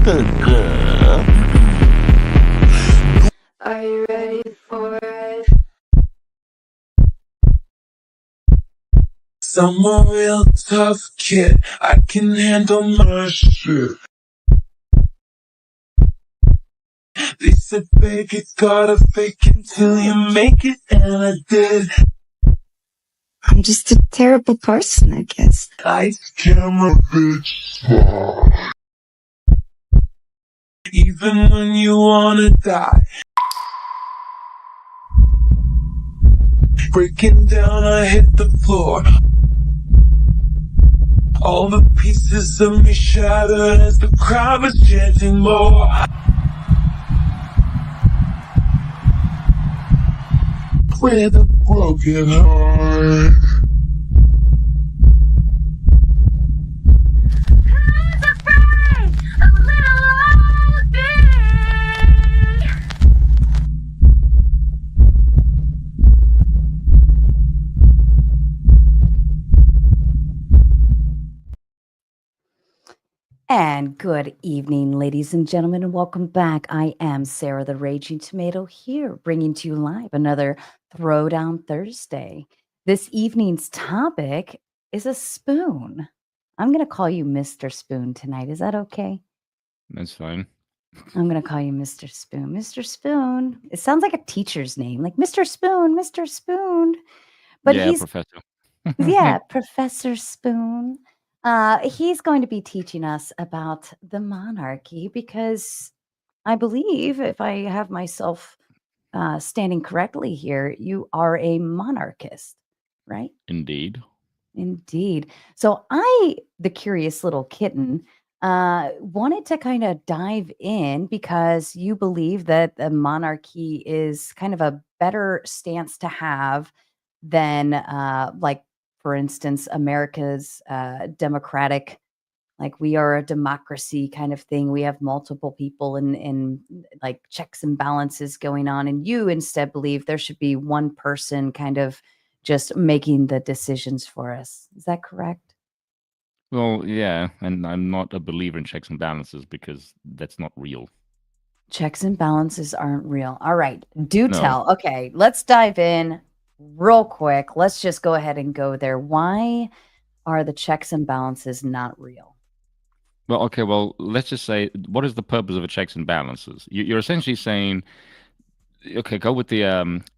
Are you ready for it? I'm a real tough kid. I can handle my shit. They said fake it, gotta fake it till you make it, and I did. I'm just a terrible person, I guess. Lights, camera, bitch. Even when you wanna die. Breaking down, I hit the floor. All the pieces of me shattered as the crowd was chanting more. With a broken heart. Who's afraid of little old me? And good evening, ladies and gentlemen, and welcome back. I am Sarah the Raging Tomato here, bringing to you live another Throwdown Thursday. This evening's topic is a spoon. I'm going to call you Mr. Spoon tonight. Is that okay? That's fine. I'm going to call you Mr. Spoon. Mr. Spoon. It sounds like a teacher's name, like Mr. Spoon, Mr. Spoon. But yeah, he's Professor. yeah, Professor Spoon. He's going to be teaching us about the monarchy because I believe, if I have myself standing correctly here, you are a monarchist, right? Indeed. Indeed. So I, the curious little kitten, wanted to kind of dive in because you believe that the monarchy is kind of a better stance to have than, like, for instance, America's democratic, like we are a democracy kind of thing. We have multiple people and like checks and balances going on. And you instead believe there should be one person kind of just making the decisions for us. Is that correct? Well, yeah, and I'm not a believer in checks and balances because that's not real. Checks and balances aren't real. All right. Do No. tell. Okay, let's dive in real quick. Let's just go ahead and go there. Why are the checks and balances not real? Well, okay, well, let's just say, what is the purpose of a checks and balances? You're essentially saying, okay, go with the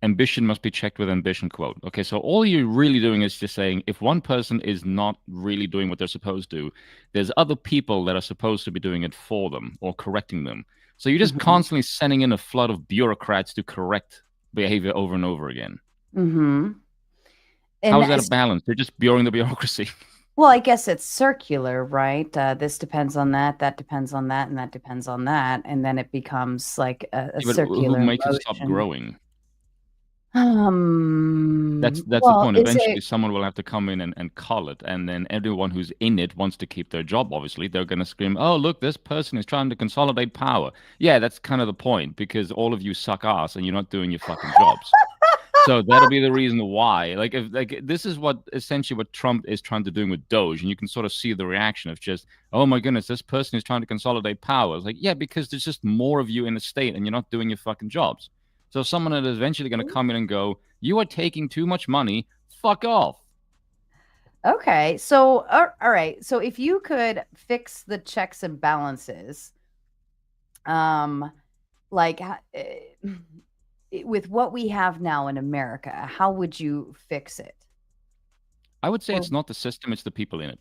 ambition must be checked with ambition quote. Okay, so all you're really doing is just saying if one person is not really doing what they're supposed to, there's other people that are supposed to be doing it for them or correcting them. So you're just constantly sending in a flood of bureaucrats to correct behavior over and over again. Mm-hmm. How is that a balance? They're just bureauing the bureaucracy. Well, I guess it's circular, right? This depends on that depends on that, and that depends on that, and then it becomes like a Yeah, but circular who makes it stop motion. growing? That's the Well, point. is Eventually, it someone will have to come in and cull it, and then everyone who's in it wants to keep their job. Obviously, they're going to scream, "Oh, look, this person is trying to consolidate power." Yeah, that's kind of the point because all of you suck ass and you're not doing your fucking jobs. So that'll be the reason why. Like, if like this is what essentially what Trump is trying to do with Doge, and you can sort of see the reaction of just, "Oh my goodness, this person is trying to consolidate power." It's like, yeah, because there's just more of you in the state, and you're not doing your fucking jobs. So someone is eventually going to come in and go, "You are taking too much money. Fuck off." okay? So, all right. So, if you could fix the checks and balances, like with what we have now in America, how would you fix it? I would say Or it's not the system; it's the people in it.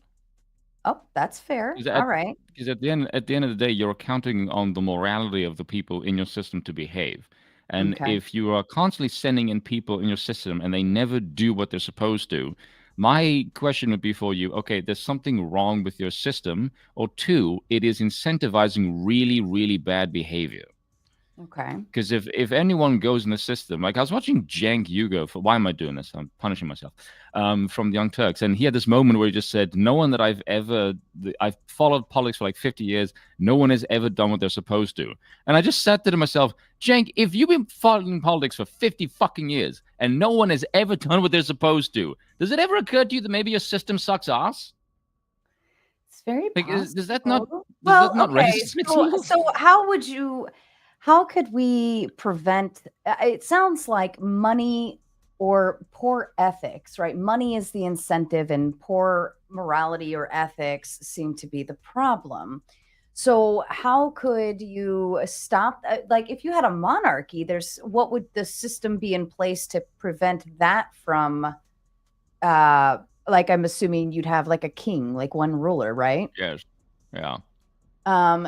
oh, that's fair. All right. Because at the end of the day, you're counting on the morality of the people in your system to behave. And Okay. if you are constantly sending in people in your system and they never do what they're supposed to, my question would be for you, okay, there's something wrong with your system, or two, it is incentivizing really, really bad behavior. Okay. Because if anyone goes in the system, like I was watching Cenk Uygur for why am I doing this? I'm punishing myself. From the Young Turks, and he had this moment where he just said, "No one that I've followed politics for like 50 years. No one has ever done what they're supposed to." And I just said to myself, Cenk, if you've been following politics for 50 fucking years and no one has ever done what they're supposed to, does it ever occur to you that maybe your system sucks ass? It's very Like, possible. does that not Does that not okay. register to you? So how could we prevent it sounds like money or poor ethics, right? Money is the incentive and poor morality or ethics seem to be the problem. So how could you stop like if you had a monarchy, there's what would the system be in place to prevent that from like I'm assuming you'd have like a king, like one ruler, right? Yes. Yeah.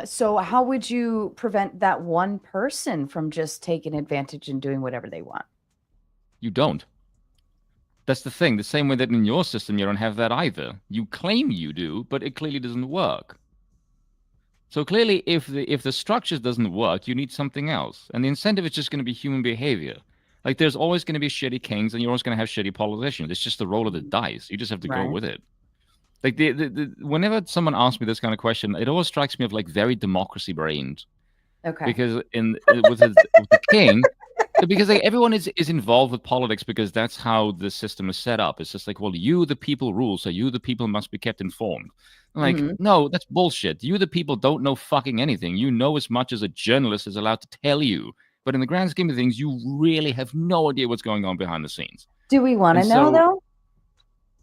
So how would you prevent that one person from just taking advantage and doing whatever they want? You don't. That's the thing. The same way that in your system you don't have that either. You claim you do, but it clearly doesn't work. So clearly, if the structure doesn't work, you need something else, and the incentive is just going to be human behavior. Like there's always going to be shitty kings, and you're always going to have shitty politicians. It's just the roll of the dice. You just have to go Right. with it. Like whenever someone asks me this kind of question, it always strikes me of like very democracy brained. Okay. Because with the king, because like everyone is involved with politics because that's how the system is set up. It's just like, well, you the people rule, so you the people must be kept informed. I'm like, no, that's bullshit. You the people don't know fucking anything. You know as much as a journalist is allowed to tell you. But in the grand scheme of things, you really have no idea what's going on behind the scenes. Do we want to know though?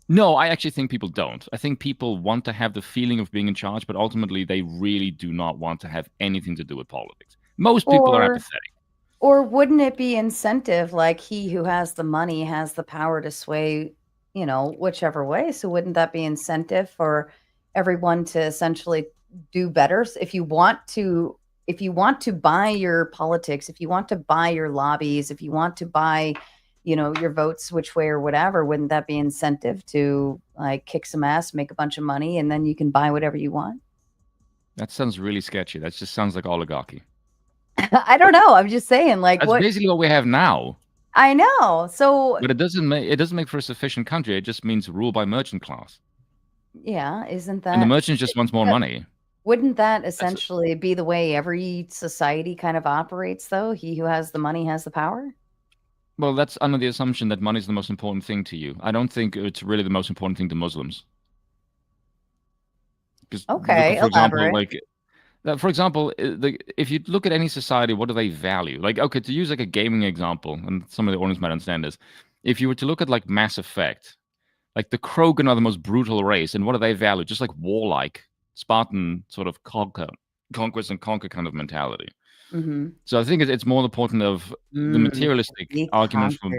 No, I actually think people don't. I think people want to have the feeling of being in charge, but ultimately they really do not want to have anything to do with politics. Most people are apathetic. Or wouldn't it be incentive like he who has the money has the power to sway, you know, whichever way? So wouldn't that be incentive for everyone to essentially do better? If you want to buy your politics, if you want to buy your lobbies, if you want to buy, you know, your votes which way or whatever, wouldn't that be incentive to like kick some ass, make a bunch of money, and then you can buy whatever you want? That sounds really sketchy. That just sounds like oligarchy. I don't know. I'm just saying, like, that's basically what we have now. I know. So, but it doesn't make for a sufficient country. It just means rule by merchant class. Yeah, isn't that? And the merchant just wants more money. Wouldn't that essentially be the way every society kind of operates, though? He who has the money has the power. Well, that's under the assumption that money is the most important thing to you. I don't think it's really the most important thing to Muslims. Okay, elaborate. For example, if you look at any society, what do they value? Like, okay, to use like a gaming example, and some of the audience might understand this. If you were to look at like Mass Effect, like the Krogan are the most brutal race, and what do they value? Just like warlike, Spartan sort of conquest and conquer kind of mentality. So I think it's more important of the materialistic argument from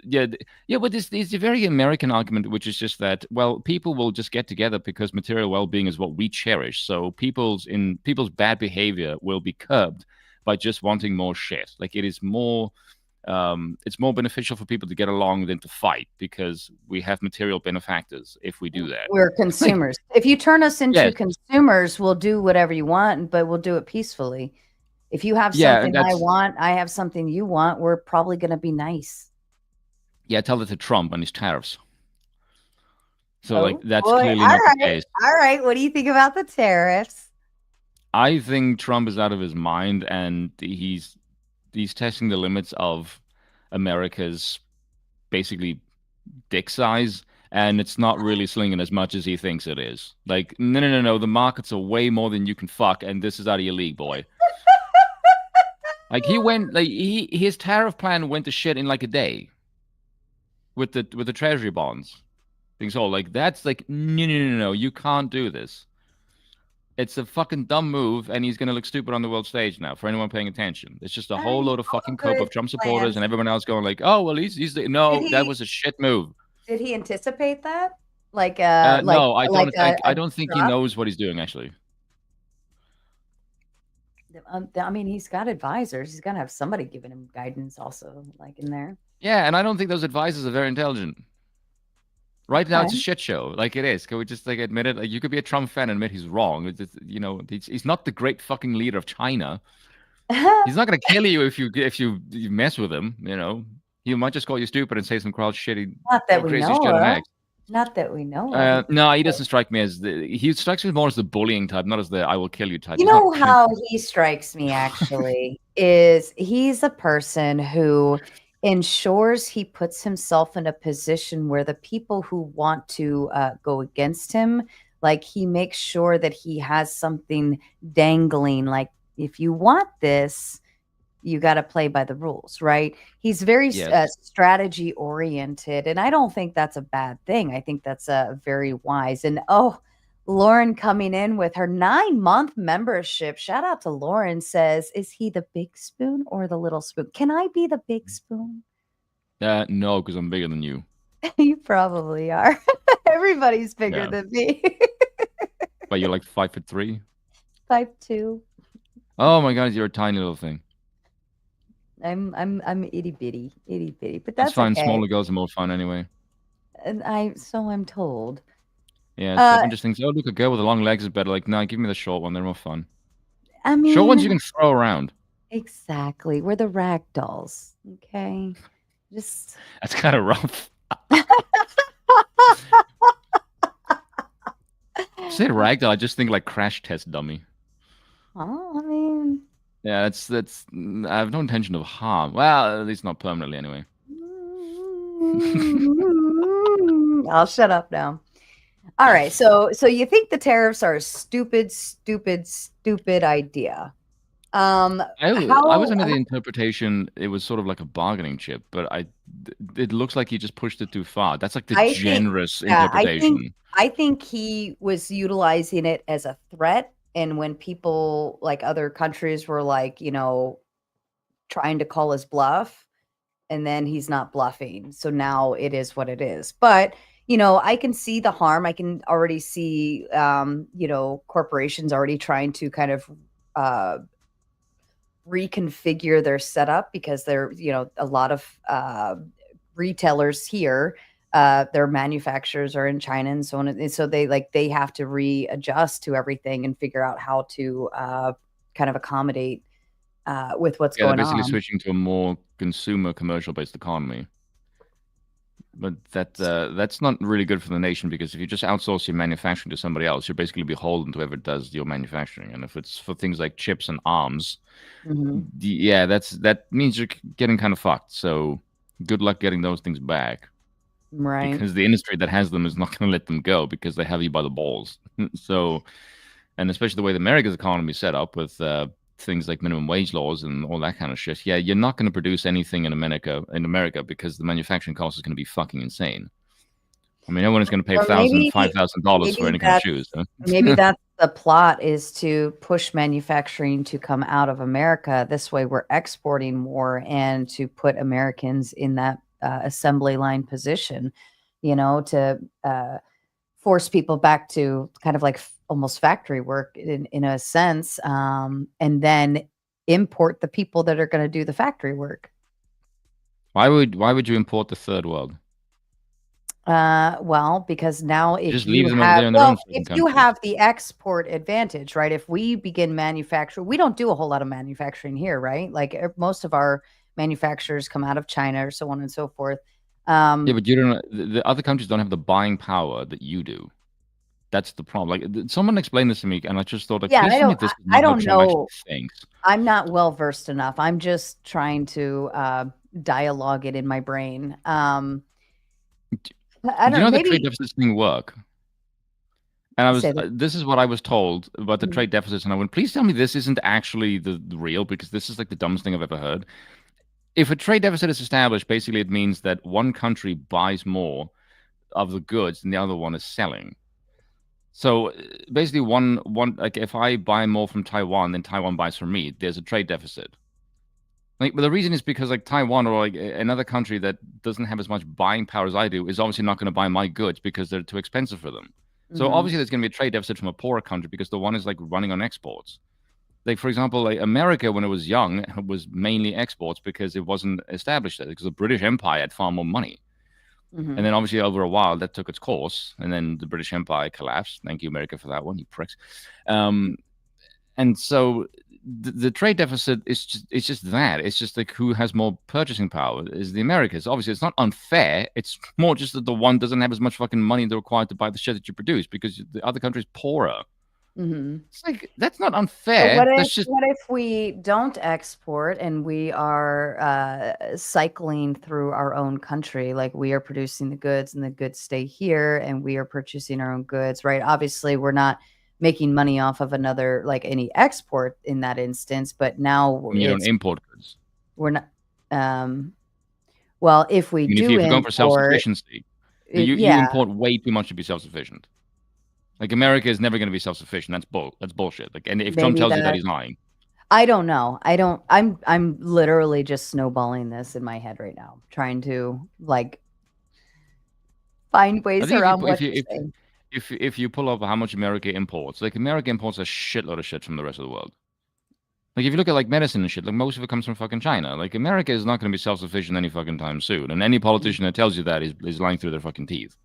but this is a very American argument, which is just that, well, people will just get together because material well-being is what we cherish. So people's bad behavior will be curbed by just wanting more shit. Like it's more beneficial for people to get along than to fight because we have material benefactors if we do that. We're consumers. If you turn us into consumers, we'll do whatever you want, but we'll do it peacefully. If you have something I want, I have something you want, we're probably going to be nice. Yeah, tell that to Trump and his tariffs. So that's clearly not the case. All right. What do you think about the tariffs? I think Trump is out of his mind, and he's testing the limits of America's basically dick size, and it's not really slinging as much as he thinks it is. Like, no. The markets are way more than you can fuck, and this is out of your league, boy. Like his tariff plan went to shit in like a day with the treasury bonds. Things all like that's like no, you can't do this. It's a fucking dumb move, and he's gonna look stupid on the world stage now for anyone paying attention. It's just a whole load of fucking cope of Trump supporters and everyone else going like, oh well, that was a shit move. Did he anticipate that? No, I don't think he knows what he's doing actually. I mean, he's got advisors. He's got to have somebody giving him guidance also, like in there. Yeah, and I don't think those advisors are very intelligent. Right now, it's a shit show. Like it is. Can we just like admit it? Like you could be a Trump fan and admit he's wrong. He's not the great fucking leader of China. He's not gonna kill you if you mess with him. You know, he might just call you stupid and say some crowd shitty. Not that we know. Not that we know. No, he doesn't strike me as he strikes me more as the bullying type, not as the I will kill you type. You know how he strikes me actually is he's a person who ensures he puts himself in a position where the people who want to go against him Like he makes sure that he has something dangling. Like if you want this, you got to play by the rules, right? He's very Yes. strategy oriented, and I don't think that's a bad thing. I think that's very wise. And oh, Lauren coming in with her 9-month membership. Shout out to Lauren. Says, "Is he the big spoon or the little spoon? Can I be the big spoon?" No, because I'm bigger than you. You probably are. Everybody's bigger Yeah. than me. But you're like 5'3". 5'2". Oh my God, you're a tiny little thing. I'm itty bitty, but That's that's fine. okay. Smaller girls are more fun anyway. And so I'm told. Yeah, Uh, everyone just thinks, oh, look, a girl with long legs is better. Like, no, give me the short one. They're more fun. I Short ones you mean, can throw around. exactly. We're the rag dolls. Okay. Just That's kind of rough. Say ragdoll, I just think like crash test dummy. Oh, I mean, Yeah, that's. I have no intention of harm. Well, at least not permanently, anyway. I'll shut up now. All right. So you think the tariffs are a stupid idea? I was How under the interpretation it was sort of like a bargaining chip, but it looks like he just pushed it too far. That's like the I think, generous yeah, interpretation. I think he was utilizing it as a threat. And when people like other countries were like, trying to call his bluff, and then he's not bluffing. So now it is what it is. But, I can see the harm. I can already see, corporations already trying to kind of reconfigure their setup because they're, a lot of retailers here, their manufacturers are in China and so on. And so they have to readjust to everything and figure out how to kind of accommodate with what's Yeah, they're going basically on. switching to a more consumer commercial-based economy. But that's not really good for the nation because if you just outsource your manufacturing to somebody else, you're basically beholden to whoever does your manufacturing. And if it's for things like chips and arms, Mhm. yeah, that means you're getting kind of fucked. So good luck getting those things back Right. because the industry that has them is not going to let them go because they have you by the balls. So, and especially the way the America's economy is set up with things like minimum wage laws and all that kind of shit. Yeah, you're not going to produce anything in America because the manufacturing cost is going to be fucking insane. I mean, no one is going to pay Or $5,000 for maybe any kind of that's shoes. Huh? maybe that's the plot, is to push manufacturing to come out of America. This way we're exporting more and to put Americans in that assembly line position, to force people back to kind of like almost factory work in a sense, and then import the people that are going to do the factory work. Why would you import the third world? Well, because now Just leave them over there in their own fucking if you countries. have the export advantage, right? If we begin manufacturing, we don't do a whole lot of manufacturing here, right? Like most of our manufacturers come out of China or so on and so forth. Yeah, but you don't. The other countries don't have the buying power that you do. That's the problem. Like someone explained this to me, and I just thought, like, Yeah, please tell me this is I not how don't Trump actually know. thinks. I'm not well versed enough. I'm just trying to dialogue it in my brain. I Do you don't know know. the trade Maybe deficits thing work? And I was, say that. this is what I was told about the Mhm. trade deficits, and I went, please tell me this isn't actually the real, because this is like the dumbest thing I've ever heard. If a trade deficit is established, basically it means that one country buys more of the goods than the other one is selling. So basically, one like if I buy more from Taiwan than Taiwan buys from me, there's a trade deficit. Like, but the reason is because like Taiwan or like another country that doesn't have as much buying power as I do is obviously not going to buy my goods because they're too expensive for them. So Mhm. obviously there's going to be a trade deficit from a poorer country because the one is like running on exports. Like for example, like America when it was young was mainly exports because it wasn't established yet because the British Empire had far more money. And Mhm. then obviously over a while that took its course, and then the British Empire collapsed. Thank you, America, for that one, you pricks. And so the trade deficit is just that. It's just like who has more purchasing power is the Americas. Obviously, it's not unfair. It's more just that the one doesn't have as much fucking money required to buy the shit that you produce because the other country is poorer. It's like, that's not But unfair. That's just what if we don't export and we are cycling through our own country? Like we are producing the goods and the goods stay here and we are purchasing our own goods, right? Obviously, we're not making money off of another, like any export in that instance, but now you don't import goods. we're not, well, if we I mean, if do you're going for import, self-sufficiency, you import way too much to be self-sufficient. Like America is never going to be self-sufficient. That's bullshit. Like, and if Trump maybe tells you that, that, he's lying. I don't know. I'm literally just snowballing this in my head right now, trying to like find I ways think around what you're saying. if you pull up how much America imports, like America imports a shitload of shit from the rest of the world. Like if you look at like medicine and shit, like most of it comes from fucking China. Like America is not going to be self-sufficient any fucking time soon. And any politician that tells you that is lying through their fucking teeth.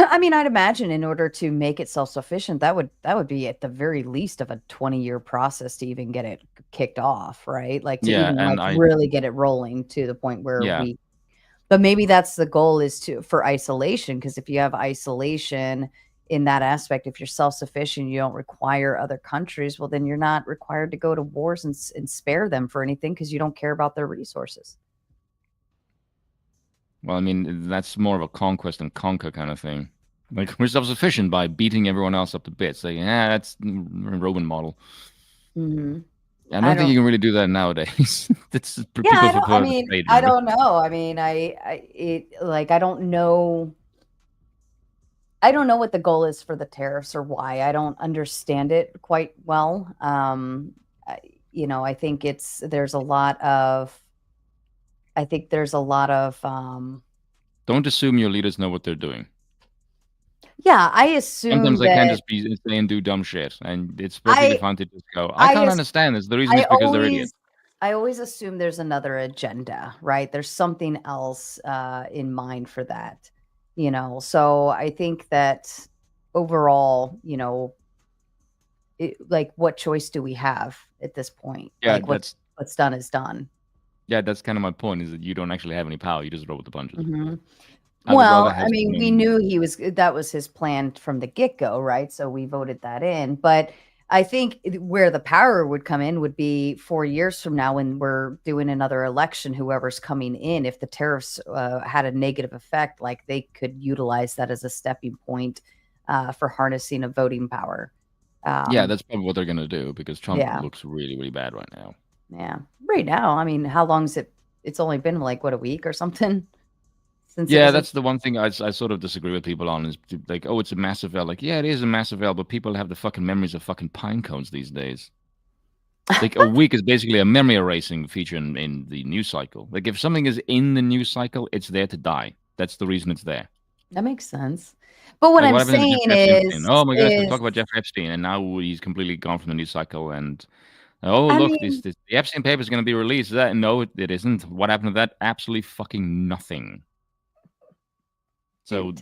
I mean, I'd imagine in order to make it self-sufficient, that would be at the very least of a 20-year process to even get it kicked off, right? Like to Yeah, even and like really get it rolling to the point where yeah, but maybe that's the goal is for isolation, because if you have isolation in that aspect, if you're self-sufficient, you don't require other countries, well, then you're not required to go to wars and spare them for anything because you don't care about their resources. well, I mean, that's more of a conquest and conquer kind of thing. Like we're self-sufficient by beating everyone else up to bits. Like, yeah, that's a Roman model. Mm-hmm. I don't think you can really do that nowadays. That's people I prefer mean, the trade. I don't know. I mean, I don't know. I don't know what the goal is for the tariffs or why. I don't understand it quite well. I think there's a lot of. I think there's a lot of. Don't assume your leaders know what they're doing. Yeah, I assume Sometimes they that can just be saying do dumb shit, and it's perfectly fine to just go, I can't understand this. The reason is because they're idiots. I always assume there's another agenda, right? There's something else in mind for that, So I think that overall, like what choice do we have at this point? Yeah, like what's done is done. Yeah, that's kind of my point, is that you don't actually have any power. You just roll with the punches. Mm-hmm. Well, I mean, we knew that was his plan from the get-go, right? So we voted that in. But I think where the power would come in would be 4 years from now when we're doing another election, whoever's coming in, if the tariffs had a negative effect, like they could utilize that as a stepping point for harnessing of voting power. Yeah, that's probably what they're going to do because Trump looks really, really bad right now. Yeah. Right now, I mean, how long is it? It's only been like, what, a week or something? Yeah, that's the one thing I sort of disagree with people on, is like, oh, it's a massive L. Like, yeah, it is a massive L, but people have the fucking memories of fucking pine cones these days. Like a week is basically a memory erasing feature in the news cycle. Like if something is in the news cycle, it's there to die. That's the reason it's there. That makes sense. But what I'm saying is, oh my gosh, let's talk about Jeffrey Epstein, and now he's completely gone from the news cycle. And oh, look, the Epstein paper is going to be released. No, it isn't. What happened to that? Absolutely fucking nothing. So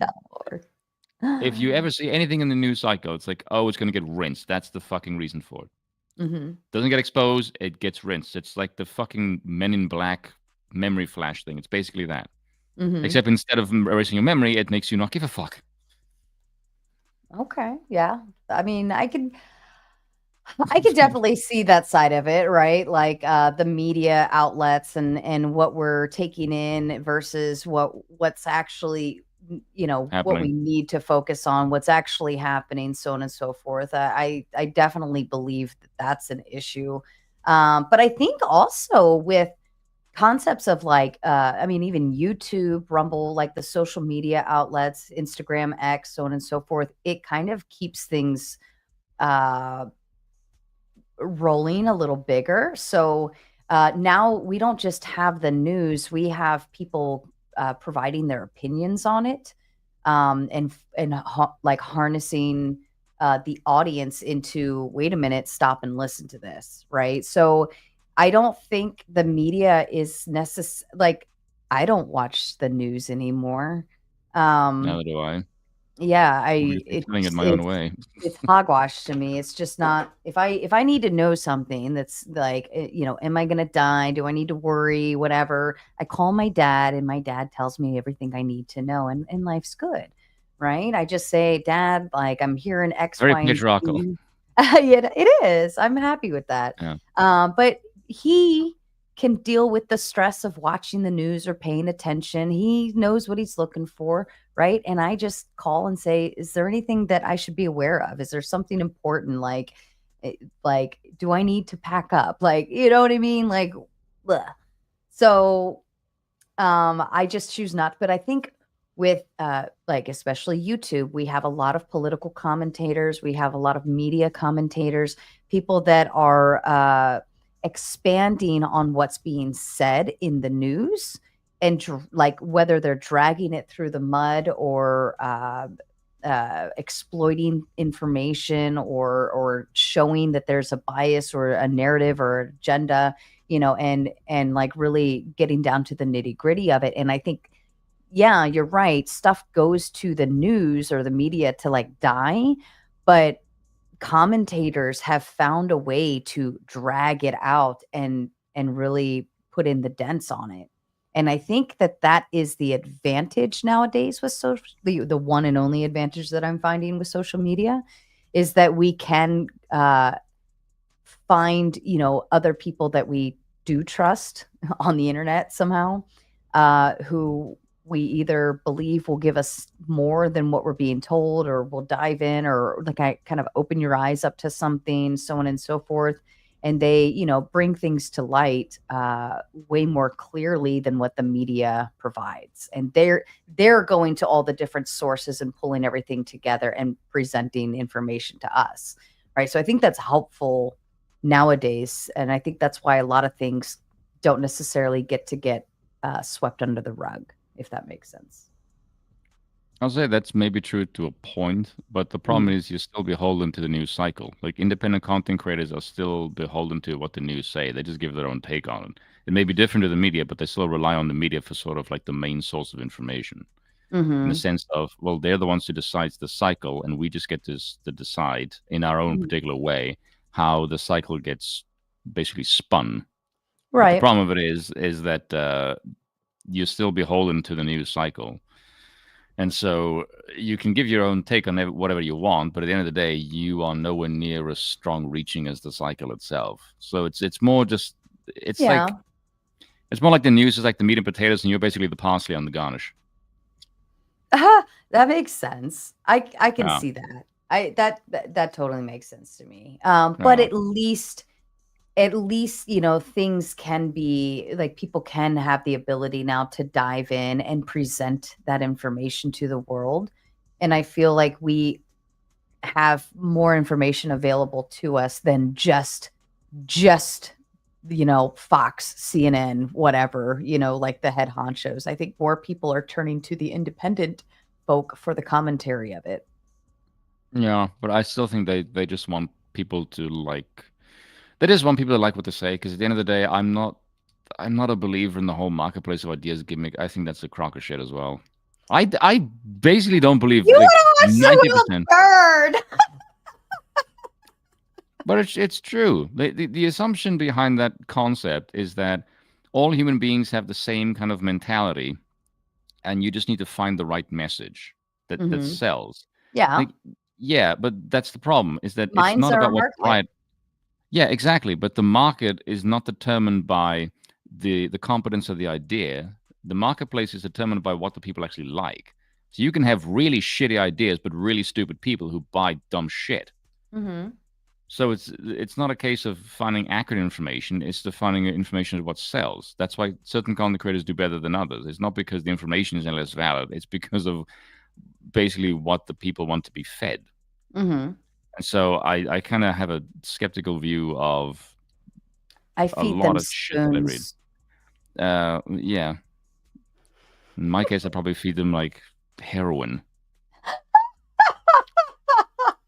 if you ever see anything in the news cycle, it's like, oh, it's going to get rinsed. That's the fucking reason for it. Mm-hmm. Doesn't get exposed, it gets rinsed. It's like the fucking Men in Black memory flash thing. It's basically that. Mm-hmm. Except instead of erasing your memory, it makes you not give a fuck. Okay, yeah. I mean, I could definitely see that side of it, right? Like the media outlets and what we're taking in versus what's actually, happening. What we need to focus on, what's actually happening, so on and so forth. I definitely believe that that's an issue. But I think also with concepts of like, I mean, even YouTube, Rumble, like the social media outlets, Instagram, X, so on and so forth, it kind of keeps things rolling a little bigger. So now we don't just have the news, we have people providing their opinions on it, and like harnessing the audience into, wait a minute, stop and listen to this, right? So I don't think the media is necessary. Like, I don't watch the news anymore. Neither do I. Yeah, it's doing it my own way. It's hogwash to me. It's just not. If I need to know something that's like, am I gonna die? Do I need to worry? Whatever. I call my dad, and my dad tells me everything I need to know, and life's good. right? I just say, Dad, like I'm hearing X, Very Y, and patriarchal. Z. Yeah, it is. I'm happy with that. Yeah. But he can deal with the stress of watching the news or paying attention. He knows what he's looking for, right? And I just call and say, is there anything that I should be aware of? Is there something important like do I need to pack up? Like, you know what I mean? Like, bleh. So I just choose not. But I think with like especially YouTube, we have a lot of political commentators, we have a lot of media commentators, people that are expanding on what's being said in the news and like whether they're dragging it through the mud or exploiting information or showing that there's a bias or a narrative or agenda, and like really getting down to the nitty gritty of it. And I think, yeah, you're right. Stuff goes to the news or the media to like die, but commentators have found a way to drag it out and really put in the dents on it. And I think that is the advantage nowadays with the one and only advantage that I'm finding with social media is that we can find, other people that we do trust on the internet somehow, who we either believe will give us more than what we're being told, or will dive in, or like I kind of open your eyes up to something, so on and so forth. And they, bring things to light way more clearly than what the media provides. And they're going to all the different sources and pulling everything together and presenting information to us. Right. So I think that's helpful nowadays. And I think that's why a lot of things don't necessarily get swept under the rug, if that makes sense. I'll say that's maybe true to a point, but the problem is you're still beholden to the news cycle. Like independent content creators are still beholden to what the news say. They just give their own take on it. It may be different to the media, but they still rely on the media for sort of like the main source of information. In the sense of, well, they're the ones who decides the cycle, and we just get to decide in our own particular way how the cycle gets basically spun. But the Right. problem of it is that you're still beholden to the news cycle. And so you can give your own take on whatever you want, but at the end of the day, you are nowhere near as strong reaching as the cycle itself. So it's more just it's Yeah. like it's more like the news is like the meat and potatoes, and you're basically the parsley on the garnish. That makes sense. I can Yeah. see that. That totally makes sense to me. But Yeah. at least, things can be like people can have the ability now to dive in and present that information to the world. And I feel like we have more information available to us than just Fox, CNN, whatever, like the head honchos. I think more people are turning to the independent folk for the commentary of it. Yeah, but I still think they just want people to like. They just want people to like what they say, because at the end of the day, I'm not a believer in the whole marketplace of ideas gimmick. I think that's a crock of shit as well. I basically don't believe You like want to watch the 90%. bird? But it's true. The assumption behind that concept is that all human beings have the same kind of mentality, and you just need to find the right message that sells. Yeah. Like, yeah, but that's the problem, is that it's Minds not are a about what market. Yeah, exactly. But the market is not determined by the competence of the idea. The marketplace is determined by what the people actually like. So you can have really shitty ideas, but really stupid people who buy dumb shit. So it's not a case of finding accurate information. It's the finding information of what sells. That's why certain content creators do better than others. It's not because the information is any less valid. It's because of basically what the people want to be fed. And so I kind of have a skeptical view of I a feed lot them of shit that I read. spoons. Yeah. In my case, I probably feed them like heroin.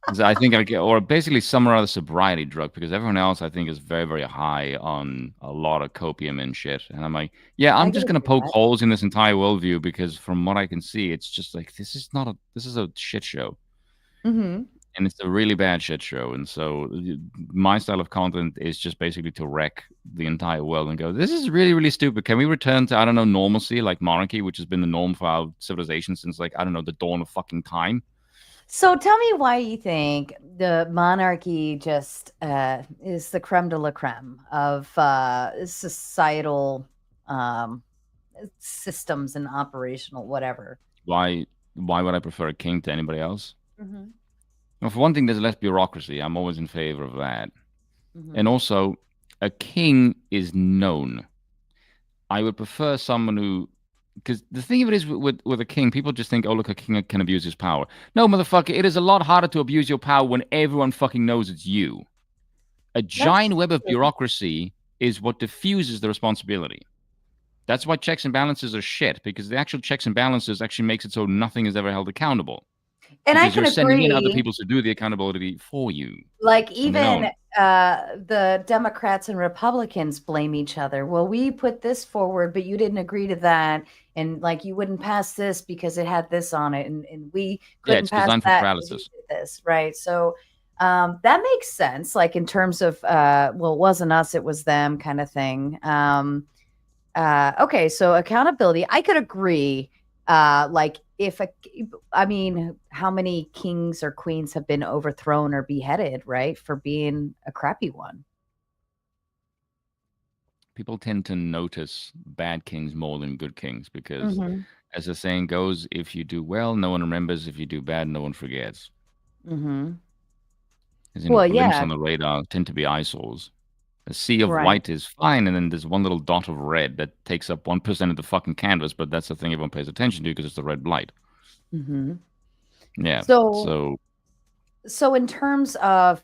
'Cause I think I get, or basically some other sobriety drug, because everyone else I think is very, very high on a lot of copium and shit. And I'm like, yeah, I I'm gotta just gonna do poke that. holes in this entire worldview, because from what I can see, it's just like this is a shit show. You and it's a really bad shit show. And so my style of content is just basically to wreck the entire world and go, this is really, really stupid. Can we return to, I don't know, normalcy, like monarchy, which has been the norm for our civilization since, like, I don't know, the dawn of fucking time? So tell me why you think the monarchy just is the creme de la creme of societal systems and operational whatever. Why would I prefer a king to anybody else? Mm-hmm. Well, for one thing, there's less bureaucracy. I'm always in favor of that. Mm-hmm. And also, a king is known. I would prefer someone who, because the thing of it is with a king, people just think, oh, look, a king can abuse his power. No, motherfucker, it is a lot harder to abuse your power when everyone fucking knows it's you. A giant web of bureaucracy is what diffuses the responsibility. That's why checks and balances are shit, because the actual checks and balances actually makes it so nothing is ever held accountable. And because I can you're sending in other agree. people to do the accountability for you. Like And they even don't. the Democrats and Republicans blame each other. Well, we put this forward, but you didn't agree to that. And like you wouldn't pass this because it had this on it. And we Yeah, couldn't it's pass designed for that because you paralysis. did this. Right. So that makes sense. Like in terms of, well, it wasn't us, it was them kind of thing. Okay. So accountability, I could agree. Like if I mean, how many kings or queens have been overthrown or beheaded, right, for being a crappy one? People tend to notice bad kings more than good kings because, Mm-hmm. as the saying goes, if you do well, no one remembers. If you do bad, no one forgets. Mm-hmm. As you know, Well, blimps yeah, on the radar tend to be eyesores. A sea of right. white is fine, and then there's one little dot of red that takes up 1% of the fucking canvas, but that's the thing everyone pays attention to because it's the red light. Mm-hmm. Yeah. So, So so in terms of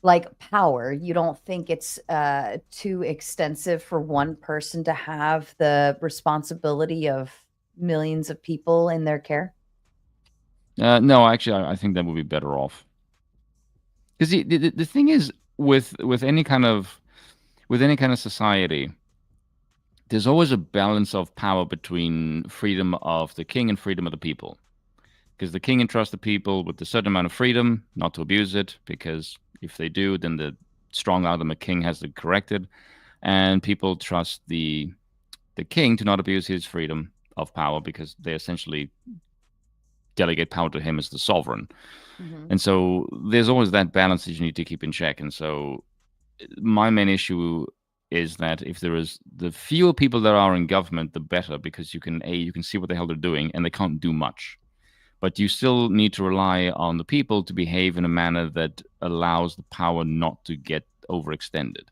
like power, you don't think it's too extensive for one person to have the responsibility of millions of people in their care? no, actually, I think that would be better off. Because the thing is with any kind of society, there's always a balance of power between freedom of the king and freedom of the people. Because the king entrusts the people with a certain amount of freedom, not to abuse it, because if they do, then the strong arm of the king has to correct it. And people trust the king to not abuse his freedom of power because they essentially delegate power to him as the sovereign. Mm-hmm. And so there's always that balance that you need to keep in check. And so my main issue is that if there is the fewer people there are in government, the better, because you can see what the hell they're doing, and they can't do much. But you still need to rely on the people to behave in a manner that allows the power not to get overextended.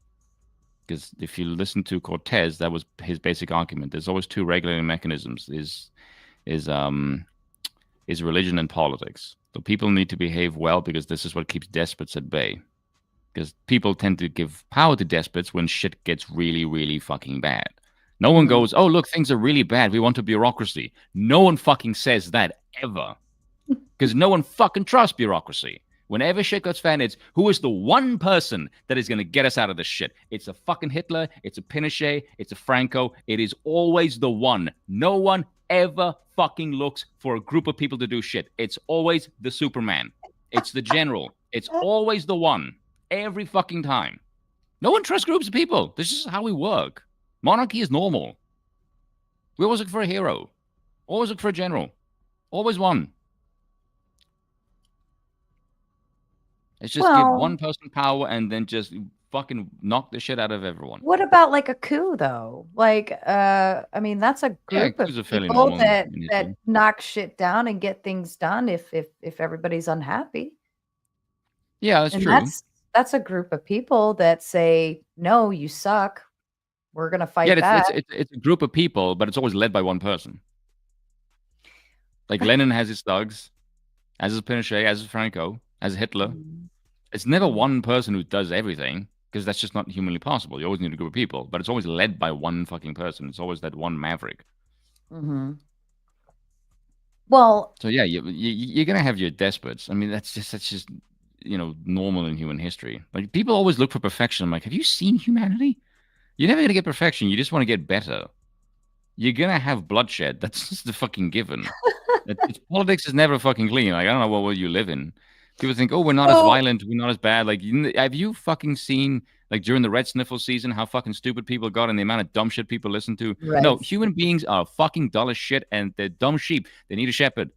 Because if you listen to Cortez, that was his basic argument. There's always two regulating mechanisms: is religion and politics. So people need to behave well because this is what keeps despots at bay. Because people tend to give power to despots when shit gets really, really fucking bad. No one Mm-hmm. goes, oh, look, things are really bad. We want a bureaucracy. No one fucking says that ever. Because no one fucking trusts bureaucracy. Whenever shit gets bad, it's who is the one person that is going to get us out of this shit? It's a fucking Hitler. It's a Pinochet. It's a Franco. It is always the one. No one ever fucking looks for a group of people to do shit. It's always the Superman. It's the general. It's always the one. Every fucking time. No one trusts groups of people. This is how we work. Monarchy is normal. We always look for a hero. Always look for a general. Always one. It's just give one person power and then just fucking knock the shit out of everyone. What about like a coup though? Like I mean that's a Yeah, group of coups are fairly people normal that in that history. knock shit down and get things done if everybody's unhappy. Yeah, that's And true. that's a group of people that say, "No, you suck. We're going to fight Yeah, back." it's a group of people, but it's always led by one person. Like Lenin has his thugs, as is Pinochet, as is Franco, as Hitler. Mhm. It's never one person who does everything because that's just not humanly possible. You always need a group of people, but it's always led by one fucking person. It's always that one maverick. Mhm. Well, So yeah, you're gonna have your despots. I mean, that's just normal in human history. Like people always look for perfection. I'm like, have you seen humanity? You're never gonna get perfection. You just want to get better. you're gonna have bloodshed. That's just the fucking given. Politics is never fucking clean. Like, I don't know what world you live in. People think, oh, we're not as So violent, we're not as bad. Like, have you fucking seen, like, during the red sniffle season, how fucking stupid people got and the amount of dumb shit people listen to? right. No, human beings are fucking dull as shit, and they're dumb sheep. They need a shepherd.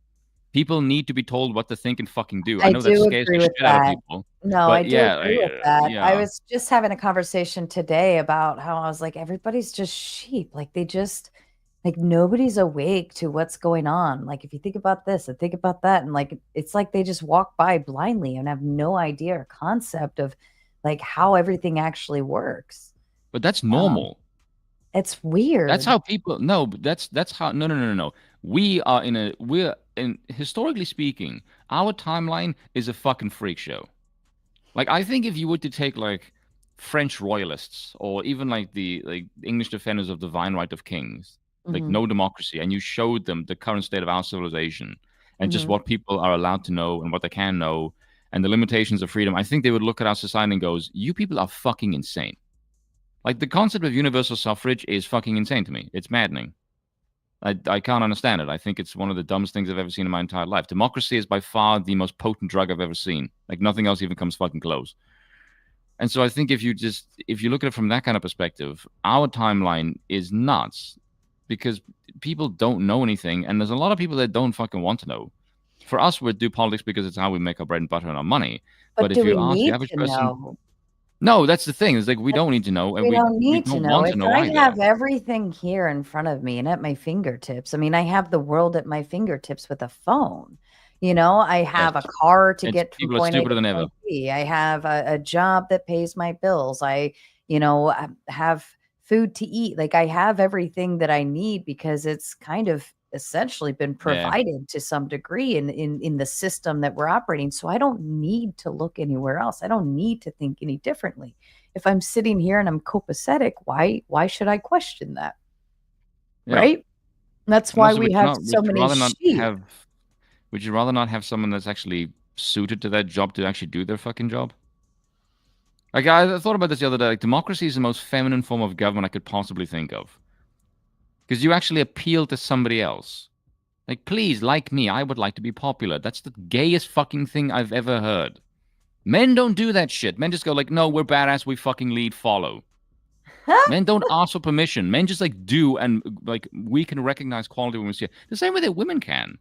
People need to be told what to think and fucking do. I I know that do scares agree the with shit out of that. people, No, I but do yeah, agree with that. I yeah. was just having a conversation today about how I was like, everybody's just sheep. Like they just like nobody's awake to what's going on. Like if you think about this and think about that, and like it's like they just walk by blindly and have no idea or concept of like how everything actually works. But that's Um, normal. it's That's weird. how people. No, but that's how. No, no, no, no, no. We're in historically speaking, our timeline is a fucking freak show. Like, I think if you were to take like French royalists or even like the English defenders of divine right of kings, like Hmm. no democracy, and you showed them the current state of our civilization and just Hmm. what people are allowed to know and what they can know and the limitations of freedom, I think they would look at our society and goes, "You people are fucking insane." Like, the concept of universal suffrage is fucking insane to me. It's maddening. I can't understand it. I think it's one of the dumbest things I've ever seen in my entire life. Democracy is by far the most potent drug I've ever seen. Like, nothing else even comes fucking close. And so I think if you look at it from that kind of perspective, our timeline is nuts because people don't know anything, and there's a lot of people that don't fucking want to know. For us, we do politics because it's how we make our bread and butter and our money. But But if do we you ask the need average to person, know? no, that's the thing. It's like we don't need to know, and We we don't we need to don't know. want to If know I either. have everything here in front of me and at my fingertips, I mean, I have the world at my fingertips with a phone. I Yes, have a car to it's get from people are point A stupider to than ever. point B. I have a job that pays my bills. I have food to eat. Like I have everything that I need because it's kind of essentially been Yeah. provided to some degree in the system that we're operating. So I don't need to look anywhere else. I don't need to think any differently. If I'm sitting here and I'm copacetic, why should I question that? Yeah. Right? That's And why also, we have so would you many rather not sheep. have would you rather not have someone that's actually suited to that job to actually do their fucking job? Like, I thought about this the other day. Like, democracy is the most feminine form of government I could possibly think of. Because you actually appeal to somebody else. Like, please, like me, I would like to be popular. That's the gayest fucking thing I've ever heard. Men don't do that shit. Men just go like, no, we're badass, we fucking lead, follow. Men don't ask for permission. Men just like do, and like we can recognize quality when we see it. The same way that women can.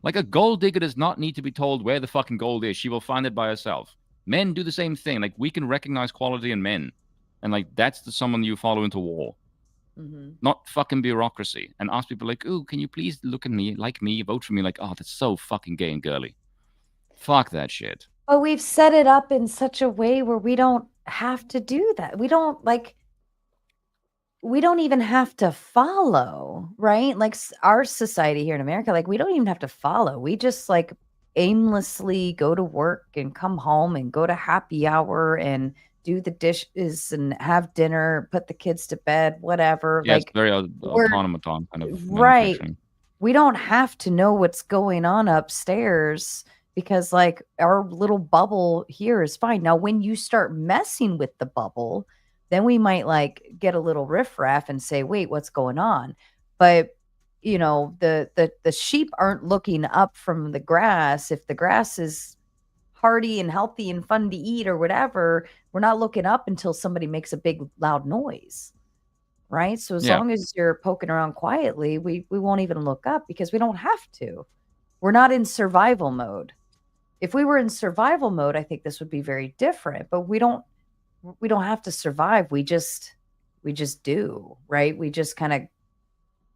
Like, a gold digger does not need to be told where the fucking gold is. She will find it by herself. Men do the same thing. Like, we can recognize quality in men. And like that's someone you follow into war. Mhm. Not fucking bureaucracy. And ask people like, ooh, can you please look at me, like me, vote for me? Like, oh, that's so fucking gay and girly. Fuck that shit. But we've set it up in such a way where we don't have to do that. We don't even have to follow, right? Like our society here in America, like we don't even have to follow. We just like aimlessly go to work and come home and go to happy hour and do the dishes and have dinner, put the kids to bed, whatever. Yeah, it's Like very we're automaton kind of right. manufacturing. We don't have to know what's going on upstairs because like our little bubble here is fine. Now, when you start messing with the bubble, then we might like get a little riffraff and say, "Wait, what's going on?" But the sheep aren't looking up from the grass. If the grass is hearty and healthy and fun to eat or whatever, we're not looking up until somebody makes a big loud noise. Right? So as Yeah. long as you're poking around quietly, we won't even look up because we don't have to. We're not in survival mode. If we were in survival mode, I think this would be very different, but we don't have to survive. We just do, right? We just kind of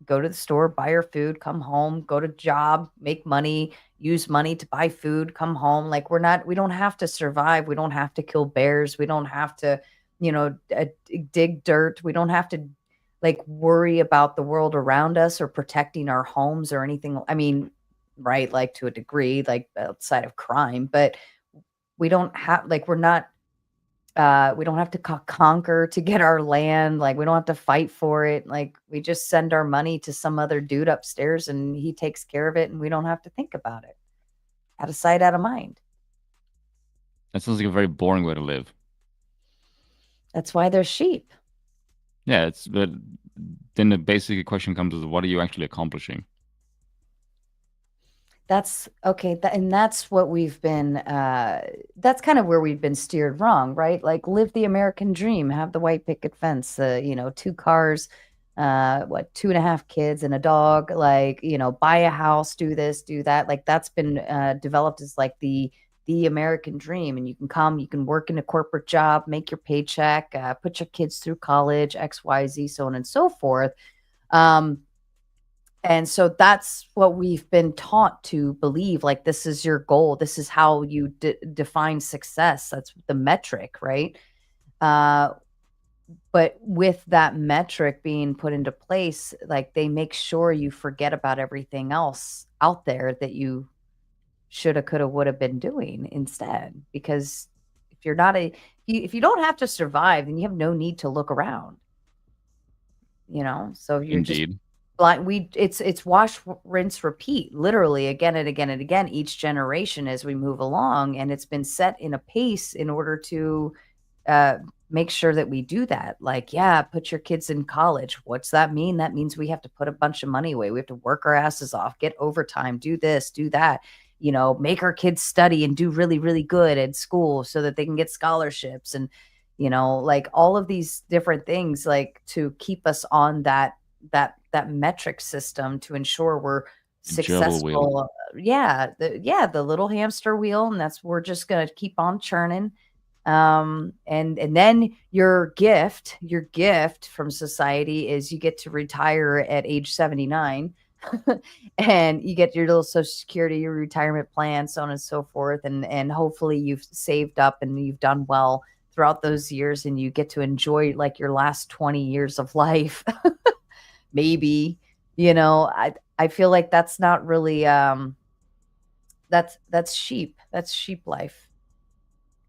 go to the store, buy our food, come home, go to job, make money, use money to buy food, come home. Like we don't have to survive. We don't have to kill bears. We don't have to, dig dirt. We don't have to like worry about the world around us or protecting our homes or anything. I mean, right, like to a degree, like outside of crime, but we don't have like we don't have to conquer to get our land. Like we don't have to fight for it. Like we just send our money to some other dude upstairs and he takes care of it and we don't have to think about it. Out of sight, out of mind. That sounds like a very boring way to live. That's why they're sheep. Yeah, it's but then the basic question comes is, what are you actually accomplishing? That's okay. And that's what we've been, that's kind of where we've been steered wrong, right? Like live the American dream, have the white picket fence, 2 cars, 2.5 kids and a dog, like, buy a house, do this, do that. Like that's been developed as like the American dream. And you can work in a corporate job, make your paycheck, put your kids through college, XYZ, so on and so forth. And so that's what we've been taught to believe. Like, this is your goal. This is how you define success. That's the metric, right? Uh, but with that metric being put into place, like they make sure you forget about everything else out there that you shoulda, coulda, woulda been doing instead. Because if you're not if you don't have to survive, then you have no need to look around. So you're just Indeed. it's wash, rinse, repeat, literally again and again and again, each generation as we move along, and it's been set in a pace in order to uh, make sure that we do that. Like, yeah, put your kids in college. What's that mean? That means we have to put a bunch of money away. We have to work our asses off, get overtime, do this, do that. Make our kids study and do really, really good at school so that they can get scholarships and like all of these different things, like to keep us on that metric system to ensure we're The gerbil wheel. successful. The little hamster wheel, and we're just gonna keep on churning. And then your gift from society is you get to retire at age 79 and you get your little social security, your retirement plan, so on and so forth. And hopefully you've saved up and you've done well throughout those years and you get to enjoy like your last 20 years of life. Maybe, I feel like that's not really, that's sheep. That's sheep life.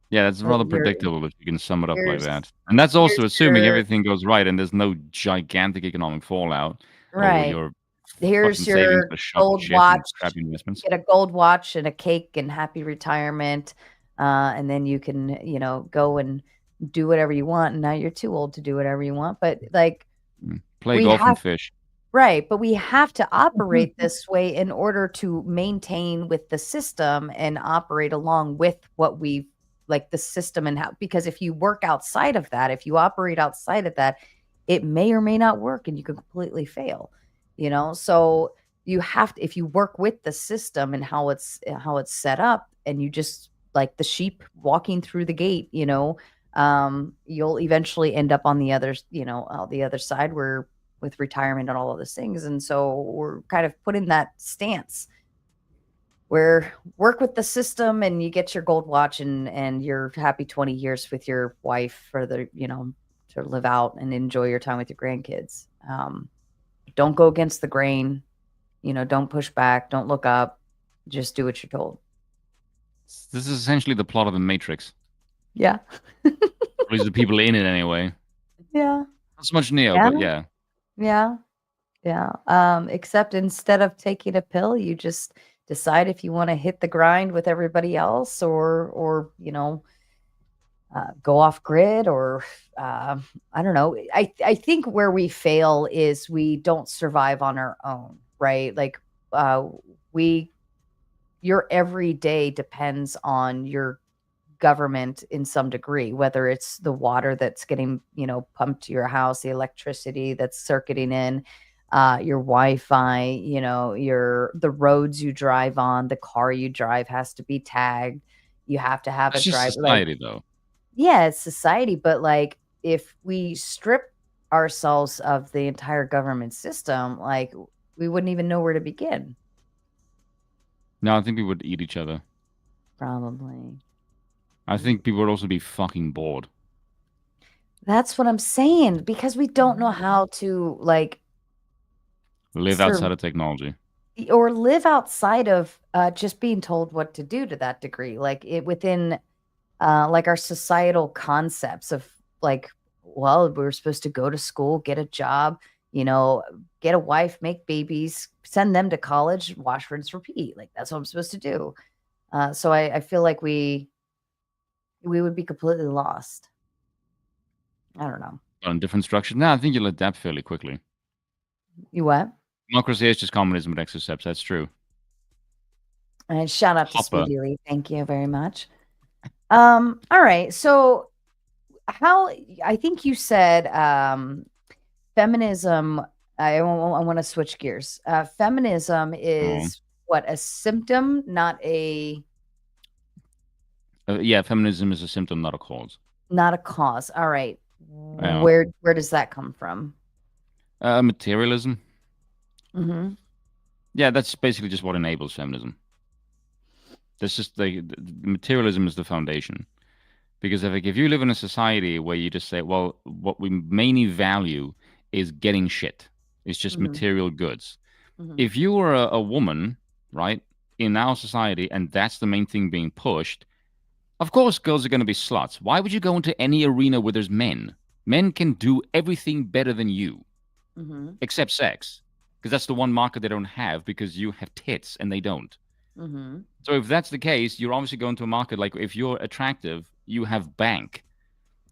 Yeah, that's So rather predictable if you can sum it up like here's that. And that's also here's assuming your everything goes right and there's no gigantic economic fallout, or right. your fucking Here's savings your are shot to gold shit in watch. crappy investments. Get a gold watch and a cake and happy retirement. And then you can, go and do whatever you want. And now you're too old to do whatever you want. But like Play we golf and have fish. Right, but we have to operate this way in order to maintain with the system and operate along with what we've like the system and how, because if you work outside of that, if you operate outside of that, it may or may not work and you can completely fail. So you have to, if you work with the system and how it's set up, and you just like the sheep walking through the gate, you'll eventually end up on the other side where with retirement and all of those things. And so we're kind of put in that stance where work with the system and you get your gold watch and your happy 20 years with your wife for to live out and enjoy your time with your grandkids. Don't go against the grain, don't push back, don't look up, just do what you're told. This is essentially the plot of The Matrix. Yeah. At least the people in it anyway. Yeah. Not so much Neo, Yeah. but yeah. Yeah. Yeah. Except instead of taking a pill, you just decide if you want to hit the grind with everybody else or go off grid or I don't know. I think where we fail is we don't survive on our own, right? Like we your every day depends on your government in some degree, whether it's the water that's getting, pumped to your house, the electricity that's circuiting in, your Wi-Fi, the roads you drive on, the car you drive has to be tagged. You have to have a That's just driver. Like, society, though. yeah, it's society, but like if we strip ourselves of the entire government system, like we wouldn't even know where to begin. No, I think people would eat each other. Probably. I think people would also be fucking bored. That's what I'm saying, because we don't know how to like Live outside of technology. or live outside of just being told what to do to that degree, like it within like our societal concepts of like, well, we're supposed to go to school, get a job, get a wife, make babies, send them to college, wash, rinse, repeat. Like that's what I'm supposed to do. So I feel like we would be completely lost. I don't know. On different structures. No, I think you'll adapt fairly quickly. You what? Democracy is just communism with extra steps. That's true. And shout out to Hopper. Speedy Lee. Thank you very much. All right. So how I think you said feminism. I want to switch gears. Feminism is what, a symptom, not a Yeah, feminism is a symptom, not a cause. not a cause. All right. Yeah. Where does that come from? Materialism. Mm-hmm. Yeah, that's basically just what enables feminism. That's just the materialism is the foundation. Because if you live in a society where you just say, well, what we mainly value is getting shit, it's just Mhm. material goods. Mhm. If you were a woman, right, in our society, and that's the main thing being pushed, of course girls are going to be sluts. Why would you go into any arena where there's men? Men can do everything better than you, Mhm. except sex. Because that's the one market they don't have, because you have tits and they don't. Mhm. So if that's the case, you're obviously going to a market like, if you're attractive, you have bank.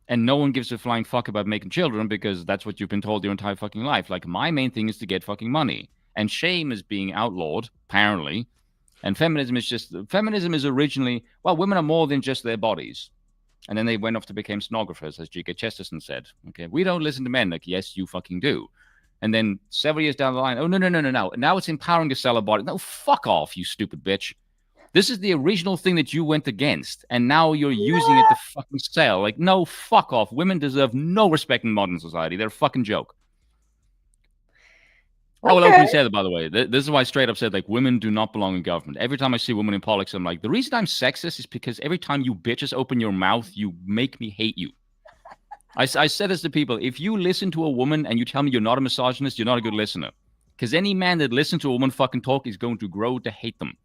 And no one gives a flying fuck about making children, because that's what you've been told your entire fucking life. Like, my main thing is to get fucking money. And shame is being outlawed, apparently. And feminism is originally, well, women are more than just their bodies. And then they went off to become stenographers, as G.K. Chesterton said. Okay, we don't listen to men. Like, yes, you fucking do. And then several years down the line, oh, no. Now it's empowering to sell a body. No, fuck off, you stupid bitch. This is the original thing that you went against, and now you're using it to fucking sell. Like, no, fuck off. Women deserve no respect in modern society. They're a fucking joke. I will openly say that, by the way. This is why I straight up said, like, women do not belong in government. Every time I see women in politics, I'm like, the reason I'm sexist is because every time you bitches open your mouth, you make me hate you. I said this to people. If you listen to a woman and you tell me you're not a misogynist, you're not a good listener. Because any man that listens to a woman fucking talk is going to grow to hate them.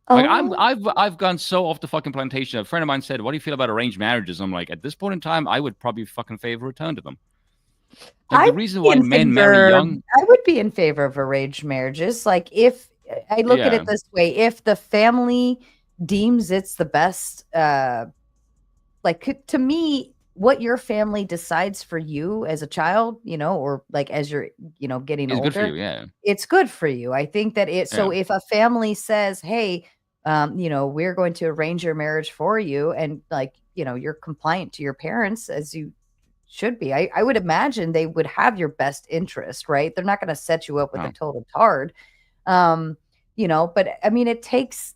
Like, I've gone so off the fucking plantation. A friend of mine said, "What do you feel about arranged marriages?" I'm like, at this point in time, I would probably fucking favor return to them. Like, the reason why men marry young, I would be in favor of arranged marriages. Like, if I look at Yeah. it this way, if the family deems it's the best, to me, what your family decides for you as a child, or like as you're, getting it's older, good for you. Yeah. it's good for you. I think that so Yeah. if a family says, hey, we're going to arrange your marriage for you, and like, you're compliant to your parents as you should be, I would imagine they would have your best interest, right? They're not going to set you up with a Oh. total tard. But I mean, it takes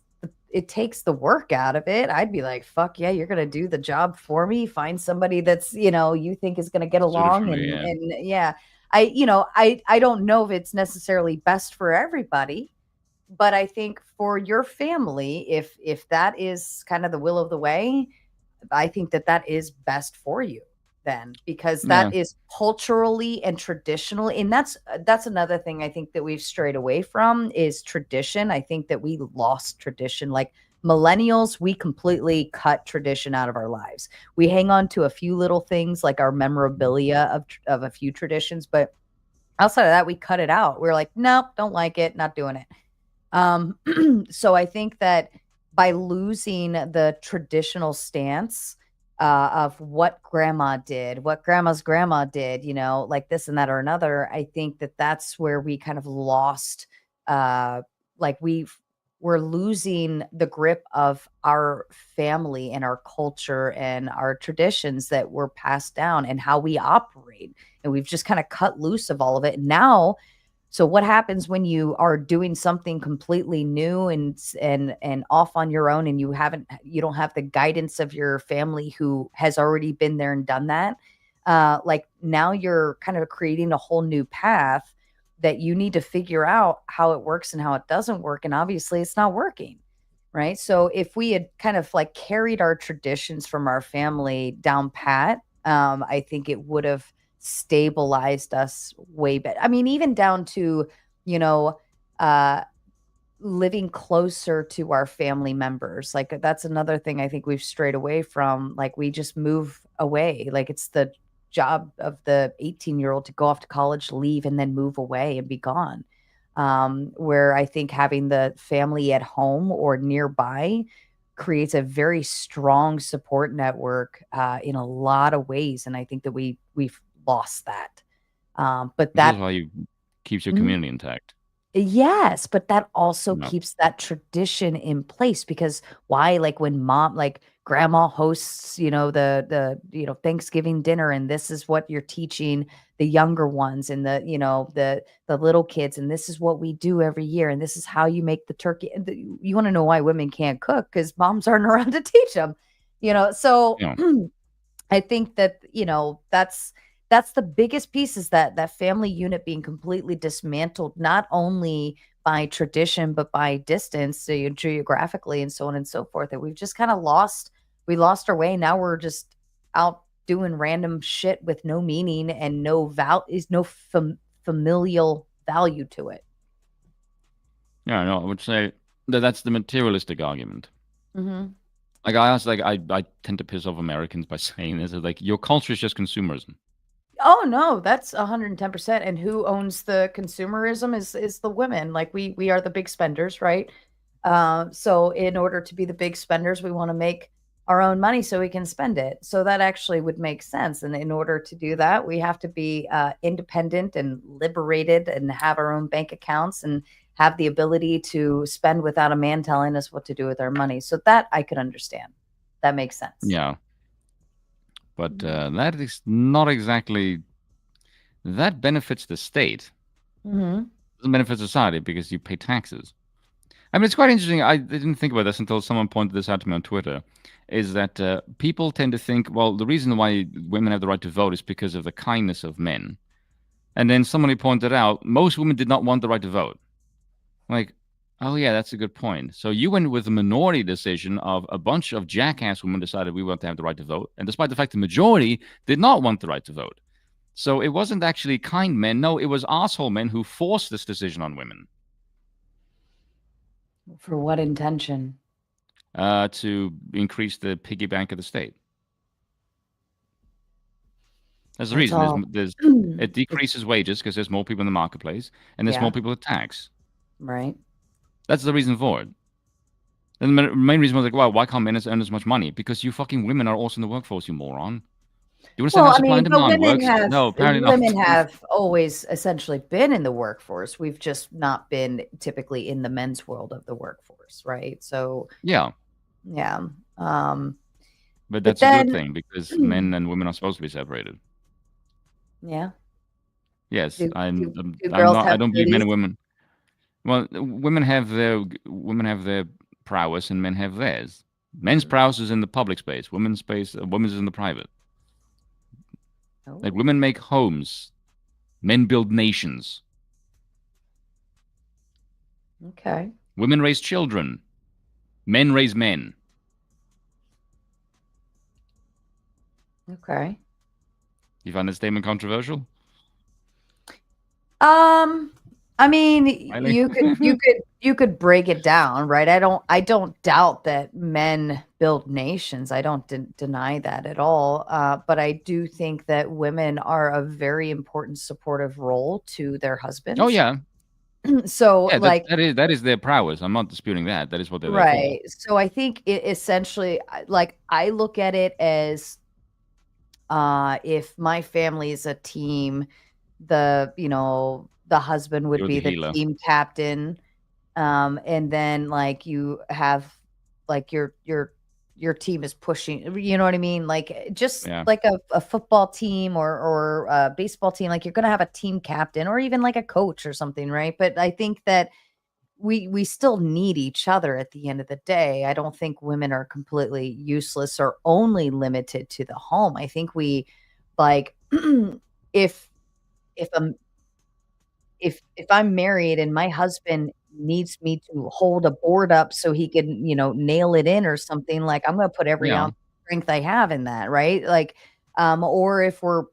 the work out of it. I'd be like, fuck yeah, you're gonna do the job for me. Find somebody that's, you think is gonna get Suited for along, me, and yeah. yeah. I don't know if it's necessarily best for everybody, but I think for your family, if that is kind of the will of the way, I think that is best for you then, because Yeah. that is culturally and traditionally, and that's another thing I think that we've strayed away from is tradition. I think that we lost tradition. Like, millennials, we completely cut tradition out of our lives. We hang on to a few little things like our memorabilia of a few traditions, but outside of that, we cut it out. We're like, nope, don't like it, not doing it. So I think that by losing the traditional stance of what grandma did, what grandma's grandma did, like this and that or another, I think that that's where we kind of lost, like we're losing the grip of our family and our culture and our traditions that were passed down and how we operate. And we've just kind of cut loose of all of it. Now, so what happens when you are doing something completely new and off on your own, and you don't have the guidance of your family who has already been there and done that? Like, now you're kind of creating a whole new path that you need to figure out how it works and how it doesn't work, and obviously it's not working, right? So if we had kind of like carried our traditions from our family down pat, I think it would have stabilized us way better. I mean, even down to, you know, uh, living closer to our family members. Like, that's another thing I think we've strayed away from. Like, we just move away. Like, it's the job of the 18-year-old to go off to college, leave, and then move away and be gone. Where I think having the family at home or nearby creates a very strong support network in a lot of ways. And I think that we've lost that. But This that is why you keeps your Mhm. community intact. Yes, but that also No. keeps that tradition in place because why? Like when grandma hosts, Thanksgiving dinner, and this is what you're teaching the younger ones and the little kids, and this is what we do every year, and this is how you make the turkey. And you want to know why women can't cook? Because moms aren't around to teach them, So Yeah. I think that, that's the biggest piece is that family unit being completely dismantled, not only by tradition, but by distance, so geographically and so on and so forth. That we've just kind of we lost our way. Now we're just out doing random shit with no meaning and no familial value to it. Yeah, no, I would say that's the materialistic argument. Mm-hmm. Like I tend to piss off Americans by saying this. Is like your culture is just consumerism. Oh no, that's 110%. And who owns the consumerism is the women. Like we are the big spenders, right? So in order to be the big spenders, we want to make our own money so we can spend it. So that actually would make sense. And in order to do that, we have to be independent and liberated and have our own bank accounts and have the ability to spend without a man telling us what to do with our money. So that I could understand. That makes sense. Yeah, but that is not exactly that benefits the state. Mm-hmm. Doesn't benefit society because you pay taxes. I mean, it's quite interesting. I didn't think about this until someone pointed this out to me on Twitter. Is that people tend to think, well, the reason why women have the right to vote is because of the kindness of men. And then somebody pointed out most women did not want the right to vote. Like, oh yeah, that's a good point. So you went with the minority decision of a bunch of jackass women decided we want to have the right to vote, and despite the fact the majority did not want the right to vote. So it wasn't actually kind men. No, it was asshole men who forced this decision on women. For what intention? To increase the piggy bank of the state. That's the That's reason. all. It decreases wages because there's more people in the marketplace and there's Yeah. more people to tax. Right. That's the reason for it. And the main reason was like, well, why can't men earn as much money? Because you fucking women are also in the workforce, you moron. You understand Well, how I supply mean, and demand works? No, apparently not. women have always essentially been in the workforce. We've just not been typically in the men's world of the workforce, right? So, Yeah, yeah. but But that's a good then, thing because men and women are supposed to be separated. yeah. Yes, Do do do I'm girls not. I have don't believe men duties? and women. Well, women have their prowess and men have theirs. Men's Mm. prowess is in the public space. Women's is in the private. Like Oh, women make homes, men build nations. okay. Women raise children, men raise men. Okay. You find that statement controversial? I mean, Highly. you could break it down, right? I don't doubt that men build nations. I don't deny that at all. But I do think that women are a very important supportive role to their Oh husbands. yeah, So, yeah. like, That is their prowess. I'm not disputing that. That is what they're there for. right. So I think it essentially, like, I look at it as if my family is a team, the husband would You're the be the healer. team captain. And then like you have like your team is pushing, you know what I mean? Like just Yeah, like a football team or a baseball team, like you're gonna have a team captain or even like a coach or something, right? But I think that we still need each other at the end of the day. I don't think women are completely useless or only limited to the home. I think we like if if a if I'm married and my husband needs me to hold a board up so he can, nail it in or something, like, I'm gonna put every yeah, ounce of strength I have in that, right? Like, or if we're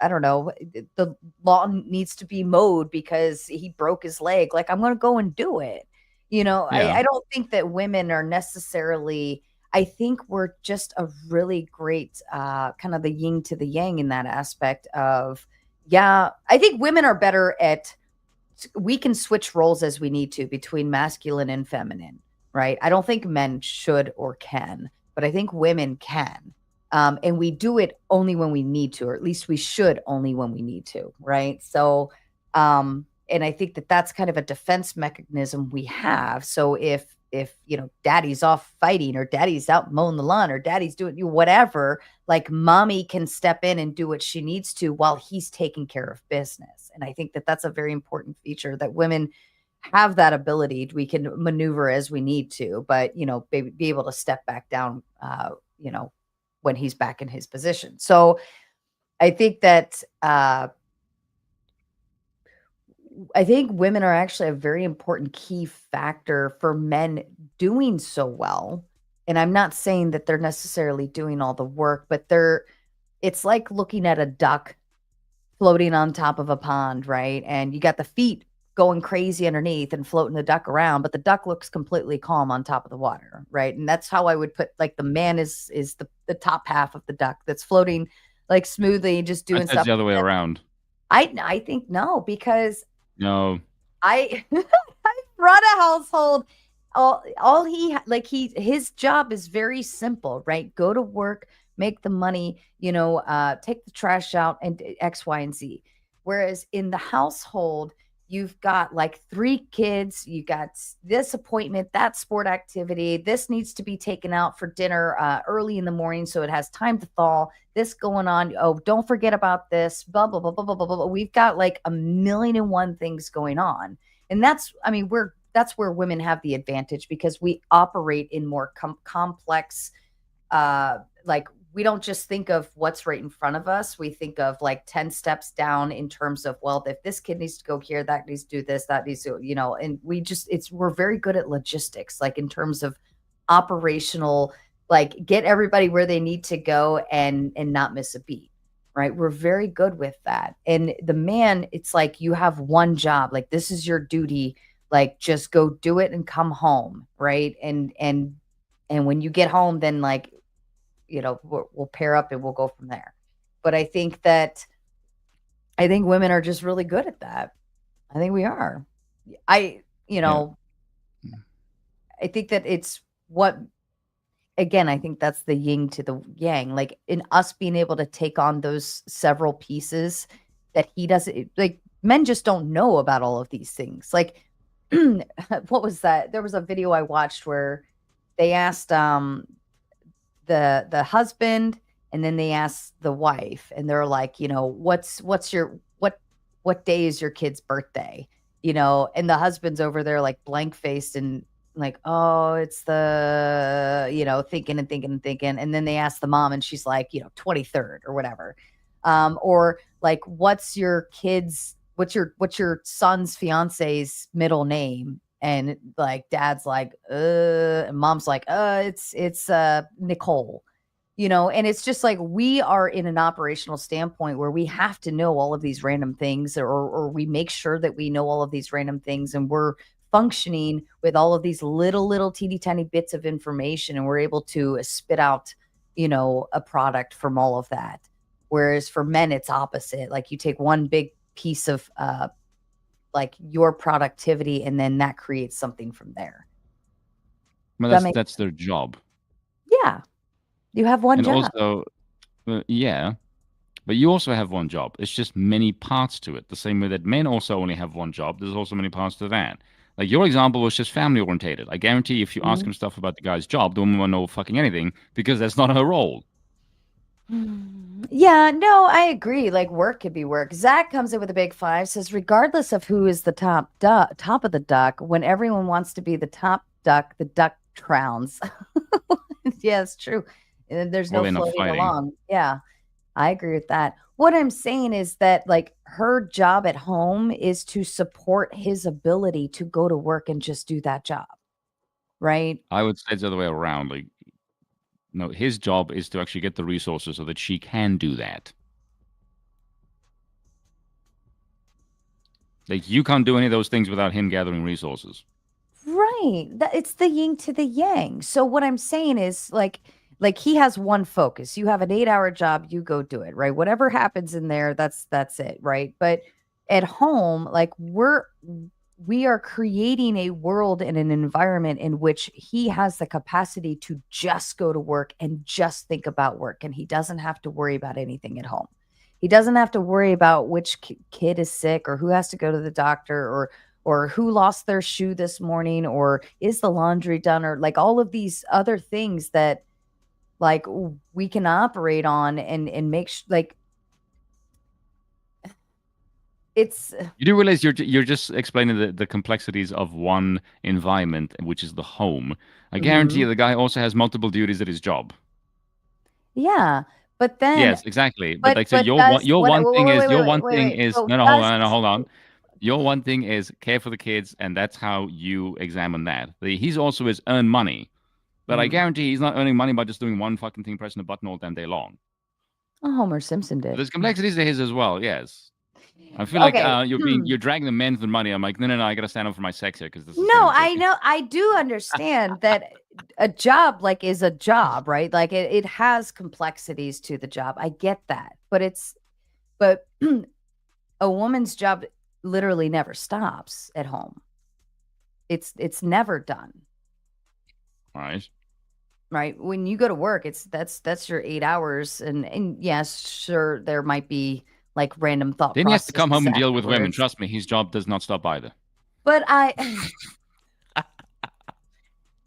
I don't know, the lawn needs to be mowed because he broke his leg, like, I'm gonna go and do it. yeah, I don't think that women are necessarily I think we're just a really great, kind of the yin to the yang in that aspect of yeah, I think women are better at we can switch roles as we need to between masculine and feminine, right? I don't think men should or can, but I think women can. And we do it only when we need to, or at least we should only when we need to, right? So, and I think that that's kind of a defense mechanism we have. So if daddy's off fighting, or daddy's out mowing the lawn, or daddy's doing whatever, like mommy can step in and do what she needs to while he's taking care of business. And I think that that's a very important feature, that women have that ability. We can maneuver as we need to, but be able to step back down, when he's back in his position. So I think that I think women are actually a very important key factor for men doing so well. And I'm not saying that they're necessarily doing all the work, but it's like looking at a duck floating on top of a pond, right? And you got the feet going crazy underneath and floating the duck around, but the duck looks completely calm on top of the water, right? And that's how I would put, like, the man is the top half of the duck that's floating like smoothly, just doing That's stuff. the other way around. I think no, because No. I I run a household. All his job is very simple, right? Go to work, make the money, take the trash out, and X, Y, and Z. Whereas in the household, you've got like 3 kids, you got this appointment, that sport activity, this needs to be taken out for dinner early in the morning so it has time to thaw, this going on. Oh, don't forget about this, blah, blah, blah, blah, blah, blah, blah. We've got like a million and one things going on. And that's where women have the advantage, because we operate in more complex, like, we don't just think of what's right in front of us. We think of like 10 steps down in terms of, well, if this kid needs to go here, that needs to do this, that needs to, and we're very good at logistics, like in terms of operational, like get everybody where they need to go and not miss a beat, right? We're very good with that. And the man, it's like you have one job, like this is your duty, like just go do it and come home, right? And when you get home, then like, we'll pair up and we'll go from there. But I think women are just really good at that. I think we are. I think that it's what, again, I think that's the yin to the yang, like in us being able to take on those several pieces that he doesn't, like, men just don't know about all of these things. Like, what was that? There was a video I watched where they asked the husband, and then they asked the wife, and they're like, what's your what day is your kid's birthday? And the husband's over there like blank faced and like, oh, it's the, thinking and thinking and thinking. And then they ask the mom, and she's like, 23rd or whatever. Or like, what's your son's fiance's middle name? And like dad's like, and mom's like, it's Nicole, and it's just like, we are in an operational standpoint where we have to know all of these random things, or we make sure that we know all of these random things, and we're functioning with all of these little teeny tiny bits of information, and we're able to spit out, a product from all of that. Whereas for men, it's opposite. Like you take one big piece of, like your productivity, and then that creates something from there. Well, that's their job. Yeah. You have one job. And also, yeah, but you also have one job. It's just many parts to it. The same way that men also only have one job, there's also many parts to that. Like your example was just family orientated. I guarantee if you ask him stuff about the guy's job, the woman won't know fucking anything, because that's not her role. Yeah, no, I agree. Like work could be work. Zach comes in with a big 5, says, regardless of who is the top of the duck, when everyone wants to be the top duck, the duck drowns. Yeah, it's true. And there's no floating along. Yeah, I agree with that. What I'm saying is that like her job at home is to support his ability to go to work and just do that job. Right? I would say it's the other way around. Like, no, his job is to actually get the resources so that she can do that. Like, you can't do any of those things without him gathering resources. Right. It's the yin to the yang. So what I'm saying is like he has one focus. You have an 8-hour job, you go do it, right? Whatever happens in there, that's it, right? But at home, like we are creating a world and an environment in which he has the capacity to just go to work and just think about work, and he doesn't have to worry about anything at home. He doesn't have to worry about which kid is sick or who has to go to the doctor or who lost their shoe this morning or is the laundry done or like all of these other things that like we can operate on and make like it's You do realize you're just explaining the complexities of one environment, which is the home. I guarantee you, the guy also has multiple duties at his job. Yeah, but then Yes, exactly. But like, so but your one does your what one thing is wait. So no, hold does on, no, hold on. Your one thing is care for the kids, and that's how you examine that. He's also is earn money, but I guarantee he's not earning money by just doing one fucking thing, pressing a button all damn day long. Homer Simpson But did. there's complexities to his as well. Yes. I feel like Okay. you're dragging the men to the money. I'm like, no, I gotta stand up for my sex here because this is No, getting I tricky. know. I do understand that a job like is a job, right? Like it has complexities to the job. I get that. But a woman's job literally never stops at home. It's never done. All right. Right? When you go to work, that's your 8 hours and yes, sure there might be like random thought Then he has to come processes home and deal with women. afterwards. Trust me, his job does not stop either. But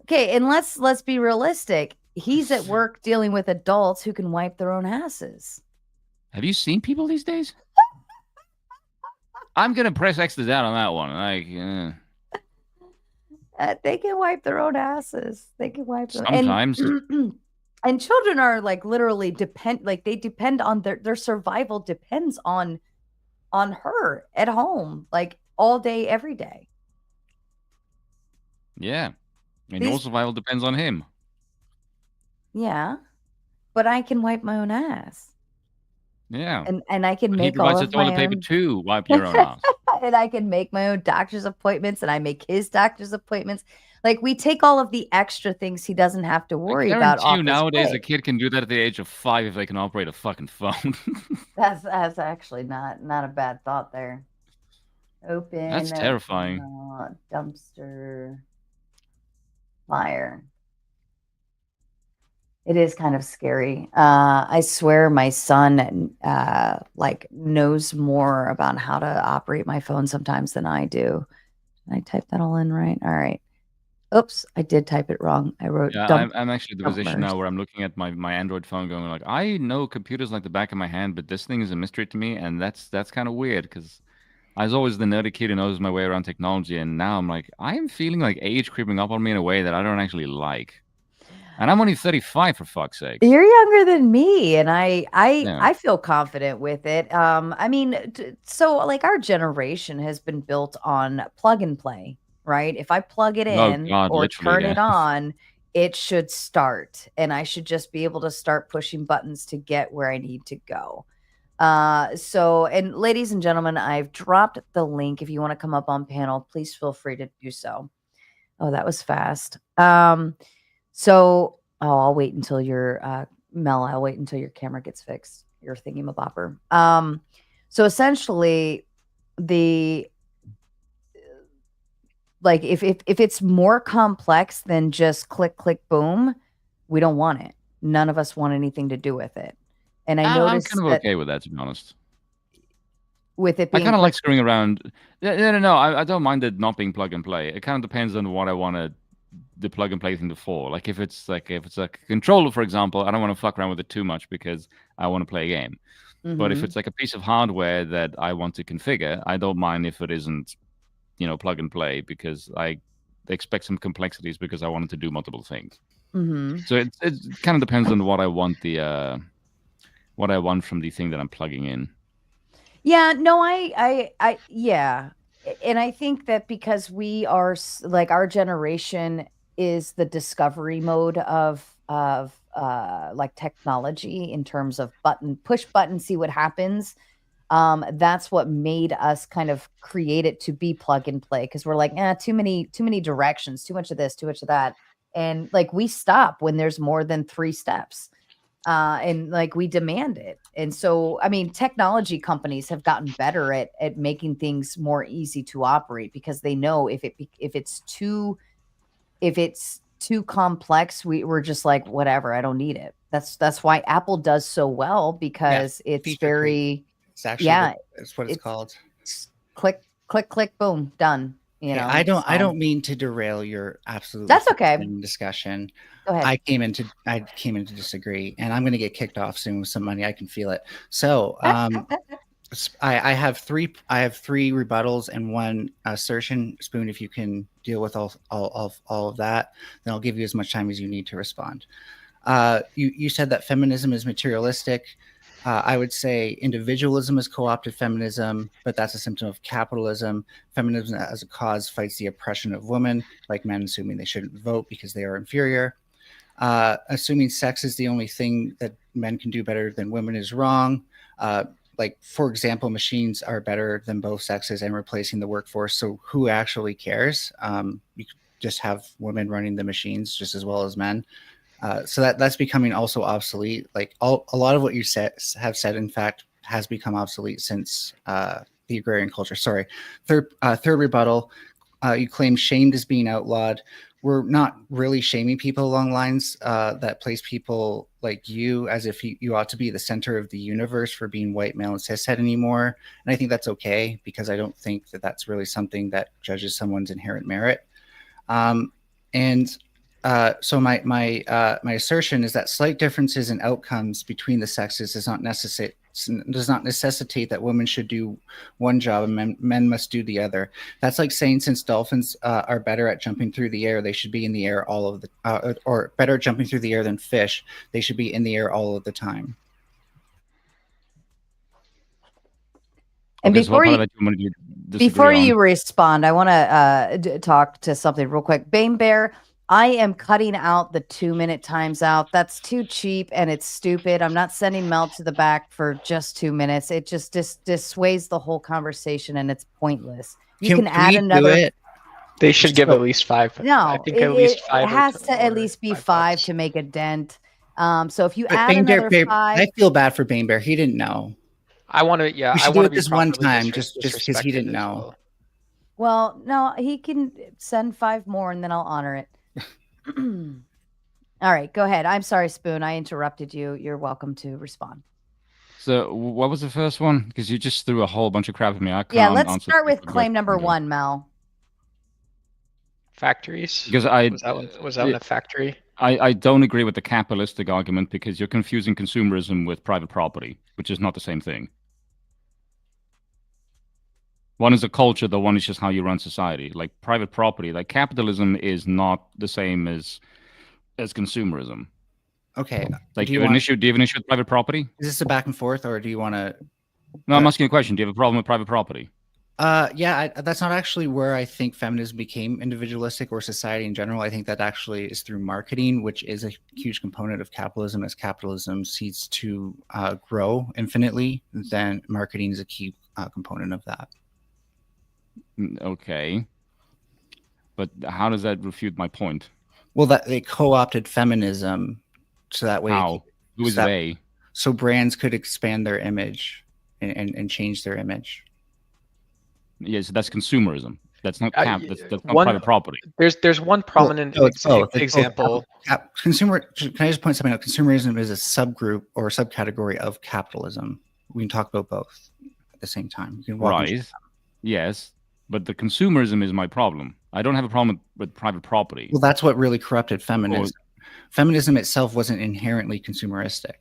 okay, and let's be realistic. He's at work dealing with adults who can wipe their own asses. Have you seen people these days? I'm gonna press X to that on that one. Like, They can wipe their own asses. They can wipe them. sometimes. And children are like literally they depend on their survival depends on her at home, like all day, every day. Yeah. And your These survival depends on him. Yeah, but I can wipe my own ass. Yeah. And I can But he make all provides the of toilet my paper own to wipe your own ass. and I can make my own doctor's appointments and I make his doctor's appointments. Like we take all of the extra things he doesn't have to I worry about guarantee you off his nowadays a plate. kid can do that at the age of 5 if they can operate a fucking phone. That's actually not a bad thought there. That's Open terrifying. dumpster fire. It is kind of scary. I swear my son like knows more about how to operate my phone sometimes than I do. Did I type that all in right? All right. Oops, I did type it wrong. I wrote Yeah, dump I'm actually in the position now where I'm looking at my Android phone going like, I know computers like the back of my hand, but this thing is a mystery to me, and that's kind of weird because I was always the nerdy kid who knows my way around technology, and now I'm like, I am feeling like age creeping up on me in a way that I don't actually like. And I'm only 35 for fuck's sakes. You're younger than me, and Yeah. I feel confident with it. I mean, so like our generation has been built on plug and play, right? If I plug it Oh in God, or literally, turn yeah. it on, it should start, and I should just be able to start pushing buttons to get where I need to go. So, and ladies and gentlemen, I've dropped the link. If you want to come up on panel, please feel free to do so. Oh, that was fast. I'll wait until your Mel, I'll wait until your camera gets fixed, your thingy-mabopper. So essentially the like if it's more complex than just click, click, boom, we don't want it. None of us want anything to do with it. And I I'm noticed kind of that okay with that, to be honest. with it I being kind of like click, screwing around. No. I don't mind it not being plug and play. It kind of depends on what I want the plug and play thing for. Like if it's like a controller, for example, I don't want to fuck around with it too much because I want to play a game. But if mhm. it's like a piece of hardware that I want to configure, I don't mind if it isn't, plug and play because I expect some complexities because I wanted to do multiple things. Mhm. So it kind of depends on what I want what I want from the thing that I'm plugging in. Yeah, no, yeah. And I think that because we are like our generation is the discovery mode of like technology in terms of push button, see what happens. That's what made us kind of create it to be plug and play because we're like, too many directions, too much of this, too much of that. And like we stop when there's more than 3 steps. and like we demand it. And so, I mean, technology companies have gotten better at making things more easy to operate because they know if it's too complex, we're just like, whatever, I don't need it. That's why Apple does so well, because it's feature creep. very, It's actually it's what it's it's called. click, click, click, boom, done. You Okay, know, I don't so mean to derail your absolutely that's okay. fascinating discussion. Go ahead. I came in to disagree, and I'm going to get kicked off soon with some money. I can feel it. So, I have three rebuttals and one assertion. Spoon, if you can deal with all of that, then I'll give you as much time as you need to respond. You said that feminism is materialistic. I would say individualism is co-opted feminism, but that's a symptom of capitalism. Feminism as a cause fights the oppression of women, like men assuming they shouldn't vote because they are inferior. Assuming sex is the only thing that men can do better than women is wrong. Like, for example, machines are better than both sexes and replacing the workforce. So who actually cares? You just have women running the machines just as well as men. So that's becoming also obsolete. Like a lot of what you have said, in fact, has become obsolete since the agrarian culture. Sorry. Third rebuttal. You claim shamed as being outlawed. We're not really shaming people along lines that place people like you as if you ought to be the center of the universe for being white, male, and cishet anymore. And I think that's okay, because I don't think that that's really something that judges someone's inherent merit. So my assertion is that slight differences in outcomes between the sexes does not necessitate that women should do one job and men must do the other. That's like saying since dolphins are better at jumping through the air, they should be in the air all of the or better at jumping through the air than fish, they should be in the air all of the time. And Okay, so before you respond, I want to talk to something real quick. Bane Bear, I am cutting out the 2-minute times out. That's too cheap and it's stupid. I'm not sending Mel to the back for just 2 minutes. It just dissuades the whole conversation and it's pointless. You can add another. They should give at least 5. No, I think at least 5. It has to at least be 5 to make a dent. So if you add Bane another Bear, 5, I feel bad for Bane Bear. He didn't know. I want to, yeah. We should I do want it to this one time, just because he didn't know. Well, no, he can send 5 more and then I'll honor it. All right, go ahead. I'm sorry, Spoon. I interrupted you. You're welcome to respond. So what was the first one? Because you just threw a whole bunch of crap at me. I can't let's start with claim number 1, Mel. Factories? Because was that a factory? I don't agree with the capitalistic argument, because you're confusing consumerism with private property, which is not the same thing. One is a culture, the one is just how you run society. Like private property, like capitalism is not the same as consumerism. Okay. Like, do you have an issue with private property? Is this a back and forth, or do you want to? No, I'm asking you a question. Do you have a problem with private property? That's not actually where I think feminism became individualistic, or society in general. I think that actually is through marketing, which is a huge component of capitalism. As capitalism seeks to grow infinitely, then marketing is a key component of that. Okay. But how does that refute my point? Well, that they co-opted feminism, so that way. How? Who is they? So brands could expand their image and change their image. Yeah, so that's consumerism. That's not that's not private property. There's one prominent example. Consumer. Can I just point something out? Consumerism is a subgroup or a subcategory of capitalism. We can talk about both at the same time. You can walk right. Yes, but the consumerism is my problem. I don't have a problem with private property. Well, that's what really corrupted feminism. Feminism itself wasn't inherently consumeristic.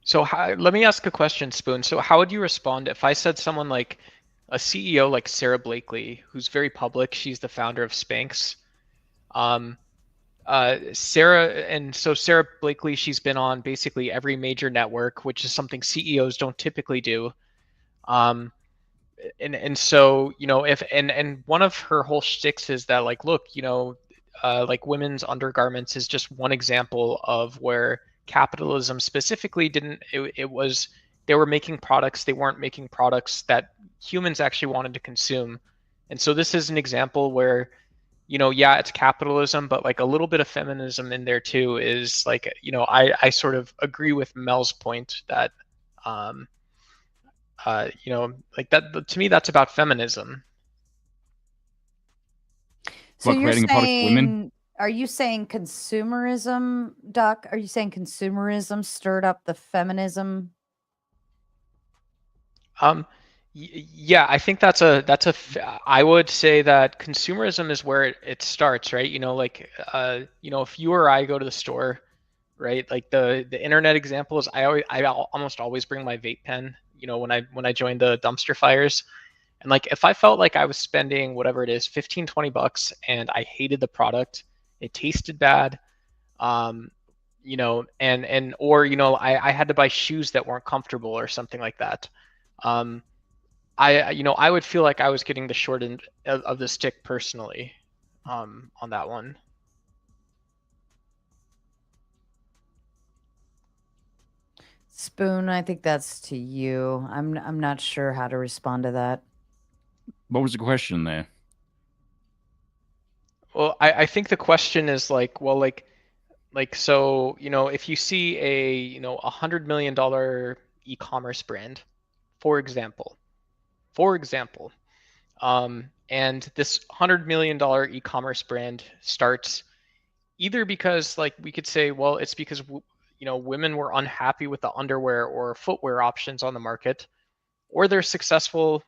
So let me ask a question, Spoon. So how would you respond if I said someone like a CEO like Sarah Blakely, who's very public? She's the founder of Spanx. Sarah Blakely, she's been on basically every major network, which is something CEOs don't typically do. And so, you know, and one of her whole shticks is that, like, look, you know, like women's undergarments is just one example of where capitalism specifically they were making products, they weren't making products that humans actually wanted to consume. And so this is an example where, yeah, it's capitalism, but like a little bit of feminism in there too is like, I sort of agree with Mel's point that, like that to me that's about feminism. So What, you're creating a product for women? saying, are you saying consumerism, Doc? Are you saying consumerism stirred up the feminism? Yeah, I think I would say that consumerism is where it starts, right? Like, if you or I go to the store, right? Like the internet example is I almost always bring my vape pen, when I join the dumpster fires. And like if I felt like I was spending whatever it is, 15, 20 bucks and I hated the product, it tasted bad, or I had to buy shoes that weren't comfortable or something like that. Um, I would feel like I was getting the short end of the stick personally, on that one. Spoon, I think that's to you. I'm not sure how to respond to that. What was the question there? Well, I think the question is like, well, so, if you see $100 million e-commerce brand, for example, and this $100 million e-commerce brand starts either because like we could say, well, it's because women were unhappy with the underwear or footwear options on the market, or they're successful.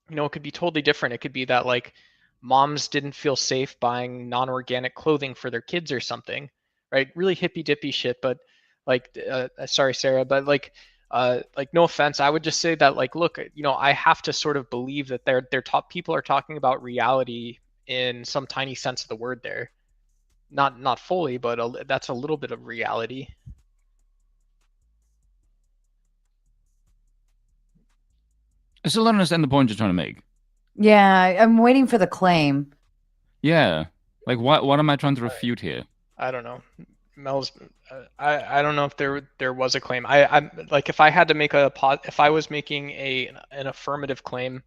It could be totally different. It could be that like moms didn't feel safe buying non-organic clothing for their kids or something, right? Really hippy dippy shit. But like, sorry, Sarah, but like no offense, I would just say that like, look, I have to sort of believe that their top people are talking about reality in some tiny sense of the word there. Not fully, but that's a little bit of reality. I still don't understand the point you're trying to make. Yeah, I'm waiting for the claim. Yeah. Like, what am I trying to refute here? I don't know. Mel's. I don't know if there was a claim. I'm like if I had to make if I was making an affirmative claim,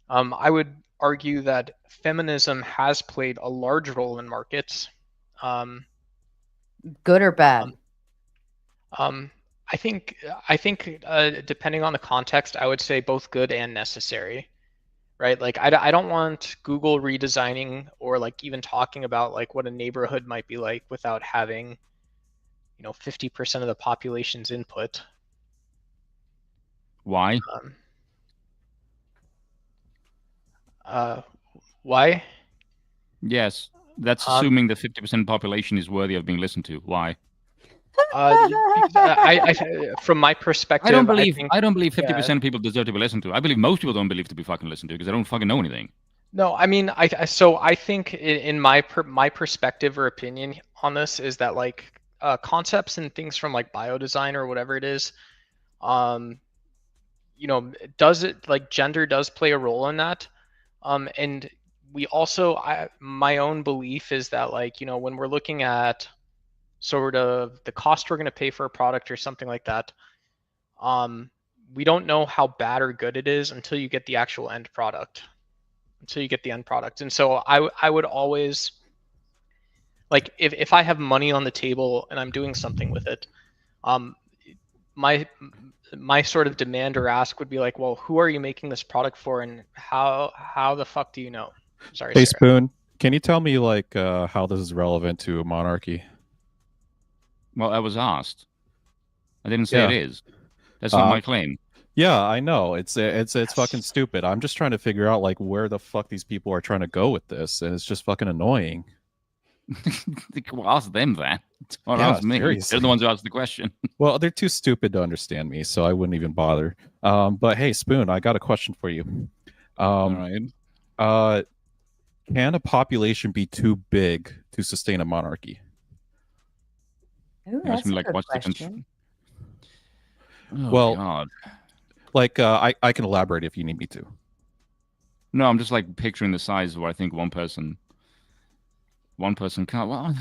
I would argue that feminism has played a large role in markets. Good or bad? I think depending on the context, I would say both good and necessary. Right? Like I don't want Google redesigning or like even talking about like what a neighborhood might be like without having 50% of the population's input. Why? Why? Yes, that's assuming the 50% population is worthy of being listened to. Why? From my perspective, I don't believe think, 50% of people deserve to be listened to. I believe most people don't believe to be fucking listened to because they don't fucking know anything. No, I mean, I think in my perspective or opinion on this is that like concepts and things from like biodesign or whatever it is, does it like gender does play a role in that, and we also my own belief is that like when we're looking at sort of the cost we're going to pay for a product or something like that, we don't know how bad or good it is until you get the actual end product. And so I would always like if I have money on the table and I'm doing something with it, my sort of demand or ask would be like, well, who are you making this product for, and how the fuck do you know? Sorry, Hey, Sarah. Spoon, can you tell me like how this is relevant to Monarchy? Well, I was asked. I didn't say it is. That's not my claim. Yeah, I know. It's fucking stupid. I'm just trying to figure out like where the fuck these people are trying to go with this, and it's just fucking annoying. Well, ask them that. Or Yeah, ask me. seriously. They're the ones who asked the question. Well, they're too stupid to understand me, so I wouldn't even bother. But hey, Spoon, I got a question for you. All right. Can a population be too big to sustain a monarchy? Ooh, that's a like, good what's question. Oh, God. Like I can elaborate if you need me to. No, I'm just like picturing the size where I think one person can't. Well,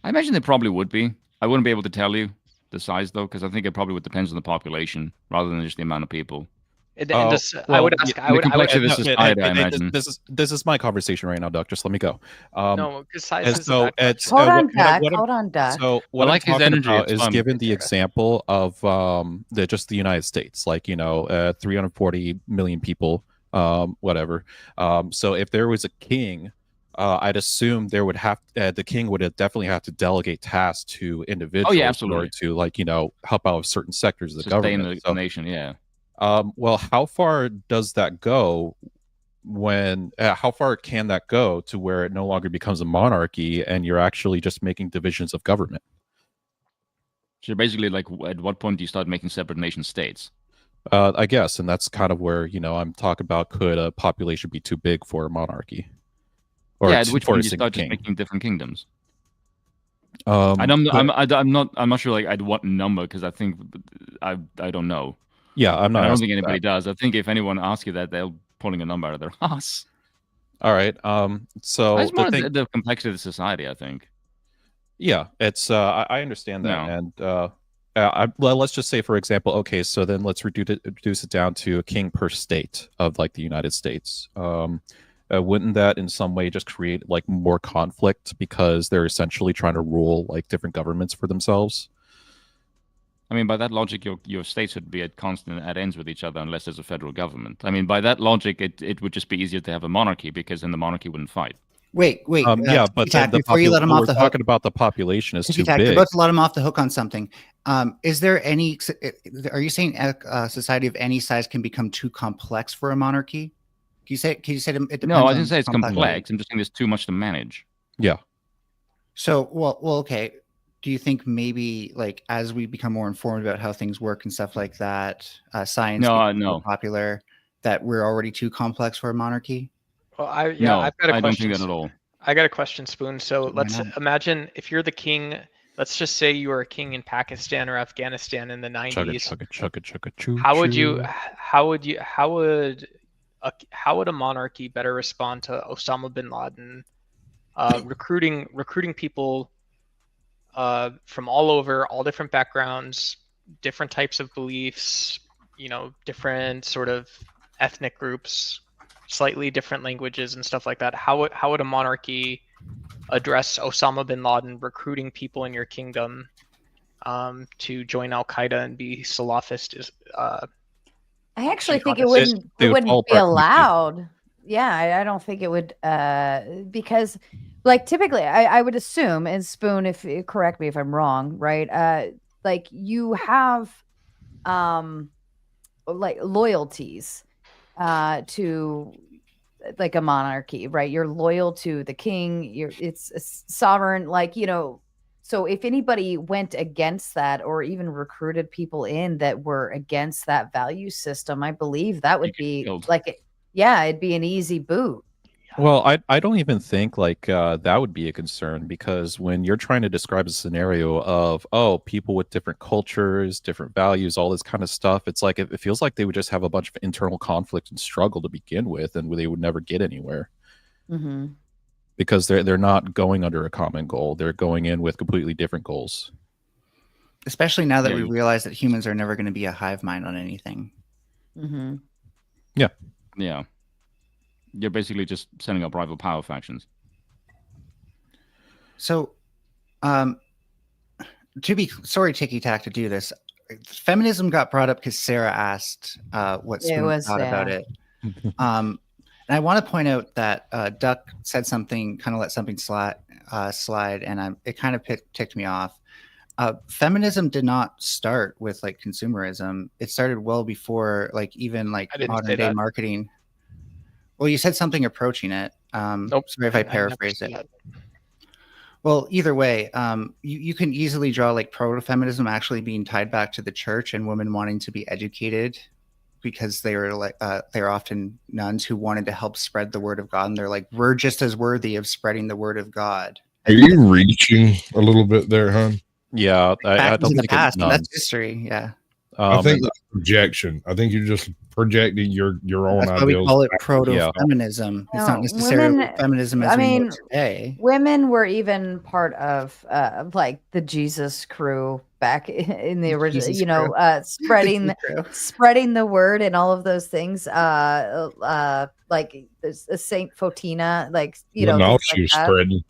I imagine there probably would be. I wouldn't be able to tell you the size though, because I think it probably would depend on the population rather than just the amount of people. And just, I would ask, I would, complexity of no, society, I hey, imagine. this is my conversation right now, Doc. Just let me go. no, because size And is a so bad it's question. Hold on, what Duck. I'm Hold on, Duck. so what I I'm like his talking energy, about it's is fun. given the Sarah. example of just the United States, like 340 million people, whatever. So if there was a king, I'd assume there would have the king would definitely have to delegate tasks to individuals in order absolutely. to help out with certain sectors of the Sustain government. the nation, yeah. Well, how far does that go? When how far can that go to where it no longer becomes a monarchy and you're actually just making divisions of government? So basically, like, at what point do you start making separate nation states? I guess, and that's kind of where I'm talking about, could a population be too big for a monarchy, or Yeah, at which for point a you single start just king? making different kingdoms. But- I'm not sure, like, at what number, because I think I don't know. Yeah, I'm not. And I don't asking think anybody that. does. I think if anyone asks you that, they're pulling a number out of their ass. All right. So It's more the thing, the complexity of the society, I think. yeah, it's I understand that, No. and well, let's just say, for example, okay, so then let's reduce it down to a king per state of like the United States. Wouldn't that in some way just create like more conflict because they're essentially trying to rule like different governments for themselves? I mean, by that logic, your states would be at ends with each other unless there's a federal government. I mean, by that logic, it would just be easier to have a monarchy because then the monarchy wouldn't fight. Wait. Yeah, but then before you let him off the hook, talking about the population is too You're big. about to let him off the hook on something. Is there any? Are you saying a society of any size can become too complex for a monarchy? Can you say it depends? No, I didn't on say it's complexity? complex. I'm just saying there's too much to manage. Yeah. So, well, okay. Do you think maybe like as we become more informed about how things work and stuff like that, science becomes more popular, that we're already too complex for a monarchy? Well, I've got a No, question. I don't think that at all. I got a question, Spoon. So Why let's not? imagine if you're the king. Let's just say you were a king in Pakistan or Afghanistan in the Chugga, 90s. chugga, chugga, chugga, choo, How would choo. how would a monarchy better respond to Osama bin Laden recruiting people from all over, all different backgrounds, different types of beliefs, different sort of ethnic groups, slightly different languages and stuff like that? How would a monarchy address Osama bin Laden recruiting people in your kingdom to join Al Qaeda and be Salafist? I actually think jihadists? it wouldn't be allowed. Yeah, I don't think it would because like typically I would assume, and Spoon, if correct me if I'm wrong, right? Like you have like loyalties to like a monarchy, right? You're loyal to the king. It's a sovereign, like, so if anybody went against that or even recruited people in that were against that value system, I believe that would be like, it'd be an easy boot. Well, I don't even think like that would be a concern, because when you're trying to describe a scenario of, oh, people with different cultures, different values, all this kind of stuff, it's like it feels like they would just have a bunch of internal conflict and struggle to begin with, and they would never get anywhere. Mm-hmm. Because they're not going under a common goal; they're going in with completely different goals. Especially now that we realize that humans are never going to be a hive mind on anything. Mm-hmm. Yeah. Yeah. You're basically just setting up rival power factions. So, sorry, Ticky Tack, to do this. Feminism got brought up because Sarah asked what Spoon thought about it. And I want to point out that Duck said something, kind of let something slide, and it kind of ticked me off. Feminism did not start with like consumerism. It started well before like even like modern day marketing. Well, you said something approaching it. Nope. Sorry if I paraphrased it. Well, either way, you can easily draw like proto-feminism actually being tied back to the church and women wanting to be educated, because they were like they're often nuns who wanted to help spread the word of God, and they're like, we're just as worthy of spreading the word of God. Are you reaching a little bit there, hon? Yeah, I don't think past, that's history. Yeah. I think that's projection. I think you're just projecting your own That's ideals. why we call it proto-feminism. It's not necessarily feminism as we know today. Women were even part of like the Jesus crew back in the original, Jesus you know, The spreading the word and all of those things. Like there's a Saint Fotina, like, you Well, know, now things she like was that. spreading.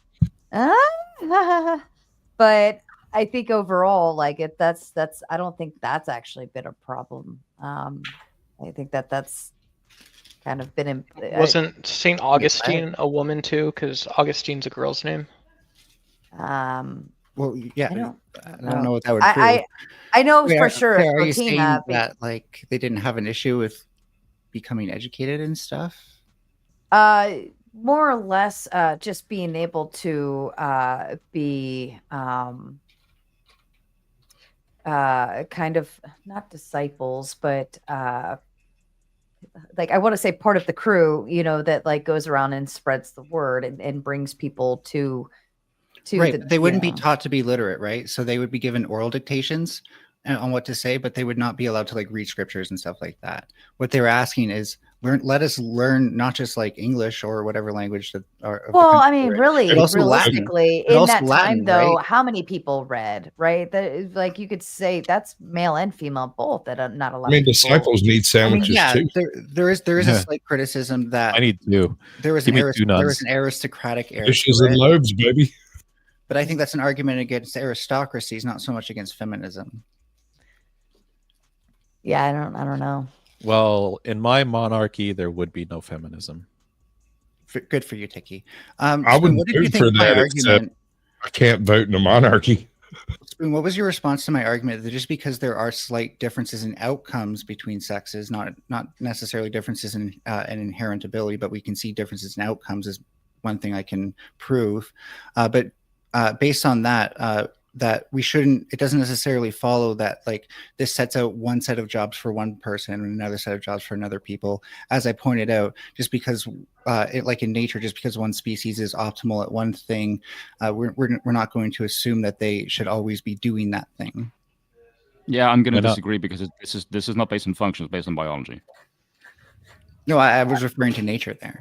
But I think overall, like that's I don't think that's actually been a problem. I think that's kind of been Wasn't Saint Augustine a woman too? Because Augustine's a girl's name. Well, yeah, I don't know what that would prove. I know Wait, for sure. are you saying Fotina, that like they didn't have an issue with becoming educated and stuff? more or less, just being able to be kind of not disciples, but like I want to say part of the crew, you know, that like goes around and spreads the word and brings people to Right, the, but they wouldn't be know. taught to be literate, right? So they would be given oral dictations on what to say, but they would not be allowed to like read scriptures and stuff like that. What they were asking is, let us learn not just like English or whatever language that are. Well, I mean, really, but also Latin. realistically, But in also that time, Latin, though, right? how many people read, right? That is, like, you could say that's male and female both. That are not a lot. I mean, of people. disciples need sandwiches yeah, too. there is a slight criticism that I need to. there was an aristocratic era. Dishes and loaves, baby. But I think that's an argument against aristocracies, not so much against feminism. Yeah, I don't know. Well, in my monarchy, there would be no feminism. Good for you, Tiki. I wouldn't what did you vote think for of my that, except argument? I can't vote in a monarchy. Spoon, what was your response to my argument that just because there are slight differences in outcomes between sexes, not necessarily differences in an inherent ability, but we can see differences in outcomes is one thing I can prove. But based on that, that we shouldn't, it doesn't necessarily follow that like this sets out one set of jobs for one person and another set of jobs for another people. As I pointed out, just because like in nature, just because one species is optimal at one thing, we're not going to assume that they should always be doing that thing. Yeah, I'm going to disagree because this is not based on functions, it's based on biology. No, I was referring to nature there.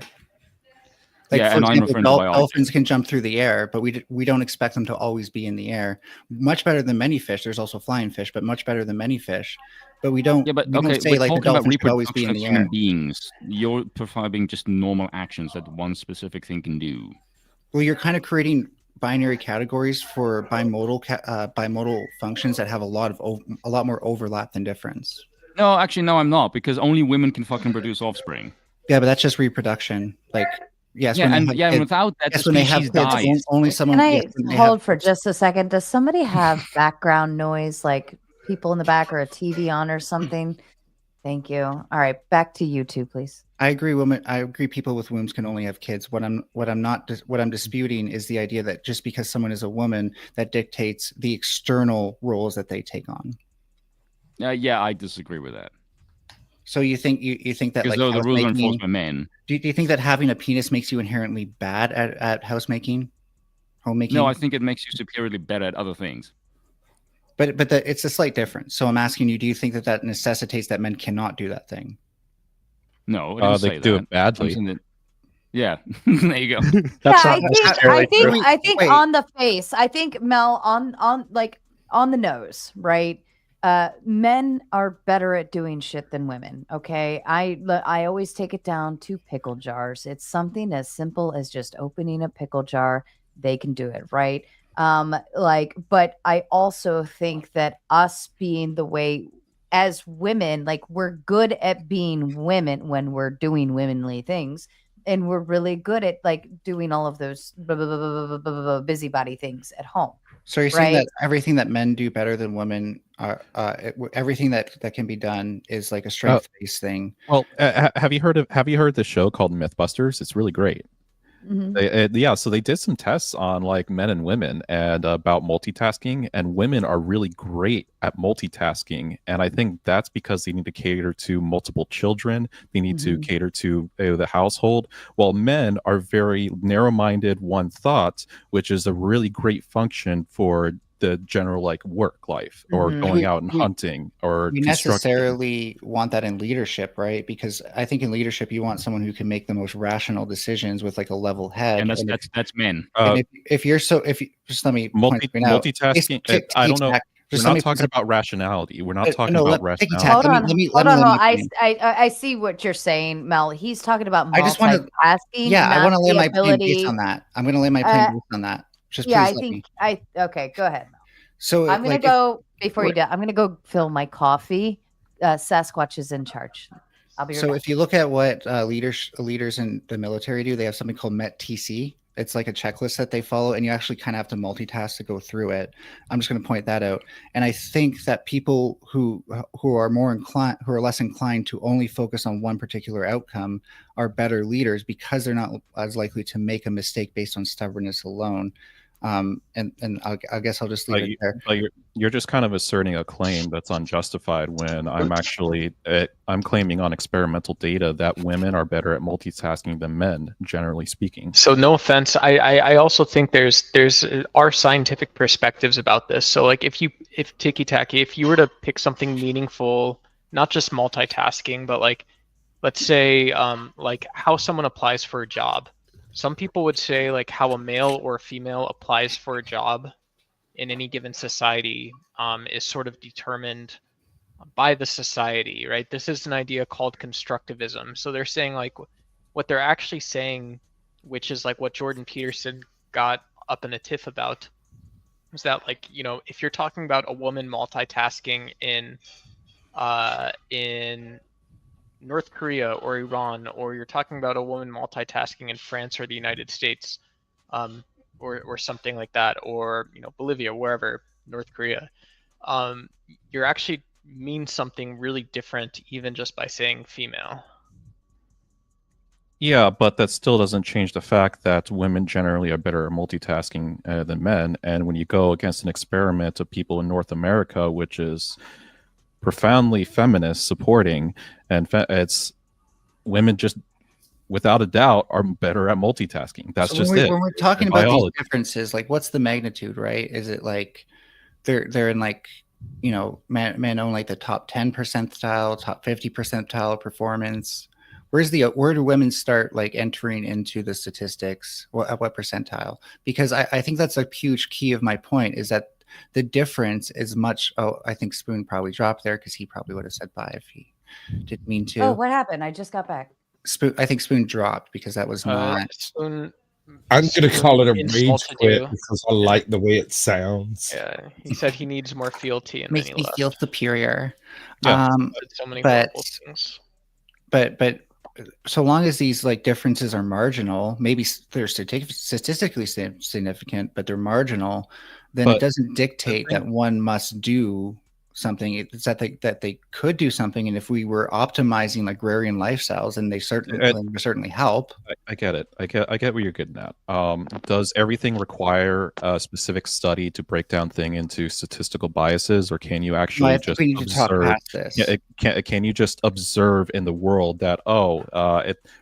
Like, yeah, for and example, I'm referring to biology. Dolphins can jump through the air, but we don't expect them to always be in the air. Much better than many fish. There's also flying fish, but much better than many fish. But we don't. Yeah, but we okay, don't say we're like the talking about dolphin should always be reproduction in of the human air. beings. You're performing just normal actions that one specific thing can do. Well, you're kind of creating binary categories for bimodal functions that have a lot more overlap than difference. No, actually, no, I'm not, because only women can fucking produce offspring. Yeah, but that's just reproduction. Like, yes, yeah, and without that, yes, the when they have species kids, dies. only someone. Can I yes, when they hold have for kids. just a second? Does somebody have background noise, like people in the back or a TV on or something? Thank you. All right, back to you two, please. I agree. I agree. People with wombs can only have kids. What I'm disputing is the idea that just because someone is a woman, that dictates the external roles that they take on. Yeah, I disagree with that. So you think that because like the rules are enforced by men. Do you think that having a penis makes you inherently bad at housemaking, homemaking? No, I think it makes you superiorly better at other things. But it's a slight difference. So I'm asking you: do you think that necessitates that men cannot do that thing? No, I didn't say do that. it badly. Yeah, there you go. That's I think on the face. I think Mel on the nose, right? Men are better at doing shit than women. Okay, I always take it down to pickle jars. It's something as simple as just opening a pickle jar. They can do it, right? But I also think that us being the way as women, like we're good at being women when we're doing womanly things, and we're really good at like doing all of those busybody things at home. So you're saying that everything that men do better than women, everything that can be done is like a straight face thing. Well, have you heard the show called Mythbusters? It's really great. Mm-hmm. So they did some tests on like men and women and about multitasking, and women are really great at multitasking, and I think that's because they need to cater to multiple children. They need to cater to the household, while men are very narrow-minded, one thought, which is a really great function for the general like work life or going out and hunting or we necessarily want that in leadership, right? Because I think in leadership you want someone who can make the most rational decisions with like a level head, and that's men. And if you just let me multitasking, I don't know. We're not talking about rationality. We're not talking about rationality. Hold on, hold on. I see what you're saying, Mel. He's talking about I just want multitasking. to. Yeah, I want to lay my plane based ability. on that. I'm going to lay my plane based on that. Just Yeah, please I let think me. okay. Go ahead, Mel. So I'm gonna go before you do. I'm gonna go fill my coffee. Sasquatch is in charge. I'll be right So back. if you look at what leaders in the military do, they have something called MET-TC. It's like a checklist that they follow, and you actually kind of have to multitask to go through it. I'm just going to point that out. And I think that people who are less inclined to only focus on one particular outcome are better leaders because they're not as likely to make a mistake based on stubbornness alone. And I guess I'll just leave it there. But you're just kind of asserting a claim that's unjustified when I'm actually I'm claiming on experimental data that women are better at multitasking than men, generally speaking. So no offense, I also think there's are scientific perspectives about this. So like if Tiki Taki, if you were to pick something meaningful, not just multitasking, but like let's say like how someone applies for a job. Some people would say like how a male or a female applies for a job in any given society is sort of determined by the society, right? This is an idea called constructivism. So they're saying like what they're actually saying, which is like what Jordan Peterson got up in a tiff about, is that like, you know, if you're talking about a woman multitasking in North Korea or Iran, or you're talking about a woman multitasking in France or the United States, or something like that, or you know Bolivia, wherever, North Korea, you're actually mean something really different even just by saying female. Yeah, but that still doesn't change the fact that women generally are better at multitasking than men. And when you go against an experiment of people in North America, which is profoundly feminist supporting, and it's women just without a doubt are better at multitasking. That's so just when it. When we're talking about these differences, like what's the magnitude, right? Is it like they're in like, you know, men own like the top 10 percentile, top 50 percentile performance? Where do women start like entering into the statistics? At what percentile? Because I think that's a huge key of my point, is that the difference is much. Oh, I think Spoon probably dropped there because he probably would have said bye if he didn't mean to. Oh, what happened? I just got back. I think Spoon dropped because that was not. Spoon. I'm going to call it a rage quit you. because I like the way it sounds. Yeah, he said he needs more fealty, and Makes then me he left. feel superior. Yeah. So many but things. But so long as these like differences are marginal, maybe they're statistically significant, but they're marginal, then it doesn't dictate that one must do something. It's that they could do something, and if we were optimizing agrarian lifestyles, and they certainly help. I get it. I get what you're getting at. Does everything require a specific study to break down thing into statistical biases, or can you actually just we need to talk past this? Yeah, can you just observe in the world that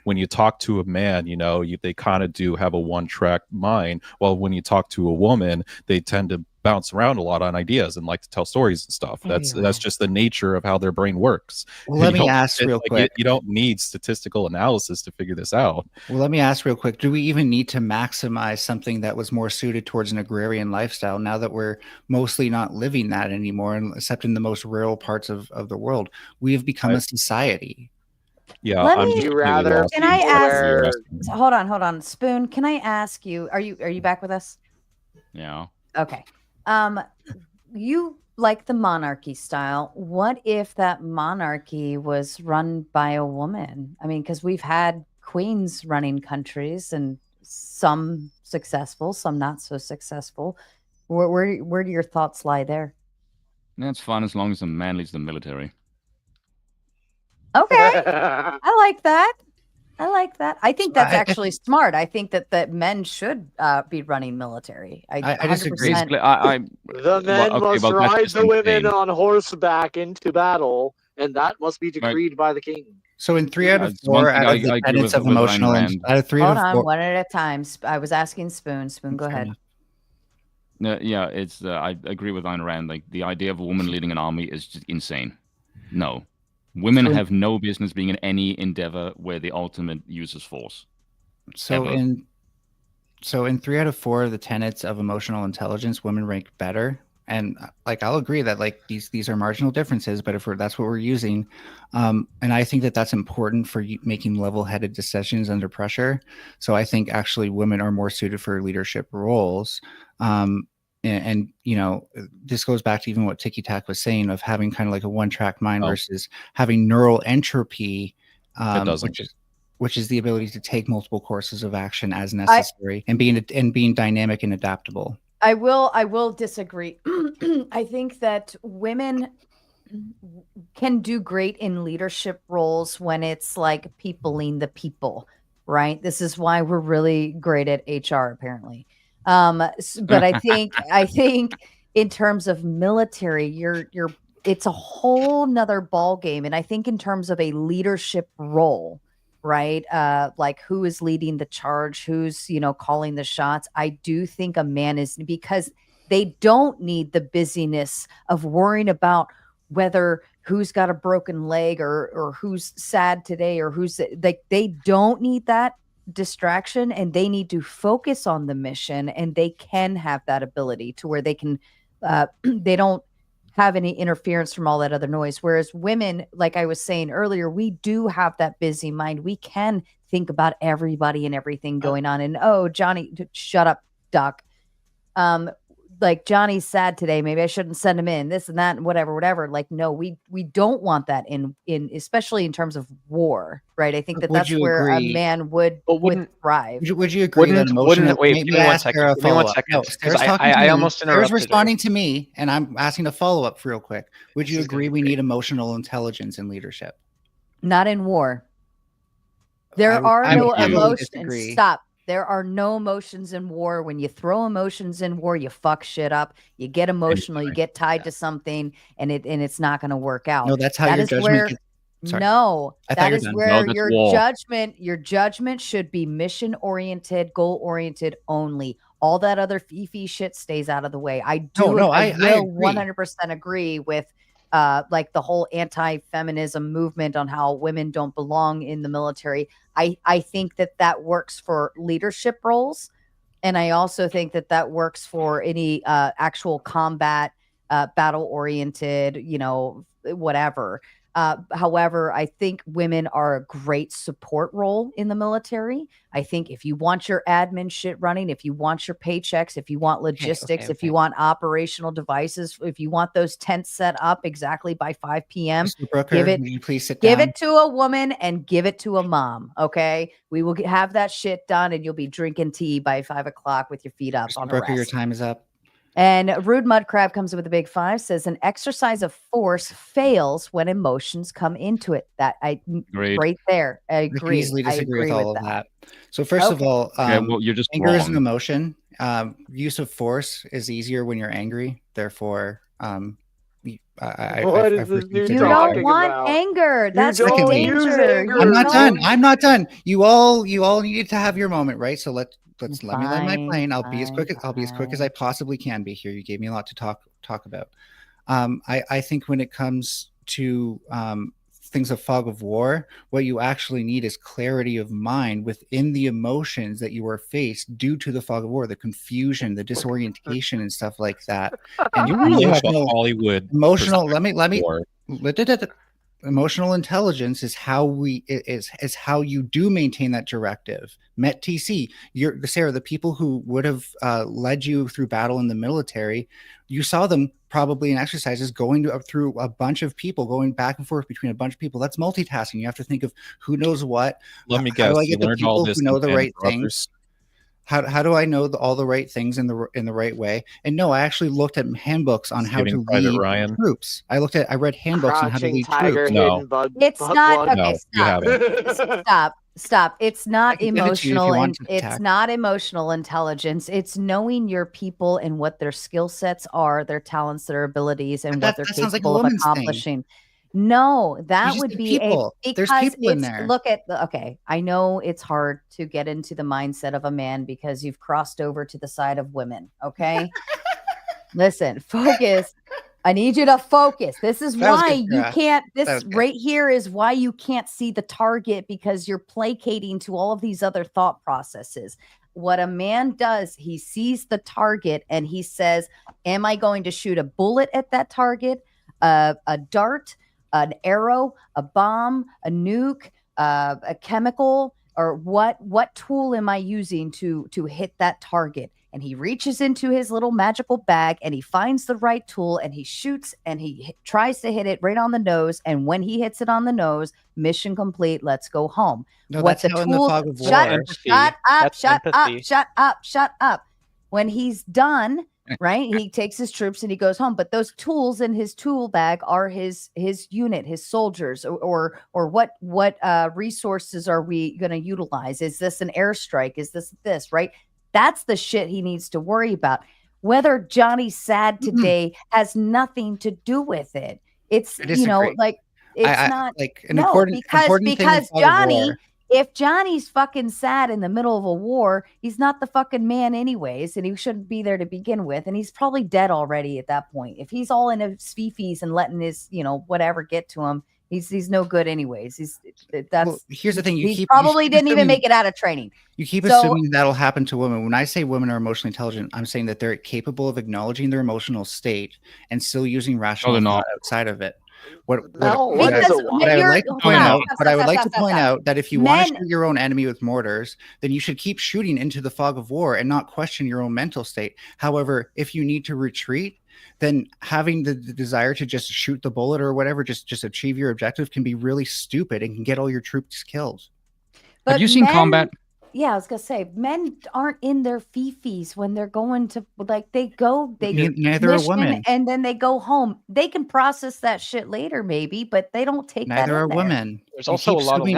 when you talk to a man, you know, they kind of do have a one-track mind, while when you talk to a woman, they tend to bounce around a lot on ideas and like to tell stories and stuff. That's just the nature of how their brain works. Well, let me ask real quick. You don't need statistical analysis to figure this out. Well, let me ask real quick. Do we even need to maximize something that was more suited towards an agrarian lifestyle now that we're mostly not living that anymore, except in the most rural parts of the world? We have become a society. Yeah, Can I ask? Hold on, Spoon. Can I ask you? Are you back with us? Yeah. Okay. You like the monarchy style. What if that monarchy was run by a woman? I mean, because we've had queens running countries, and some successful, some not so successful. Where do your thoughts lie there? That's fine as long as the man leads the military. Okay. I like that. I think that's actually smart. I think that men should be running military. I disagree. The men must ride the women on horseback into battle, and that must be decreed by the king. So in 3 out of 4 out of the tenets of emotional, out of 3 Hold out of 4, on, one at a time. I was asking Spoon. Spoon, go ahead. Yeah, it's I agree with Ayn Rand. Like the idea of a woman leading an army is just insane. No. Women have no business being in any endeavor where the ultimate uses force. So in 3 out of 4 of the tenets of emotional intelligence, women rank better. and like I'll agree that like these are marginal differences, but if that's what we're using, and I think that that's important for making level-headed decisions under pressure. So I think actually women are more suited for leadership roles. And you know, this goes back to even what Tiki Tak was saying of having kind of like a one-track mind versus having neural entropy, which is the ability to take multiple courses of action as necessary and being dynamic and adaptable. I will disagree. I think that women can do great in leadership roles when it's like peopling the people, right? This is why we're really great at HR apparently. But I think in terms of military, it's a whole nother ball game. And I think in terms of a leadership role, right? Like who is leading the charge, who's, calling the shots. I do think a man is, because they don't need the busyness of worrying about whether who's got a broken leg or who's sad today or who's like, they don't need that distraction, and they need to focus on the mission, and they can have that ability to where they can, they don't have any interference from all that other noise. Whereas women, like I was saying earlier, we do have that busy mind. We can think about everybody and everything going on. And Johnny, shut up, Doc. Like Johnny's sad today. Maybe I shouldn't send him in. This and that and whatever. Like, no, we don't want that in especially in terms of war, right? I think that's where a man would thrive. Would you agree that emotional? Wait, give me 1 second. Give me 1 second. Because I almost interrupted. Sarah's responding to me, and I'm asking a follow up real quick. Would you agree we need emotional intelligence in leadership? Not in war. There are no emotions. Stop. There are no emotions in war. When you throw emotions in war, you fuck shit up. You get emotional. You get tied to something, and it's not going to work out. No, that's how your judgment. No, that is where your judgment should be mission oriented, goal oriented only. All that other fifi shit stays out of the way. I will 100% agree with like the whole anti-feminism movement on how women don't belong in the military. I think that works for leadership roles. And I also think that works for any actual combat, battle-oriented, whatever. However, I think women are a great support role in the military. I think if you want your admin shit running, if you want your paychecks, if you want logistics, if you want operational devices, if you want those tents set up exactly by 5 p.m., Mr. Brooker, will you please sit give down? it to a woman and give it to a mom. Okay. We will have that shit done, and you'll be drinking tea by 5 o'clock with your feet up. Mr. Brooker, your time is up. And Rude Mud Crab comes in with a big 5, says an exercise of force fails when emotions come into it. That right there. I agree. I easily disagree with all of that. So first of all, you're just anger is an emotion. Use of force is easier when you're angry. Therefore, what is this dude you talking don't want about? anger. That's the danger. Anger. I'm not done. You all needed to have your moment, right? So let me land my plane. I'll be as quick as I possibly can be here. You gave me a lot to talk about. I think when it comes to things of fog of war, what you actually need is clarity of mind within the emotions that you are faced due to the fog of war, the confusion, the disorientation, and stuff like that. And you really have a Hollywood emotional. Emotional intelligence is how how you do maintain that directive. Met TC, Sarah, the people who would have led you through battle in the military, you saw them probably in exercises going through a bunch of people, going back and forth between a bunch of people. That's multitasking. You have to think of who knows what. Let me guess. How do I get the people who know the right things? How do I know all the right things in the right way? And no, I actually looked at handbooks on how to lead troops. I read handbooks on how to lead troops. No, it's not. Okay, no, you haven't. Stop. It's not emotional, and it's not emotional intelligence. It's knowing your people and what their skill sets are, their talents, their abilities, and what they're capable of accomplishing. No, that would be there's people in there. Look at I know it's hard to get into the mindset of a man because you've crossed over to the side of women. Okay. Listen, focus. I need you to focus. This is why you can't. This right here is why you can't see the target, because you're placating to all of these other thought processes. what a man does, he sees the target and he says, am I going to shoot a bullet at that target, a dart, an arrow, a bomb, a nuke, a chemical, or what tool am I using to hit that target? And he reaches into his little magical bag and he finds the right tool and he shoots and he tries to hit it right on the nose. And when he hits it on the nose, mission complete. Let's go home. No, that's the how in the fog of war. Shut up. When he's done, right, he takes his troops and he goes home. But those tools in his tool bag are his unit, his soldiers, or what resources are we going to utilize? Is this an airstrike? Is this right? That's the shit he needs to worry about. Whether Johnny's sad today has nothing to do with it. It's like it's not like an important because Johnny. If Johnny's fucking sad in the middle of a war, he's not the fucking man anyways, and he shouldn't be there to begin with. And he's probably dead already at that point. If he's all in his fifis and letting his, whatever get to him, he's no good anyways. Here's the thing: he probably didn't even make it out of training. You keep assuming that'll happen to women. When I say women are emotionally intelligent, I'm saying that they're capable of acknowledging their emotional state and still using rational thought outside of it. What I would like to point out that if you want to shoot your own enemy with mortars, then you should keep shooting into the fog of war and not question your own mental state. However, if you need to retreat, then having the desire to just shoot the bullet or whatever, just achieve your objective can be really stupid and can get all your troops killed. But have you seen combat? Yeah, I was gonna say, men aren't in their fifis when they're going to neither are women, and then they go home. They can process that shit later, maybe, but they don't take that. Neither are women. There's also a lot of women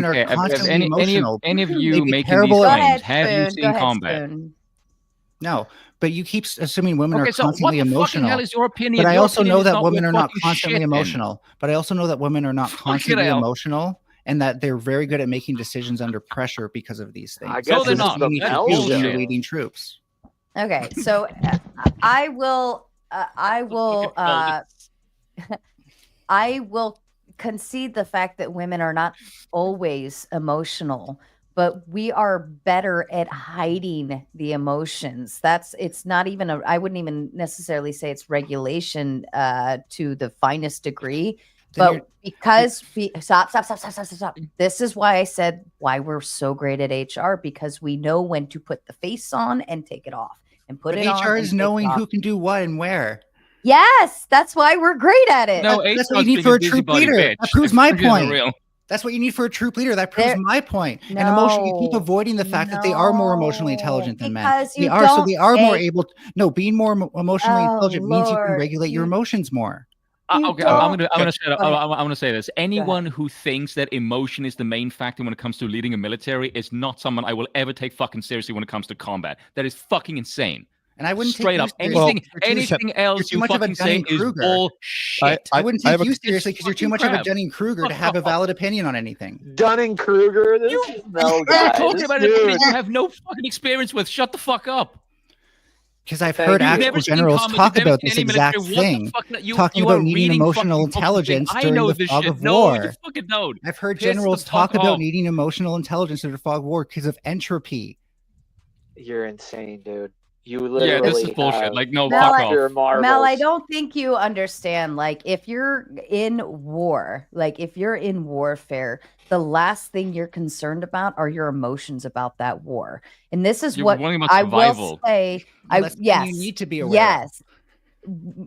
are constantly emotional. Any of you making these claims, have you seen combat? No, but you keep assuming women are so constantly what the emotional. Hell is your opinion? But I also know that women are not constantly emotional. But I also know that women are not constantly emotional. And that they're very good at making decisions under pressure because of these things. I guess they're not. You're leading troops. Okay, so I will concede the fact that women are not always emotional, but we are better at hiding the emotions. It's not even I wouldn't even necessarily say it's regulation to the finest degree. But stop. This is why I said why we're so great at HR, because we know when to put the face on and take it off and put it on. HR is knowing who can do what and where. Yes, that's why we're great at it. No, that's what you need for a troop leader. That proves my point. That's what you need for a troop leader. That proves my point. And you keep avoiding the fact that they are more emotionally intelligent than men. They are more able to, being more emotionally intelligent means you can regulate your emotions more. Okay, I'm gonna say this. Anyone who thinks that emotion is the main factor when it comes to leading a military is not someone I will ever take fucking seriously when it comes to combat. That is fucking insane. And I wouldn't straight up anything else you fucking say is bullshit. I wouldn't take you seriously because you're too much of a Dunning-Kruger to have a valid opinion on anything. Dunning-Kruger, you're talking about it you have no fucking experience with. Shut the fuck up. Because I've heard actual generals talk about this exact thing, talking about needing emotional intelligence during the fog of war. I've heard generals talk about needing emotional intelligence during the fog of war because of entropy. You're insane, dude. You literally this is bullshit. Like, no, Mel, fuck off. Mel, I don't think you understand. Like, if you're in war, if you're in warfare, the last thing you're concerned about are your emotions about that war. And this is what I will say. Yes, you need to be aware. Yes,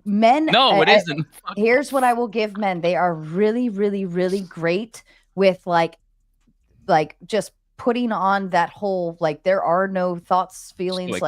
men. No, it isn't. Here's what I will give men: they are really, really, really great with like just putting on that whole there are no thoughts, feelings,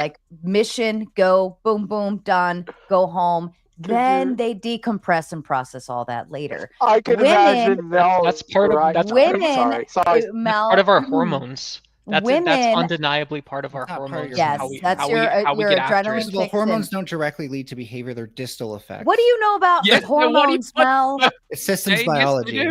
mission, go, boom, boom, done, go home. Then they decompress and process all that later. I can imagine Mel. That's part of women. Mel, part of our hormones. That's undeniably part of our hormones. Yes, that's your adrenaline. Well, hormones don't directly lead to behavior; they're distal effects. What do you know about hormones, Mel? It's systems biology.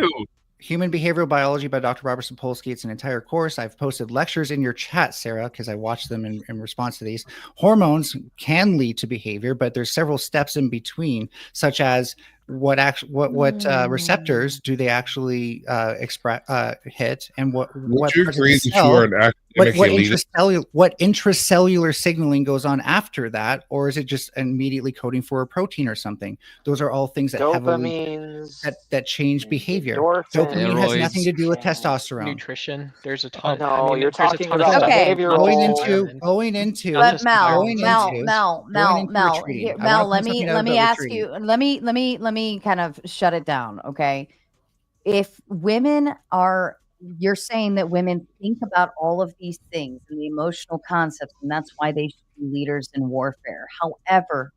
Human Behavioral Biology by Dr. Robert Sapolsky. It's an entire course. I've posted lectures in your chat, Sarah, because I watched them in response to these. Hormones can lead to behavior, but there's several steps in between, such as what receptors do they actually hit, and what would you agree that you are an what intracellular signaling goes on after that, or is it just immediately coding for a protein or something? Those are all things that that change behavior. Dopamine has nothing to do with testosterone. Nutrition. There's a ton. No, you're there's talking a ton about of behavioral. Going into. But Mel, let me ask you. Let me kind of shut it down, okay? If women are, you're saying that women think about all of these things and the emotional concepts, and that's why they should be leaders in warfare. However,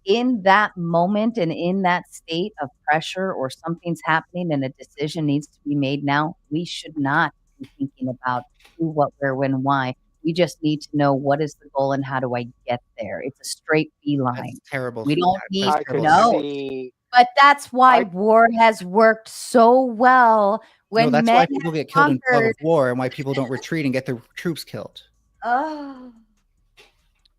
in that moment and in that state of pressure or something's happening and a decision needs to be made now, we should not be thinking about who, what, where, when, why. We just need to know what is the goal and how do I get there. It's a straight beeline. That's terrible. We don't need to know. But that's why war has worked so well. When that's men why people get killed in fog of conquered. war, and why people don't retreat and get their troops killed. Oh.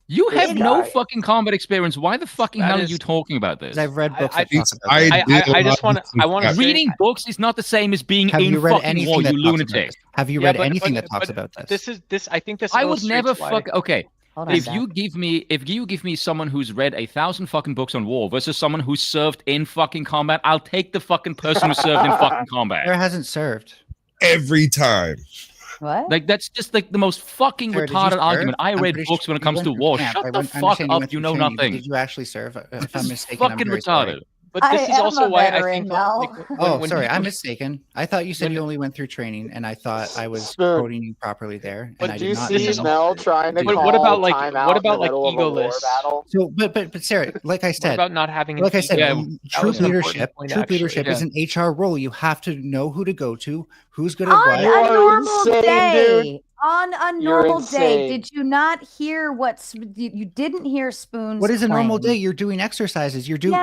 You have no fucking combat experience. Why the fucking hell are you talking about this? I've read books that talk about I want to reading books is not the same as being in fucking war, you lunatic. Have you read anything that talks about this? I think this. I would never fuck. Okay. If you give me someone who's read 1,000 fucking books on war versus someone who's served in fucking combat, I'll take the fucking person who served in fucking combat. There hasn't served every time. What? Like that's just like the most fucking retarded argument. I read books when it comes to war. Shut the fuck up. You know nothing. Did you actually serve? If I'm mistaken, fucking retarded. But this is also why I think. Sorry, I'm mistaken. I thought you said you only went through training, and I thought I was quoting you properly there. But do you see Mel trying to call what about egoless? So, but Sarah, like I said, what about not having? Like I said, troop leadership is an HR role. You have to know who to go to, who's good at what. On a normal day. On a normal day, did you not hear you didn't hear Spoon's What is a normal claim. day? You're doing exercises. You're doing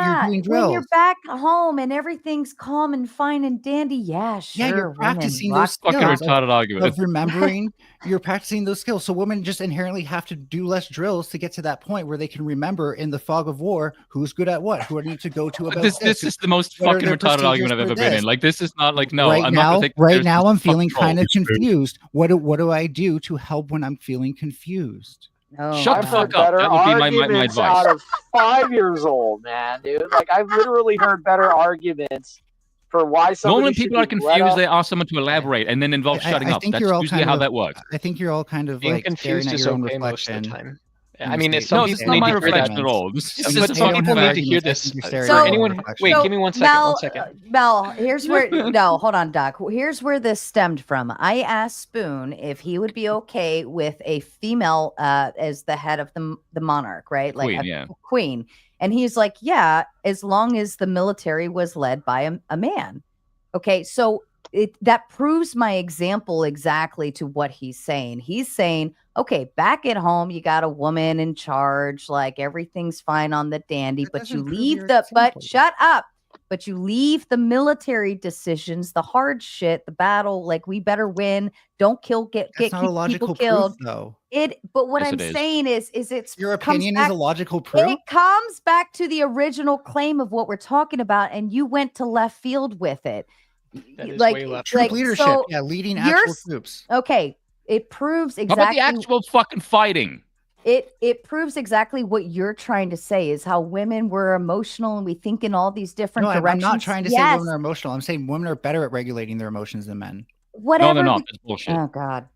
drills. When you're back home and everything's calm and fine and dandy, sure. Yeah, you're practicing those skills fucking retarded argument of remembering. You're practicing those skills. So women just inherently have to do less drills to get to that point where they can remember in the fog of war who's good at what, who I need to go to about this. This is the most fucking retarded argument I've ever been in. Like this is not like no. Right I'm now, not gonna take right now I'm feeling kind of confused. What do I do to help when I'm feeling confused? Shut the fuck up. That would be my advice. Out of 5 years old, man, dude. Like I've literally heard better arguments for why somebody. Normally, people are confused. They ask someone to elaborate, and then involve shutting up. That's usually how that works. I think you're all kind of being like confused staring at is your own okay reflection. most of the time. I mean, it's no, it's not my reflection at all. This is but some people need to hear this. So, anyone, wait, give me 1 second. Mel, 1 second. Mel, here's where no, hold on, Doc. Here's where this stemmed from. I asked Spoon if he would be okay with a female as the head of the monarch, right? Like queen. And he's like, yeah, as long as the military was led by a man. Okay, so that proves my example exactly to what he's saying. He's saying, okay, back at home, you got a woman in charge, like everything's fine on the dandy, but you leave shut up. But you leave the military decisions, the hard shit, the battle, like we better win. Don't get people killed. Though. But what I'm saying is it's your opinion is a logical proof. It comes back to the original claim of what we're talking about, and you went to left field with it. Troop leadership, so leading actual troops. Okay, it proves exactly. How about the actual fucking fighting? It proves exactly what you're trying to say is how women were emotional and we think in all these different directions. I'm not trying to say women are emotional. I'm saying women are better at regulating their emotions than men. Whatever. No, they're not. That's bullshit. Oh God.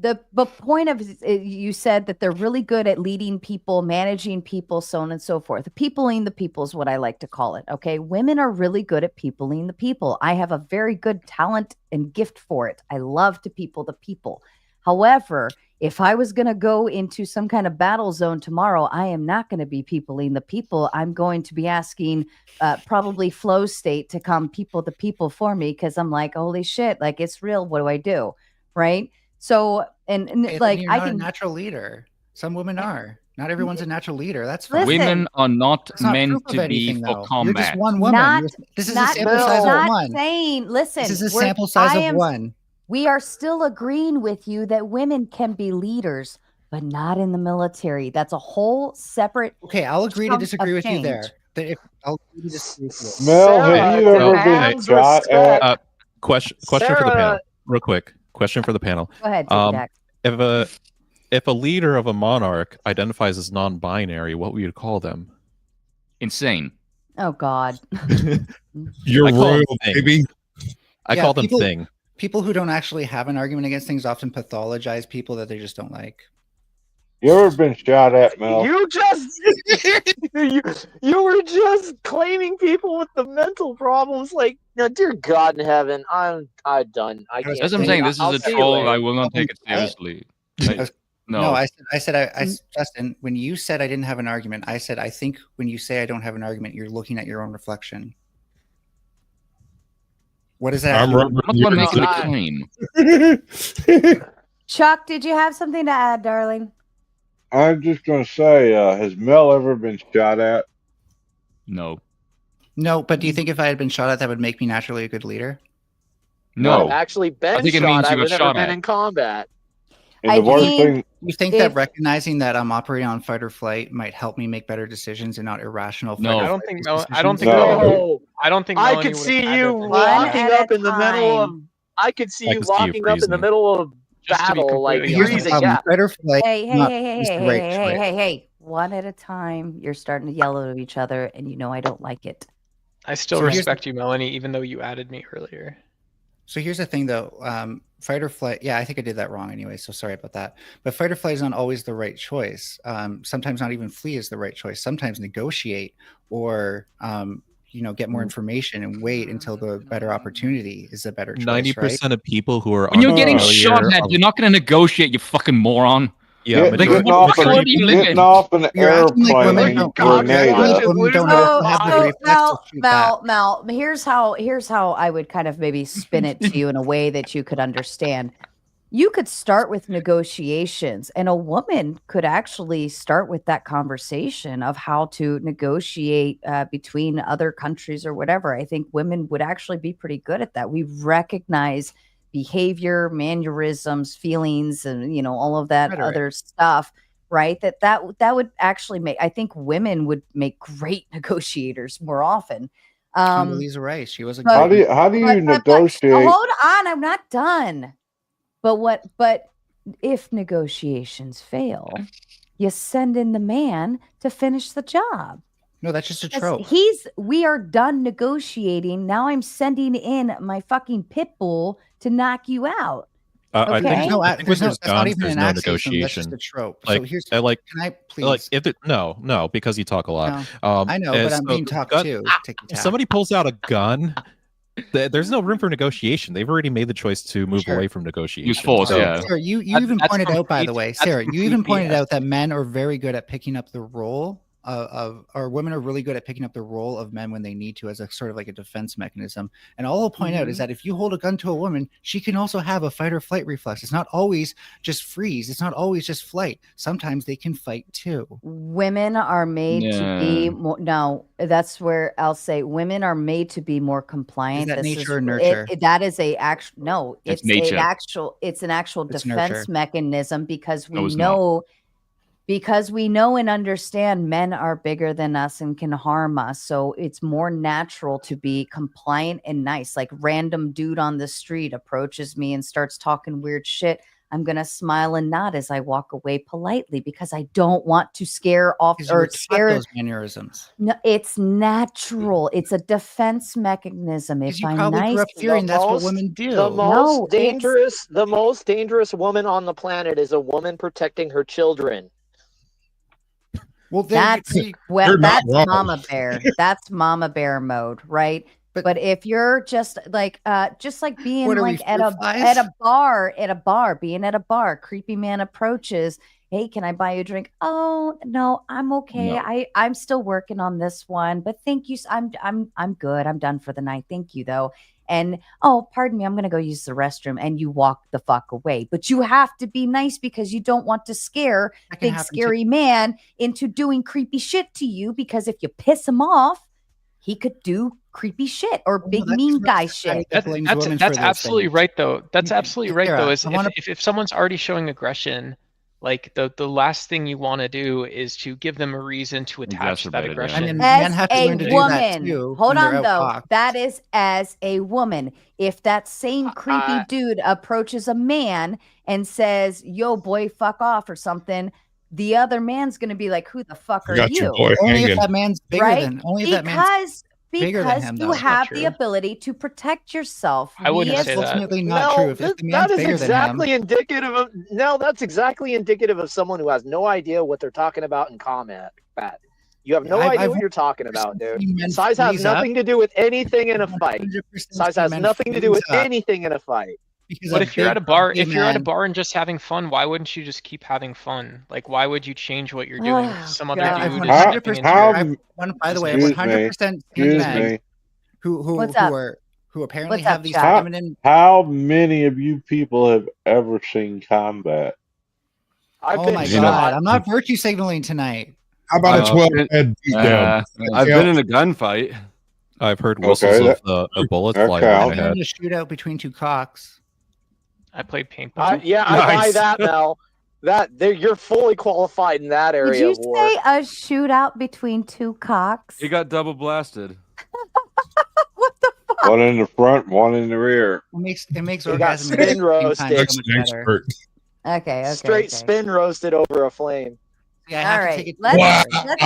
The point of you said that they're really good at leading people, managing people, so on and so forth. Peopling the people is what I like to call it. Okay. Women are really good at peopling the people. I have a very good talent and gift for it. I love to people the people. However, if I was going to go into some kind of battle zone tomorrow, I am not going to be peopling the people. I'm going to be asking probably Flow State to come people the people for me because I'm like, holy shit, like it's real. What do I do? Right. So, and like you're not a natural leader. Some women are. Not everyone's a natural leader. That's fine. Women are not meant to be for combat. You're just one woman. This is a sample size of one. Listen, this is a sample size of one. We are still agreeing with you that women can be leaders, but not in the military. That's a whole separate. Okay, I'll agree to disagree with you there. I'll agree to disagree with you. Mel, have you ever been shot at? Question for the panel, real quick. Question for the panel. Go ahead, Ticky Tack. If a leader of a monarch identifies as non-binary, what would you call them? Insane. Oh God. You're royal, baby. I call them thing. People who don't actually have an argument against things often pathologize people that they just don't like. You ever been shot at, Mel? You were just claiming people with the mental problems. Like, no, dear God in heaven, I'm done. I can't. As I'm saying, this is a troll. I will not take it seriously. No, I said, Justin, when you said I didn't have an argument, I said, I think when you say I don't have an argument, you're looking at your own reflection. What is that? I'm not making a claim. Chuck, did you have something to add, darling? I'm just going to say, has Mel ever been shot at? No. No, but do you think if I had been shot at, that would make me naturally a good leader? No. I've actually been shot at. I've never been in combat. And the worst thing, you think that recognizing that I'm operating on fight or flight might help me make better decisions and not irrational? No, I don't think. No, I don't think. No. I don't think. I could see you locking up in the middle of. I could see you locking up in the middle of battle, like freezing. Yeah. Fight or flight. Hey. One at a time. You're starting to yell at each other, and you know I don't like it. I still respect you, Melanie, even though you added me earlier. So here's the thing, though. Fight or flight. Yeah, I think I did that wrong anyway, so sorry about that. But fight or flight is not always the right choice. Sometimes not even flee is the right choice. Sometimes negotiate or get more information and wait until the better opportunity is a better choice. 90% of people who are when you're getting shot at, you're not going to negotiate, you fucking moron. Yeah, getting off an airplane and Mel, here's how I would kind of maybe spin it to you in a way that you could understand. You could start with negotiations, and a woman could actually start with that conversation of how to negotiate between other countries or whatever. I think women would actually be pretty good at that. We recognize behavior, mannerisms, feelings, and all of that other stuff, right? That would actually make, I think women would make great negotiators more often. Condoleezza Rice, she was a how do you negotiate? Hold on, I'm not done. But if negotiations fail, you send in the man to finish the job. No, that's just a trope. We are done negotiating. Now I'm sending in my fucking pit bull to knock you out. Okay? I think there's not even an no accent, negotiation. That's just a trope. Like, so here's, can I please? No, because you talk a lot. No, I know, but I'm being talked to. If somebody pulls out a gun, there's no room for negotiation. They've already made the choice to move away from negotiation. Use force, yeah. Sarah, you even pointed out, by the way, Sarah, you even pointed out that men are very good at picking up the role or women are really good at picking up the role of men when they need to, as a sort of like a defense mechanism. And all I'll point out is that if you hold a gun to a woman, she can also have a fight or flight reflex. It's not always just freeze. It's not always just flight. Sometimes they can fight too. Women are made to be more. No, that's where I'll say women are made to be more compliant. Is that nature or nurture? That is a actual. No, it's nature. It's an actual defense nurture. mechanism because we know. Because we know and understand men are bigger than us and can harm us. So it's more natural to be compliant and nice. Like random dude on the street approaches me and starts talking weird shit. I'm going to smile and nod as I walk away politely because I don't want to scare off or scare those mannerisms. No, it's natural. It's a defense mechanism. If I'm nice, that's what women do. The most dangerous woman on the planet is a woman protecting her children. Well, that's mama bear. That's mama bear mode, right? But if you're just like being like at a bar, being at a bar, creepy man approaches, hey, can I buy you a drink? Oh no, I'm okay. No. I'm still working on this one, but thank you. I'm good. I'm done for the night. Thank you though. And oh, pardon me, I'm gonna go use the restroom, and you walk the fuck away. But you have to be nice because you don't want to scare big scary man into doing creepy shit to you. Because if you piss him off, he could do creepy shit or big mean guy shit. That's absolutely right though. That's absolutely right though. Is if someone's already showing aggression, Like the last thing you want to do is to give them a reason to attach that Exacerbate it, yeah. aggression. And men As have to a learn to do that woman, too hold when they're on though. outfoxed. That is as a woman. If that same creepy dude approaches a man and says, "Yo, boy, fuck off" or something, the other man's gonna be like, "Who the fuck are got your you?" boy Only hanging. if that man's bigger Right? than only if that man's bigger than him, you though. have the true. ability to protect yourself. I wouldn't We say as that. That's ultimately not No, true. If the that man's is bigger exactly than him, indicative of. No, that's exactly indicative of someone who has no idea what they're talking about in combat. You have no idea what you're talking about, dude. seen men Size has freeze up. nothing to do with anything in a fight. 100% Size seen has men nothing to do with freeze up anything in a fight. because But a if you're big at a bar, gay if you're at a man- bar and just having fun, why wouldn't you just keep having fun? Like, why would you change what you're doing if some other God. I've dude is 100% stepping into how- your... I've one, by the way, Excuse 100% seen Excuse men me. What's up? who apparently What's have up, these Chuck? feminine. How many of you people have ever seen combat? I've Oh been my You know- god! I'm not virtue signaling tonight. How about a 12 head beatdown? I've been in a gunfight. I've heard whistles Okay, of bullets that fly over counts. my I've been head. in a shootout between two cocks. I played paintball. Yeah, I buy Nice. that, Mel. You're fully qualified in that Did area you of war. say a shootout between two cocks? He got double blasted. What the fuck? One in the front, one in the rear. It makes You got orgasm spin roasted. That's so much an better. expert. Okay. Straight spin roasted over a flame. Yeah, I All have to right. take it. Let's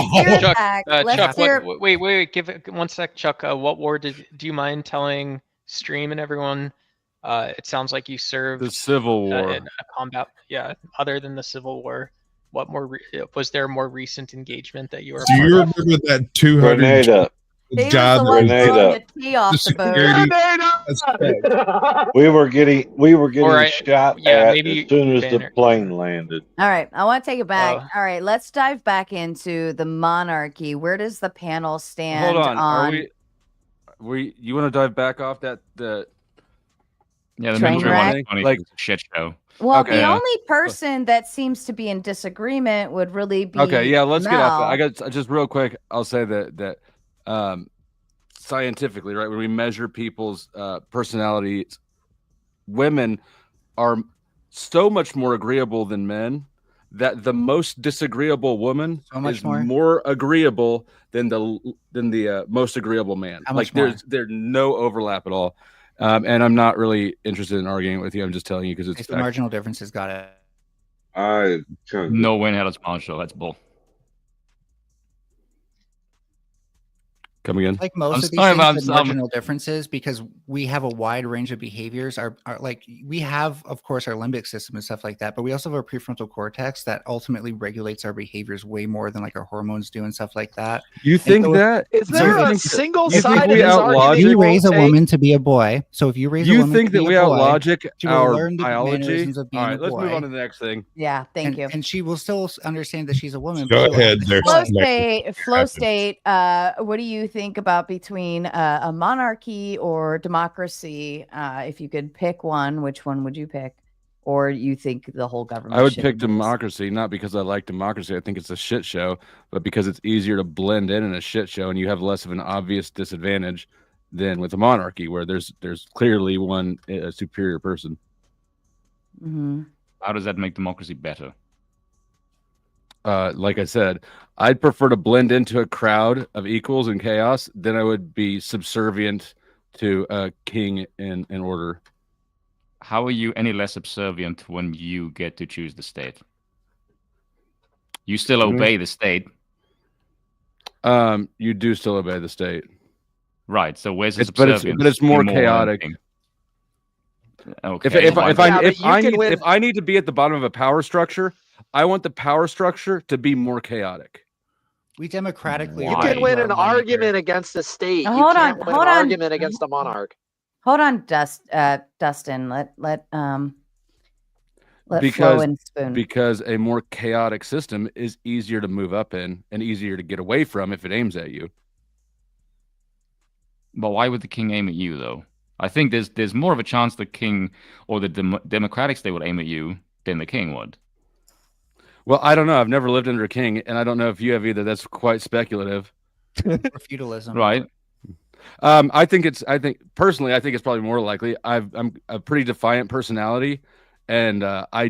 steer it Chuck, back. Let's Chuck, steer. wait, give it 1 sec, Chuck. What war do you mind telling stream and everyone? It sounds like you served The Civil War. in a combat. Yeah, other than the Civil War, what more was there a more recent engagement that you were? Do a you part of? remember that 200 Grenada. He was guy the one Grenada. throwing the tea off the boat. security- We were getting Alright, shot yeah, at maybe as soon as the banner. plane landed. All right, I want to take it back. Oh. All right, let's dive back into the monarchy. Where does the panel stand Hold on. Are on we you want to dive back off the the Train military one is wreck? funny, like shit show. Well, Okay. the only person that seems to be in disagreement would really be Okay, yeah, let's get off that. I Mel. got just real quick. I'll say that scientifically, right, when we measure people's personalities, women are so much more agreeable than men that the most disagreeable woman is more agreeable than the most agreeable man. How Like much there's no overlap at all. And I'm not really interested in arguing with you. I'm just telling you because it's the marginal differences. Got it. no win had its marshal. That's bull. Come again. Like most of these things, the marginal differences, because we have a wide range of behaviors. Are like we have, of course, our limbic system and stuff like that, but we also have our prefrontal cortex that ultimately regulates our behaviors way more than like our hormones do and stuff like that. You think that? Is there a single-sided we out argument? If you raise a woman to be a boy, so if you raise a woman think to that be we a out boy, logic she will our learn the biology? mannerisms of being All right, a let's move boy. on to the next thing. Yeah, thank you. And she will still understand that she's a woman. Go but she'll ahead, have to there's boy. Flow state. What do you think about between a monarchy or democracy? If you could pick one, which one would you pick? Or you think the whole government? I would should pick exist? democracy, not because I like democracy. I think it's a shit show, but because it's easier to blend in a shit show, and you have less of an obvious disadvantage than with a monarchy, where there's clearly a superior person. Mm-hmm. How does that make democracy better? Like I said, I'd prefer to blend into a crowd of equals and chaos than I would be subservient to a king in order. How are you any less subservient when you get to choose the state? You still obey the state. You do still obey the state. Right. So where's the but subservience? it's more in chaotic. anything? Okay. If I need to be at the bottom of a power structure, I want the power structure to be more chaotic. We democratically. You can win an argument against a state. You can't win an argument against a monarch. Hold on, Dustin. Let Flo and Spoon. Because a more chaotic system is easier to move up in and easier to get away from if it aims at you. But why would the king aim at you, though? I think there's more of a chance the king or the democratic state would aim at you than the king would. Well, I don't know. I've never lived under a king, and I don't know if you have either. That's quite speculative. Or feudalism, right? Personally, I think it's probably more likely. I'm a pretty defiant personality, and I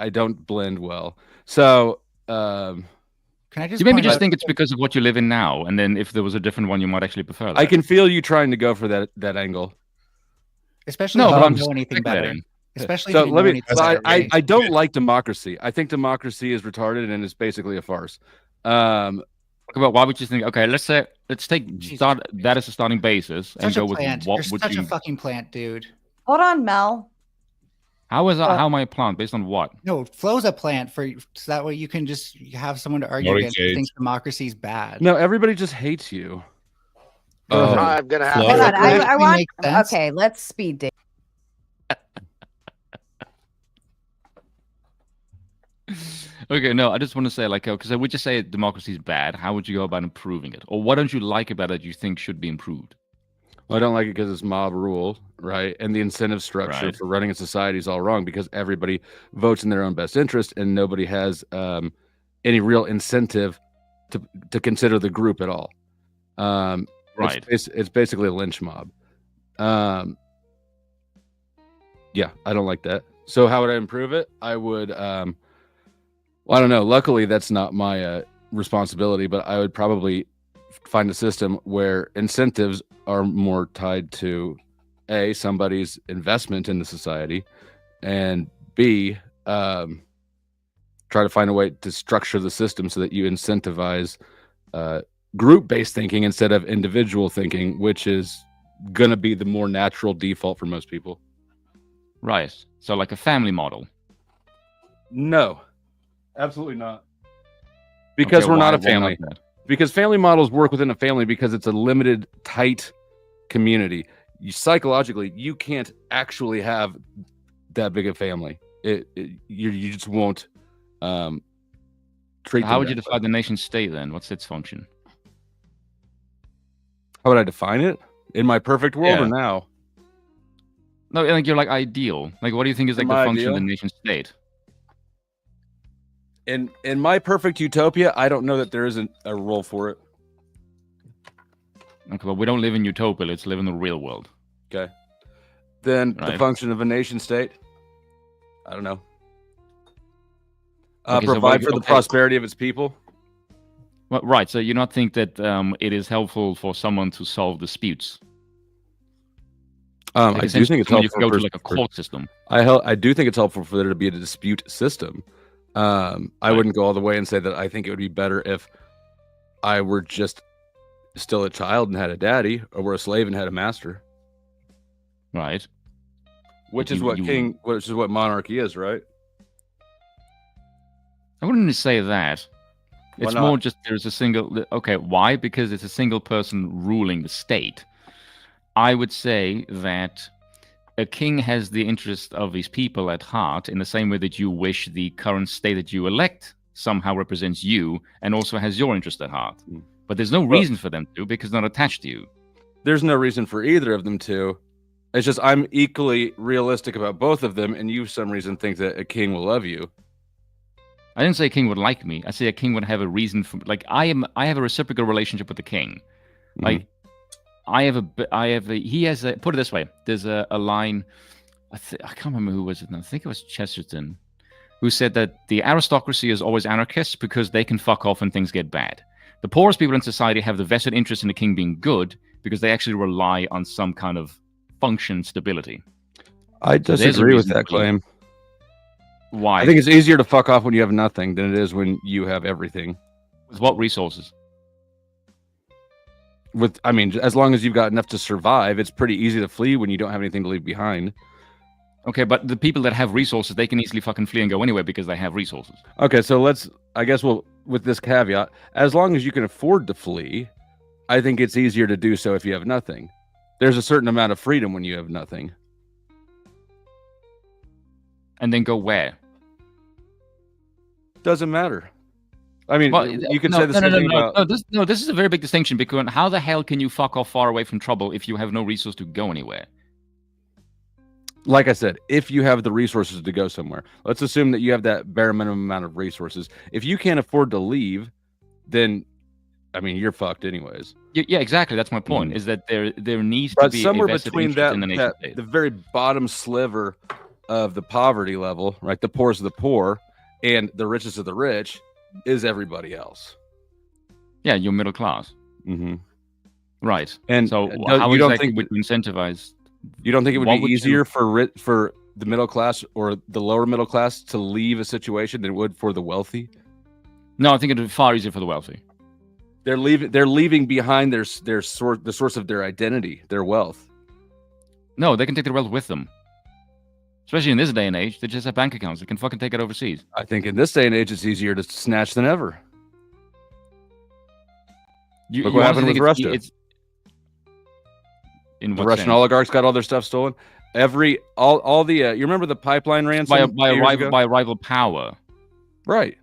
I don't blend well. So, can I just? You maybe just think it's because of what you live in now, and then if there was a different one, you might actually prefer that. I can feel you trying to go for that angle. Especially if you don't know anything better. Especially so if you let know me. anything So better. I don't like democracy. I think democracy is retarded and is basically a farce. But why would you think? Okay, let's take that as a starting basis and go with plant. what You're would such you? a fucking plant, dude. Hold on, Mel. How am I a plant based on what? No, Flo's a plant so that way you can just have someone to argue against who thinks democracy's bad. No, everybody just hates you. I'm gonna have. Hold on, I want. Okay, let's speed date. Okay, no, I just want to say, like, because I would just say democracy is bad. How would you go about improving it? Or what don't you like about it you think should be improved? Well, I don't like it because it's mob rule, right? And the incentive structure for running a society is all wrong because everybody votes in their own best interest and nobody has any real incentive to consider the group at all. Right. It's basically a lynch mob. Yeah, I don't like that. So how would I improve it? I would, well, I don't know. Luckily, that's not my responsibility, but I would probably find a system where incentives are more tied to A, somebody's investment in the society, and B, try to find a way to structure the system so that you incentivize group-based thinking instead of individual thinking, which is going to be the more natural default for most people. Right. So like a family model. No, absolutely not. Because we're not a family. Because family models work within a family because it's a limited, tight community. Psychologically, you can't actually have that big a family. You just won't treat. How would you define the nation state then? What's its function? How would I define it? In my perfect world or now? No, like you're like ideal. Like, what do you think is like the function of the nation state? In my perfect utopia, I don't know that there isn't a role for it. Okay, but we don't live in utopia. Let's live in the real world. Okay. Then the function of a nation state, I don't know. Provide for the prosperity of its people. Well, right. So you not think that it is helpful for someone to solve disputes? I do think it's helpful. You can go to like a court system. I do think it's helpful for there to be a dispute system. I wouldn't go all the way and say that I think it would be better if I were just still a child and had a daddy, or were a slave and had a master. Right. Which is what monarchy is, right? I wouldn't say that. It's more just there's a single. Okay, why? Because it's a single person ruling the state. I would say that a king has the interest of his people at heart in the same way that you wish the current state that you elect somehow represents you and also has your interest at heart. But there's no reason for them to, because they're not attached to you. There's no reason for either of them to. It's just I'm equally realistic about both of them, and you, for some reason, think that a king will love you. I didn't say a king would like me. I say a king would have a reason for, like, I have a reciprocal relationship with the king. Like, he has a, put it this way, there's a line, I can't remember who was it now. I think it was Chesterton, who said that the aristocracy is always anarchists because they can fuck off when things get bad. The poorest people in society have the vested interest in the king being good because they actually rely on some kind of function stability. I disagree with that claim. Why? I think it's easier to fuck off when you have nothing than it is when you have everything. With what resources? I mean, as long as you've got enough to survive, it's pretty easy to flee when you don't have anything to leave behind. Okay, but the people that have resources, they can easily fucking flee and go anywhere because they have resources. Okay, so with this caveat, as long as you can afford to flee, I think it's easier to do so if you have nothing. There's a certain amount of freedom when you have nothing. And then go where? Doesn't matter. I mean, you can say the same thing about... This is a very big distinction, because how the hell can you fuck off far away from trouble if you have no resource to go anywhere? Like I said, if you have the resources to go somewhere, let's assume that you have that bare minimum amount of resources. If you can't afford to leave, then, I mean, you're fucked anyways. Yeah, exactly. That's my point, is that there needs to be somewhere a vested between interest in the nation state. the very bottom sliver of the poverty level, right? The poorest of the poor and the richest of the rich is everybody else. Yeah, you're middle class. Mm-hmm. Right. And so how you don't think would you incentivize? You don't think it would what be easier for the middle class or the lower middle class to leave a situation than it would for the wealthy? No, I think it would be far easier for the wealthy. They're leaving behind the source of their identity, their wealth. No, they can take their wealth with them. Especially in this day and age, they just have bank accounts. They can fucking take it overseas. I think in this day and age, it's easier to snatch than ever. Look what happened with Russia. In the Russian oligarchs got all their stuff stolen. All the you remember the pipeline ransom by a rival power, right?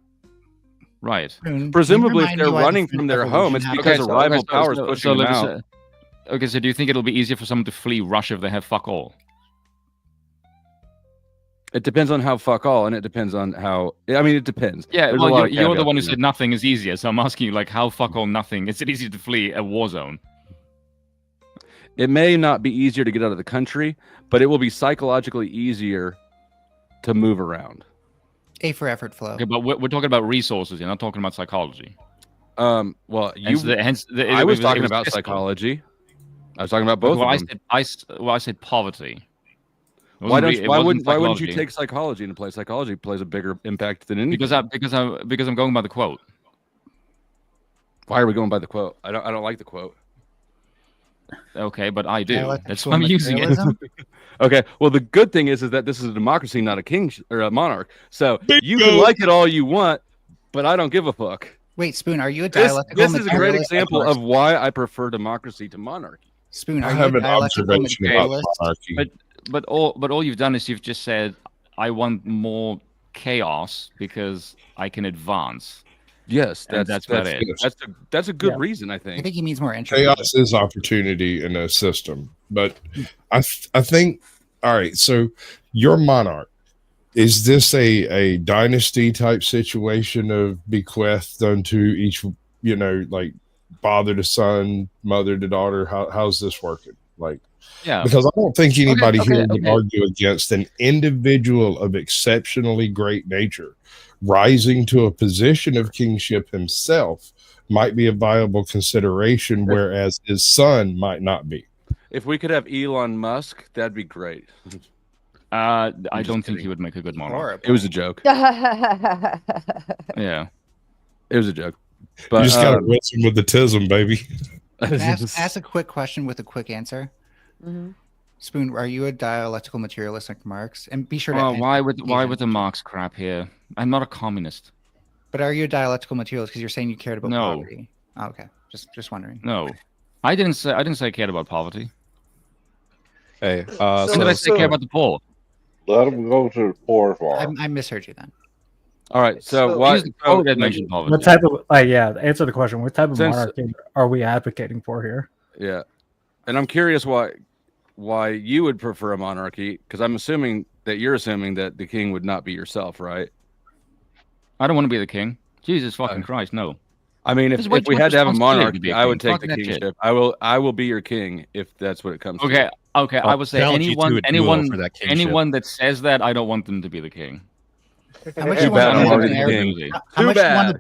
Right. Presumably, if they're running from their home, it's because a rival power is pushing them out. Okay, so do you think it'll be easier for someone to flee Russia if they have fuck all? It depends on how fuck all, and it depends on how. I mean, it depends. Yeah, well, you're the one who said nothing is easier, so I'm asking you, like, how fuck all nothing? Is it easier to flee a war zone? It may not be easier to get out of the country, but it will be psychologically easier to move around. A for effort flow. Okay, but we're talking about resources. You're not talking about psychology. Well, I was talking about psychology. I was talking about both of them. I said poverty. Why wouldn't you take psychology into play? Psychology plays a bigger impact than anything. Because I'm going by the quote. Why are we going by the quote? I don't like the quote. Okay, but I do. That's why I'm using it. Okay. Well, the good thing is that this is a democracy, not a king or a monarch. So you can like it all you want, but I don't give a fuck. Wait, Spoon, are you a dialectical? This is a great example of why I prefer democracy to monarchy. Spoon, are I you have a an dialectical observation about materialist? monarchy. But all you've done is you've just said I want more chaos because I can advance. Yes, that's a good reason. I think he means more entropy. Chaos is opportunity in a system, but I think. All right, so your monarch, is this a dynasty type situation of bequest unto each, like father to son, mother to daughter? How's this working? Like, yeah, because I don't think anybody here would okay. argue against an individual of exceptionally great nature rising to a position of kingship himself might be a viable consideration, whereas his son might not be. If we could have Elon Musk, that'd be great. I don't think he would make a good monarch. It was a joke. Yeah, it was a joke. But You just gotta rinse him with the tism, baby. Ask a quick question with a quick answer. Mm-hmm. Spoon, are you a dialectical materialist like Marx? And be sure to. Why with the Marx crap here? I'm not a communist. But are you a dialectical materialist because you're saying you cared about No. poverty? Oh, okay, just wondering. No, I didn't say I cared about poverty. Hey, when did I say care about the poor? Let them go to the poor farm. I misheard you then. All right, so why? Mentioned poverty. What type of answer the question? What type of monarchy are we advocating for here? Yeah, and I'm curious why you would prefer a monarchy, because I'm assuming that you're assuming that the king would not be yourself, right? I don't want to be the king. Jesus fucking Christ, no. I mean, if we had to have a monarchy, I would take the kingship. I will be your king if that's what it comes to. Okay. I would say anyone that says that, I don't want them to be the king. How much you want to bet? How much you want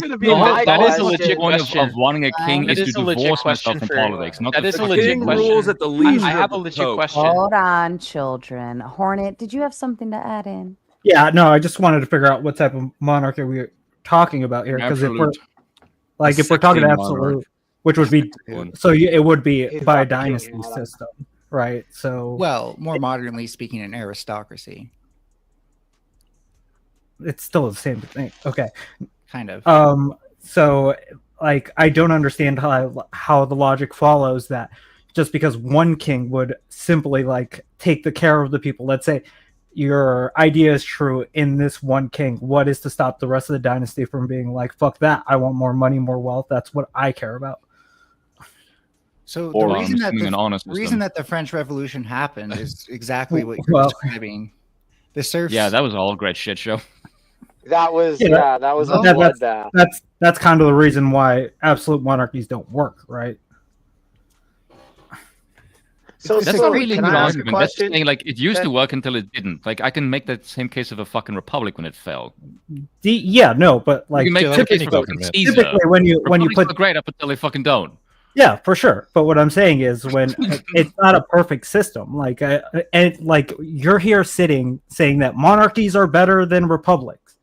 to bet? That is a legit question. Of wanting a king is to divorce myself from politics. That is a legit question. I have a legit question. Hold on, children. Hornet, did you have something to add in? Yeah, no, I just wanted to figure out what type of monarchy we're talking about here, because if we're talking absolute, which would be it would be by a dynasty system, right? So more modernly speaking, an aristocracy. It's still the same thing. Okay, kind of. So I don't understand how the logic follows that just because one king would simply take the care of the people. Let's say your idea is true in this one king. What is to stop the rest of the dynasty from being like, fuck that, I want more money, more wealth, that's what I care about? So the reason that the French Revolution happened is exactly what you're describing. The serfs. Yeah, that was all a great shit show. That was a bloodbath. That's kind of the reason why absolute monarchies don't work, right? So That's not Spoon, really a can good I ask a argument. That's question? saying like it used Can- to work until it didn't. Like I can make that same case of a fucking republic when it fell. Yeah, no, but like you can make the case for fucking Caesar. typically when you Republics put are great up until they fucking don't. Yeah, for sure. But what I'm saying is when it's not a perfect system, like and like you're here sitting saying that monarchies are better than republics,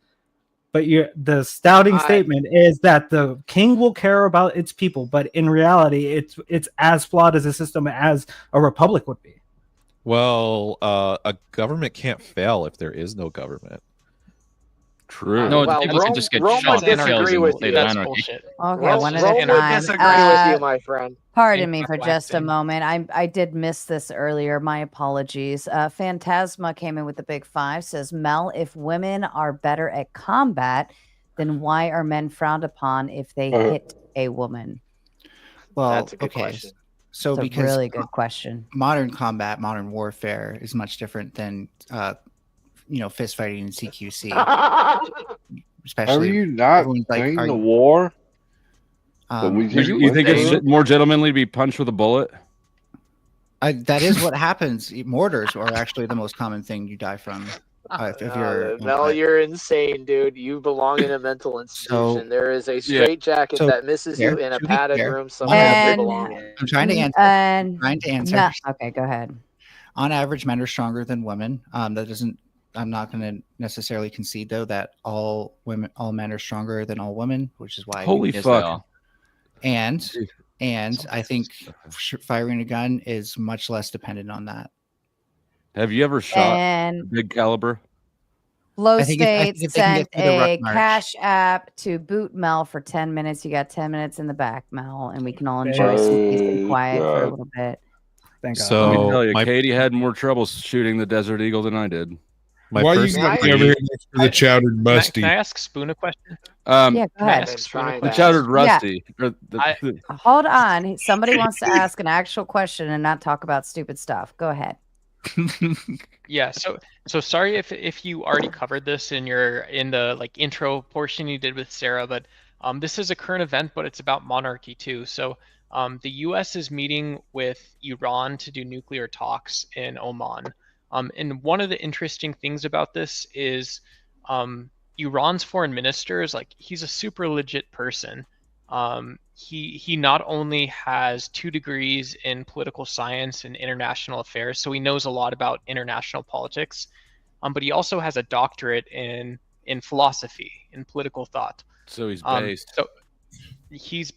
but the stouting statement is that the king will care about its people, but in reality, it's as flawed as a system as a republic would be. Well, a government can't fail if there is no government. True. No, well, people can just get Rome shot would and disagree killed with in you. state of That's anarchy. bullshit. Okay, one at a Rome would time. disagree with you, my friend. Pardon me for just a moment. I did miss this earlier. My apologies. Phantasma came in with the big 5. Says, Mel, if women are better at combat, then why are men frowned upon if they hit a woman? Well, That's a good okay. question. So It's a because really good question. modern combat, modern warfare is much different than fist fighting in CQC. Especially Have you not everyone's like, seen are the you- war? You think it's more gentlemanly to be punched with a bullet? that is what happens. Mortars are actually the most common thing you die from. If you're Mel, you're insane, dude. You belong in a mental institution. There is a straight jacket that misses you in a padded room somewhere. You belong in. I'm trying to answer. And trying to answer. no, okay, go ahead. On average, men are stronger than women. That doesn't. I'm not going to necessarily concede though that all men are stronger than all women, which is why. Holy fuck! And I think firing a gun is much less dependent on that. Have you ever shot And a big caliber? Low I think States if they can sent get through the ruck a march. cash app to boot Mel for 10 minutes. You got 10 minutes in the back, Mel, and we can all enjoy some peace and quiet for a little bit. Thank God. So Let me tell you, my- Katie had more trouble shooting the Desert Eagle than I did. My Why first you got me over here next to the chowdered musty? Can I ask Spoon a question? Yeah, go Can I ahead. ask Spoon a The question? chowdered rusty. Or Hold on. Somebody wants to ask an actual question and not talk about stupid stuff. Go ahead. Yeah, so sorry if you already covered this in the like intro portion you did with Sarah, but this is a current event, but it's about monarchy too. So the U.S. is meeting with Iran to do nuclear talks in Oman. And one of the interesting things about this is Iran's foreign minister is he's a super legit person. He not only has 2 degrees in political science and international affairs, so he knows a lot about international politics, but he also has a doctorate in philosophy, in political thought. So he's based. So he's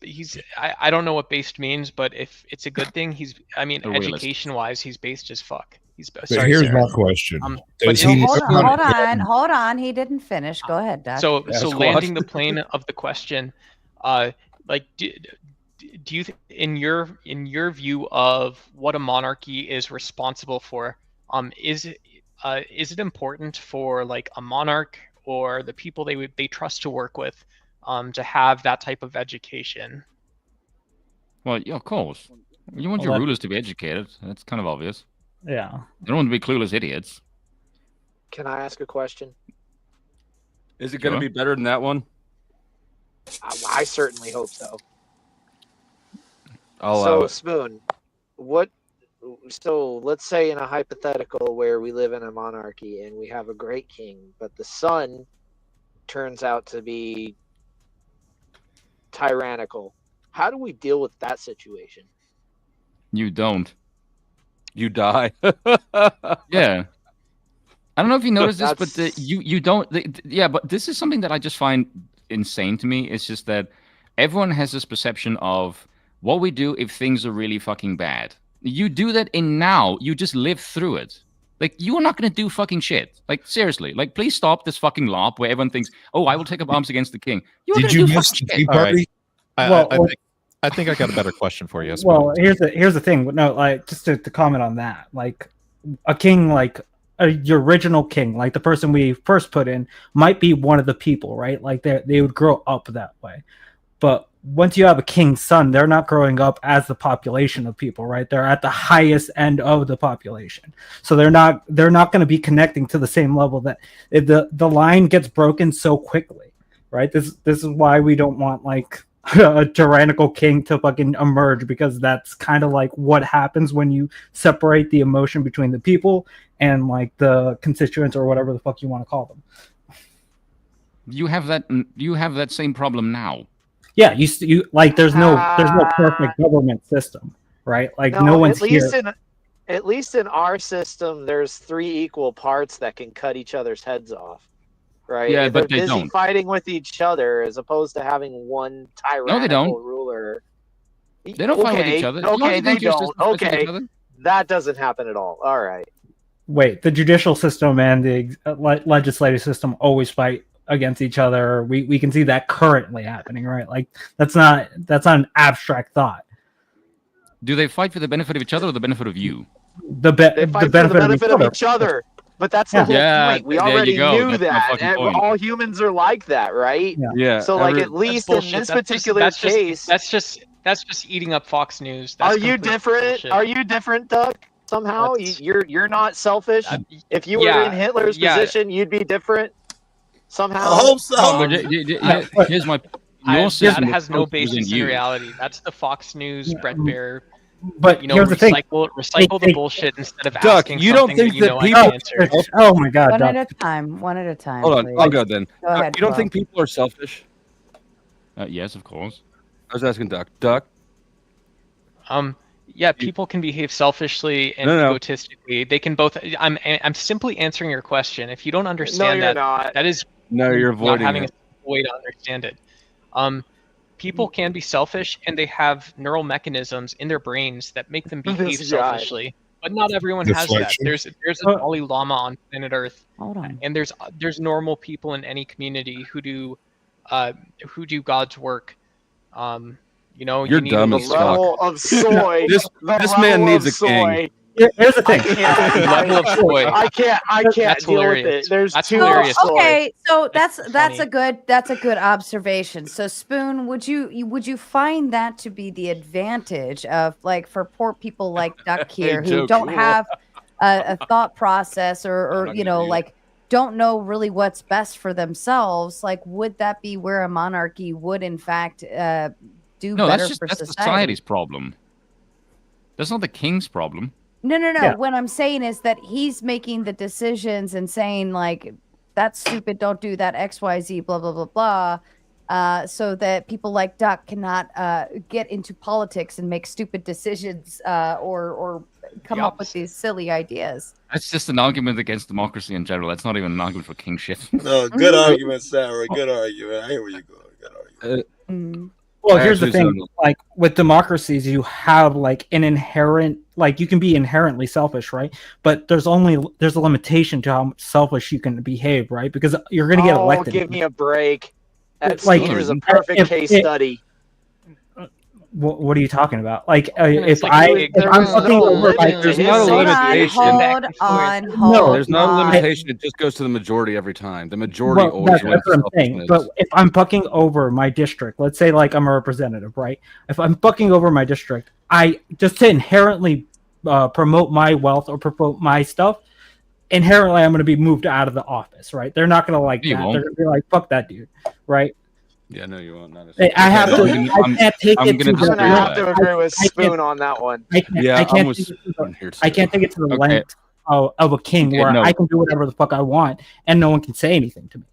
I don't know what based means, but if it's a good thing, education wise, he's based as fuck. But here's my question: Hold on. He didn't finish. Go ahead, Doc. So landing the plane of the question, do you in your view of what a monarchy is responsible for, is it important for a monarch or the people they trust to work with to have that type of education? Well, yeah, of course. You want your rulers to be educated. That's kind of obvious. Yeah. You don't want to be clueless idiots. Can I ask a question? Is it going to be better than that one? I certainly hope so. I'll allow it. Spoon, so let's say in a hypothetical where we live in a monarchy and we have a great king, but the son turns out to be tyrannical. How do we deal with that situation? You don't. You die. Yeah. I don't know if you noticed this, but you don't. Yeah, but this is something that I just find insane to me. It's just that everyone has this perception of what we do if things are really fucking bad. You do that in now. You just live through it. You are not going to do fucking shit. Seriously. Please stop this fucking LARP where everyone thinks, oh, I will take up arms against the king. Did you miss the Tea Party? I think I got a better question for you. Well, here's the thing. No, just to comment on that. A king, your original king, the person we first put in, might be one of the people, right? They would grow up that way. But once you have a king's son, they're not growing up as the population of people, right? They're at the highest end of the population, so they're not going to be connecting to the same level. That the line gets broken so quickly, right? This is why we don't want a tyrannical king to fucking emerge, because that's kind of like what happens when you separate the emotion between the people and like the constituents or whatever the fuck you want to call them. You have that same problem now. Yeah, you like there's no perfect government system, right? Like no one's at least in our system, there's 3 equal parts that can cut each other's heads off. Right? Yeah, but they're they busy don't fighting with each other as opposed to having one tyrannical ruler. They don't fight with each other. Okay, they don't. Okay, that doesn't happen at all. All right. Wait, the judicial system and the legislative system always fight against each other. We can see that currently happening, right? Like that's not an abstract thought. Do they fight for the benefit of each other or the benefit of you? They fight for the benefit of each other. But that's the whole point. We already knew that. And all humans are like that, right? Yeah. So, like, at least in this particular case, that's just eating up Fox News. Are you different? Are you different, Doug? Somehow you're not selfish. If you were in Hitler's position, you'd be different. Somehow. I hope so. Here's my. That has no basis in reality. That's the Fox News Brett Baier. But here's the thing. Recycle the bullshit instead of asking you don't think that people? Oh my God! One at a time. One at a time. Hold on, please. I'll go then. Go ahead, you don't Flo. think people are selfish? Yes, of course. I was asking Duck. Duck. Yeah, people can behave selfishly and egotistically. They can both. I'm simply answering your question. If you don't understand that is you're avoiding not having it. a way to understand it. People can be selfish, and they have neural mechanisms in their brains that make them behave selfishly. But not everyone has that. There's a Dalai Lama on planet Earth, and there's normal people in any community who do God's work. You know, you're dumb as fuck. Of soy. This man needs a king. Here's the thing. Level of soy. I can't deal with it. There's too much soy. Okay, so that's a good observation. So Spoon, would you find that to be the advantage of, like, for poor people like Duck here who don't have a thought process or you know, like, don't know really what's best for themselves? Like, would that be where a monarchy would in fact do better for that's society? society's problem. That's not the king's problem. No. Yeah. What I'm saying is that he's making the decisions and saying, like, that's stupid, don't do that, XYZ, blah, blah, blah, blah, so that people like Duck cannot get into politics and make stupid decisions or come up with these silly ideas. That's just an argument against democracy in general. That's not even an argument for kingship. No, good argument, Sarah. Good argument. I hear where you're going. Good argument. Well, here's the thing. Like, with democracies, you have, like, an inherent, like, you can be inherently selfish, right? But there's a limitation to how selfish you can behave, right? Because you're going to get elected. Give me a break. That Like, is a perfect case study. What are you talking about? Like, There's not a limitation. Hold there's not a limitation. It just goes to the majority every time. The majority always wins. That's what I'm saying. But if I'm fucking over my district, let's say, like, I'm a representative, right? If I'm fucking over my district, I just to inherently promote my wealth or promote my stuff, inherently I'm going to be moved out of the office, right? They're not going to like that. They're going to be like, fuck that dude, right? Yeah, no, you won't. I have to. I can't take it to the. I'm gonna have to agree with Spoon on that one. I can't take it to the length of a king where I can do whatever the fuck I want and no one can say anything to me.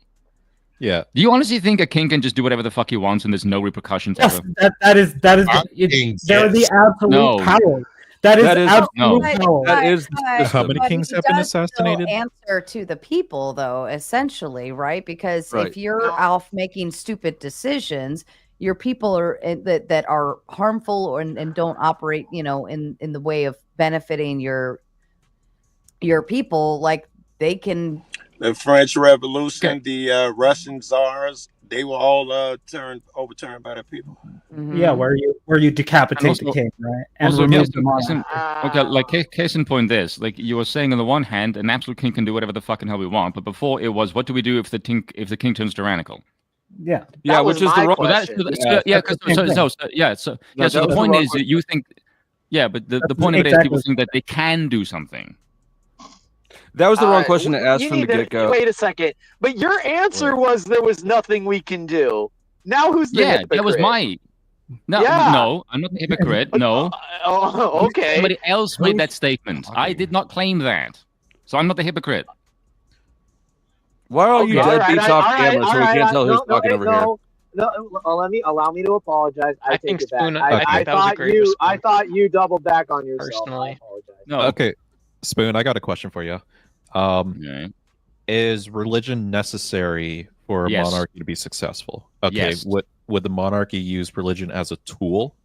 Yeah. Do you honestly think a king can just do whatever the fuck he wants and there's no repercussions Yes, ever? that is they're the absolute power. That is absolute power. That is how many kings have been assassinated? Answer to the people, though, essentially, right? Because if you're off making stupid decisions, your people are that are harmful and don't operate, you know, in the way of benefiting your people. Like, they can. The French Revolution, the Russian czars, they were all overturned by the people. Yeah, where you decapitate the king, right? And remove the monarch. Okay, like case in point, this, like, you were saying, on the one hand, an absolute king can do whatever the fucking hell we want, but before it was, what do we do if the king turns tyrannical? Yeah, which is the wrong. So the point is that you think, but the point of it is people think that they can do something. That was the wrong question to ask from the get-go. Wait a second. But your answer was there was nothing we can do. Now who's the hypocrite? that was my. No, no, I'm not the hypocrite. No. Okay. Somebody else made that statement. I did not claim that, so I'm not the hypocrite. Why are you deadbeats off camera so we can't tell who's talking over here? No, allow me to apologize. I take it back. Spoon, I thought you doubled back on yourself. Personally. I apologize. No. Okay, Spoon, I got a question for you. Is religion necessary for a monarchy to be successful? Okay, Yes. Would the monarchy use religion as a tool?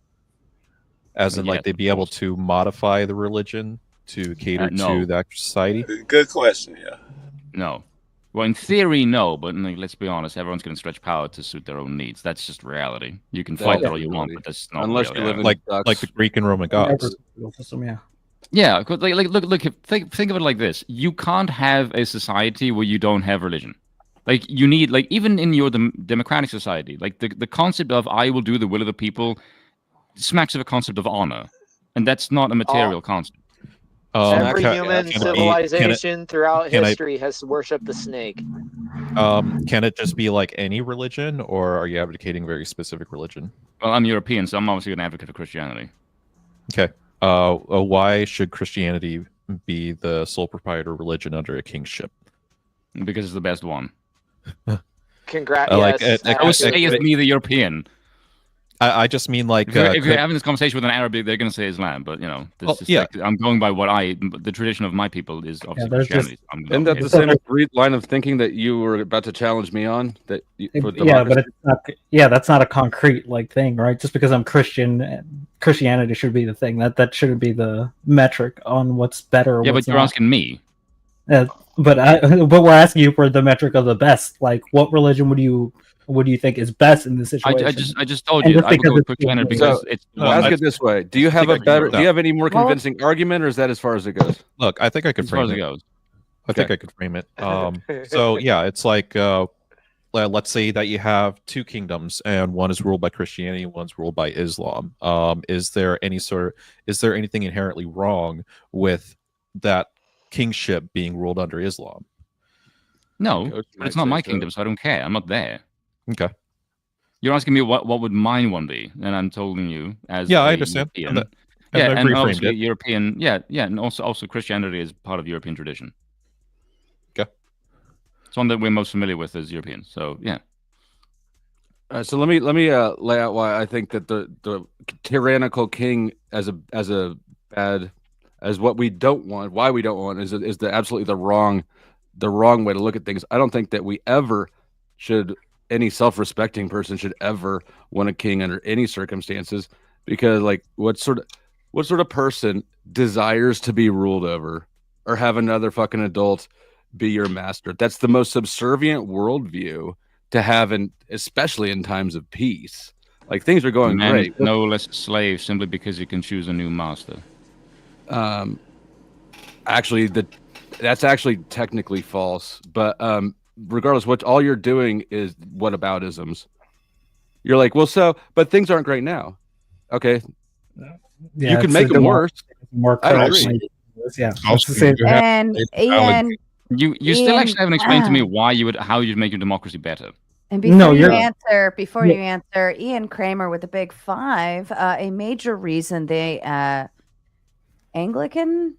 As in, like, they'd be able to modify the religion to cater to that society? Good question, yeah. No. Well, in theory, no, but like, let's be honest, everyone's going to stretch power to suit their own needs. That's just reality. You can fight all you want, but that's not unless reality. you live in like the Greek and Roman gods. Yeah, look. Think of it like this: you can't have a society where you don't have religion. Like you need, like even in your democratic society, like the concept of "I will do the will of the people" smacks of a concept of honor, and that's not a material concept. Every human civilization throughout history has worshipped the snake. Can it just be like any religion, or are you advocating a very specific religion? Well, I'm European, so I'm obviously an advocate for Christianity. Okay. Why should Christianity be the sole proprietor religion under a kingship? Because it's the best one. Congrats. I would say it's me, the European. I just mean like if you're having this conversation with an Arab, they're going to say Islam, but you know, I'm going by what the tradition of my people is obviously Christianity. Isn't that the same line of thinking that you were about to challenge me on? But it's not. Yeah, that's not a concrete thing, right? Just because I'm Christian, Christianity should be the thing. That shouldn't be the metric on what's better. Or but you're asking me. But we're asking you for the metric of the best. Like, what religion would you think is best in this situation? I just told you I would go with Christianity because it's. Ask it this way: Do you have a better? Do you have any more convincing argument, or is that as far as it goes? Look, I think I could frame it. I think I could frame it. So yeah, it's like let's say that you have two kingdoms, and one is ruled by Christianity, and one's ruled by Islam. Is there anything inherently wrong with that kingship being ruled under Islam? No, but it's not my kingdom, so I don't care. I'm not there. Okay. You're asking me what would mine one be, and I'm telling you as I understand. European. And obviously European, and also Christianity is part of European tradition. Okay. It's one that we're most familiar with as Europeans. So yeah. So let me lay out why I think that the tyrannical king as what we don't want, why we don't want is absolutely the wrong way to look at things. I don't think that we ever should, any self-respecting person should ever want a king under any circumstances, because like what sort of person desires to be ruled over or have another fucking adult be your master? That's the most subservient worldview to have, especially in times of peace. Like things are going great. No less slave simply because you can choose a new master. Actually, that's actually technically false, but regardless, what all you're doing is whataboutisms. You're like, but things aren't great now. Okay, you can make them worse. I agree. Yeah. And Ian, you still actually haven't explained to me how you'd make your democracy better. And before you answer, Ian Kramer with the big 5, a major reason they Anglican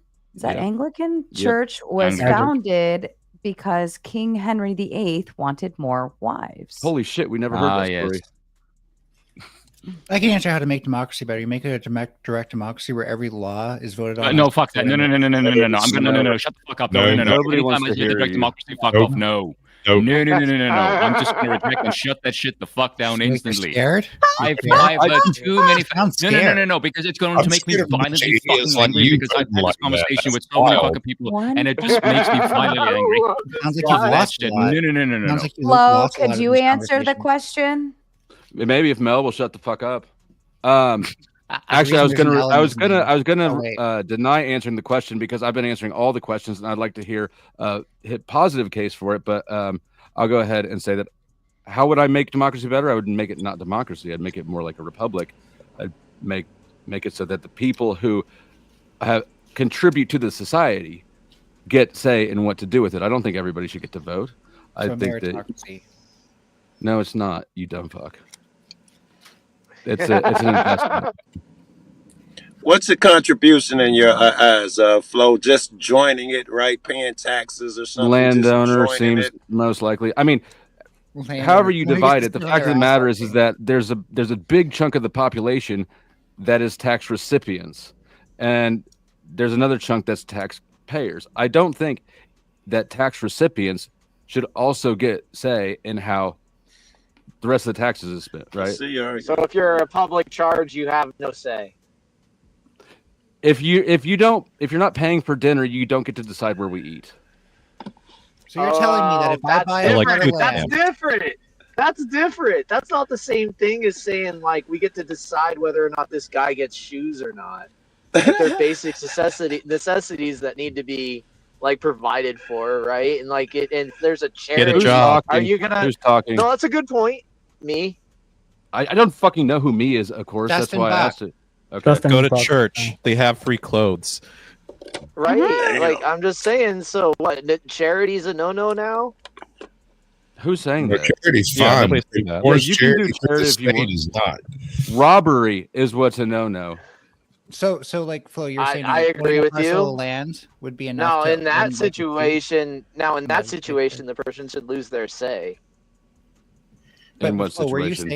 Church was founded because King Henry VIII wanted more wives. Holy shit, we never heard that story. I can answer how to make democracy better. You make it a direct democracy where every law is voted on. No, fuck that. No. No. Shut the fuck up. No. Nobody wants to hear direct democracy. Fuck off. No. No. I'm just going to reject and shut that shit the fuck down instantly. Scared? I've heard too many. No, because it's going to make me violently fucking angry because I've had this conversation with so many fucking people, and it just makes me violently angry. Sounds like you've lost a lot. No. Flo, could you answer the question? Maybe if Mel will shut the fuck up. Actually, I was gonna deny answering the question because I've been answering all the questions, and I'd like to hear hit positive case for it. But I'll go ahead and say that how would I make democracy better? I would make it not democracy. I'd make it more like a republic. I'd make it so that the people who contribute to the society get say in what to do with it. I don't think everybody should get to vote. I think that. No, it's not. You dumb fuck. It's an investment. What's the contribution in your eyes, Flo? Just joining it, right? Paying taxes or something? Just Landowner joining seems it. most likely. I mean, Landowner. however you Let me divide just it, the sit on fact of their the ass matter all is day. that there's a big chunk of the population that is tax recipients, and there's another chunk that's taxpayers. I don't think that tax recipients should also get say in how the rest of the taxes is spent, right? So if you're a public charge, you have no say. If you're not paying for dinner, you don't get to decide where we eat. So you're telling me that if I buy a plot of that's land, different. That's different. That's not the same thing as saying like we get to decide whether or not this guy gets shoes or not. Like there's basic necessities that need to be like provided for, right? And like and if there's a charity, Get a job. are you gonna? Who's talking? No, that's a good point. Me. I don't fucking know who me is, of course. Justin That's why I Bach. asked it. Okay. Justin Go to Bach. church. They have free clothes. Right? Damn. Like I'm just saying. So what? Charity's a no-no now. Who's saying No, that? charity's Yeah, fine. nobody's saying that. Yeah, Forced you can do charity, but charity the if you state want. is not. Robbery is what's a no-no. so like Flo, you're saying I that agree owning a with parcel you. of land would be enough. Now to in that own, like, situation, the person should lose their say. But In what Flo, were you situation?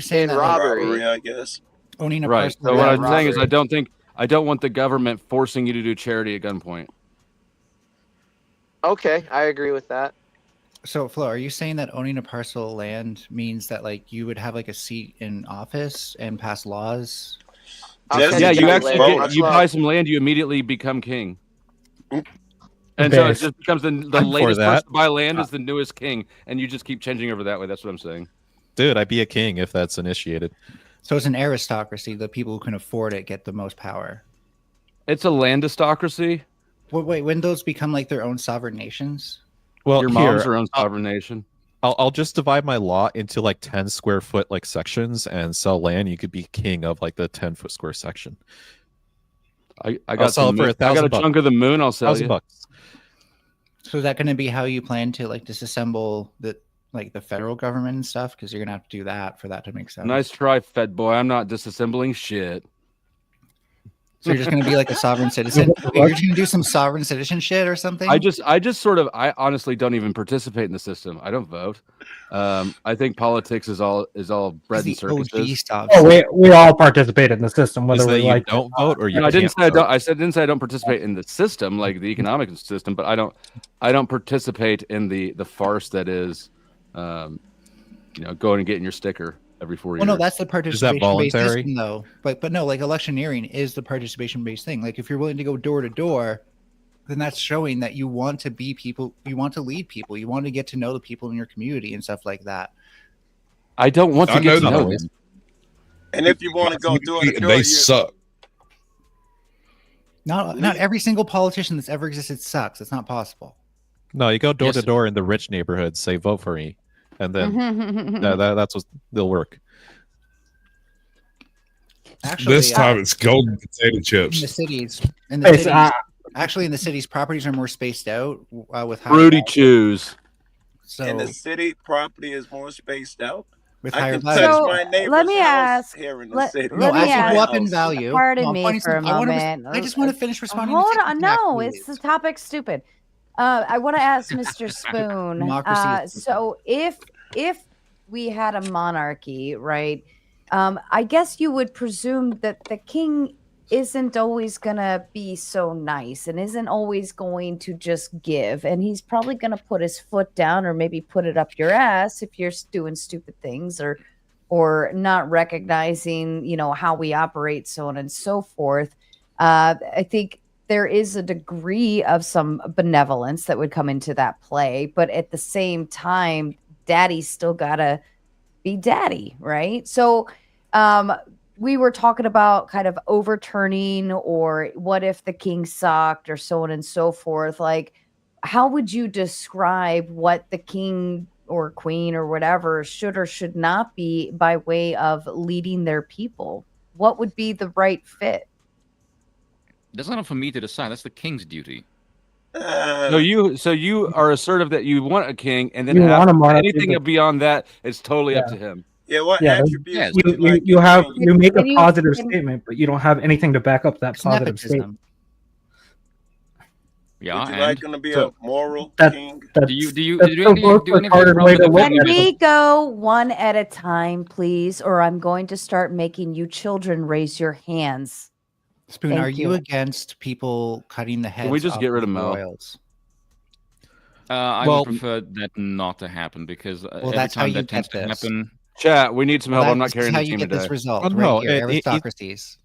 saying In that like, robbery. I guess. owning a Right. parcel So of what land I'm saying is robbery. I don't want the government forcing you to do charity at gunpoint. Okay, I agree with that. So, Flo, are you saying that owning a parcel of land means that like you would have like a seat in office and pass laws? Just Yeah, to you get actually voted. you buy some land, you immediately become king. And so it just becomes the I'm for latest that. person to buy land is the newest king, and you just keep changing over that way. That's what I'm saying. Dude, I'd be a king if that's initiated. So it's an aristocracy. The people who can afford it get the most power. It's a landistocracy. Wait, when those become like their own sovereign nations? Well, Your here, mom's her own sovereign nation. I'll just divide my lot into like 10 square foot like sections and sell land. You could be king of like the 10-foot square section. I I'll got sell it for I got a $1,000. chunk of the moon. I'll sell you. $1,000. So is that going to be how you plan to like disassemble the federal government and stuff? Because you're gonna have to do that for that to make sense. Nice try, Fed boy. I'm not disassembling shit. So you're just gonna be like a sovereign citizen. Wait, you're gonna do some sovereign citizen shit or something? I just sort of I honestly don't even participate in the system. I don't vote. I think politics is all bread and circuses. Oh, we all participate in the system, whether we like don't vote or you No, I didn't can't say I vote. don't. I didn't say I don't participate in the system, like the economic system, but I don't participate in the farce that is, going and getting your sticker every 4 years. Well, no, that's the participation-based voluntary? system, though. But no, like electioneering is the participation-based thing. Like if you're willing to go door to door, then that's showing that you want to be people, you want to lead people, you want to get to know the people in your community and stuff like that. I don't want to get to know them. And if you want to go door to door, they suck. Not every single politician that's ever existed sucks. It's not possible. No, you go door Yes. to door in the rich neighborhoods, say vote for me, and then that's what they'll work. Actually, This time it's golden potato in chips. the cities, It's, actually in the cities, properties are more spaced out with higher Fruity values. chews. So and the city property is more spaced out. with I higher can values. touch So, my neighbor's let me house ask- here in the let- city. No, let me as you go ask- up in value. Pardon no, I'm me pointing for a some- I moment. I just want to finish responding. Hold to on, Jack, no, please. it's the topic's stupid. I want to ask Mr. Spoon. Democracy is So if we had a monarchy, right? I guess you would presume that the king isn't always gonna be so nice and isn't always going to just give, and he's probably gonna put his foot down or maybe put it up your ass if you're doing stupid things or not recognizing, how we operate, so on and so forth. I think there is a degree of some benevolence that would come into that play, but at the same time, daddy's still gotta be daddy, right? So we were talking about kind of overturning or what if the king sucked or so on and so forth. Like, how would you describe what the king or queen or whatever should or should not be by way of leading their people? What would be the right fit? That's not for me to decide. That's the king's duty. So you are assertive that you want a king, and then You want a monarchy, anything but- beyond that is totally up Yeah. to him. Yeah, what Yeah, attributes you, do you you, like you in have men? you make a Can you- positive can- statement, but you don't have anything to back up that It's positive nepotism. statement. Yeah, Would you and like him to be a moral That king? that's, do you that's the most do any of you have a retarded way problem to with the look Can at it. we go one at a time, please? Or I'm going to start making you children raise your hands. Spoon, Thank are you you. against people cutting the heads we just off get rid of the Mel? royals? I Well- would prefer that not to happen because Well, every that's how time you that tends get to this. happen. Chat, we need some help. I'm not This is carrying how the you team get today. this result Oh, right no, here. Aristocracies.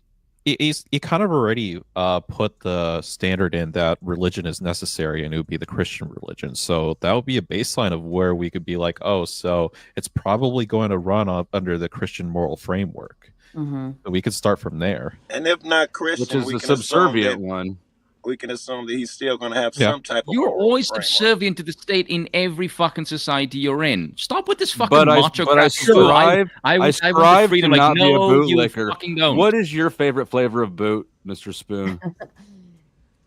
You kind of already put the standard in that religion is necessary, and it would be the Christian religion. So that would be a baseline of where we could be like, oh, so it's probably going to run up under the Christian moral framework. Mm-hmm. So we could start from there. And if not Christian, Which is we the can assume subservient that one. we can assume that he's still going to have Yeah. some type of You're moral always framework. subservient to the state in every fucking society you're in. Stop with this fucking But I macho crap. strive. I I want the strive to freedom. Like, not be a no, you bootlicker. fucking don't. What is your favorite flavor of boot, Mr. Spoon?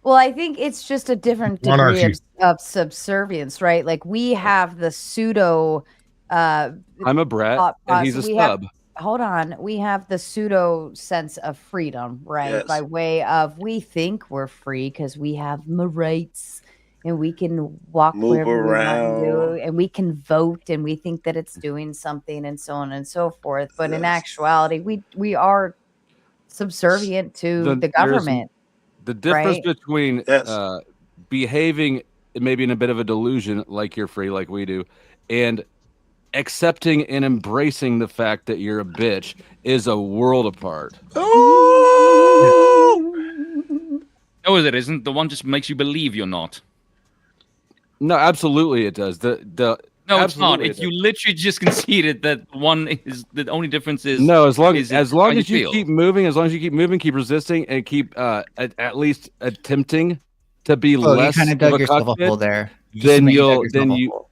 Well, I think it's just a different degree Monarchy. of subservience, right? Like we have the pseudo. I'm a brat, thought and he's a process. We have- sub. Hold on. We have the pseudo sense of freedom, right? Yes. By way of we think we're free because we have my rights and we can walk Move wherever we want to around. and we can vote and we think that it's doing something and so on and so forth. But in Yes. actuality, we are subservient to the There's government. The difference right? between Yes. behaving maybe in a bit of a delusion, like you're free, like we do, and accepting and embracing the fact that you're a bitch is a world apart. No, it isn't. The one just makes you believe you're not. No, absolutely it does. No, it's not. absolutely If you literally just conceded that one is the only difference is No, as long is as how long you as you feel. keep moving, keep resisting, and keep at least attempting to be Oh, you less kind of dug of a yourself a cockpit, hole there. Just then admit you dug you'll yourself then a you. hole.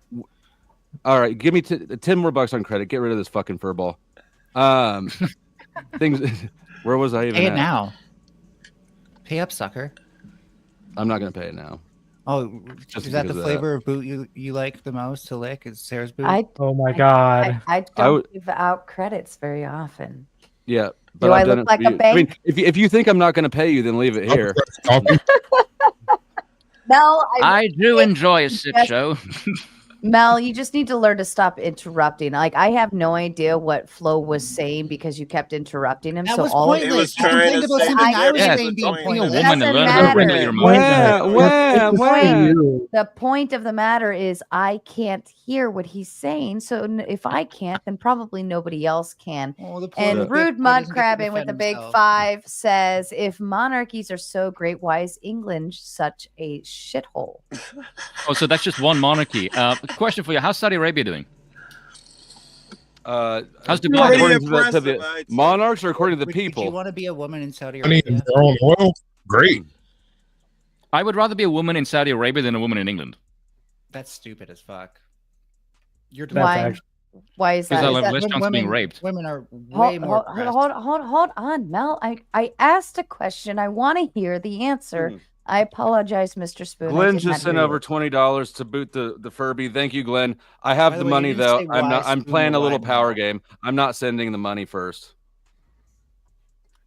All right, give me 10 more bucks on credit. Get rid of this fucking furball. Things. Where was I even Pay it at? now. Pay up, sucker. I'm not gonna pay it now. Oh, Just is that the because of flavor of boot you like the most to lick? Is Sarah's boot? Oh my god. I don't give out credits very often. Yeah, but Do I've I done look it like for a you. I mean, bank? if you think I'm not gonna pay you, then leave it here. Mel, I do enjoy a shit show. Mel, you just need to learn to stop interrupting. Like I have no idea what Flo was saying because you kept interrupting him. That so was all pointless. He was You complained trying to about say something the I was Yeah, saying being difference being a pointless. woman doesn't and learn to matter. regulate your emotions. The point of the matter is I can't hear what he's saying. So if I can't, then probably nobody else can. Well, the point And of the Rude Bigfoot isn't to Mudcrabbing with defend the big himself. 5 says, if monarchies are so great, why is England such a shithole? Oh, so that's just one monarchy. Question for you: how's Saudi Arabia doing? How's Dubai doing? According to the monarchs or according to the Would people? you want to be a woman in Saudi I need Arabia? their own oil. Great. I would rather be a woman in Saudi Arabia than a woman in England. That's stupid as fuck. You're Why? Why is that? Because I Is have that- less chance of being raped. Women are way more. Hold on, Mel. I asked a question. I want to hear the answer. I apologize, Mr. Spoon. I Glenn did not just sent hear over you. $20 to boot the Furby. Thank you, Glenn. I have By the the way, money you didn't though. say I'm why not. I'm Spoon playing or a little why power Mel. game. I'm not sending the money first.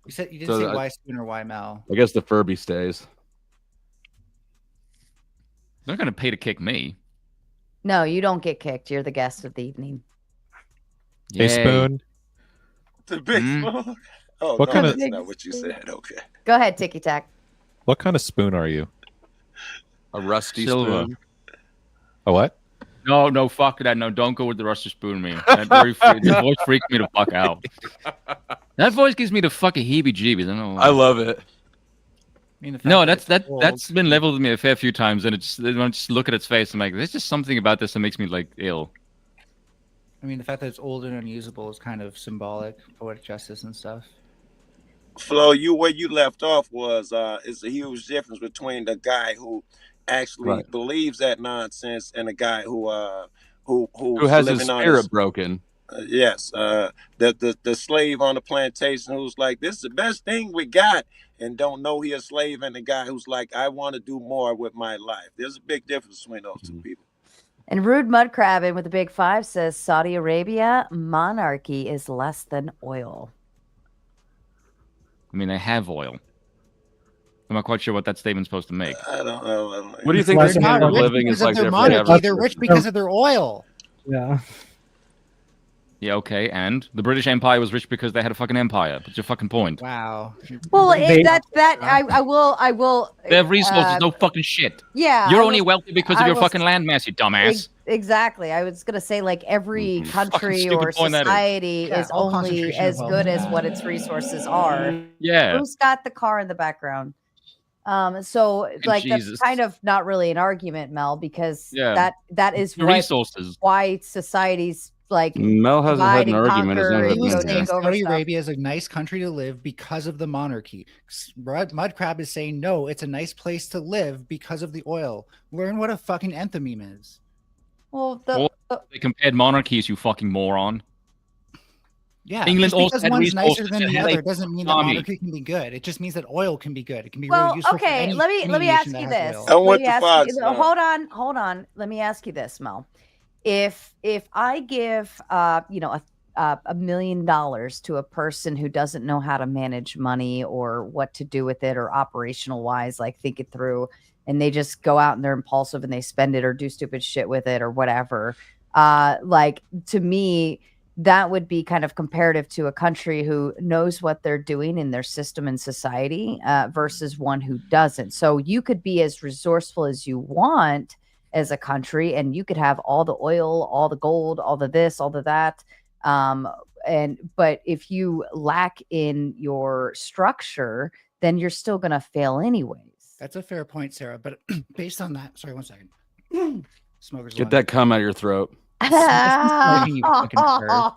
You said you didn't So say that- why Spoon or why Mel. I guess the Furby stays. They're going to pay to kick me. No, you don't get kicked. You're the guest of the evening. Hey, Yay. Spoon. The big Hmm? spoon. Oh, What no, kind that's of not what you said. Okay. Go ahead, Ticky Tack. what kind of spoon are you? A rusty Silver. spoon. A what? No, fuck that. No, don't go with the rusty spoon, me. That the voice freaks me the fuck out. That voice gives me the fucking heebie-jeebies. I don't know why. I love it. I mean, the fact No, that that's it's old- that's been leveled with me a fair few times, and it's when I just look at its face, I'm like, there's just something about this that makes me like ill. I mean, the fact that it's old and unusable is kind of symbolic, poetic justice and stuff. Flo, where you left off was it's a huge difference between the guy who actually Right. believes that nonsense and a guy who Who has his living on spirit broken? yes, the slave on the plantation who's like, this is the best thing we got, and don't know he a slave, and the guy who's like, I want to do more with my life. There's a big difference between those two people. And Rude Mudcrabbin with the big 5 says Saudi Arabia monarchy is less than oil. I mean, they have oil. I'm not quite sure what that statement's supposed to make. I don't know. What do you think their They're not standard of rich living because is of like their there monarchy. forever? They're rich because of their oil. Yeah. Yeah, okay, and the British Empire was rich because they had a fucking empire. What's your fucking point? Wow. Well, I will. They have resources, no fucking shit. Yeah, You're I only will- wealthy because I of your will- fucking landmass, you dumbass. Exactly. I was gonna say like every country stupid or point that is. society Yeah, is all only concentration as of wealth good is as bad. what its resources are. Yeah. Who's got the car in the background? So like Jesus. that's kind of not really an argument, Mel, because Yeah. that is The what resources. why societies like Mel hasn't had divide an and argument. It's conquer never and been go a take over Saudi stuff. Arabia is a nice country to live because of the monarchy. Mudcrab is saying no, it's a nice place to live because of the oil. Learn what a fucking enthymeme is. Well, They compared monarchies, you fucking moron. Yeah, England just also because had one's nicer resources than and the had a other doesn't mean that army. monarchy can be good. It just means that oil can be good. It can be well, really useful. For okay. any, let me any ask nation you that has this. oil. I'm Let with me the ask Fox you, now. hold on. Let me ask you this, Mel. If I give $1 million to a person who doesn't know how to manage money or what to do with it or operational wise, like think it through, and they just go out and they're impulsive and they spend it or do stupid shit with it or whatever, like to me that would be kind of comparative to a country who knows what they're doing in their system and society versus one who doesn't. So you could be as resourceful as you want as a country, and you could have all the oil, all the gold, all the this, all the that. But if you lack in your structure, then you're still going to fail anyways. That's a fair point, Sarah. But based on that, sorry, 1 second. Smoker's Get lunch. that cum out of your throat. Smoking, you fucking pervert.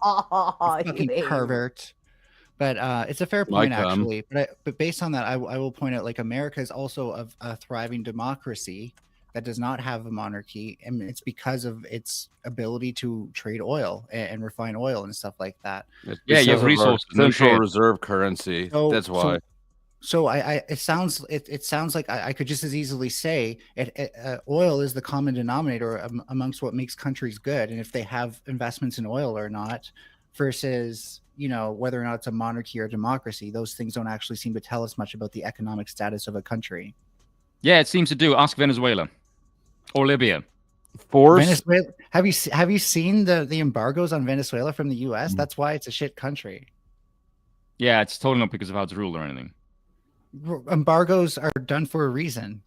You Fucking hate pervert. But it's a fair My point, cum. actually. But based on that, I will point out like America is also a thriving democracy that does not have a monarchy, and it's because of its ability to trade oil and refine oil and stuff like that. It's Yeah, you because have of our resources, no Central shit. reserve currency. So- That's why. So it sounds like I could just as easily say oil is the common denominator amongst what makes countries good, and if they have investments in oil or not, versus whether or not it's a monarchy or democracy, those things don't actually seem to tell us much about the economic status of a country. Yeah, it seems to do. Ask Venezuela or Libya. Venezuela, have you seen the embargoes on Venezuela from the U.S.? That's why it's a shit country. Yeah, it's totally not because of how it's ruled or anything. Embargoes are done for a reason.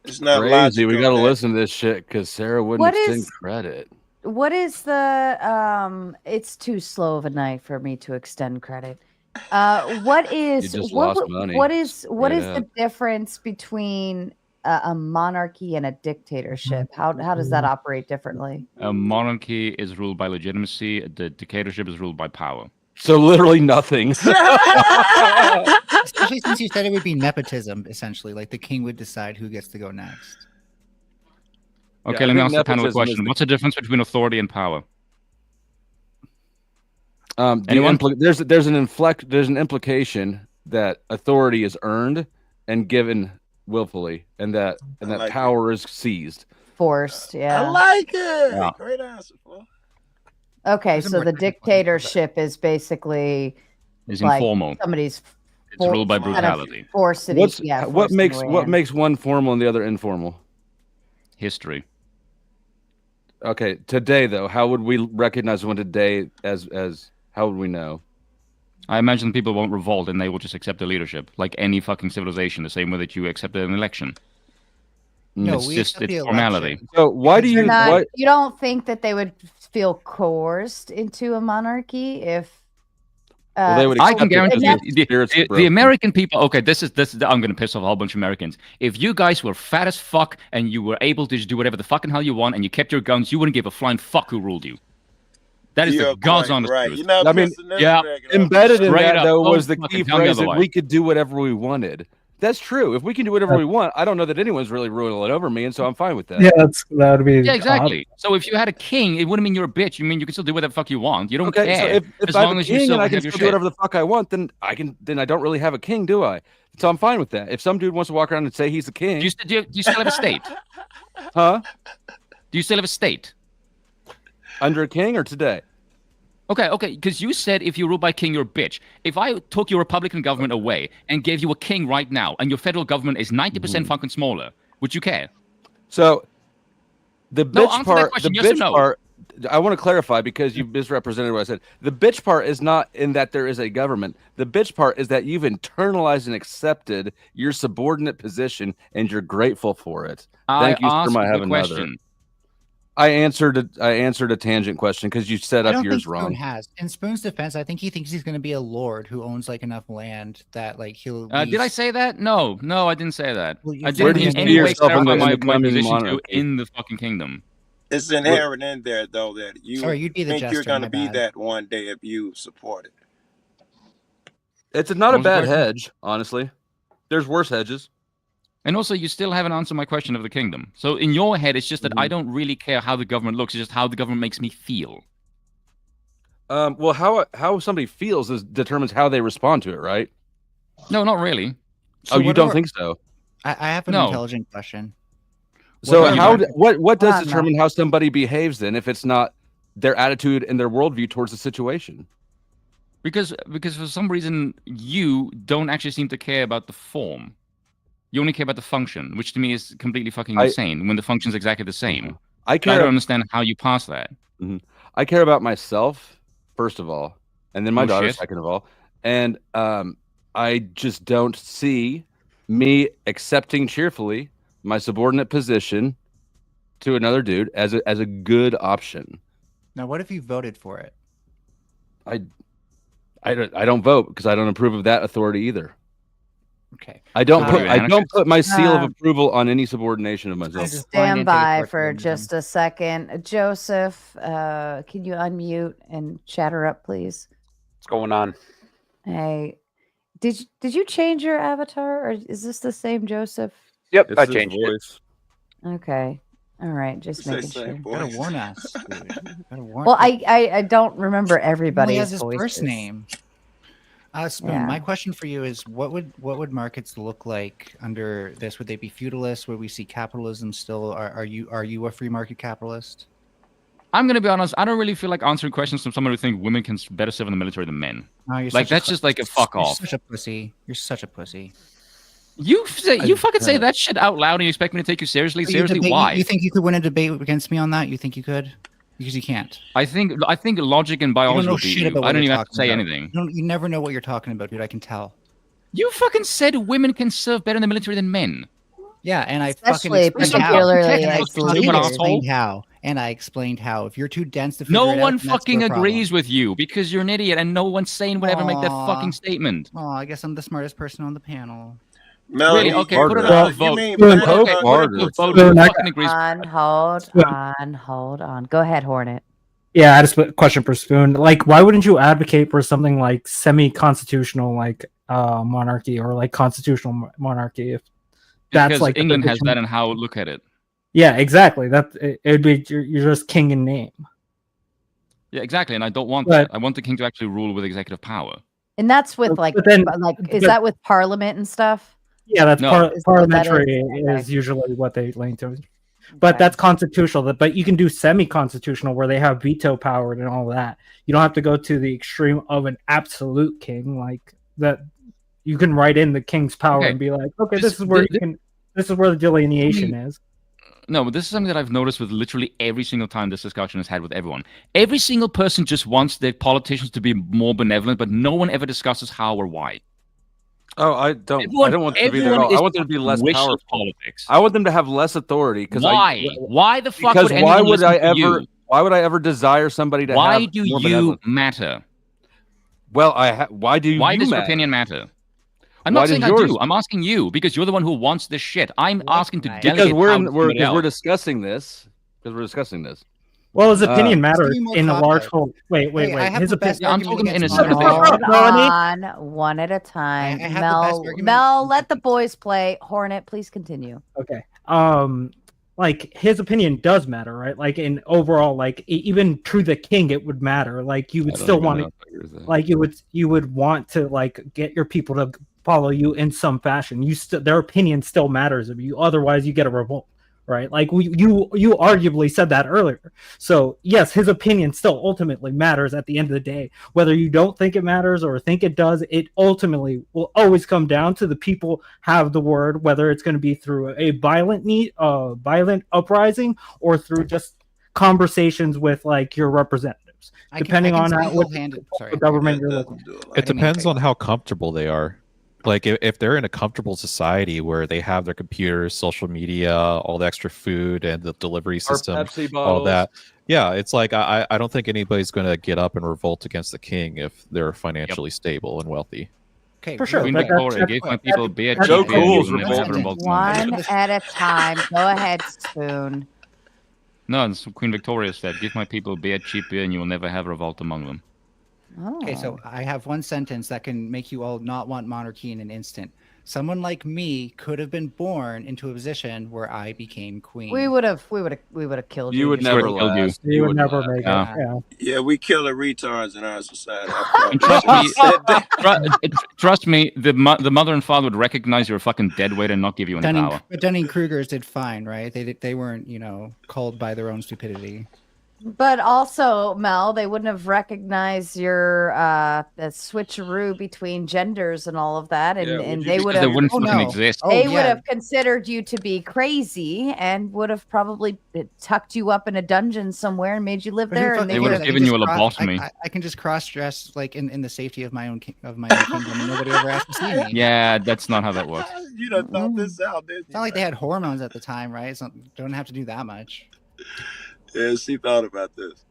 It's not Crazy. We logical, got to man. listen to this shit because Sarah wouldn't What extend is- credit. What is the it's too slow of a night for me to extend credit. What is just what, lost what- money what is straight the up. difference between a monarchy and a dictatorship? How does that operate differently? A monarchy is ruled by legitimacy. The dictatorship is ruled by power. So literally nothing. Especially since you said it would be nepotism, essentially, like the king would decide who gets to go next. Okay, I let me think ask the panel a nepotism is question. the- What's the difference between authority and power? Anyone? There's an implication that authority is earned and given willfully, and that like power is seized. Forced, yeah. I like it. Yeah. Great answer, Flo. Okay, There's a so more the technical dictatorship is basically Is like informal. somebody's It's ruled by kind of brutality. forcing What forcing makes the way what in. makes one formal and the other informal? History. Okay, today though, how would we recognize one today as how would we know? I imagine people won't revolt and they will just accept the leadership, like any fucking civilization, the same way that you accept an election. No, It's we just accept the it's formality. election. So why do They're you not- why, you don't think that they would feel coerced into a monarchy if Well, they would I accept can it guarantee because you, their spirits are the broken. American people. Okay, this is I'm gonna piss off a whole bunch of Americans. If you guys were fat as fuck and you were able to just do whatever the fucking hell you want and you kept your guns, you wouldn't give a flying fuck who ruled you. That is You're the God's quite honest right. truth. You're not I mean, pissing this yeah, nigga off. embedded in Straight that up, though don't was the fucking key tell me phrase that otherwise. we could do whatever we wanted. That's true. If we can do whatever we want, I don't know that anyone's really ruling it over me, and so I'm fine with that. Yeah, that would be. Yeah, exactly. So if you had a king, it wouldn't mean you're a bitch. You mean you can still do whatever the fuck you want. You don't care. So if as I have long a as you king still and I can have your still do shit. whatever the fuck I want, then I don't really have a king, do I? So I'm fine with that. If some dude wants to walk around and say he's the king, Do you still have a state? huh? Do you still have a state? Under a king or today? Okay, because you said if you rule by king, you're a bitch. If I took your Republican government away and gave you a king right now, and your federal government is 90% fucking smaller, would you care? So the No, bitch answer that part, question, the yes or bitch no? part, I want to clarify because you misrepresented what I said. The bitch part is not in that there is a government. The bitch part is that you've internalized and accepted your subordinate position and you're grateful for it. Thank you, sir. I have another. I answered a tangent question because you set I up don't yours think wrong. Spoon has. In Spoon's defense, I think he thinks he's going to be a lord who owns like enough land that like he'll. Did I say that? No, I didn't say that. Well, I where didn't do you in see any way yourself in clarify the my coming position to monarchy? in the fucking kingdom. It's inherent in there, though, that you Sorry, you'd be the think you're jester, going to my be bad. that one day if you support it. It's not What a was the bad question? hedge, honestly. There's worse hedges. And also, you still haven't answered my question of the kingdom. So in your head, it's just that I don't really care how the government looks. It's just how the government makes me feel. Well, how somebody feels determines how they respond to it, right? No, not really. Oh, you don't think so? I have an No. intelligent question. So What are what does Hold on, determine how somebody behaves then if it's not their attitude and their worldview towards the situation? Because for some reason, you don't actually seem to care about the form. You only care about the function, which to me is completely fucking insane when the function's exactly the same. I don't understand how you pass that. I care about myself, first of all, and then my Oh, daughter, shit. second of all. And I just don't see me accepting cheerfully my subordinate position to another dude as a good option. Now, what if you voted for it? I don't vote because I don't approve of that authority either. Okay. I don't So put my seal of approval on any subordination of myself. Stand by for just a second. Joseph, can you unmute and chatter up, please? What's going on? Hey, did you change your avatar, or is this the same Joseph? Yep, I changed it. Okay. All right, just making sure. Gotta warn us. Gotta warn Well, I don't remember He only everybody's has his voices. first name. Spoon, Yeah. my question for you is what would markets look like under this? Would they be feudalist? Would we see capitalism still? Are you a free market capitalist? I'm gonna be honest. I don't really feel like answering questions from someone who thinks women can better serve in the military than men. No, you're Like such that's just like a fuck you're off. Such a pussy. You're such a pussy. You fucking say that shit out loud and you expect me to take you seriously? Seriously, why? You think you could win a debate against me on that? You think you could? Because you can't. I think logic and You biology don't know will beat shit you. about I what don't you're even have to talking say about. anything. You never know what you're talking about, dude. I can tell. You fucking said women can serve better in the military than men. Yeah, and I Especially fucking explained particularly how. as leaders. And I explained how. If you're too dense to figure No it out, one then that's fucking your problem. agrees with you because you're an idiot and no one's saying whatever make that fucking statement. Oh, I guess I'm the smartest person on the panel. Melody, Really? Okay, put it up to you vote. mean Put it better? up to vote. Who fucking agrees? Hold on. Go ahead, Hornet. Yeah, I just put a question for Spoon. Like, why wouldn't you advocate for something like semi-constitutional, like monarchy, or like constitutional monarchy? If that's Because like the England has position- that and how look at it. Yeah, exactly. It'd be you're just king in name. Yeah, exactly. And I don't want But- that. I want the king to actually rule with executive power. And that's with like, But then- is but- that with Parliament and stuff? Yeah, that's No. Is that what that parliamentary is? is usually what they lean to. But that's constitutional. But you can do semi-constitutional where they have veto power and all that. You don't have to go to the extreme of an absolute king like that. You can write in the king's power Okay. and be like, okay, This- this is where thi- you can. This is where the delineation is. No, but this is something that I've noticed with literally every single time this discussion is had with everyone. Every single person just wants their politicians to be more benevolent, but no one ever discusses how or why. Oh, I don't want them to be there at all. I want them to be less powerful. Politics. I want them to have less authority. Why? Why the fuck Because would why anyone would listen I to ever? you? Why would I ever desire somebody to Why have? do more you benevolence? matter? Well, why do Why you does your matter? opinion matter? I'm Why not saying does I yours- do. I'm asking you because you're the one who wants this shit. I'm asking to delegate Because we're power to somebody because we're else. discussing this. Because we're discussing this. Well, his opinion matters Give me more in a large cop-out. whole. Wait. I have His the best opinion. I'm talking in a against civil monarchy. Hold on, one at a time. I have the best Mel, argument. Mel, let the boys play. Hornet, please continue. Okay. Like his opinion does matter, right? Like in overall, like even to the king, it would matter. Like you would still want to, like you would want to like get your people to follow you in some fashion. Their opinion still matters of you. Otherwise, you get a revolt, right? Like you arguably said that earlier. So yes, his opinion still ultimately matters at the end of the day. Whether you don't think it matters or think it does, it ultimately will always come down to the people have the word, whether it's going to be through a violent uprising or through just conversations with like your representatives, depending on what government you're looking at. It depends on how comfortable they are. Like if they're in a comfortable society where they have their computers, social media, all the extra food and the delivery system, Pepsi all bottles. that. Yeah, it's like I don't think anybody's going to get up and revolt against the king if they're financially stable and wealthy. Okay, for sure. Queen Victoria gave my people beer cheap beer, and you will never have a revolt among them. One at a time. Go ahead, Spoon. No, it's Queen Victoria said, "Give my people beer cheap beer, and you will never have a revolt among them." Okay, so I have one sentence that can make you all not want monarchy in an instant. Someone like me could have been born into a position where I became queen. We would have killed you. You would never last. You would never make it. Yeah. Yeah, we kill the retards in our society. And trust me, the mother and father would recognize you're a fucking deadweight and not give you any power. But Dunning-Krugers did fine, right? They weren't, called by their own stupidity. But also, Mel, they wouldn't have recognized your the switcheroo between genders and all of that, and they would have. They wouldn't fucking exist. They would have considered you to be crazy and would have probably tucked you up in a dungeon somewhere and made you live there. And they would have given you a lobotomy. I can just cross-dress like in the safety of my own kingdom, and nobody ever has to see me. Yeah, that's not how that works. You done thought this out, didn't you? It's not like they had hormones at the time, right? So don't have to do that much. Yeah, she thought about this.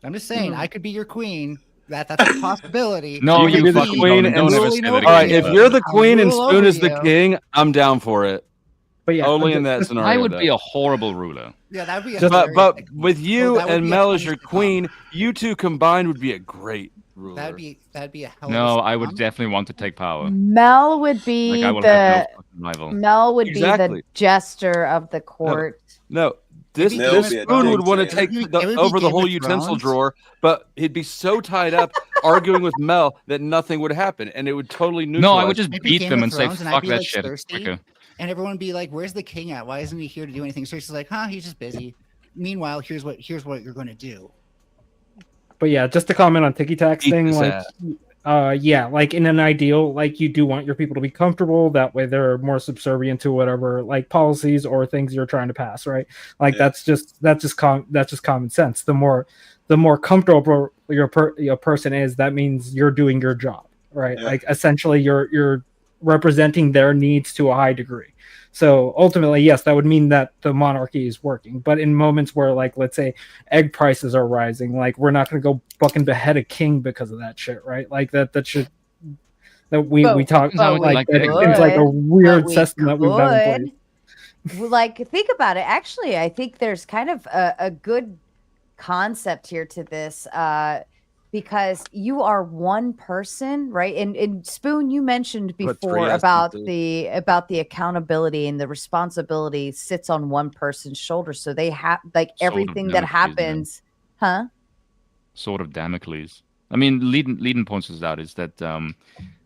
I'm just saying, I could be your queen. That's a possibility. No, you fucking the queen. don't ever say that All right, again. if you're the queen and rule Spoon over is the you. king, I'm down for it. But yeah, only in that scenario. I would be a horrible ruler. Yeah, that'd be. But with you that would and be a Mel as your punishment. queen, you two combined would be a great ruler. That'd be a hell. No, of a I would song. definitely want to take power. Mel would be Like I will have no fucking rival. Mel would be Exactly. the jester of the court. No, this They'll be a Spoon would want to dictator. take It would be over the Game whole of utensil Thrones. drawer, but he'd be so tied up arguing with Mel that nothing would happen, and it would totally neutralize. No, I would just It'd be beat Game them of and say, Thrones, and I'd "Fuck be, that like, shit." It's thirsty. quicker. And everyone would be like, "Where's the king at? Why isn't he here to do anything?" Cersei's like, "Huh? He's just busy." Meanwhile, here's what you're going to do. But yeah, just to comment on Tiki Tax Beat thing, his like, ass. yeah, like in an ideal, like you do want your people to be comfortable. That way, they're more subservient to whatever like policies or things you're trying to pass, right? Like that's just common sense. The more comfortable your person is, that means you're doing your job, right? Yeah. Like essentially, you're representing their needs to a high degree. So ultimately, yes, that would mean that the monarchy is working. But in moments where, like, let's say egg prices are rising, like we're not going to go fucking behead a king because of that shit, right? Like we talk like that that seems like a weird we system that we've done in place. Well, like, think about it. Actually, I think there's kind of a good concept here to this, because you are one person, right? And Spoon, you mentioned Put three before S's about to- the accountability and the responsibility sits on one person's shoulders. So they have like Sort of everything that Damocles, happens, huh? Sort of Damocles. I mean, leading points this out is that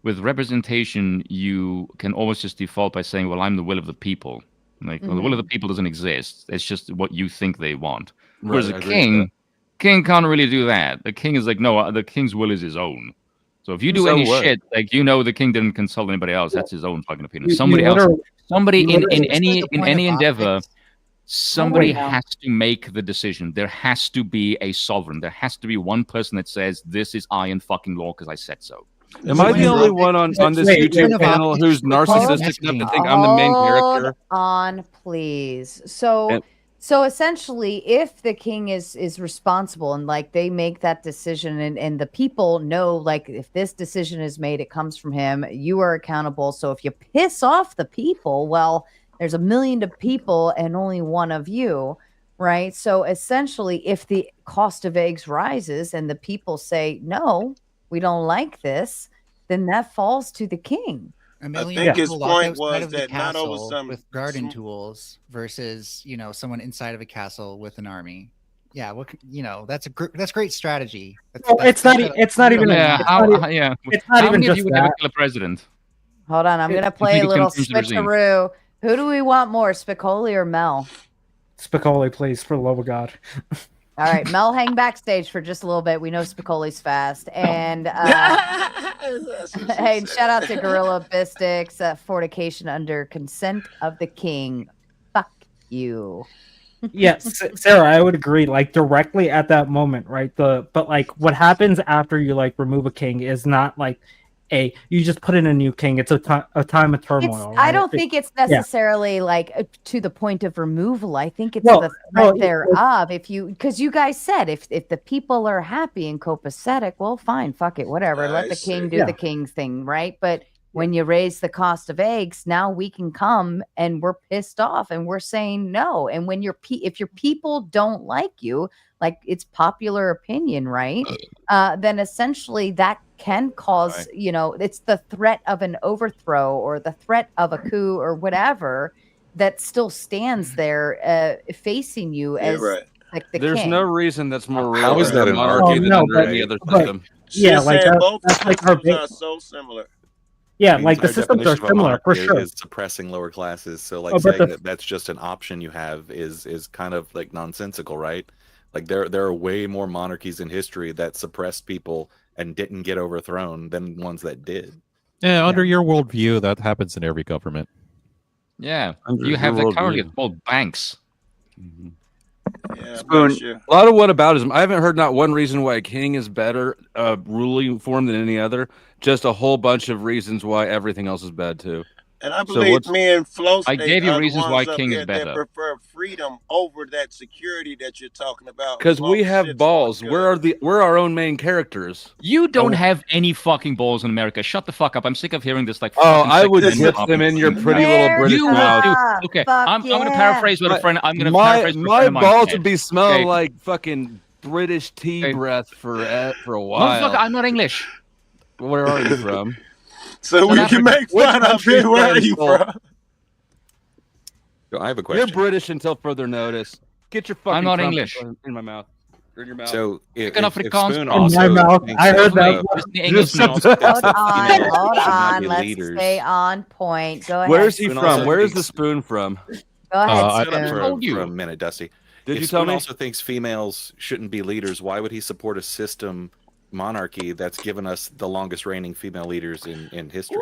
with representation, you can always just default by saying, "Well, I'm the will of the people." Like, well, the will of the people doesn't exist. It's just what you think they want. Whereas Right, I a agree with king can't really do that. The king is like, no, the king's will is his own. So if you do So any what? shit, like, the king didn't consult anybody else. That's his own fucking opinion. You Somebody else, literally- somebody you in literally- any That's the point of endeavor, politics. somebody now. has to make the decision. There has to be a sovereign. There has to be one person that says, "This is iron fucking law because I said so." Am I the only one on this Wait, YouTube wait, channel who's narcissistic enough to think I'm the main character? Hold on, please. So, And- so essentially, if the king is responsible and like they make that decision, and the people know, like, if this decision is made, it comes from him. You are accountable. So if you piss off the people, well, there's a million people and only one of you. right? So essentially, if the cost of eggs rises and the people say, no, we don't like this, then that falls to the king. A I million think his people locked point outside was of the that not over castle some with garden tools versus, you know, someone inside of a castle with an army. Yeah, you know, that's great strategy. Well, it's not even. It's not even How many of just you would ever that. kill a president? Hold on, I'm gonna play think a it little can change the regime? switcheroo. Who do we want more, Spicoli or Mel? Spicoli, please, for the love of God. All right, Mel, hang backstage for just a little bit. We know Spicoli's fast, and hey, shout out to Gorilla Bistics, fornication under consent of the king. Fuck you. Yes, Sarah, I would agree. Like directly at that moment, right? But like what happens after you like remove a king is not like you just put in a new king. It's a time of turmoil. I right? don't think it's Yeah. necessarily like to the point of removal. I think it's Well, the no, threat thereof. Because you guys said if the people are happy and copacetic, well, fine, fuck it, whatever. Let the king do the king thing, right? But when you raise the cost of eggs, now we can come and we're pissed off and we're saying no. And when if your people don't like you, like it's popular opinion, right? Then essentially that can cause, you know, it's the threat of an overthrow or the threat of a coup or whatever that still stands there facing you as like the There's king. no reason that's more real How is that under an monarchy argument? than under but- any other but- system. Yeah, Just like saying both that's like our systems are so similar. Yeah, The like the entire systems are definition of a similar for monarchy sure. is suppressing lower classes. So like Oh, but saying the- that that's just an option you have is kind of like nonsensical, right? Like there are way more monarchies in history that suppressed people and didn't get overthrown than ones that did. Yeah, under your worldview, that happens in every government. Yeah, Under you have your that currently. worldview. It's called banks. Yeah, Spoon, bless you. a lot of whataboutism. I haven't heard not one reason why a king is better ruling form than any other. Just a whole bunch of reasons why everything else is bad too. And I So believe what's- me and Flo I State gave you are the reasons ones why up king is here that better. prefer freedom over that security that you're talking about. Because as long we as have shit's balls. going good. We're our own main characters. You don't Oh. have any fucking balls in America. Shut the fuck up. I'm sick of hearing this. Like, Oh, fucking I would second whip half them of in your thing. pretty little British You would mouth. too. Okay, I'm gonna paraphrase what a friend. I'm gonna paraphrase what a my friend of mine balls said. would be smelling Okay. like fucking British tea Okay. breath for a Motherfucker, while. I'm not English. Where are you from? So we can make Which fun of country it. Where are stands you for- from? So I have a You're question. British until further notice. Get your fucking I'm not crumpets English. in my mouth. Or in your mouth. So if Fucking Afrikaans, Spoon bro. also In my mouth. thinks I heard that, that. Just the English. Spoon also thinks Hold that on, females hold should not on. be Let's leaders. stay on point. Go ahead. Where's he Spoon from? also Where is the thinks- spoon from? Go ahead, I- Shut up Spoon. told you. for a minute, Dusty. Did If you tell Spoon me? also thinks females shouldn't be leaders, why would he support a system monarchy that's given us the longest reigning female leaders in history?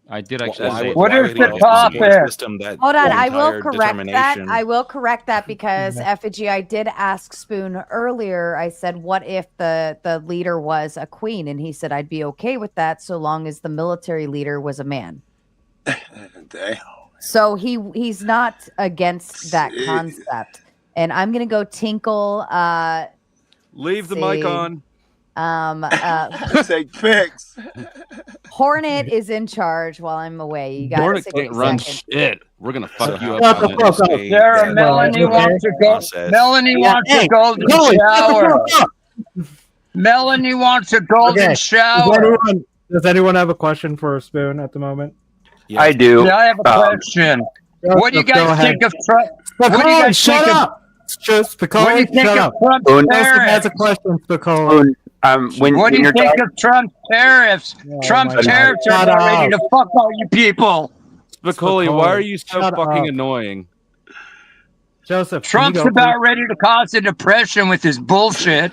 I did actually Why say would- that. why would he also support a system that Hold on, the I will entire correct that. determination- I will correct that because Effigy, I did ask Spoon earlier. I said, "What if the leader was a queen?" And he said, "I'd be okay with that so long as the military leader was a man." Damn. So he's not against that concept. And I'm gonna go Tinkle. Leave the see. mic on. Take pics. Hornet is in charge while I'm away. You got Hornet 60 can't run seconds. shit. We're gonna fuck you how up. Shut the on fuck this. up. Sarah, Melanie wants to go. process. Melanie wants a golden shower. Melanie wants a golden Okay. shower. Does anyone have a question for Spoon at the moment? Yeah. I do. Yeah, I have a question. What do you Go guys ahead. think of Trump? What do you Spicoli, guys shut think of? up! Just What do you Spicoli, think shut of up. Trump's Joseph tariffs? has a question, Spicoli. What do you think of Trump's tariffs? Trump's my God. tariffs are Shut about ready up. to fuck all you people. Spicoli, why are you so Shut fucking up. annoying? Joseph, can Trump's you go, about ready to cause a depression with his bullshit.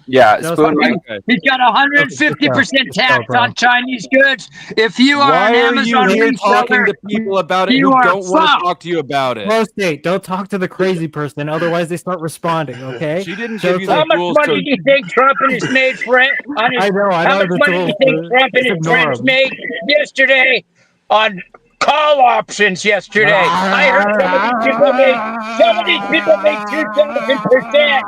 Yeah, Joseph, Spoon. Okay. He's got 150% tax bro. on Chinese goods. If you are Why an are you Amazon here talking reseller, to people about it you who are don't want to fucked. talk to you about it? Flow State, don't talk to the crazy person, otherwise they start responding, okay? She didn't give you Joseph, how the much tools money to. do you think Trump and his maids on his, I know how much the money do you tools, think dude. Trump and Just his ignore friends him. made yesterday on call options yesterday? I heard some of these people made 2,000%.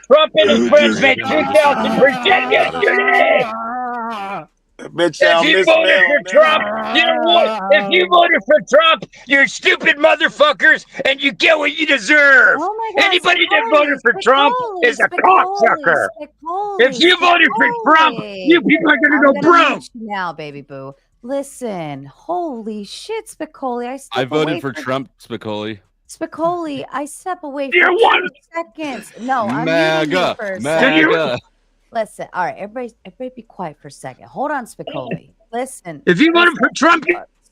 Trump and his friends made 2,000% yesterday. Bitch, If I'll you miss voted mail, for nigga. Trump, you know what? If you voted for Trump, you're stupid motherfuckers, and you get what you deserve. Oh my God, Anybody that voted for Trump is a cocksucker. If you voted for Trump, you people are gonna I'm go gonna broke. mute you now, baby boo. Listen, holy shit, Spicoli. I I step voted away for for Trump, Spicoli. Spicoli. I step away You're for one. 2 seconds. No, I'm muting you MAGA, for a MAGA. second. Listen, all right, everybody be quiet for a second. Hold on, Spicoli. Listen. If you voted for Trump,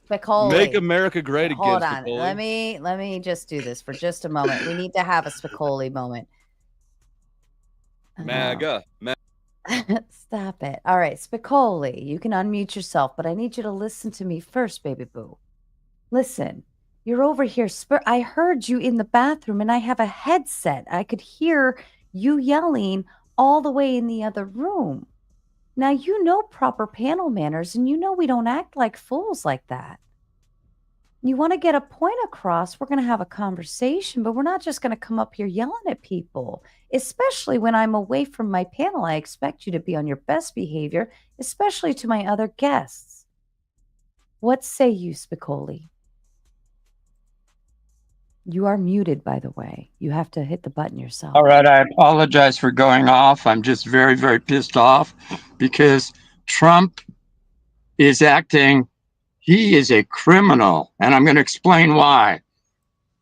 Spicoli. Make America great again, Hold on. Spicoli. Let me just do this for just a moment. We need to have a Spicoli moment. MAGA. Stop it. All right, Spicoli, you can unmute yourself, but I need you to listen to me first, baby boo. Listen, you're over here. I heard you in the bathroom, and I have a headset. I could hear you yelling all the way in the other room. Now, you know proper panel manners, and you know we don't act like fools like that. You want to get a point across, we're going to have a conversation, but we're not just going to come up here yelling at people, especially when I'm away from my panel. I expect you to be on your best behavior, especially to my other guests. What say you, Spicoli? You are muted, by the way. You have to hit the button yourself. All right, I apologize for going off. I'm just very, very pissed off because Trump is acting, he is a criminal, and I'm going to explain why.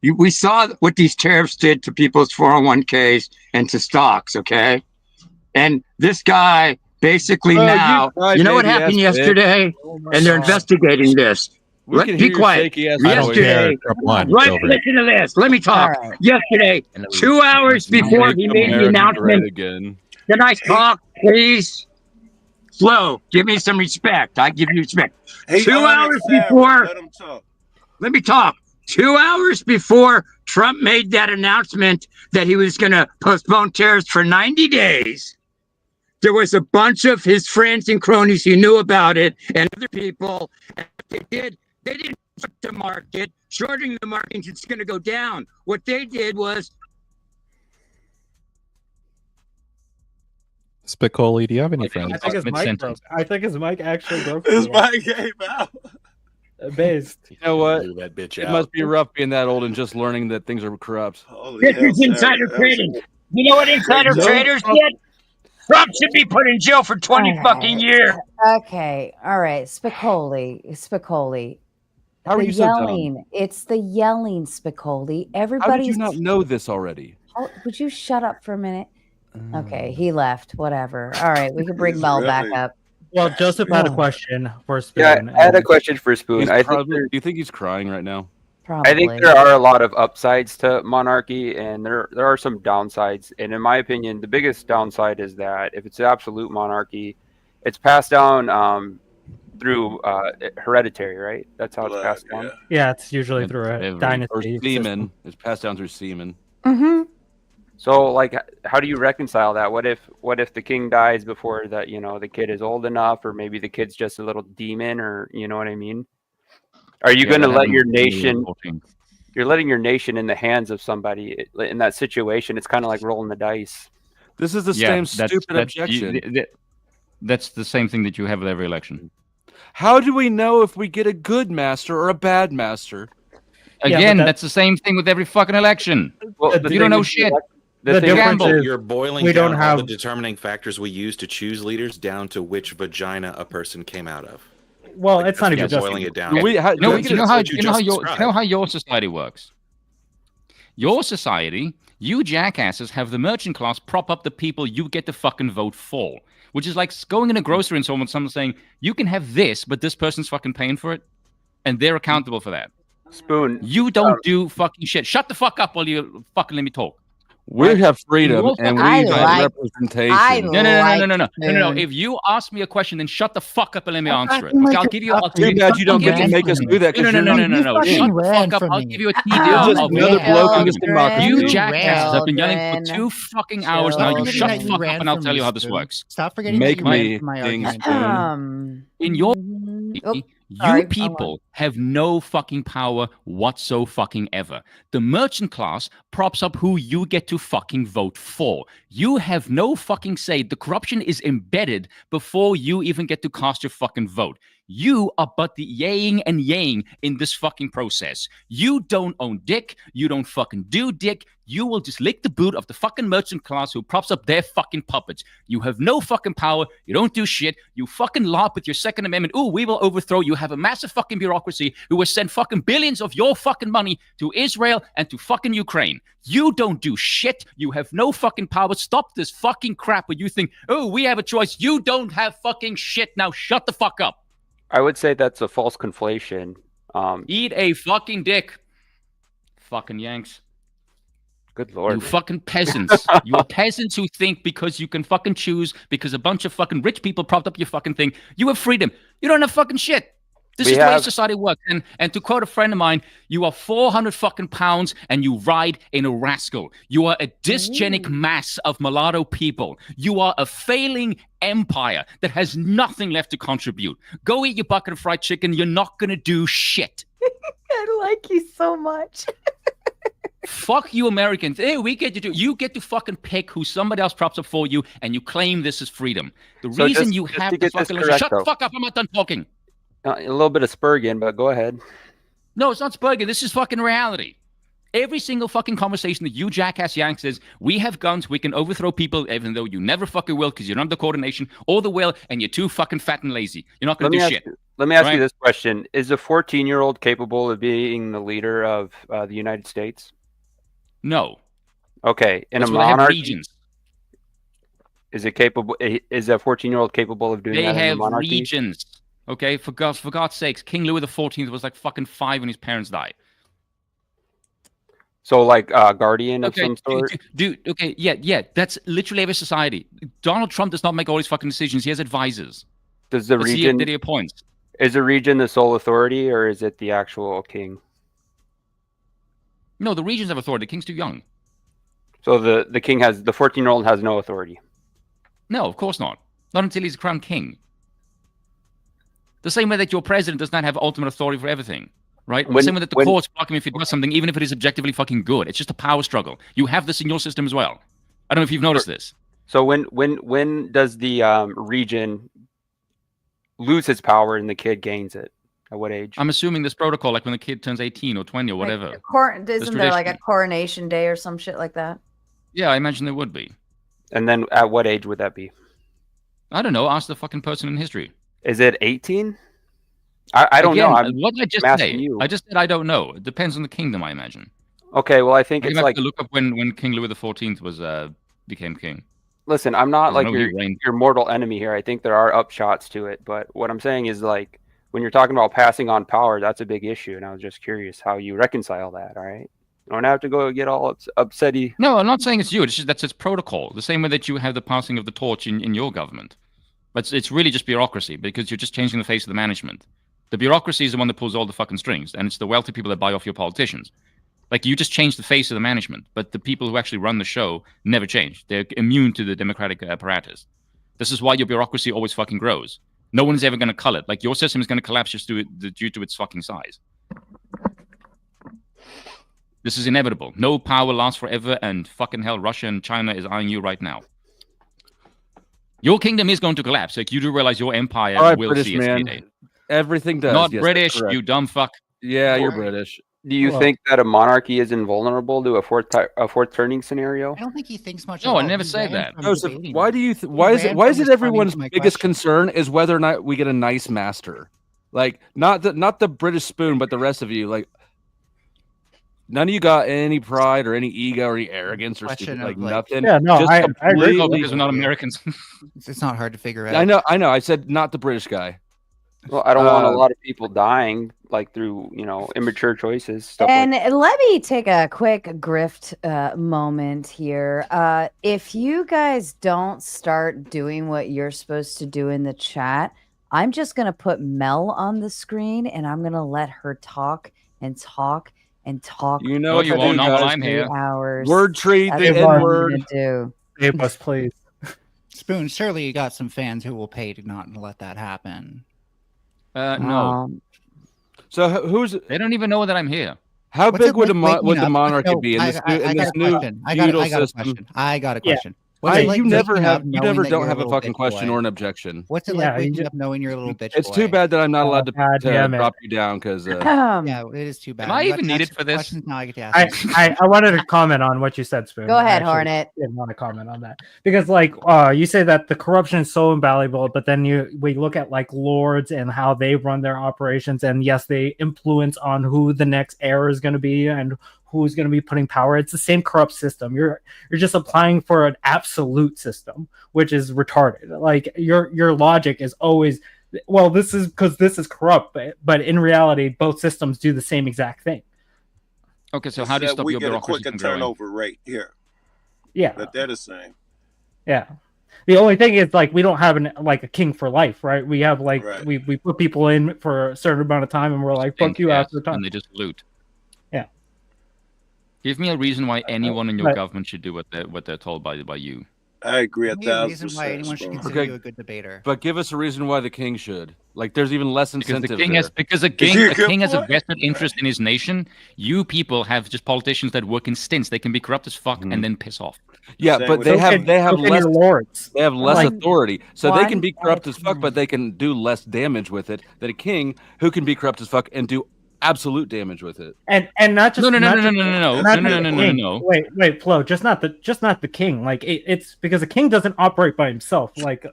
We saw what these tariffs did to people's 401ks and to stocks, okay? And this guy basically now, you know what happened yesterday? And they're investigating this. Be quiet. Yesterday, right, listen to this. Let me talk. Right. Yesterday, 2 hours before he made the announcement. Again. Can I talk, please? Flo, give me some respect. I give you respect. 2 hours before. Let him talk. Let me talk. 2 hours before Trump made that announcement that he was going to postpone tariffs for 90 days, there was a bunch of his friends and cronies who knew about it and other people. And they didn't short the market. Shorting the market, it's going to go down. What they did was. Spicoli, do you have any friends? I think his mic broke. I think his mic actually broke. His mic gave out. Based. You know what? That bitch It out. must be rough being that old and just learning that things are corrupt. This is insider trading. You know what insider traders did? Trump should be put in jail for 20 fucking years. Okay. All right. Spicoli. How are The you so dumb? yelling. It's the yelling, Spicoli. How Everybody's. did you not know this already? Oh, would you shut up for a minute? Okay, he left. Whatever. All right, we can bring Mel back up. Well, Joseph had a question for Yeah, Spoon. I had a question for Spoon. He's I think probably, do you think he's crying right now? Probably. I think there are a lot of upsides to monarchy, and there are some downsides. And in my opinion, the biggest downside is that if it's an absolute monarchy, it's passed down through hereditary, right? That's how it's passed down. Yeah, it's usually through a dynasty. Or semen. It's passed down through semen. Mm-hmm. So, like, how do you reconcile that? What if the king dies before that? You know, the kid is old enough, or maybe the kid's just a little demon, or you know what I mean? Are you going to let your nation? You're letting your nation in the hands of somebody in that situation. It's kind of like rolling the dice. This is the same stupid objection. That's the same thing that you have with every election. How do we know if we get a good master or a bad master? Again, that's the same thing with every fucking election. Well, you don't know shit. The gamble. You're boiling down all the determining factors we use to choose leaders down to which vagina a person came out of. Well, it's not even just boiling it down. You know how your society works. Your society, you jackasses have the merchant class prop up the people you get to fucking vote for, which is like going in a grocery and someone saying you can have this, but this person's fucking paying for it, and they're accountable for that. Spoon, you don't do fucking shit. Shut the fuck up while you fucking let me talk. We have freedom and we have representation. No. If you ask me a question, then shut the fuck up and let me answer it. Okay, I'll give you. Too bad you don't get to make us do that. No. Shut the fuck up. I'll give you a tea deal. Another bloke in this democracy. You jackasses have been yelling for 2 fucking hours now. You shut the fuck up and I'll tell you how this works. Stop forgetting Make that you me ran from my things. argument. In your Oh, You sorry. people have no fucking power whatsoever. The merchant class props up who you get to fucking vote for. You have no fucking say. The corruption is embedded before you even get to cast your fucking vote. You are but the yaying and yaying in this fucking process. You don't own dick. You don't fucking do dick. You will just lick the boot of the fucking merchant class who props up their fucking puppets. You have no fucking power. You don't do shit. You fucking LARP with your Second Amendment. Ooh, we will overthrow. You have a massive fucking bureaucracy who will send fucking billions of your fucking money to Israel and to fucking Ukraine. You don't do shit. You have no fucking power. Stop this fucking crap where you think, oh, we have a choice. You don't have fucking shit. Now shut the fuck up. I would say that's a false conflation. Eat a fucking dick. Fucking Yanks. Good lord. You fucking peasants. You are peasants who think because you can fucking choose, because a bunch of fucking rich people propped up your fucking thing, you have freedom. You don't have fucking shit. This is the way society works. And to quote a friend of mine, you are 400 fucking pounds and you ride in a rascal. You are a dysgenic mass of mulatto people. You are a failing empire that has nothing left to contribute. Go eat your bucket of fried chicken. You're not going to do shit. I like you so much. Fuck you, Americans. Hey, you get to fucking pick who somebody else props up for you, and you claim this is freedom. The reason you have this fucking shut the fuck up. I'm not done talking. A little bit of Spurgeon, but go ahead. No, it's not Spurgeon. This is fucking reality. Every single fucking conversation that you jackass Yanks says, we have guns, we can overthrow people, even though you never fucking will because you don't have the coordination or the will, and you're too fucking fat and lazy. You're not going to do shit. Let me ask you this question. Is a 14-year-old capable of being the leader of the United States? No. Okay. In a monarchy, is it capable? Is a 14-year-old capable of doing that in a monarchy? They have regions. Okay, for God's sakes, King Louis XIV was like fucking 5 when his parents died. So like guardian of some sort? Dude, okay, yeah, that's literally every society. Donald Trump does not make all these fucking decisions. He has advisors. Does the region that he appoints? Is the region the sole authority, or is it the actual king? No, the regions have authority. The king's too young. So the 14-year-old has no authority. No, of course not. Not until he's crowned king. The same way that your president does not have ultimate authority for everything, right? The same way that the courts block him if he does something, even if it is objectively fucking good. It's just a power struggle. You have this in your system as well. I don't know if you've noticed this. So when does the region lose its power and the kid gains it? At what age? I'm assuming this protocol, like when the kid turns 18 or 20 or whatever. Isn't there like a coronation day or some shit like that? Yeah, I imagine there would be. And then at what age would that be? I don't know. Ask the fucking person in history. Is it 18? I don't know. What did I just say? You. I just said I don't know. It depends on the kingdom, I imagine. Okay, well, I think it's like to look up when King Louis XIV was became king. Listen, I'm not like your mortal enemy here. I think there are upshots to it, but what I'm saying is like when you're talking about passing on power, that's a big issue, and I was just curious how you reconcile that. All right, you don't have to go get all upsetty. No, I'm not saying it's you. It's just that's its protocol. The same way that you have the passing of the torch in your government. But it's really just bureaucracy because you're just changing the face of the management. The bureaucracy is the one that pulls all the fucking strings, and it's the wealthy people that buy off your politicians. Like, you just change the face of the management, but the people who actually run the show never change. They're immune to the democratic apparatus. This is why your bureaucracy always fucking grows. No one's ever going to cull it. Like, your system is going to collapse just due to its fucking size. This is inevitable. No power lasts forever, and fucking hell, Russia and China is eyeing you right now. Your kingdom is going to collapse. Like, you do realize your empire will British see its heyday. Everything does. Not British, you dumb fuck. Yeah, you're British. Do you think that a monarchy is invulnerable to a fourth turning scenario? I don't think he thinks much. No, I never said that. Joseph, why do you? Why is it everyone's biggest concern is whether or not we get a nice master? Like not the British spoon, but the rest of you. Like none of you got any pride or any ego or any arrogance or stupid, like nothing. Yeah, no, I agree. Because we're not Americans. It's not hard to figure out. I know. I said not the British guy. Well, I don't want a lot of people dying, like through immature choices. Stuff and let me take a quick grift moment here. If you guys don't start doing what you're supposed to do in the chat, I'm just gonna put Mel on the screen, and I'm gonna let her talk and talk and talk. You know, you won't know while I'm here. Hours. Word tree, the N word. Save us, please. Spoon, surely you got some fans who will pay to not let that happen. No. So who's? They don't even know that I'm here. How What's big it would like would the waking up? monarchy No, be in this I got a new question. feudal I got a system? question. I got a Yeah. question. What's it like you never waking have up you knowing never that don't you're have a little fucking bitch question boy? or an objection. What's it Yeah, like you waking just- up knowing you're a little bitch It's boy? too bad that I'm not allowed God to damn it. drop you down because Yeah, it is too bad. Am I You got even to needed ask for this? questions, now I get to ask. I wanted to comment on what you said, Spoon. Go ahead, I actually Hornet. didn't want to comment on that because, like, you say that the corruption is so invaluable, but then we look at like lords and how they run their operations, and yes, they influence on who the next heir is going to be and who's going to be putting power. It's the same corrupt system. You're just applying for an absolute system, which is retarded. Like your logic is always, well, this is because this is corrupt, but in reality, both systems do the same exact thing. Okay, so how do you stop we your get a bureaucracy quicker from growing? turnover rate here? Yeah, That they're the same. yeah. The only thing is, like, we don't have a king for life, right? We have like Right. we put people in for a certain amount of time, and we're like, fuck you after the time. And they just loot. Yeah. Give me a reason why anyone in your but- government should do what they're told by you. I agree Give me a reason why anyone should consider you a good debater. But give us a reason why the king should. Like, there's even less incentive Because there. a king has a vested interest in his nation. You people have just politicians that work in stints. They can be corrupt as fuck and then piss off. Yeah, but they have less lords. They have less Like, authority, so they can one be corrupt as fuck, but they can do less damage with it than a king who can be corrupt as fuck and do absolute damage with it. And not just No. no. Wait, Flo, just not the king. Like it's because a king doesn't operate by himself. Like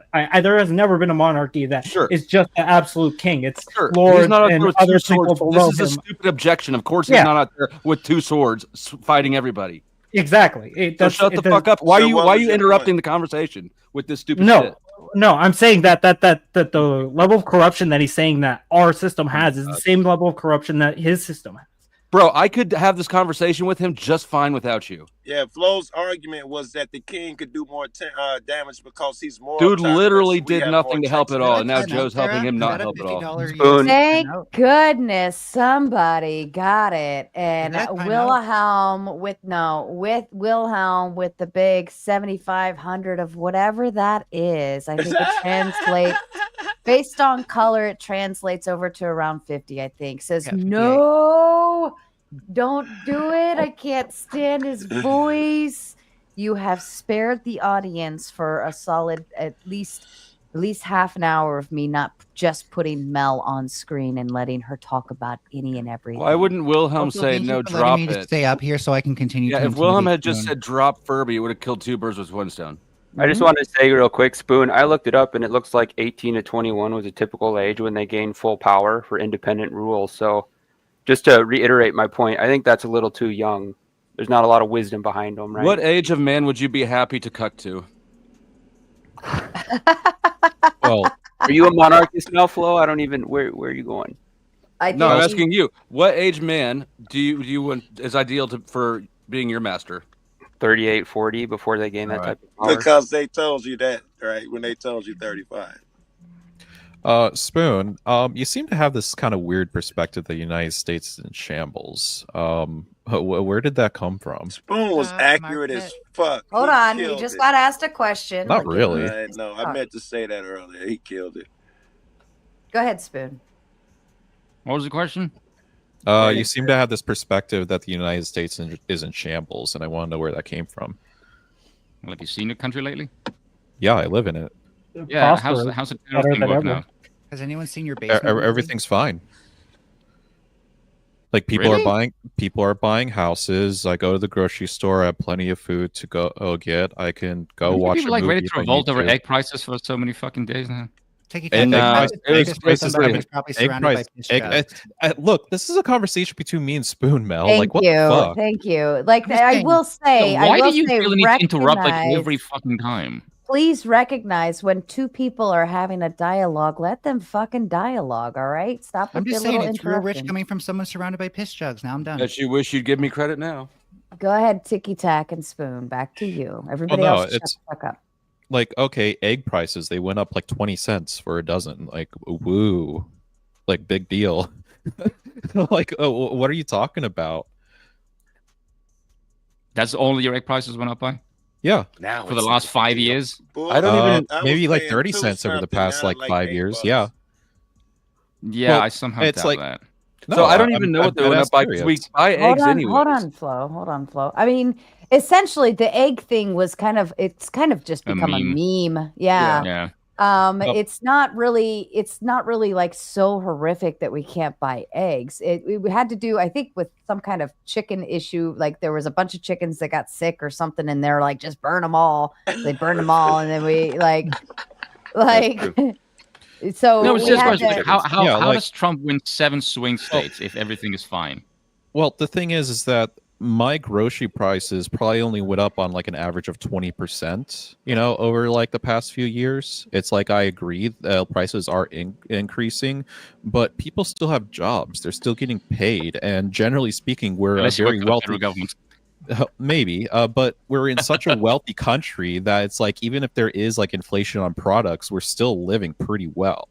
there has never been a monarchy that is just the absolute king. It's lords He's not out there and with other two people swords. below This is a him. stupid objection. Of course, he's Yeah. not out there with two swords fighting everybody. Exactly. So shut the fuck up. Why are you interrupting the conversation with this stupid shit? No, I'm saying that the level of corruption that he's saying that our system has is the same level of corruption that his system has. Bro, I could have this conversation with him just fine without you. Yeah, Flo's argument was that the king could do more damage because he's more. Dude literally did nothing to help at all, and now Joe's helping him not help at all. Spoon. Thank goodness somebody got it. And that time Wilhelm with Wilhelm with the big 7,500 of whatever that is. I think it translates based on color. It translates over to around 50. I think says 58. no. Don't do it. I can't stand his voice. You have spared the audience for a solid at least half an hour of me not just putting Mel on screen and letting her talk about any and everything. Why wouldn't Wilhelm say Thank you no, for drop letting me just it? stay up here so I can continue. Yeah, to if Wilhelm had intimidate just Spoon. said drop Furby, it would have killed two birds with one stone. I just wanted to say real quick, Spoon, I looked it up and it looks like 18 to 21 was a typical age when they gained full power for independent rule. So just to reiterate my point, I think that's a little too young. There's not a lot of wisdom behind them, right? What age of man would you be happy to cuck to? Well, are you a monarchist now, Flo? I don't even. Where are you going? No, I'm asking you. What age man do you want is ideal for being your master? 38, 40 before they gain that type of power. Because they told you that, right? When they told you 35. Spoon, you seem to have this kind of weird perspective that the United States is in shambles. Where did that come from? Spoon was accurate as fuck. Hold He on, you killed just it. got asked a question. Not really. No, I meant to say that earlier. He killed it. Go ahead, Spoon. What was the question? You seem to have this perspective that the United States is in shambles, and I want to know where that came from. Well, have you seen your country lately? Yeah, I live in it. Yeah, how's the thing work now? Has anyone seen your basement? Everything's fine. Like people are buying houses. I go to the grocery store. I have plenty of food to go get. I can go watch People a like movie ready if to I revolt need over to. egg prices for so many fucking days now. Look, this is a conversation between me and Spoon, Mel. Thank what you. the fuck? Thank you. Like I will say, Why I will do you say feel the need to interrupt like recognize- every fucking time? Please recognize when two people are having a dialogue, let them fucking dialogue, all right? Stop I'm with just your saying little it's real rich interruption. coming from someone surrounded by piss jugs. Now I'm done. Bet you wish you'd give me credit now. Go ahead, Ticky Tack and Spoon. Back to you. Everybody no, else shut it's- the fuck up. Like, okay, egg prices, they went up like 20 cents for a dozen. Like, woo. Like, big deal. Like, what are you talking about? That's only your egg prices went up by? Yeah. Now for the last 5 years. I don't even maybe like 30 cents over the past like 5 years. Yeah. Yeah, Well, I somehow it's doubt like that. So I don't I'm- even know I'm what they went dead-ass up by because we serious. buy eggs anyway. Hold on, Flo. I mean, essentially, the egg thing was it's kind of just A become a meme. meme. Yeah. Yeah. Oh. It's not really like so horrific that we can't buy eggs. We had to do, I think, with some kind of chicken issue. Like there was a bunch of chickens that got sick or something, and they're like, just burn them all. They burned them all, and then we so No, it's we just had like, to. how does Trump win 7 swing states if everything is fine? Well, the thing is that my grocery prices probably only went up on like an average of 20%, over like the past few years. It's like, I agree, prices are increasing, but people still have jobs. They're still getting paid. And generally speaking, we're Unless a you work very for the wealthy federal government. Maybe, but we're in such a wealthy country that it's like, even if there is like inflation on products, we're still living pretty well.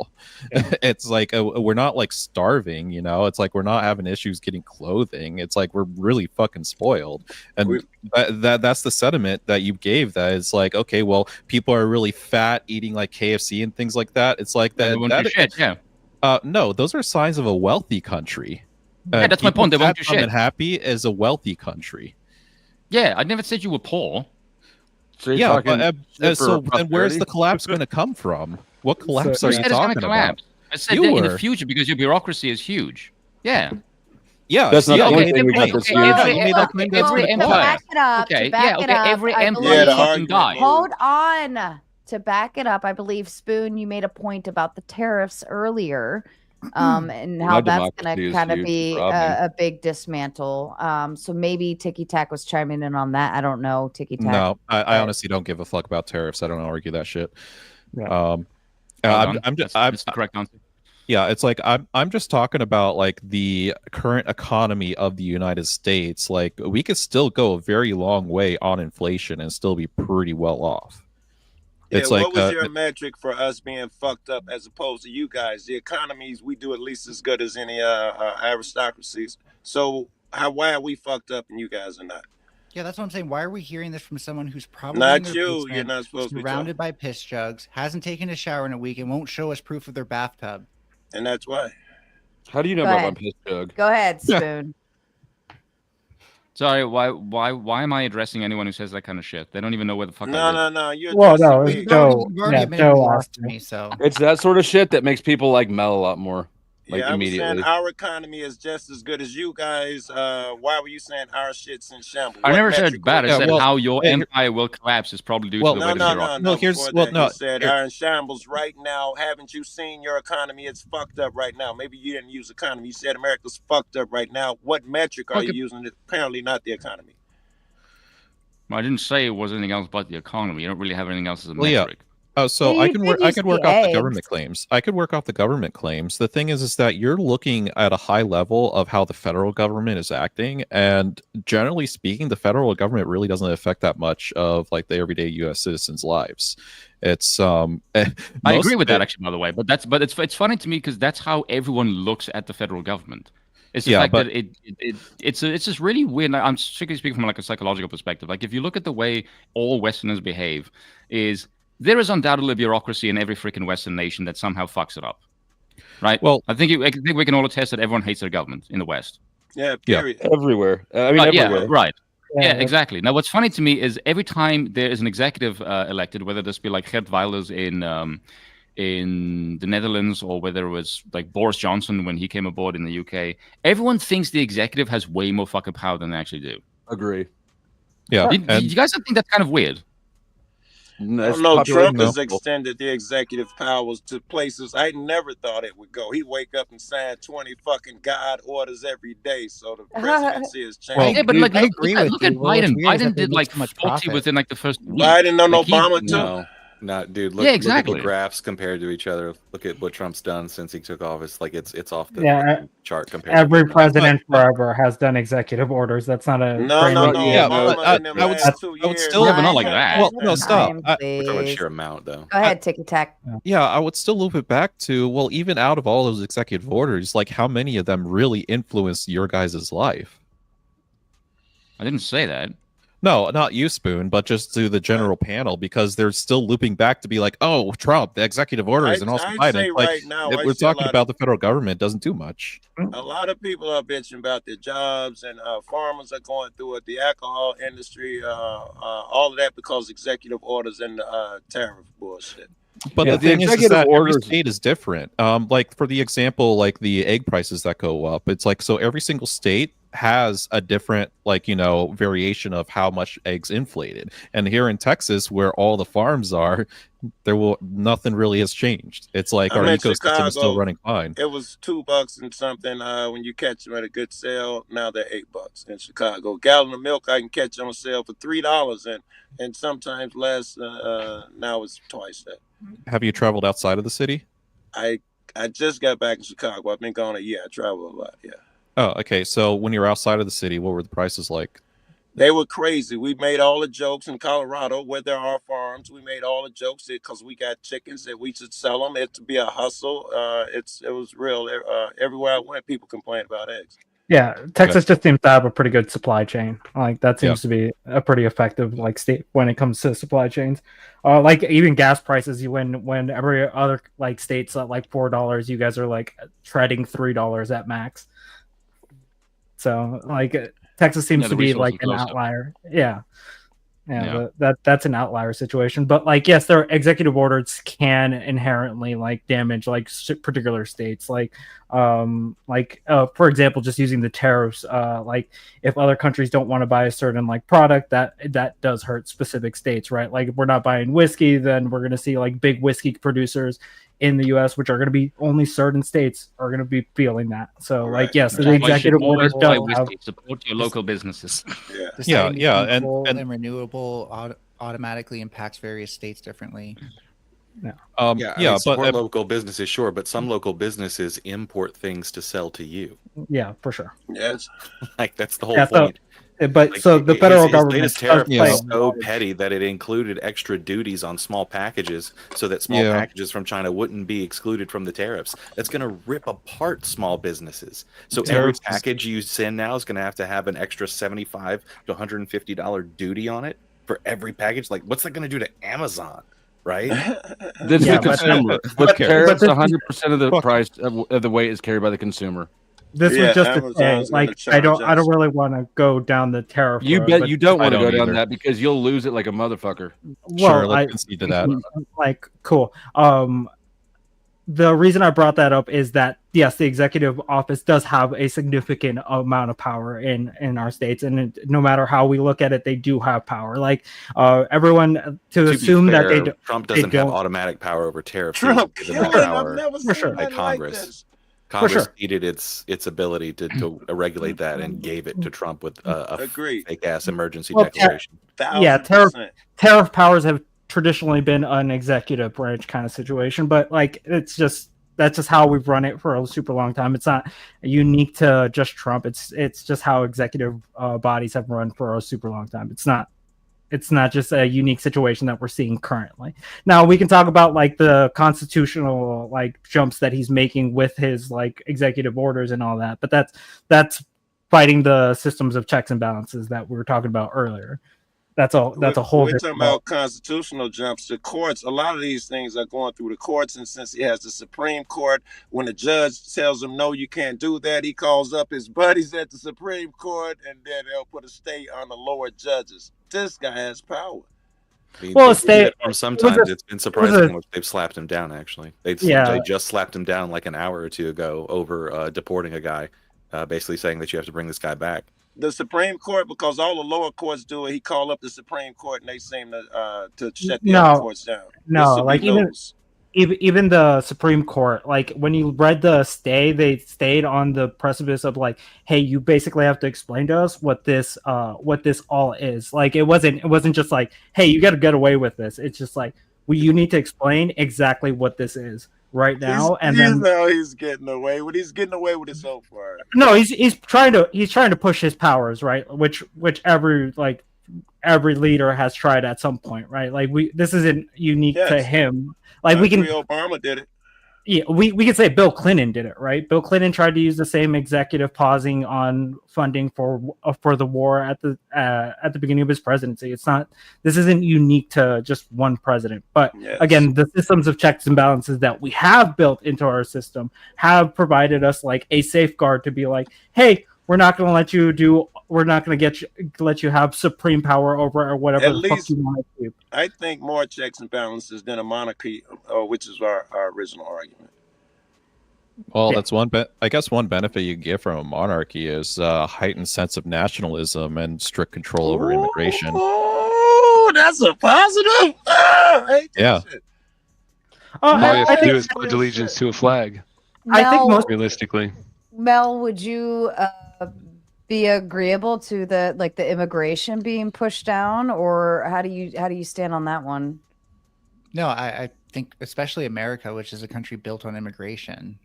It's like we're not like starving, it's like we're not having issues getting clothing. It's like we're really fucking spoiled. And that's the sentiment that you gave, that it's like, okay, well, people are really fat eating like KFC and things like that. It's like that, They won't do shit, yeah. No, those are signs of a wealthy country. Yeah, that's my point. They won't do fat, dumb, shit. and happy is a wealthy country. Yeah, I never said you were poor. So Yeah, but, so then where's the collapse going to come from? What collapse are you talking about? I said that in the future because your bureaucracy is huge. Yeah. Yeah, that's not the only okay, thing we got that's huge. Every empire. Every empire fucking died. Hold on. To back it up, I believe, Spoon, you made a point about the tariffs earlier, and how that's going to kind of be a big dismantle. So maybe Tiki Tack was chiming in on that. I don't know, Tiki Tack. No, I honestly don't give a fuck about tariffs. I don't argue that shit. Yeah. I'm just that's the correct answer. Yeah, it's like I'm just talking about like the current economy of the United States. Like we could still go a very long way on inflation and still be pretty well off. Yeah, It's like, what was your metric for us being fucked up as opposed to you guys? The economies, we do at least as good as any aristocracies. So why are we fucked up and you guys are not? Yeah, that's what I'm saying. Why are we hearing this from someone who's probably Not in their you. basement, You're not supposed to be surrounded by piss jugs, hasn't taken a shower in a week, and won't show us proof of their bathtub? And that's why. How do you know Go about ahead. my piss jug? Go ahead, Spoon. Sorry, why am I addressing anyone who says that kind of shit? They don't even know where the fuck I live. No. You're Well, addressing no, me. it's Joe. Yeah, Joe asked to me, so It's that sort of shit that makes people like Mel a lot more, like Yeah, I was immediately. saying our economy is just as good as you guys. Why were you saying our shit's in shambles? I What never said metric bad. I was said it? how your empire will collapse is probably due to the way the bureaucracy. No. Before that, you said are in shambles right now. Haven't you seen your economy? It's fucked up right now. Maybe you didn't use economy. You said America's fucked up right now. What metric are you using? Apparently not the economy. I didn't say it was anything else but the economy. You don't really have anything else as a Well, yeah. metric. So You I can could I use could the work off the eggs. government claims. I could work off the government claims. The thing is that you're looking at a high level of how the federal government is acting, and generally speaking, the federal government really doesn't affect that much of like the everyday U.S. citizens' lives. It's I agree with that actually, by the way. But it's funny to me because that's how everyone looks at the federal government. It's the fact that it's just really weird. I'm strictly speaking from like a psychological perspective. Like if you look at the way all Westerners behave, there is undoubtedly a bureaucracy in every freaking Western nation that somehow fucks it up, right? Well, I think we can all attest that everyone hates their government in the West. Yeah, period. Everywhere. I mean, everywhere. Yeah, right. Yeah, Yeah, exactly. Now, what's funny to me is every time there is an executive elected, whether this be like Geert Wilders in the Netherlands or whether it was like Boris Johnson when he came aboard in the UK, everyone thinks the executive has way more fucking power than they actually do. Agree. Yeah. Do you guys don't think that's kind of weird? No, Trump has extended the executive powers to places I never thought it would go. He wake up and sign 20 fucking God orders every day, so the presidency has changed. Well, yeah, but like, I look agree at with you. Well, Biden. what's weird is Biden that they did make like so much 40 profit. within like the first week. Biden and Like, Obama too. No, not dude. Look, Yeah, look exactly. at the graphs compared to each other. Look at what Trump's done since he took office. Like it's off the Yeah, chart compared. every to president forever has done executive orders. That's not a No. Obama in the last 2 years. still Yeah, but not like that. Well, no, stop. Time, We're talking about sheer amount, though. Go ahead, Tiki Tack. Yeah, I would still loop it back to, well, even out of all those executive orders, like how many of them really influenced your guys' life? I didn't say that. No, not you, Spoon, but just to the general panel, because they're still looping back to be like, oh, Trump, the executive orders, and also I'd Biden. say Like, right now, if I we're see a talking lot about of the federal government, doesn't do much. a lot of people are bitching about their jobs, and farmers are going through it. The alcohol industry, all of that because executive orders and tariff bullshit. But Yeah, the the thing is executive that every orders. state is different. Like for the example, like the egg prices that go up, it's like so every single state has a different, like, you know, variation of how much eggs inflated. And here in Texas, where all the farms are, nothing really has changed. It's like our I'm in ecosystem is still Chicago. running fine. It was $2 and something when you catch them at a good sale. Now they're $8 in Chicago. Gallon of milk I can catch on sale for $3 and sometimes less. Now it's twice that. Have you traveled outside of the city? I just got back in Chicago. I've been gone a year. I travel a lot. Yeah. Oh, okay. So when you're outside of the city, what were the prices like? They were crazy. We made all the jokes in Colorado where there are farms. We made all the jokes because we got chickens that we should sell them. It to be a hustle. It was real. Everywhere I went, people complained about eggs. Yeah, Texas just seems to have a pretty good supply chain. Like that seems to be a pretty effective like state when it comes to supply chains. Like even gas prices, when every other like states at like $4, you guys are like treading $3 at max. So like Texas seems to be like an outlier. Yeah. That's an outlier situation. But like, yes, their executive orders can inherently like damage like particular states. Like for example, just using the tariffs. Like if other countries don't want to buy a certain like product, that does hurt specific states, right? Like if we're not buying whiskey, then we're going to see like big whiskey producers in the U.S., which are going to be only certain states are going to be feeling that. So, like, yes, the executive orders don't have support your local businesses. And renewable automatically impacts various states differently. I mean, support local businesses, sure, but some local businesses import things to sell to you. Yeah, for sure. Yes, like that's the whole point. But like, so the federal government latest tariff is so petty that it included extra duties on small packages, so that small packages from China wouldn't be excluded from the tariffs. That's going to rip apart small businesses. So every package you send now is going to have an extra $75 to $150 duty on it for every package. Like, what's that going to do to Amazon? Right? This is the consumer. But tariffs, 100% of the price of the weight is carried by the consumer. This was just to say, like, I don't really want to go down the tariff. You bet you don't want to go down that because you'll lose it like a motherfucker. Well, sure, let's concede to that. Like, cool. The reason I brought that up is that yes, the executive office does have a significant amount of power in our states, and no matter how we look at it, they do have power. Like everyone to assume fair, that they do, Trump doesn't have automatic power over tariffs. Trump given that power for sure by Congress. Like Congress ceded its ability to regulate that and gave it to Trump with a fake ass emergency declaration. Tariff powers have traditionally been an executive branch kind of situation, but like that's just how we've run it for a super long time. It's not unique to just Trump. It's just how executive bodies have run for a super long time. It's not just a unique situation that we're seeing currently. Now we can talk about like the constitutional like jumps that he's making with his like executive orders and all that, but that's fighting the systems of checks and balances that we were talking about earlier. That's a whole. We're talking about constitutional jumps. The courts, a lot of these things are going through the courts, and since he has the Supreme Court, when the judge tells him no, you can't do that, he calls up his buddies at the Supreme Court, and then they'll put a stay on the lower judges. This guy has power. I mean, sometimes it's been surprising when they've slapped him down. Actually, they just slapped him down like an hour or two ago over deporting a guy, basically saying that you have to bring this guy back. The Supreme Court, because all the lower courts do it, he called up the Supreme Court and they seem to shut the other courts down. No, like even the Supreme Court, like when you read the stay, they stayed on the precipice of like, hey, you basically have to explain to us what this all is. Like it wasn't just like, hey, you got to get away with this. It's just like, you need to explain exactly what this is right now. He's getting away with. He's getting away with it so far. No, he's trying to push his powers, right? Which every leader has tried at some point, right? Like this isn't unique to him. Like we can. Obama did it. Yeah, we could say Bill Clinton did it, right? Bill Clinton tried to use the same executive pausing on funding for the war at the beginning of his presidency. This isn't unique to just one president. But again, the systems of checks and balances that we have built into our system have provided us like a safeguard to be like, hey, we're not going to let you have supreme power over whatever At the least, fuck you want to do. I think more checks and balances than a monarchy, which is our original argument. Well, that's I guess one benefit you get from a monarchy is a heightened sense of nationalism and strict control over immigration. Oh, that's a positive. I hate that shit. All you have to do is pledge allegiance to a flag. I think most realistically. Mel, would you be agreeable to the immigration being pushed down, or how do you stand on that one? No, I think especially America, which is a country built on immigration,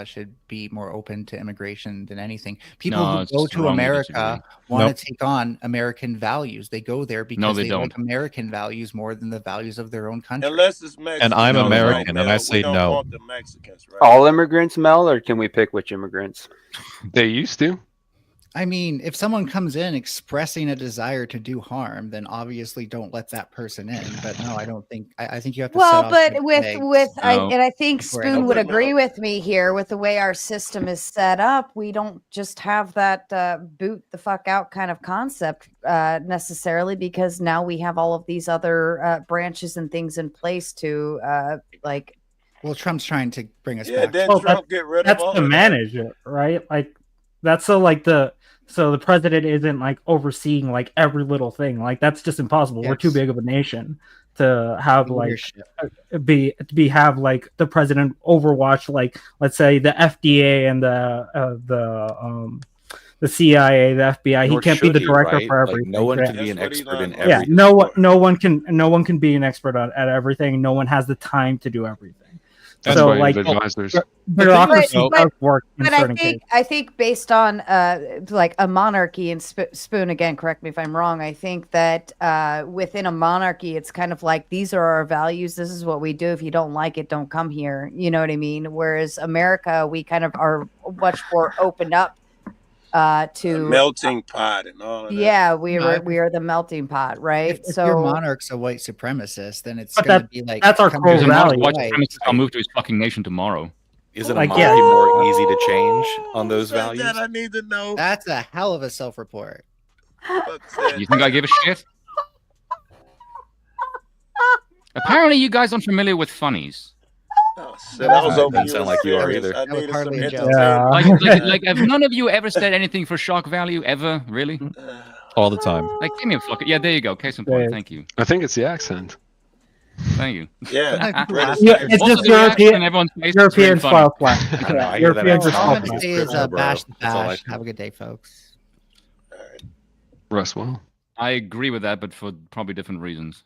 should be more open to immigration than anything. People who go to America want to take on American values. They go there because they like American values more than the values of their own country. Unless it's Mexican. And I'm American, and I say no. Want the Mexicans, right? All immigrants, Mel, or can we pick which immigrants? They used to. I mean, if someone comes in expressing a desire to do harm, then obviously don't let that person in. But no, I don't think. I think you have to. Well, but I think Spoon would agree with me here. With the way our system is set up, we don't just have that boot the fuck out kind of concept necessarily, because now we have all of these other branches and things in place to like. Well, Trump's trying to bring us back. Then Trump get rid of That's all to of manage it, right? Like that's so the president isn't like overseeing like every little thing. Like that's just impossible. We're too big of a nation to have like have like the president overwatch, like let's say the FDA and the CIA, the FBI. He can't be the director for everything. No one can be an expert in everything. Yeah, no one can be an expert at everything. No one has the time to do everything. That's so why like advisors. bureaucracy does work in But certain cases. I think based on like a monarchy, and Spoon again, correct me if I'm wrong. I think that within a monarchy, it's kind of like these are our values. This is what we do. If you don't like it, don't come here. You know what I mean? Whereas America, we kind of are much more opened up to a melting pot and all of that. Yeah, we are the melting pot, right? If your monarch's a white supremacist, then it's But going to be like that's our core value. White supremacist, I'll move to his fucking nation tomorrow. Isn't a monarchy more easy to change on those values? That I need to know. That's a hell of a self-report. You think I give a shit? Apparently, you guys aren't familiar with funnies. Oh, shit, that was over. Doesn't sound like you are either. I needed some Like, have none of you ever said anything for shock value ever? Really? All the time. Like, give me a fucking. Yeah, there you go. Case in point. Thank you. I think it's the accent. Thank you. Yeah, it's just European style flat. European All style I'm going to say is bash the bash. Have a good day, folks. Russ, well, I agree with that, but for probably different reasons.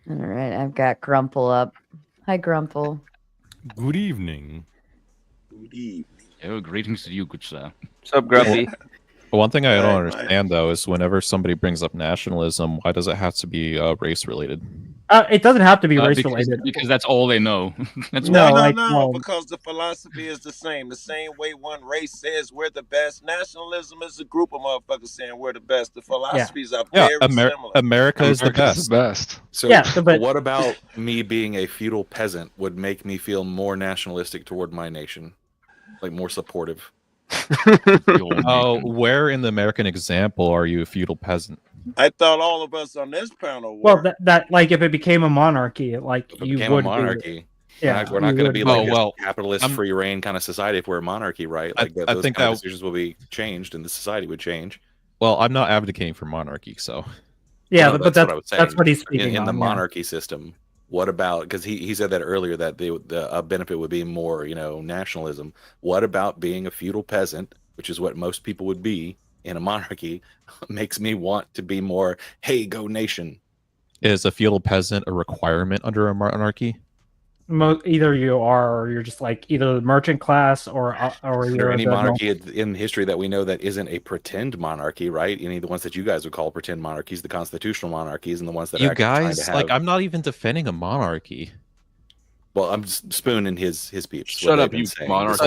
All right, I've got Grumple up. Hi, Grumple. Good evening. Good evening. Oh, greetings to you, good sir. What's up, Grumpy? But one thing I don't understand, though, is whenever somebody brings up nationalism, why does it have to be race-related? It doesn't have to be race-related. Because that's all they know. That's No, because the philosophy is the same. The same way one race says we're the best. Nationalism is a group of motherfuckers saying we're the best. The philosophies are very similar. America is the best. So what about me being a feudal peasant would make me feel more nationalistic toward my nation? Like more supportive? Oh, where in the American example are you a feudal peasant? I thought all of us on this panel were. Well, that like if it became a monarchy, like you would. A monarchy. Yeah, we're not going to be like a capitalist free reign kind of society if we're a monarchy, right? Like I those think kind of decisions will be changed and the society would change. Well, I'm not advocating for monarchy, so. Yeah, but that's what I was saying. That's what he's speaking in the monarchy system. What about, because he said that earlier, that the benefit would be more, nationalism. What about being a feudal peasant, which is what most people would be in a monarchy, makes me want to be more, hey, go nation. Is a feudal peasant a requirement under a monarchy? Either you are, or you're just like either the merchant class, or you're any monarchy in history that we know that isn't a pretend monarchy, right? Any of the ones that you guys would call pretend monarchies, the constitutional monarchies, and the ones that you are guys trying to have... I'm not even defending a monarchy. Well, I'm spooning his peeps. Shut up, you monarch.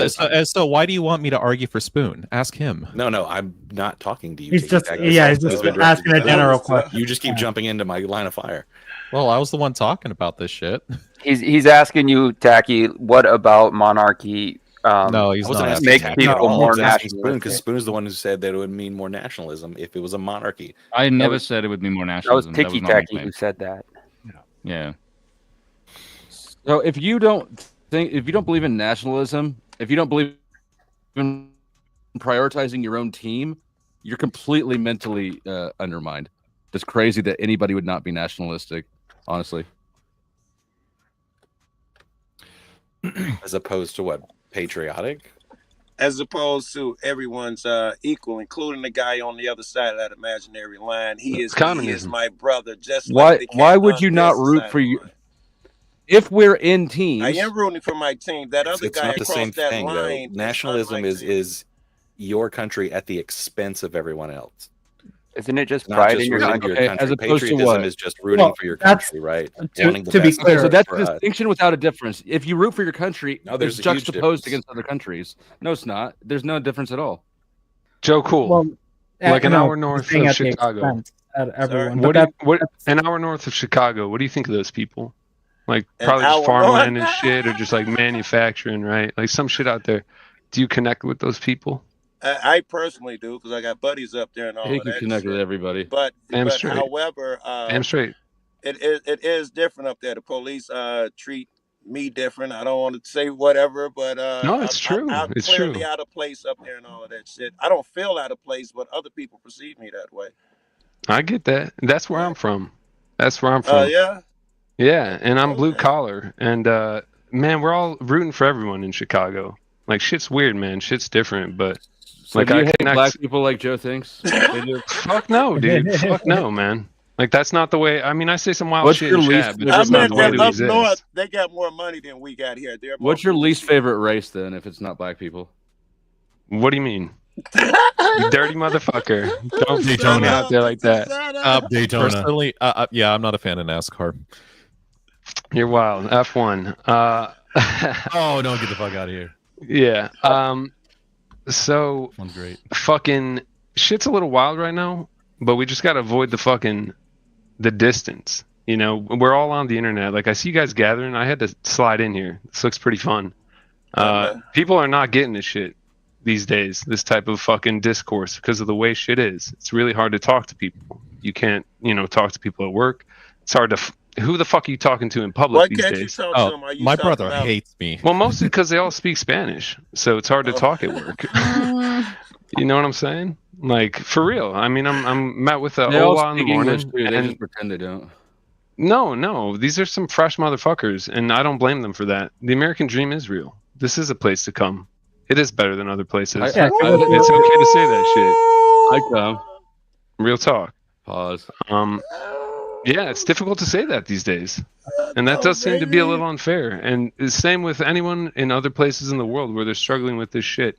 So why do you want me to argue for Spoon? Ask him. No, I'm not talking to you. He's Tiki just Taki. he's just asking a general question. You just keep jumping into my line of fire. Well, I was the one talking about this shit. He's asking you, Tacky, what about monarchy? No, he's not asking makes Tacky people more Spoon, because nationalistic. Spoon is the one who said that it would mean more nationalism if it was a monarchy. I never said it would be more That was nationalism. Tiki not my Tacky claim. who said that. Yeah. So if you don't believe in nationalism, if you don't believe in prioritizing your own team, you're completely mentally undermined. It's crazy that anybody would not be nationalistic, honestly. As opposed to what? Patriotic? As opposed to everyone's equal, including the guy on the other side of that imaginary line. He is my brother. Just like the cat Why would on you this not root side for of you? mine. If we're in teams, I am rooting for my team. That other It's guy not the across same that thing, though. line. Nationalism is your country at the expense of everyone else. Isn't it just Not pride just in your rooting country? for your country. as opposed to Patriotism what? is just rooting for your country, right? Wanting the to be best clear, so that's for a us. distinction without a difference. If you root for your country, No, there's it's a huge juxtaposed difference. against other countries. No, it's not. There's no difference at all. Joe Cool. Well, like an no, hour he's north saying of at the Chicago. expense of everyone. What But do you, what an hour north of Chicago? What do you think of those people? Like An probably just hour farmland north? and shit, or just like manufacturing, right? Like some shit out there. Do you connect with those people? I personally do because I got buddies up there and all He of can that connect shit. with everybody. But Damn straight. however, Damn straight. it is different up there. The police treat me different. I don't want to say whatever, but No, it's true. I'm It's clearly true. out of place up there and all of that shit. I don't feel out of place, but other people perceive me that way. I get that. That's where I'm from. That's where I'm from. Yeah. Yeah, and I'm blue collar, and man, we're all rooting for everyone in Chicago. Like shit's weird, man. Shit's different, but So like do you I hate connect. black people like Joe thinks they do? Fuck no, dude. Fuck no, man. Like that's not the way. I mean, I say some wild What's shit your in least chat, but I that's favorite not mean, the way they're we up exist. north. They got more money than we got here. They're more What's your least favorite race then, if it's not black people? What do you mean? You dirty motherfucker. Don't be Daytona. me out there like that. Daytona. Personally, yeah, I'm not a fan of NASCAR. You're wild. F1. Oh, no, get the fuck out of here. Yeah. So One's great. fucking shit's a little wild right now, but we just gotta avoid the distance. You know, we're all on the internet. Like I see you guys gathering. I had to slide in here. This looks pretty fun. People are not getting this shit these days, this type of fucking discourse, because of the way shit is. It's really hard to talk to people. You can't, talk to people at work. It's hard to. Who the fuck are you talking to in public Why these can't days? you talk to them? Are you My talking brother about- hates me. Well, mostly because they all speak Spanish, so it's hard to talk at work. You know what I'm saying? Like for real. I mean, I'm met with a They all hola in the speak English morning. too. They and just pretend they don't. no, these are some fresh motherfuckers, and I don't blame them for that. The American dream is real. This is a place to come. It is better than other places. It's okay to say that shit. I come. Real talk. Pause. Yeah, it's difficult to say that these days, and that does seem to be a little unfair. And the same with anyone in other places in the world where they're struggling with this shit.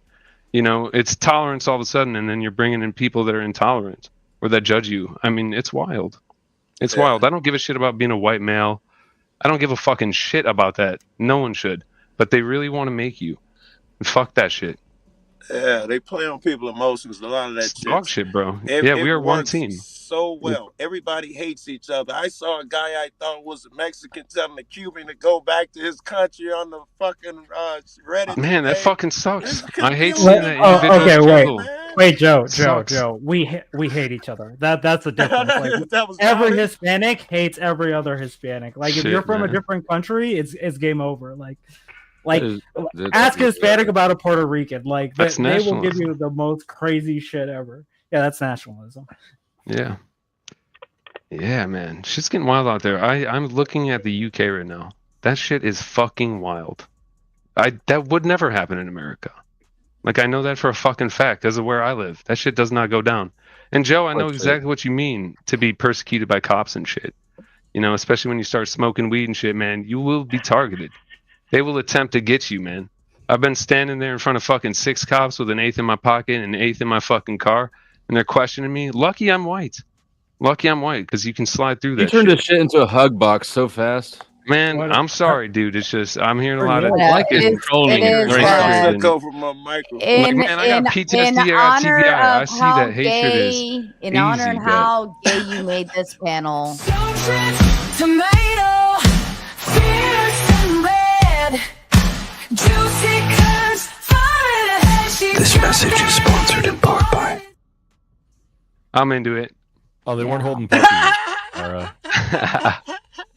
It's tolerance all of a sudden, and then you're bringing in people that are intolerant or that judge you. I mean, it's wild. It's wild. I don't give a shit about being a white male. I don't give a fucking shit about that. No one should. But they really want to make you. And fuck that shit. Yeah, they play on people's emotions. A lot of that shit. Dog shit, bro. It We are one works team. so well. Everybody hates each other. I saw a guy I thought was a Mexican telling a Cuban to go back to his country on the fucking Reddit. Man, that fucking sucks. I hate Wait, seeing that individual okay, struggle. wait, Joe, Sucks. we hate each other. That's the difference. Like, That was every valid. Hispanic hates every other Hispanic. Like if Shit, you're from man. a different country, it's game over. Like That's ask a Hispanic about a Puerto Rican. Like That's they will give nationalism. you the most crazy shit ever. Yeah, that's nationalism. Yeah. Yeah, man. Shit's getting wild out there. I'm looking at the UK right now. That shit is fucking wild. That would never happen in America. Like I know that for a fucking fact because of where I live. That shit does not go down. And Joe, I know What's exactly what you mean to be persecuted by cops and shit. Especially when you start smoking weed and shit, man, you will be targeted. They will attempt to get you, man. I've been standing there in front of fucking 6 cops with an eighth in my pocket and an eighth in my fucking car, and they're questioning me. Lucky I'm white because you can slide through You that turned shit. this shit into a hug box so fast. Man, I'm sorry, dude. It's just I'm hearing a lot of Yeah, fucking trolling it and is, hatred. Look over my microphone. Like, man, I got PTSD. I got honor TBI. I of see how that hatred is gay, in honor easy, of but how gay you made this panel. Tomato, fierce and red, juicy curves, fire ahead. This message is sponsored in part by. I'm into it. Oh, they weren't holding puppies. Laura.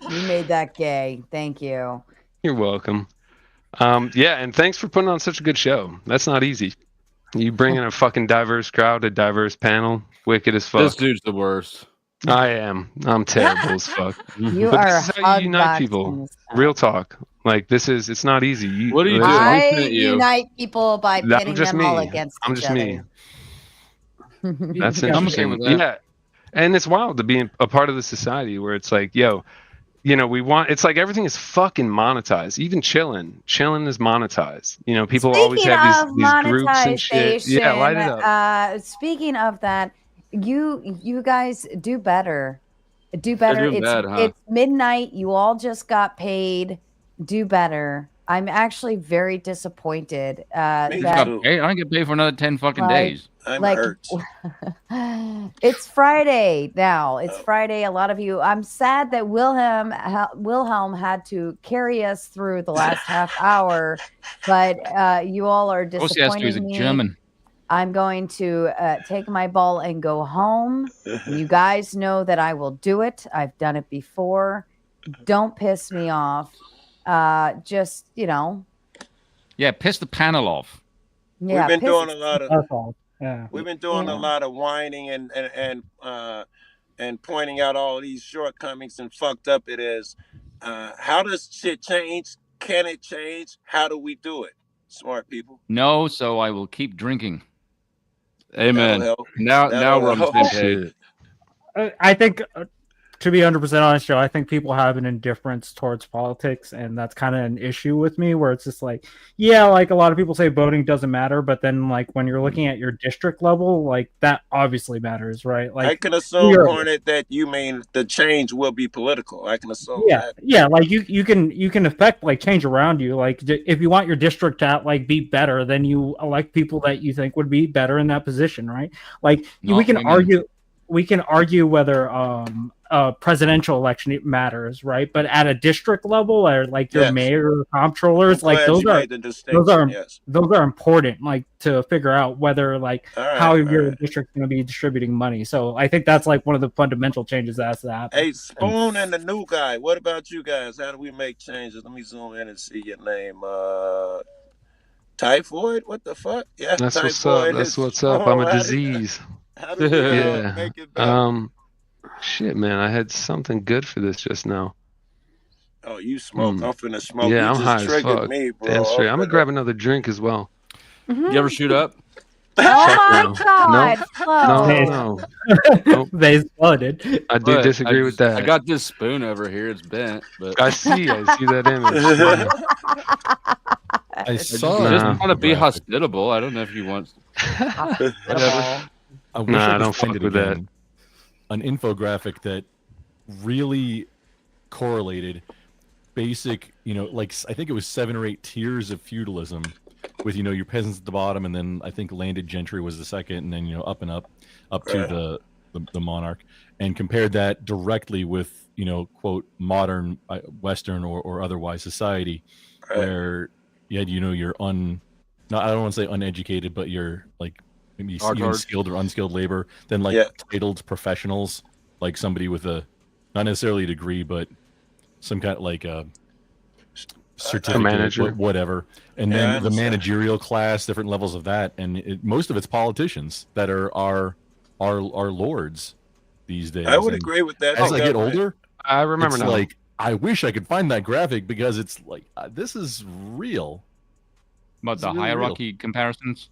You made that gay. Thank you. You're welcome. Yeah, and thanks for putting on such a good show. That's not easy. You bring in a fucking diverse crowd, a diverse panel. Wicked as fuck. This dude's the worst. I am. I'm terrible as fuck. You But are this is how you unite hugboxing people. this Real talk. Like it's not easy. What do you do? I unite people by That's pitting just them all me. against I'm each just other. me. That's I'm okay interesting. with that. Yeah. And it's wild to be a part of the society where it's like, yo, we want, it's like everything is fucking monetized. Even chilling is monetized. People always Speaking have of these groups and shit. Yeah, light it up. Speaking of that, you guys do better. Do better. doing bad, huh? It's midnight. You all just got paid. Do better. I'm actually very disappointed. Me that too. Hey, I don't get paid for another 10 fucking days. I'm like hurt. it's Friday now. It's Friday. A lot of you. I'm sad that Wilhelm had to carry us through the last half hour, but you all are Of course he has to. He's a disappointing me. German. I'm going to take my ball and go home. You guys know that I will do it. I've done it before. Don't piss me off. Just Yeah, piss the panel off. yeah. We've been piss- doing a lot of. Our fault. Yeah. We've been doing a lot of whining and pointing out all these shortcomings and fucked up it is. How does shit change? Can it change? How do we do it? Smart people. No, so I will keep drinking. Amen. That'll help. Now That'll we're on the help. same page. I think, to be 100% honest, Joe, I think people have an indifference towards politics, and that's kind of an issue with me, where it's just like, yeah, like a lot of people say voting doesn't matter, but then like when you're looking at your district level, like that obviously matters, right? Like I can assume, Hornet, that you mean the change will be political. I can assume that. Yeah, like you can affect like change around you. Like if you want your district to like be better, then you elect people that you think would be better in that position, right? Like we can argue whether a presidential election matters, right? But at a district level, or like your mayor or comptrollers, like those are important, like to figure out whether like how your district's going to be distributing money. So I think that's like one of the fundamental changes that has to happen. Hey, Spoon and the new guy. What about you guys? How do we make changes? Let me zoom in and see your name. Typhoid? What the fuck? Yeah, That's what's typhoid up. That's is what's up. I'm strong. a disease. How do we Yeah. make it better? Shit, man, I had something good for this just now. Oh, you smoke. I'm finna smoke. Yeah, you I'm just high as triggered fuck. me, bro. Damn straight. I'm gonna grab another drink as well. Mhm. You ever shoot up? Oh my no. God! No. Nope. They exploded. I do disagree with that. I got this spoon over here. It's bent, but I see that image. I just saw. want to be hospitable. I don't know if you want. Whatever. I wish I could don't find fuck it with that. again. An infographic that really correlated basic, like I think it was 7 or 8 tiers of feudalism, with your peasants at the bottom, and then I think landed gentry was the second, and then up and up to the monarch, and compared that directly with quote modern Western or otherwise society, where you had your I don't want to say uneducated, but you're like maybe even skilled or unskilled labor, then like titled professionals, like somebody with a not necessarily a degree, but some kind of like a certificate, manager, whatever, and then the managerial class, different levels of that, and most of it's politicians that are our lords these days. I would agree with that. As I get older, I remember it's now. like I wish I could find that graphic, because it's like this is real. About the It's really hierarchy comparisons.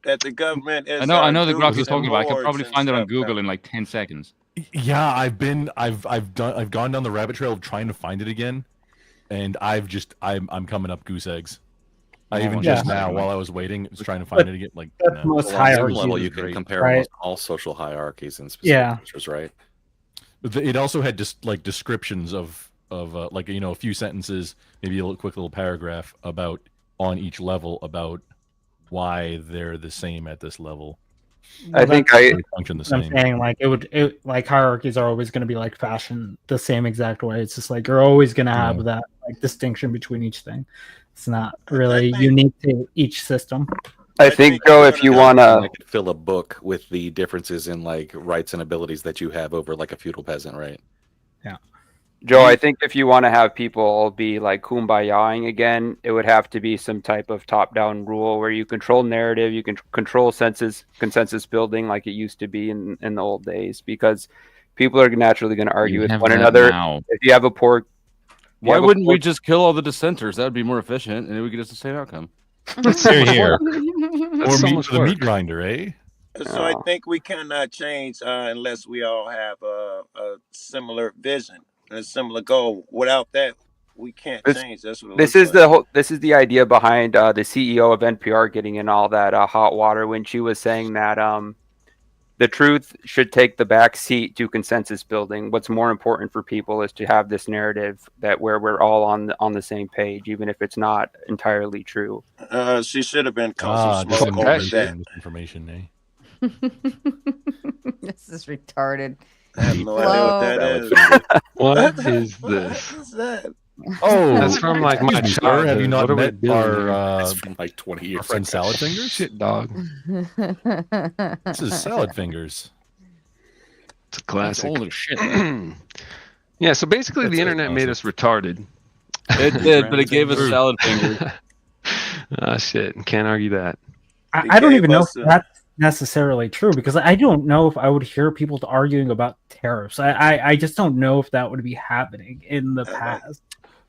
That the government is. I know the graph you're dudes talking and about. I could lords probably and find it on stuff Google now. in like 10 seconds. Yeah, I've gone down the rabbit trail of trying to find it again, and I'm coming up goose eggs. I even just now, while I was waiting, was trying to find it again. Like Well, on some hierarchy level, is you can great, compare right? almost all social hierarchies and specific features, right? But it also had just like descriptions of of like a few sentences, maybe a quick little paragraph about on each level about why they're the same at this level. Well, They function the I'm same. saying like like hierarchies are always going to be like fashioned the same exact way. It's just like you're always going to have that like distinction between each thing. It's not really unique to each system. I think, Joe, if you want I to, could fill a book with the differences in like rights and abilities that you have over like a feudal peasant, right? Yeah. Joe, I think if you want to have people be like kumbayaing again, it would have to be some type of top-down rule where you control narrative, you can control consensus building like it used to be in the old days, because people are naturally going to argue with one another. If you have a poor, Why wouldn't we just kill all the dissenters? That would be more efficient, and we could get the same outcome. Here, here. That's Or so meat much for the work. meat grinder, eh? So I think we cannot change unless we all have a similar vision and a similar goal. Without that, we can't change. That's what it This looks is like. the whole. This is the idea behind the CEO of NPR getting in all that hot water when she was saying that the truth should take the back seat to consensus building. What's more important for people is to have this narrative that where we're all on the same page, even if it's not entirely true. She should have been causing Just smoke some over that. misinformation, eh? This is retarded. I have no idea what that Hello. is. What is this? What is that? Oh, That's from like my excuse me, sir. Have you childhood. not What are we met doing our here? It's from like 20 years our friend ago. Salad Fingers? Shit, dog. This is Salad Fingers. It's a classic. Old as shit. Yeah, so basically That's the a internet made us retarded. It did, but it gave us salad fingers. Ah, shit. Can't argue that. I don't even know if that's necessarily true, because I don't know if I would hear people arguing about tariffs. I just don't know if that would be happening in the past.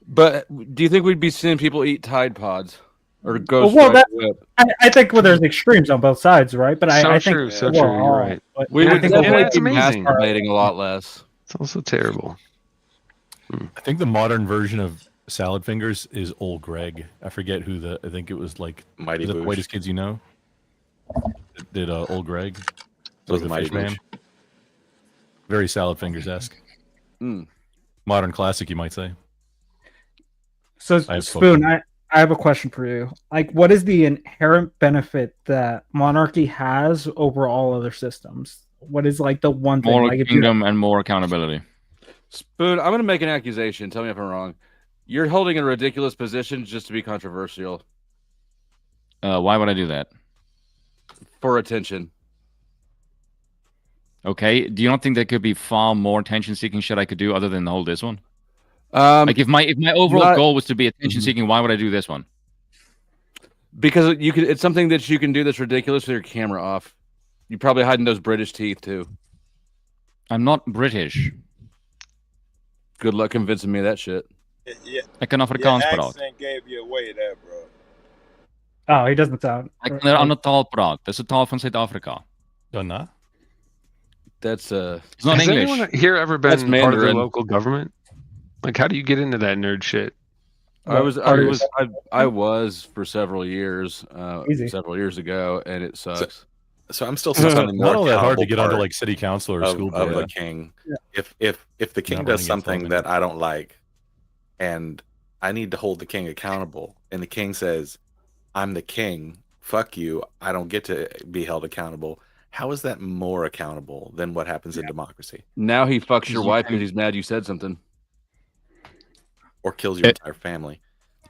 But do you think we'd be seeing people eat Tide Pods or Ghost Well, Strike that, Whip? I think there's extremes on both sides, right? But So I think true, so true. You're right. but We I would think definitely it's be amazing. masturbating a lot less. It's also terrible. I think the modern version of Salad Fingers is Old Greg. I forget who I think it was like Mighty the Boosh. whitest kids you know. Did Old Greg? Was the the Mighty fish man? Boosh. Very Salad Fingers-esque. Modern classic, you might say. So, I have Spoon, spoken. I have a question for you. Like, what is the inherent benefit that monarchy has over all other systems? What is like the one thing? More Like, if kingdom and more accountability. Spoon, I'm going to make an accusation. Tell me if I'm wrong. You're holding a ridiculous position just to be controversial. Why would I do that? For attention. Okay. Do you not think there could be far more attention-seeking shit I could do other than hold this one? Like if my overall goal was to be attention-seeking, why would I do this one? Because you could. It's something that you can do that's ridiculous with your camera off. You're probably hiding those British teeth too. I'm not British. Good luck convincing me of that shit. Yeah. Ik kan Afrikaans Your praten. accent gave you away there, bro. Oh, he doesn't sound. Ik kan een andere taal praten. Dat is de taal van Zuid-Afrika. Donna? That's It's not Has English. anyone here ever That's been part of the Mandarin. local government? Like, how do you get into that nerd shit? I was for several years, Easy. several years ago, and it sucks. So I'm still stuck on the more Not all that hard to accountable get onto part like city council or of, school of board. the king. Yeah. If the king Not does running against something Roman. that I don't like, and I need to hold the king accountable, and the king says, "I'm the king. Fuck you. I don't get to be held accountable." How is that more accountable than what happens in democracy? Now he fucks your You wife can- because he's mad you said something. Or kills your entire family?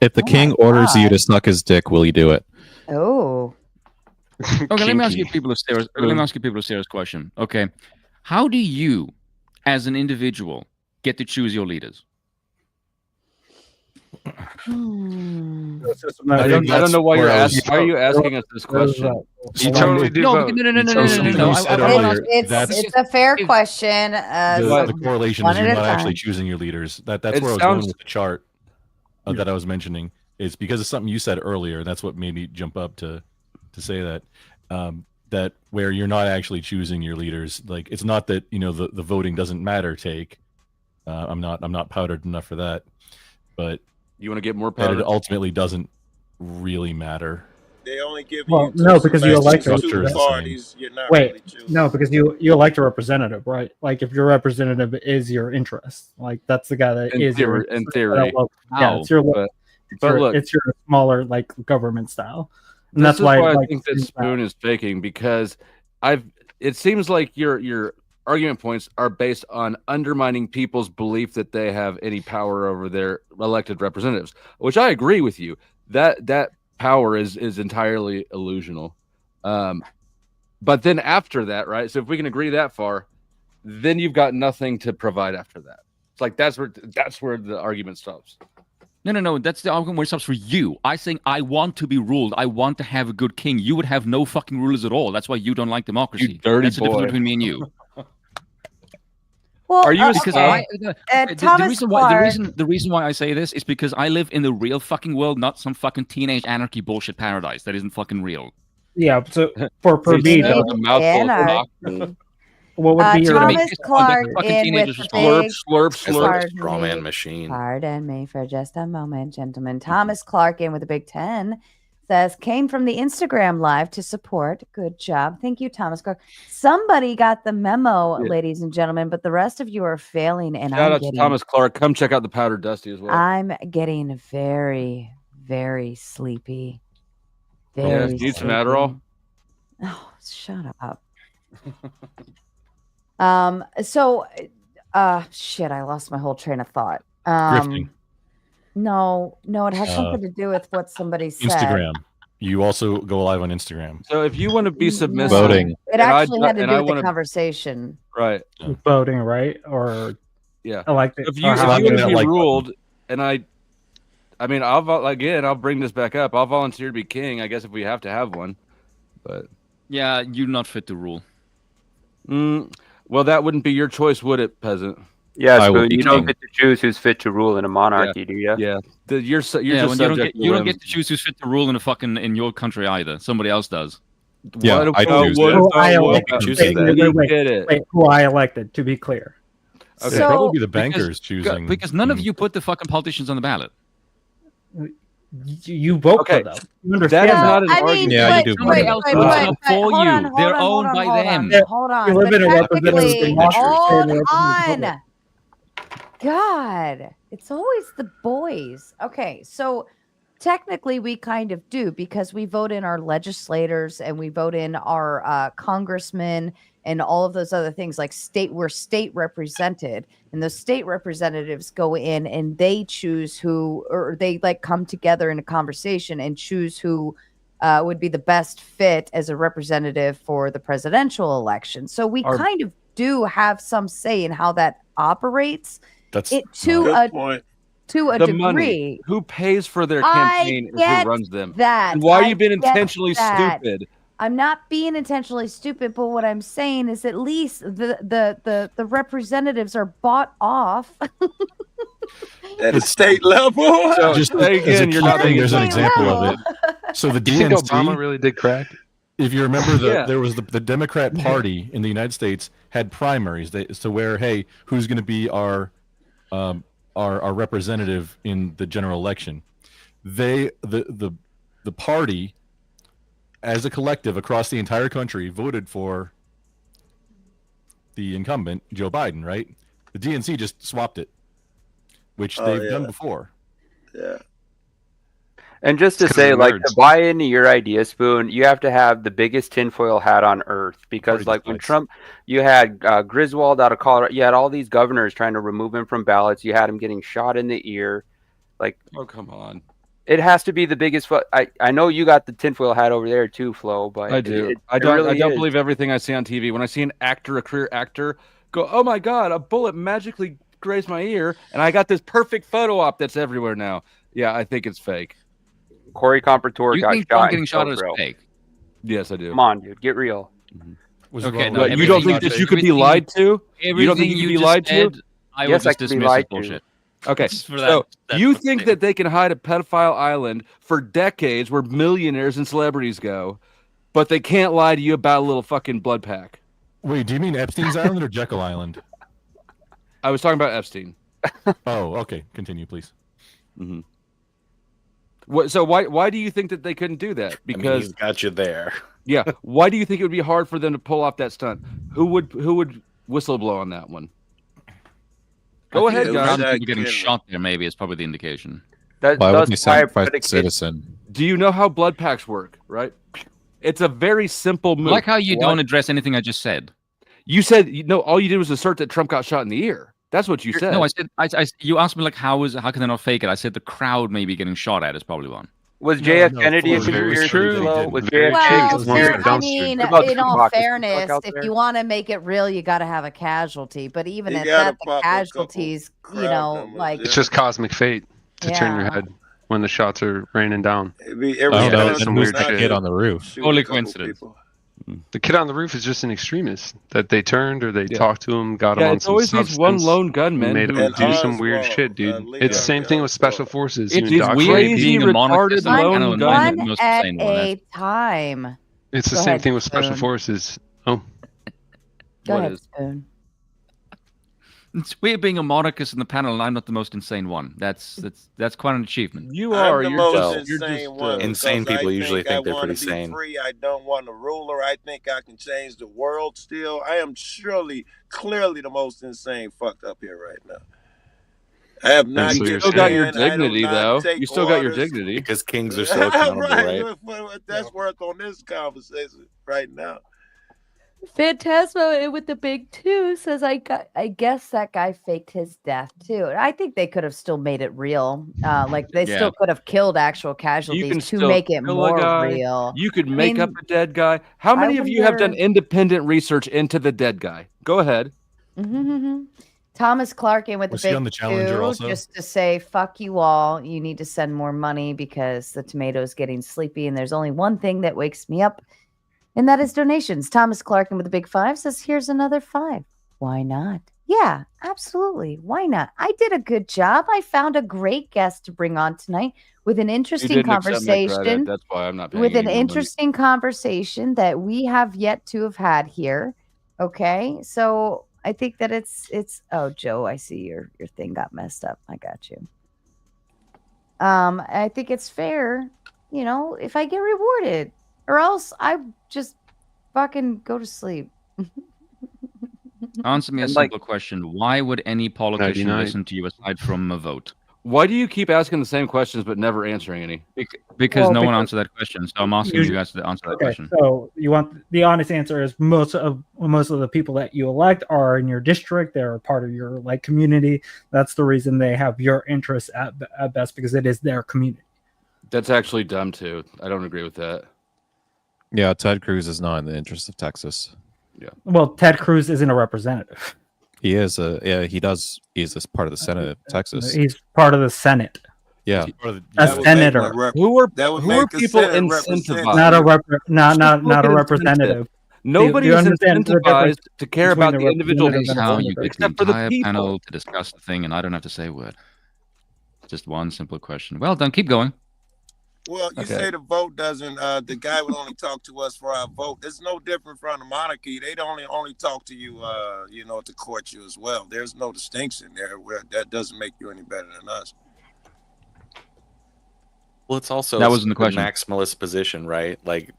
If the king orders you to suck his dick, will you do it? Oh. Okay, let me ask you Kinky. people a serious. Let me ask you people a serious question. Okay, how do you, as an individual, get to choose your leaders? I don't know why you're asking. Why are you asking us this question? You totally do No, vote. because- no. Something you said earlier, that's It's a fair question. the correlation one is you're at a not actually time. choosing your leaders. That's It where I was sounds- going with the chart that I was mentioning. It's because of something you said earlier. That's what made me jump up to say that. That where you're not actually choosing your leaders. Like it's not that the voting doesn't matter. I'm not powdered enough for that, but You want to get more that powder? it ultimately doesn't really matter. They only give Well, you no, because you elect a two parties. You're not Wait, really choosing. no, because you elect a representative, right? Like if your representative is your interest, like that's the guy that is your interest. In theory. Yeah, it's your But look, it's your smaller like government style, and this that's is why why I like think that Spoon is faking, because it seems like your argument points are based on undermining people's belief that they have any power over their elected representatives, which I agree with you. That power is entirely illusional. But then after that, right? So if we can agree that far, then you've got nothing to provide after that. It's like that's where the argument stops. No. That's the argument where it stops for you. I saying I want to be ruled. I want to have a good king. You would have no fucking rulers at all. That's why you don't like democracy. You dirty That's the difference boy. between me and you. Well, are you because okay. the reason why I say this is because I live in the real fucking world, not some fucking teenage anarchy bullshit paradise that isn't fucking real. Yeah, so for me, though, what would be your Thomas Clark in with the big Straw man machine. Pardon me for just a moment, gentlemen. Thomas Clark in with a big 10 says, came from the Instagram live to support. Good job. Thank you, Thomas Clark. Somebody got the memo, ladies and gentlemen, but the rest of you are failing. And Shout out to Thomas Clark. Come check out the Powder Dusty as well. I'm getting very, very sleepy. Very need some Adderall? Oh, shut up. Shit, I lost my whole train of thought. Grifting. No, it has something to do with what somebody said. Instagram. You also go live on Instagram. So if you want to be submissive, voting. It actually had to do with the conversation. Right. Voting, right? Or yeah, elected. If you want to be ruled, and I mean, I'll bring this back up. I'll volunteer to be king, I guess, if we have to have one. But yeah, you're not fit to rule. Well, that wouldn't be your choice, would it, peasant? Yeah, Spoon, you don't get to choose who's fit to rule in a monarchy, do you? Yeah. You're just you don't get to choose who's fit to rule in your country either. Somebody else does. Yeah, Wait, who I elected, to be clear. Okay. So, probably the bankers choosing. Because none of you put the fucking politicians on the ballot. You vote for them. You understand that is not an argument. Yeah, you do. Somebody else puts them up for you. They're owned by them. Hold on. You live in a representative democracy. Hold on. God, it's always the boys. Okay, so technically we kind of do, because we vote in our legislators and we vote in our congressmen and all of those other things. Like we're state represented, and those state representatives go in and they choose who, or they like come together in a conversation and choose who would be the best fit as a representative for the presidential election. So we kind of do have some say in how that operates. That's to a degree. Money. Who pays for their campaign is who runs them. That. And why are you being intentionally stupid? I'm not being intentionally stupid, but what I'm saying is at least the representatives are bought off at a state level. So just again, you're not saying there's an example of it. So the DNC, you think Obama really did crack? If you remember, there was the Democrat Party in the United States had primaries. So where, hey, who's going to be our representative in the general election? The party, as a collective across the entire country, voted for the incumbent, Joe Biden, right? The DNC just swapped it, which they've done before. Yeah. And just to say, like, to buy into your idea, Spoon, you have to have the biggest tinfoil hat on earth. Because, like, when Trump, you had Griswold out of Colorado, you had all these governors trying to remove him from ballots. You had him getting shot in the ear. Like, oh, come on. It has to be the biggest. I know you got the tinfoil hat over there too, Flo. But I do. I don't believe everything I see on TV. When I see an actor, a career actor, go, "Oh my God, a bullet magically grazed my ear," and I got this perfect photo op that's everywhere now. Yeah, I think it's fake. Corey Comparator got shot. Getting shot is fake? Yes, I do. Come on, dude, get real. Okay, no, you don't think that you could be lied to? You don't think you could be lied to? Yes, I can be lied to. Okay, so you think that they can hide a pedophile island for decades where millionaires and celebrities go, but they can't lie to you about a little fucking blood pack? Wait, do you mean Epstein's Island or Jekyll Island? I was talking about Epstein. Oh, okay. Continue, please. Mm-hmm. So why do you think that they couldn't do that? Because he's got you there. Yeah. Why do you think it would be hard for them to pull off that stunt? Who would whistleblow on that one? Go ahead, guys. People getting shot there maybe is probably the indication. Why would you sacrifice a citizen? Do you know how blood packs work? Right. It's a very simple move. I like how you don't address anything I just said. You said all you did was assert that Trump got shot in the ear. That's what you said. No, I said you asked me like how can they not fake it? I said the crowd maybe getting shot at is probably one. Was JF Kennedy a conspiracy? Was I mean, in all fairness, if you want to make it real, you got to have a casualty. But even at that, the casualties, like it's just cosmic fate to turn your head when the shots are raining down. Who's the kid on the roof? Totally coincidence. The kid on the roof is just an extremist that they turned or they talked to him, got him on it's some always substance, these one lone gunman made him do some weird shit, dude. It's the same thing with special forces. It's You these indoctrinate crazy, people. retarded lone gunmen. one at a time. It's the Go same ahead, thing with special Spoon. forces. Oh, Go ahead, Spoon. It's weird being a monarchist in the panel, and I'm not the most insane one. That's quite an achievement. You I'm the most insane one insane because people I usually think they're wanna pretty be sane. Free. I don't want a ruler. I think I can change the world. Still, I am clearly the most insane fucked up here right now. I have not. You still got your dignity, though. You still got your dignity because kings are so accountable, right? That's work on this conversation right now. Phantasmo with the big 2 says, I guess that guy faked his death too. And I think they could have still made it real. Like they still could have killed actual casualties to make it kill a more guy. real. You could make up a dead guy. How many of you have done independent research into the dead guy? Go ahead. Thomas Clarkin with Was the he big on the Challenger 2, also? just to say, fuck you all. You need to send more money because the tomato's getting sleepy, and there's only one thing that wakes me up, and that is donations. Thomas Clarkin with the big 5 says, here's another 5. Why not? Yeah, absolutely. Why not? I did a good job. I found a great guest to bring on tonight with an interesting conversation. That's why I'm not paying With an any more money. interesting conversation that we have yet to have had here. Okay, so I think that it's. Oh, Joe, I see your thing got messed up. I got you. I think it's fair, if I get rewarded, or else I just fucking go to sleep. Answer me a simple question. Why would any politician listen to you aside from a vote? Why do you keep asking the same questions but never answering any? Because no one answered that question. So I'm asking you guys to answer that question. So you want the honest answer is most of the people that you elect are in your district. They're a part of your community. That's the reason they have your interests at best, because it is their community. That's actually dumb too. I don't agree with that. Yeah, Ted Cruz is not in the interest of Texas. Yeah. Well, Ted Cruz isn't a representative. He is he's this part of the Senate of Texas. He's part of the Senate. Yeah. A senator. Who are people incentivized? Not a representative. Nobody's incentivized to care about the individual How you get the except for the entire people. panel to discuss the thing, and I don't have to say a word. Just one simple question. Well done. Keep going. Well, you say the vote doesn't. The guy would only talk to us for our vote. It's no different from the monarchy. They don't only talk to you, to court you as well. There's no distinction there. Where that doesn't make you any better than us. Well, it's also That wasn't the a question. maximalist position, right? Like,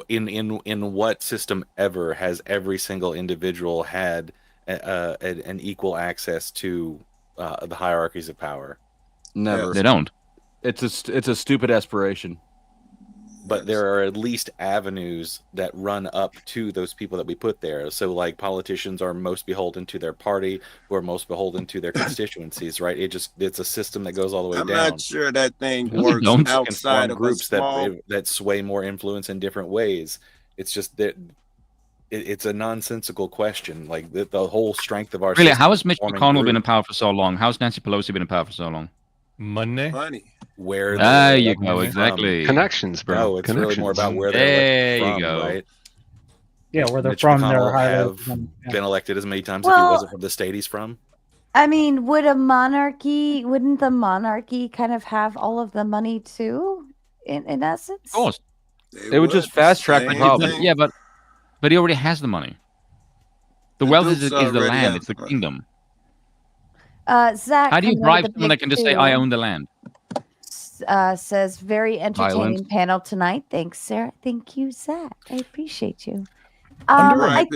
in what system ever has every single individual had an equal access to the hierarchies of power? Never. They don't. It's a stupid aspiration. But there are at least avenues that run up to those people that we put there. So, like, politicians are most beholden to their party, who are most beholden to their constituencies, right? It's a system that goes all the way I'm down. not sure that thing Really works don't. outside Can of form groups a small. that sway more influence in different ways. It's just that it's a nonsensical question. Like the whole strength of our Really, system how has Mitch forming McConnell been in groups. power for so long? How's Nancy Pelosi been in power for so long? Money. Where There they're you elected go, from. exactly. Connections, bro. No, it's really more about where they're There elected you from, go. right? Yeah, where they're Mitch from, they're McConnell highly have been elected as many times if he Well- wasn't from the state he's from. I mean, wouldn't the monarchy kind of have all of the money too, in essence? Of course. It would just fast track the problem. Yeah, but he already has the money. The wealth is Dukes the already land. have It's the kingdom. Zach, How do you coming in bribe with the someone that big can just say, 2. "I own the land"? says very entertaining Violence. panel tonight. Thanks, Sarah. Thank you, Zach. I appreciate you. Right,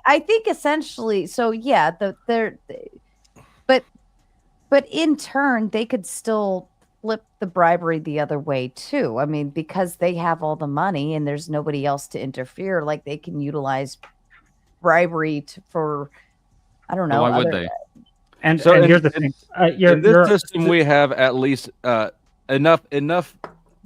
I think essentially. So yeah, but in turn, they could still flip the bribery the other way too. I mean, because they have all the money and there's nobody else to interfere. Like they can utilize bribery for, I don't know. Why would they? And So here's the thing. In this system, we have at least enough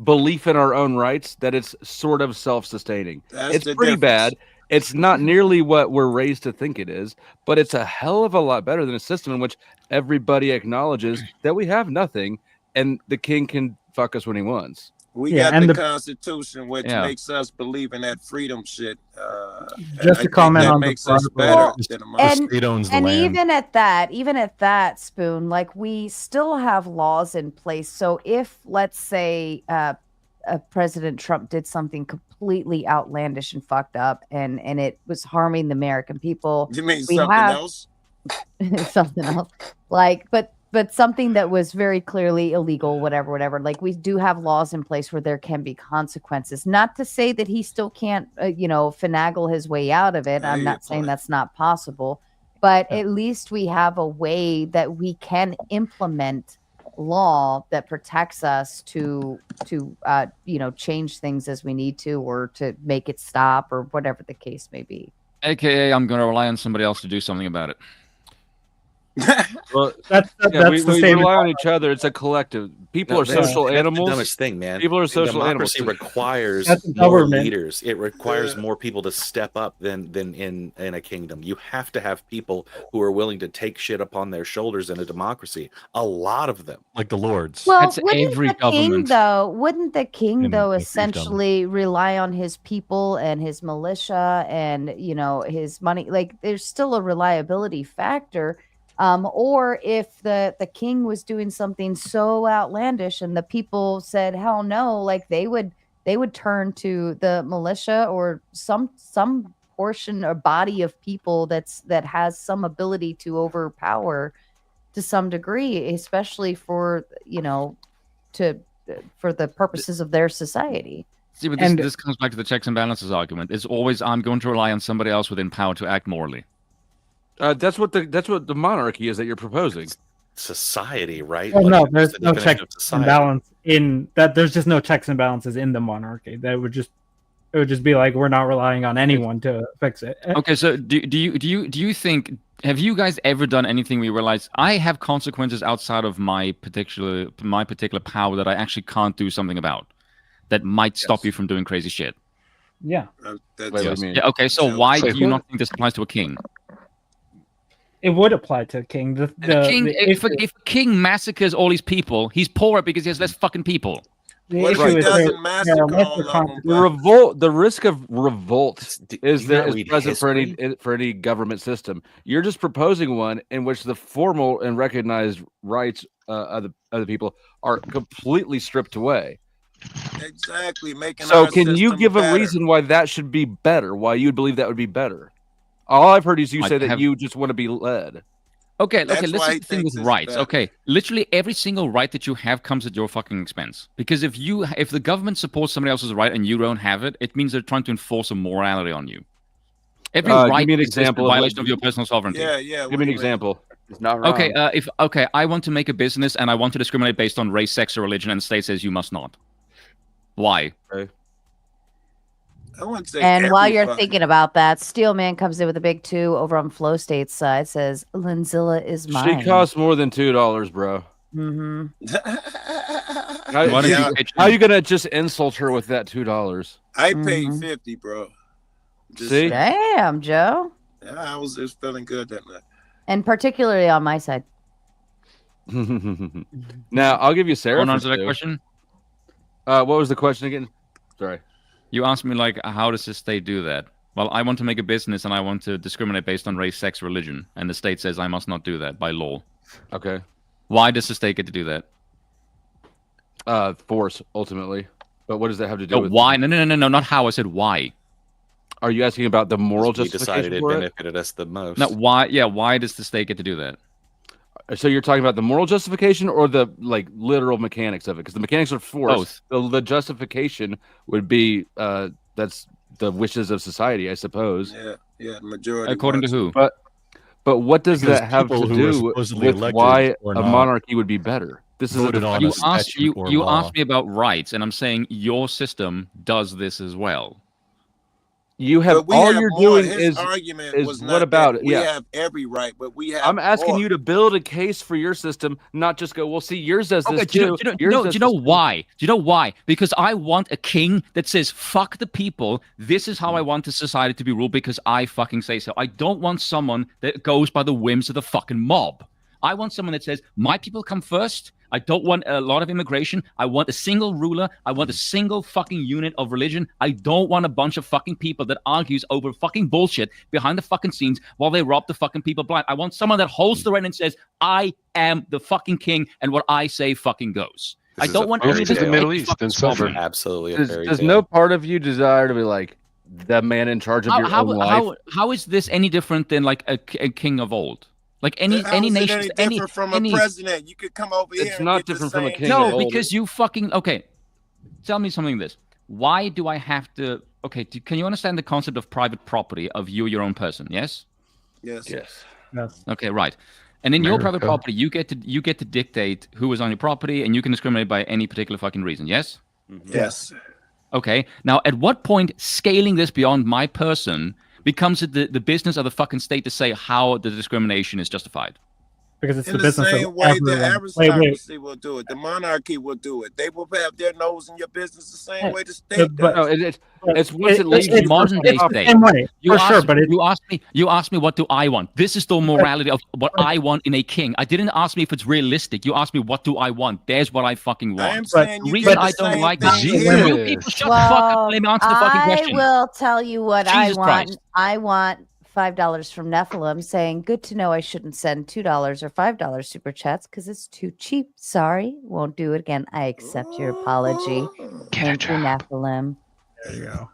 belief in our own rights that it's sort of self-sustaining. That's It's the pretty difference. bad. It's not nearly what we're raised to think it is, but it's a hell of a lot better than a system in which everybody acknowledges that we have nothing and the king can fuck us when he wants. We Yeah, got and the the- Constitution, which Yeah. makes us believe in that freedom shit. Just to comment that on the makes us bribery. better Well, than a The monarchy. state owns the And land. even at that, Spoon, like we still have laws in place. So if, let's say, President Trump did something completely outlandish and fucked up, and it was harming the American people, You mean we something have else? something else, like, but something that was very clearly illegal, whatever. Like we do have laws in place where there can be consequences. Not to say that he still can't, finagle his way out of it. I'm not saying that's not possible, but at least we have a way that we can implement law that protects us to change things as we need to, or to make it stop, or whatever the case may be. AKA, I'm going to rely on somebody else to do something about it. Well, that's we the same. rely on each other. It's a collective. People are social that's animals. the dumbest thing, man. People are social animals. Democracy requires That's the more government. leaders. It requires more people to step up than in a kingdom. You have to have people who are willing to take shit upon their shoulders in a democracy. A lot of them, like the lords. Well, That's wouldn't every the government. wouldn't the king In though the fiefdom. essentially rely on his people and his militia and his money? Like there's still a reliability factor. Or if the king was doing something so outlandish and the people said hell no, like they would turn to the militia or some portion or body of people that has some ability to overpower to some degree, especially for for the purposes of their society. See, but And- this comes back to the checks and balances argument. It's always I'm going to rely on somebody else within power to act morally. That's what the monarchy is that you're proposing. society, right? Well, What no, is there's the no definition checks of and society? balance in that. There's just no checks and balances in the monarchy. It would just be like we're not relying on anyone to fix it. Okay, so do you think, have you guys ever done anything where you realize I have consequences outside of my particular power that I actually can't do something about, that might stop you from doing crazy shit? Yeah. Yeah, okay, so why do you not think this applies to a king? It would apply to a king. If a king massacres all these people, he's poorer because he has less fucking people. The issue is The risk of revolt is present for any government system. You're just proposing one in which the formal and recognized rights of the people are completely stripped away. Exactly, making So, our can you system give a better. reason why that should be better? Why you'd believe that would be better? All I've heard is you say that you just want to be led. Okay, That's let's why see he the thing thinks with it's rights. better. Okay, literally every single right that you have comes at your fucking expense. Because if the government supports somebody else's right and you don't have it, it means they're trying to enforce a morality on you. Every right give me an is example a of violation of your personal sovereignty. Give me an example. It's not wrong. Okay, I want to make a business and I want to discriminate based on race, sex, or religion, and the state says you must not. Why? I wouldn't say And while you're everybody. thinking about that, Steelman comes in with a big 2 over on Flow State's side, says Linzilla is mine. She costs more than $2, bro. Mm-hmm. How you gonna just insult her with that $2? I paid 50, bro. See? Damn, Joe. Yeah, I was just feeling good that night. And particularly on my side. Now I'll give you Sarah. Going for on to that 2. question? What was the question again? Sorry. You asked me, like, how does the state do that? Well, I want to make a business and I want to discriminate based on race, sex, religion. And the state says I must not do that by law. Okay. Why does the state get to do that? Force, ultimately. But what does that have to do with why? No, not how. I said why. Are you asking about the moral We decided justification it for it? benefited us the most. No, why? Yeah, why does the state get to do that? So you're talking about the moral justification or the like literal mechanics of it? Because the mechanics are forced. The justification would be that's the wishes of society, I suppose. Yeah, majority. According to who? But what does Because that have people to who are do supposedly with elected why or a not monarchy would be better? This is voted on a You asked statute or you law. asked me about rights, and I'm saying your system does this as well. You have But we all have you're more. doing His argument is was what not about that it? we Yeah. have every right, but we have I'm asking more. you to build a case for your system, not just go, well, see, yours does this Okay, do too. you know why? Do you know why? Because I want a king that says, fuck the people. This is how I want the society to be ruled because I fucking say so. I don't want someone that goes by the whims of the fucking mob. I want someone that says, my people come first. I don't want a lot of immigration. I want a single ruler. I want a single fucking unit of religion. I don't want a bunch of fucking people that argues over fucking bullshit behind the fucking scenes while they rob the fucking people blind. I want someone that holds the rein and says, I am the fucking king and what I say fucking goes. I don't want any of this the Middle fucking East and squabbling. suffering. Absolutely a fairy Does tale. no part of you desire to be like the man in charge of your own life? How is this any different than like a king of old? Like any How is it nation, any different from a president? You could come over here. It's and not get the different from a same king of No, old. because you fucking okay. Tell me something. This. Why do I have to? Okay, can you understand the concept of private property of you, your own person? Yes. Yes. Yes. Okay, right. And in your private America. property, you get to dictate who is on your property, and you can discriminate by any particular fucking reason. Yes. Yes. Okay. Now, at what point scaling this beyond my person becomes the business of the fucking state to say how the discrimination is justified? Because it's In the the business same of way the everyone. aristocracy will do it, the monarchy will do it. They will have their nose in your business the same way the state but- does. No, it's once it leaves it's you modern day the state. same way, You for sure, asked, but it's you asked me what do I want. This is the morality of what I want in a king. I didn't ask me if it's realistic. You asked me what do I want. There's what I fucking want. I am saying The you reason get the I don't same like thing this. here. You people shut the fuck up and let me answer the fucking question. I will tell you what Jesus I want. Christ. I want $5 from Nephilim saying, good to know I shouldn't send $2 or $5 super chats because it's too cheap. Sorry, won't do it again. I accept your apology. Thank you, Nephilim. there you go.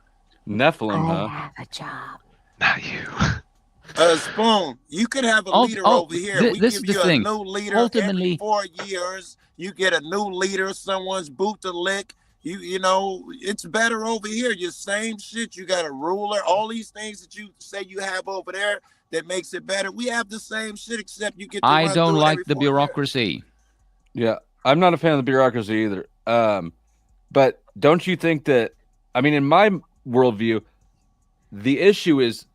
Nephilim, I huh? have a job. Not you. Spoon, you could have a Oh, leader oh, over here. thi- We this give is the you thing. a new leader Ultimately- every 4 years. You get a new leader, someone's boot to lick. You know, it's better over here. Your same shit. You got a ruler. All these things that you say you have over there that makes it better. We have the same shit, except you get to I run don't through it like every the 4 years. bureaucracy. Yeah, I'm not a fan of the bureaucracy either. But don't you think that? I mean, in my worldview, the issue is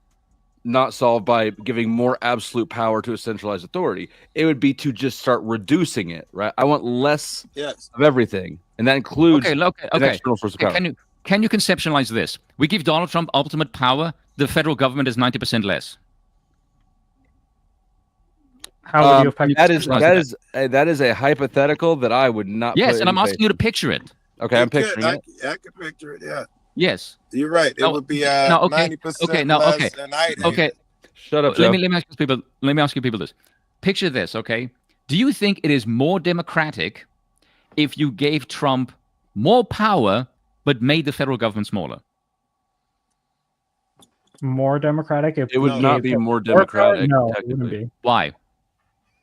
not solved by giving more absolute power to a centralized authority. It would be to just start reducing it, right? I want less Yes. of everything, and that includes Okay, an external source of power. Can you conceptualize this? We give Donald Trump ultimate power. The federal government is 90% less. How would you affect that is a hypothetical that I would not. Yes, put and I'm in asking you to picture it. Okay, I'm picturing it. I can picture it. Yeah. Yes. You're right. It would be 90% less than I did. Okay. Shut up, Let Joe. me ask you people. Let me ask you people this. Picture this, okay? Do you think it is more democratic if you gave Trump more power but made the federal government smaller? more democratic? If It would we not gave be them more power? democratic, No, it technically. wouldn't be. Why?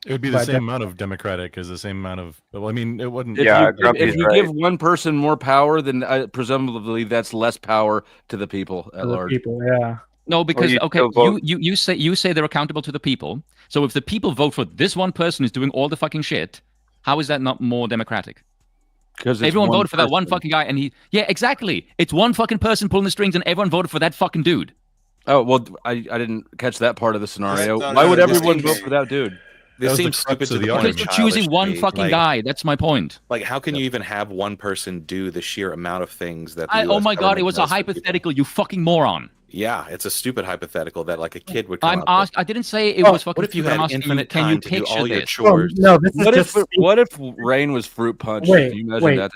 It would be the But same that- amount of democratic as the same amount of. Well, I mean, it wouldn't. If you give one person more power, then presumably that's less power to the people at the large. people, yeah. No, because you okay, still vote- you say they're accountable to the people. So if the people vote for this one person who's doing all the fucking shit, how is that not more democratic? Because everyone voted for that one fucking guy, and yeah, exactly. It's one fucking person pulling the strings, and everyone voted for that fucking dude. Oh well, I didn't catch that part of the scenario. That's not Why would how it everyone is. vote for that dude? This was the seems stupid crux to of the the point Because of you're childish choosing one to me. fucking guy. That's my point. Like, how can you even have one person do the sheer amount of things that? The Oh US my god, it government was a does for people? hypothetical. You fucking moron. Yeah, it's a stupid hypothetical that like a kid would come up with. I didn't say it was fucking. What if you stupid. I'm had asking infinite can you time to do picture all your this? chores? No, this is What just if rain was fruit punch? Wait, Can you imagine wait, that?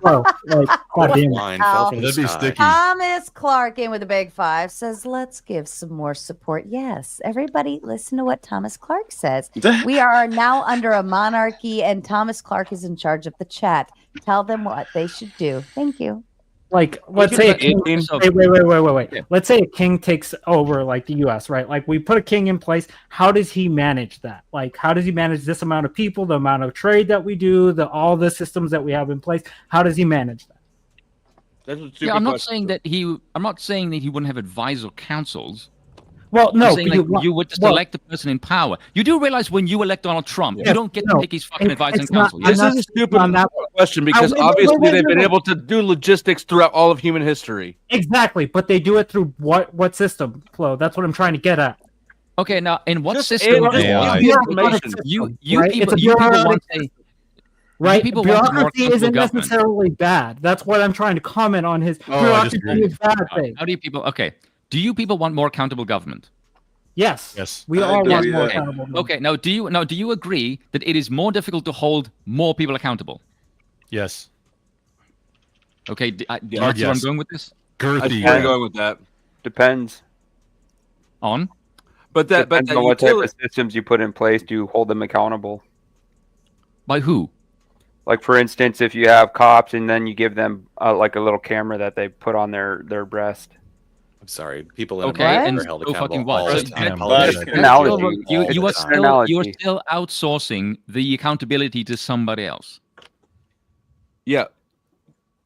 whoa, like, God damn it. Line fell from the That'd be sky. sticky. Thomas Clark in with a big 5 says, let's give some more support. Yes, everybody listen to what Thomas Clark says. We are now under a monarchy and Thomas Clark is in charge of the chat. Tell them what they should do. Thank you. Like, let's say a king, wait. Yeah. Let's say a king takes over like the U.S., right? Like, we put a king in place. How does he manage that? Like, how does he manage this amount of people, the amount of trade that we do, all the systems that we have in place? How does he manage that? That's a stupid Yeah, I'm not question. saying that he wouldn't have advisor councils. Well, no, I'm saying, like, you would just elect the person in power. You do realize when you elect Donald Trump, you don't get to pick his fucking advisor and council. This is a stupid question because obviously they've been able to do logistics throughout all of human history. Exactly, but they do it through what system, Flo? That's what I'm trying to get at. Okay, now in what Just system? You people want to right? people want more bureaucracy isn't government. necessarily bad. That's what I'm trying to comment on. His bureaucracy is a bad thing. How do you people? Okay, do you people want more accountable government? Yes. We all want more Okay. accountable. Okay. Now, do you agree that it is more difficult to hold more people accountable? Yes. Okay. Yeah, Mark, where I'm yes. going with this? Girthy. I'm going with that. Depends. On? But that Depends on what type of systems you put in place to hold them accountable. By who? Like, for instance, if you have cops and then you give them like a little camera that they put on their breast. I'm sorry, people in Okay, America and are held so fucking accountable all what? the So time. you are still outsourcing the accountability to somebody else. Yeah.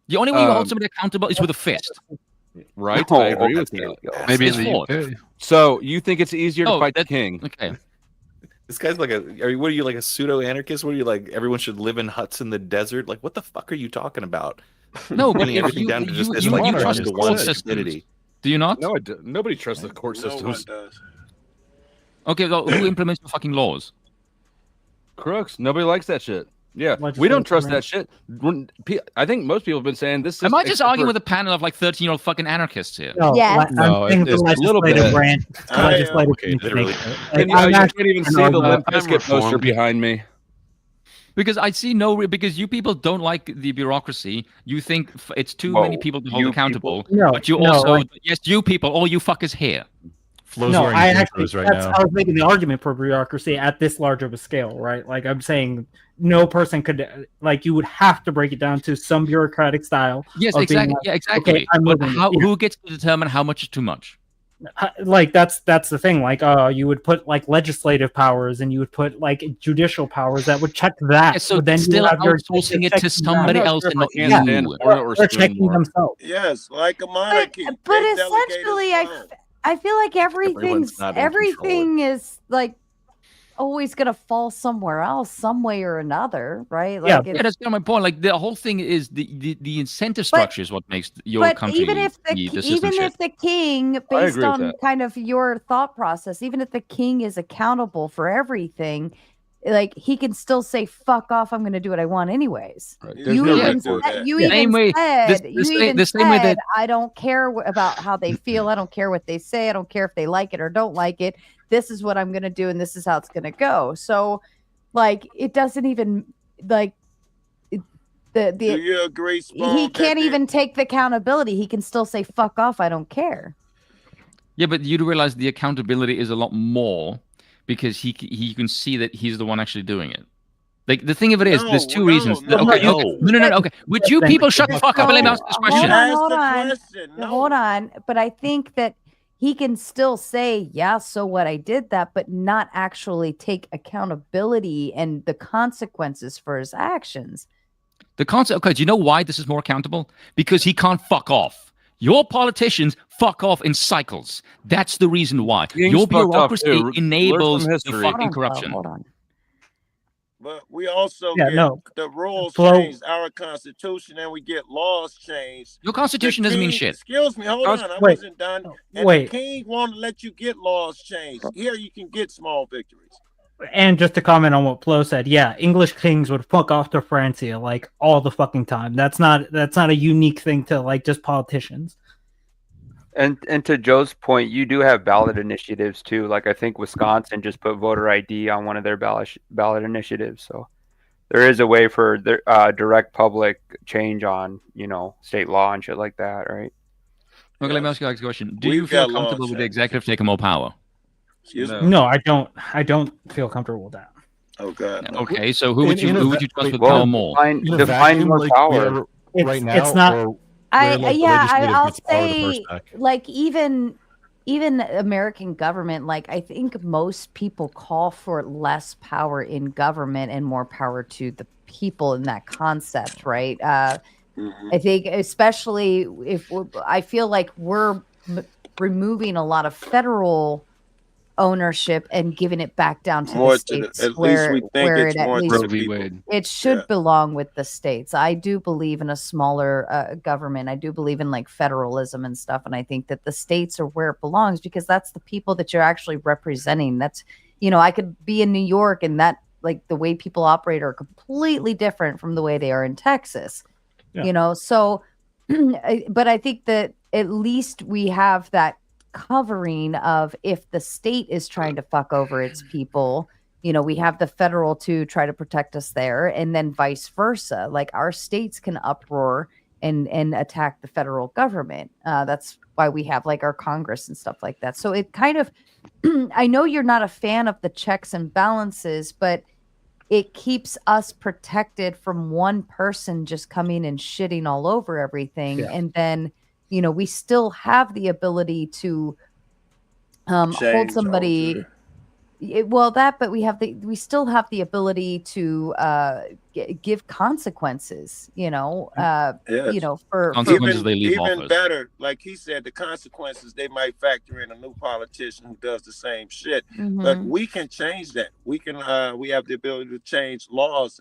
The only way you hold somebody accountable is with a fist. Right, No, I agree with okay. that. Maybe in the UK. So you think it's easier to Oh, fight the king? Okay. This guy's like what are you, like a pseudo-anarchist? What are you, like, everyone should live in huts in the desert? Like, what the fuck are you talking about? No, but Putting if everything you- down to just you- this you- like you one trust to the one court systems. stupidity. Do you not? No, nobody trusts the court systems. Okay, well, who implements the fucking laws? Crooks. Nobody likes that shit. Yeah, we don't trust that shit. I think most people have been saying this. Am I just arguing with a panel of like 13-year-old fucking anarchists here? No, Yes. I'm saying the it's a little legislative bit. branch. Legislative branch literally. makes it. And I'm you actually can't even an see the argument. Limp Bizkit poster behind me. Because I see because you people don't like the bureaucracy. You think it's too many people to hold you accountable. people- No, but you no, also, like- yes, you people, all you fuckers here. No, I actually, I was making the argument for bureaucracy at this large of a scale, right? Like, I'm saying no person could, like, you would have to break it down to some bureaucratic style. Yes, of being exactly. like, Yeah, exactly. Okay, I'm but moving how, it. Yeah. who gets to determine how much is too much? Like, that's the thing. Like, you would put like legislative powers, and you would put like judicial powers that would check that. Yeah, so but then you still have your outsourcing it checking to somebody that. else and not Yeah, you. they're checking themselves. Yes, like a monarchy. But essentially, I feel like Everyone's not in everything is like always gonna fall somewhere else, some way or another, right? Like Yeah, that's kind of my point. Like the whole thing is the incentive structure is what makes your but country even if the king, agree based with on that. kind of your thought process, even if the king is accountable for everything, like he can still say "fuck off," I'm going to do what I want anyways. There's no right to that. Same way- the same way that- I don't care about how they feel. I don't care what they say. I don't care if they like it or don't like it. This is what I'm going to do, and this is how it's going to go. So, like, it doesn't even like Do you agree, Spawn, he that can't they- even take the accountability. He can still say "fuck off." I don't care. Yeah, but you do realize the accountability is a lot more because he can see that he's the one actually doing it. Like the thing of it is, there's two reasons. No. Okay, would you people shut the fuck up and let me ask this question? Hold on. But I think that he can still say, yeah, so what, I did that, but not actually take accountability and the consequences for his actions. The concept. Okay, do you know why this is more accountable? Because he can't fuck off. Your politicians fuck off in cycles. That's the reason why. King's Your fucked off bureaucracy too. Learn enables from the history. fucking corruption. Hold on. But we also Yeah, get no. the rules Flo- changed, our constitution, and we get laws changed. Your constitution The doesn't mean king- shit. Excuse me, hold on, I Wait. wasn't done. And Wait. the king won't let you get laws changed. Here you can get small victories. And just to comment on what Flo said, yeah, English kings would fuck off to Francia like all the fucking time. That's not a unique thing to like just politicians. And to Joe's point, you do have ballot initiatives too. Like I think Wisconsin just put voter ID on one of their ballot initiatives. So there is a way for direct public change on, state law and shit like that, right? Okay, let me ask you a question. Do We've you feel got law comfortable with the change. executive taking more power? No, I don't feel comfortable with that. Oh God. Okay, No. so who would you trust with Well, power more? define more power. right now, It's not. or I'll say like even American government, like I think most people call for less power in government and more power to the people in that concept, right? I think especially if I feel like we're removing a lot of federal ownership and giving it back down to More the states where it at least it should belong with the states. I do believe in a smaller government. I do believe in like federalism and stuff, and I think that the states are where it belongs because that's the people that you're actually representing. That's, you know, I could be in New York and that like the way people operate are completely different from the way they are in Texas. Yeah. You know, so but I think that at least we have that covering of if the state is trying to fuck over its people, you know, we have the federal to try to protect us there, and then vice versa. Like our states can uproar and attack the federal government. That's why we have like our Congress and stuff like that. So it kind of I know you're not a fan of the checks and balances, but it keeps us protected from one person just coming and shitting all over everything. Yeah. And then, you know, we still have the ability to hold somebody. But we still have the ability to give consequences, you know, Yes. you know, for even better, like he said, the consequences, they might factor in a new politician who does the same shit, but we can change that. We can we have the ability to change laws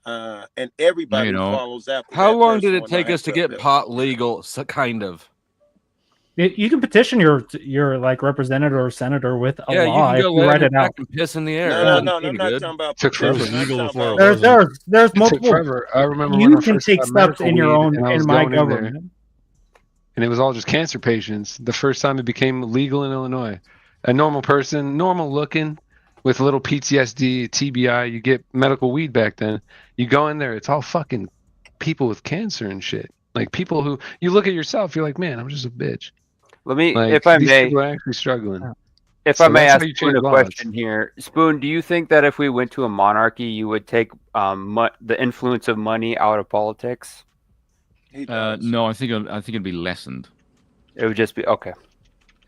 and everybody who follows after How that long person did it will take not us to have get bill. pot legal? So, kind of. You can petition your like representative or senator with a Yeah, law you can go if you lay write on your it out. back and piss in the air. No, I'm not talking about Took forever. petition. I'm talking about There's multiple. It took forever. I remember You when I can first take got steps medical in your weed own and I was in my going in there, government. and it was all just cancer patients. The first time it became legal in Illinois, a normal person, normal looking, with a little PTSD, TBI, you get medical weed back then. You go in there, it's all fucking people with cancer and shit. Like people who you look at yourself, you're like, man, I'm just a bitch. Let me, Like, if I these may, people are actually struggling. if So I may that's how ask you Spoon change a laws. question here, Spoon, do you think that if we went to a monarchy, you would take the influence of money out of politics? No, I think it'd be lessened. It would just be okay.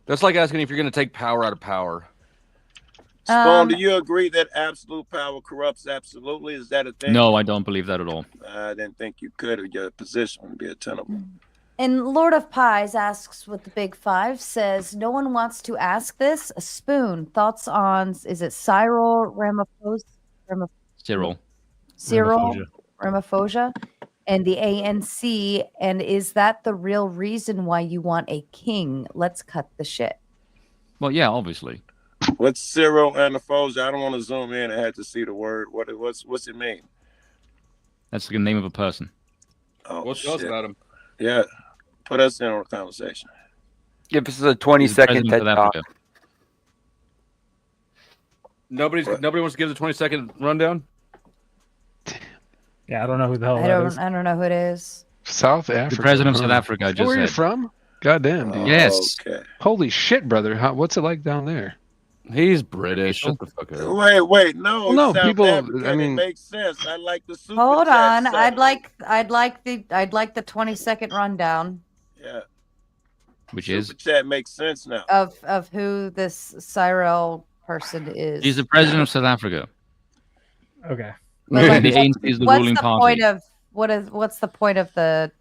That's like asking if you're going to take power out of power. Spoon, do you agree that absolute power corrupts absolutely? Is that a thing? No, I don't believe that at all. I didn't think you could, or your position would be untenable. And Lord of Pies asks with the big five, says, no one wants to ask this. A Spoon, thoughts on, is it Cyril Ramaphosa? Cyril Ramaphosa and the ANC, and is that the real reason why you want a king? Let's cut the shit. Well, yeah, obviously. What's Cyril Ramaphosa? I don't want to zoom in. I had to see the word. What's it mean? That's the name of a person. Oh, What's else about him? Yeah, put us in on the conversation. Give us a 20-second TED Talk. Nobody wants to give the 20-second rundown. Yeah, I don't know who the hell I that is. don't know who it is. South Africa. The president of South Africa. I Is that just where you're said. from? Goddamn, dude. Yes. Okay. Holy shit, brother. What's it like down there? He's British. Shut the fuck up. Wait, no. Well, no, South people. African, I mean, it makes sense. I like the super Hold chat on. segment. I'd like the 20-second rundown Yeah. Which Super is chat makes sense now. of who this Cyril person is. he's the president of South Africa. Okay. But, like, The ANC is the what's ruling the party. point of what's the point of the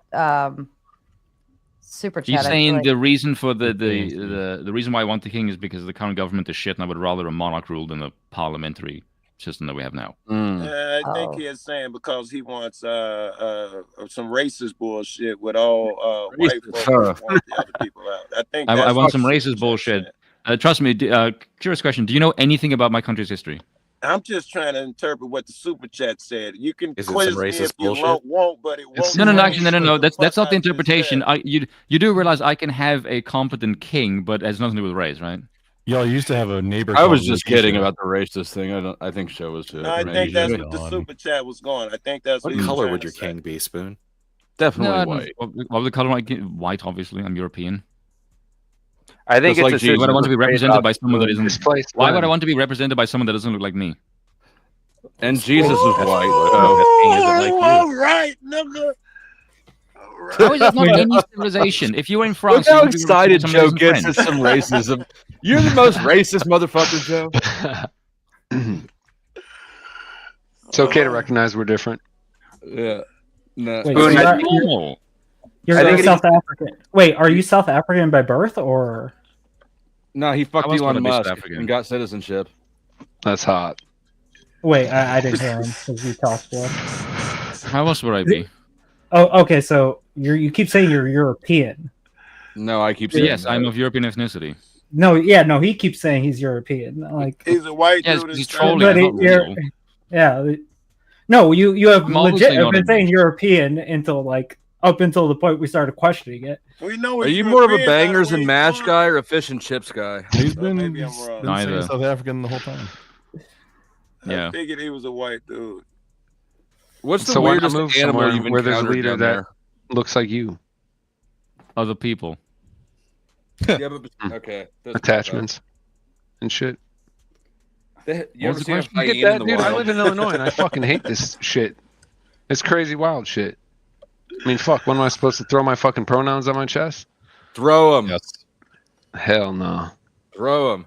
super chat? He's I feel saying like- the reason for the reason why I want the king is because the current government is shit, and I would rather a monarch rule than a parliamentary system that we have now. I think he is saying because he wants some racist bullshit with all white folks who want the other people out. I think I that's want some what racist Super bullshit. Chat's saying. Trust me. Curious question. Do you know anything about my country's history? I'm just trying to interpret what the super chat said. You can Is it quiz some me racist if you bullshit? won't, but it won't. No. change Actually, no. what the That's fuck not the I just interpretation. said. You do realize I can have a competent king, but it has nothing to do with race, right? Y'all used to have a neighbor. I was called just kidding Rhodesia. about the racist thing. I think Show was too. No, I think that's what the super chat was going. I think that's What he was color trying would to your say. king be, Spoon? Definitely No, I don't- white. What would the color like? White, obviously. I'm European. I think Just like it's a Jesus. Why would I want to be represented by someone that isn't? Misplaced Why would blend. I want to be represented by someone that doesn't look like me? And Jesus was white. Oh, all right, nigga. All How is that not any civilization? If you were in France, Look how you would be excited some Joe amazing gets friend. at some racism. You're the most racist motherfucker, Joe. It's okay to recognize we're different. Yeah. No. Wait, Spoon, so I you're South African. Wait, are you South African by birth or? No, he fucked I was Elon gonna be South Musk African. and got citizenship. That's hot. Wait, I didn't hear him because you talked slow. How else would I be? Oh, okay. So you keep saying you're European. No, I keep saying Yes, that. I'm of European ethnicity. No, yeah, no, he keeps saying he's European. Like He's a white Yes, dude. he's in trolling. but I'm not you're- real. yeah. No, you have I'm obviously legit not been a- saying European until up until the point we started questioning it. We know Are he's you more of a European, by the bangers way and he's mash born. guy or a fish and chips guy? He's been, maybe I'm he's wrong. been saying Neither. South African the whole time. Yeah. I figured he was a white dude. What's the So why not weirdest move animal somewhere you've where there's a encountered leader down that there? looks like you? Other people. Yeah, but okay. Doesn't Attachments and shit. count. You ever was the seen a question? I get hyena in that, the dude. I wild? live in Illinois and I fucking hate this shit. It's crazy wild shit. I mean, fuck, when am I supposed to throw my fucking pronouns on my chest? Throw them. Yes. Hell no. Throw them.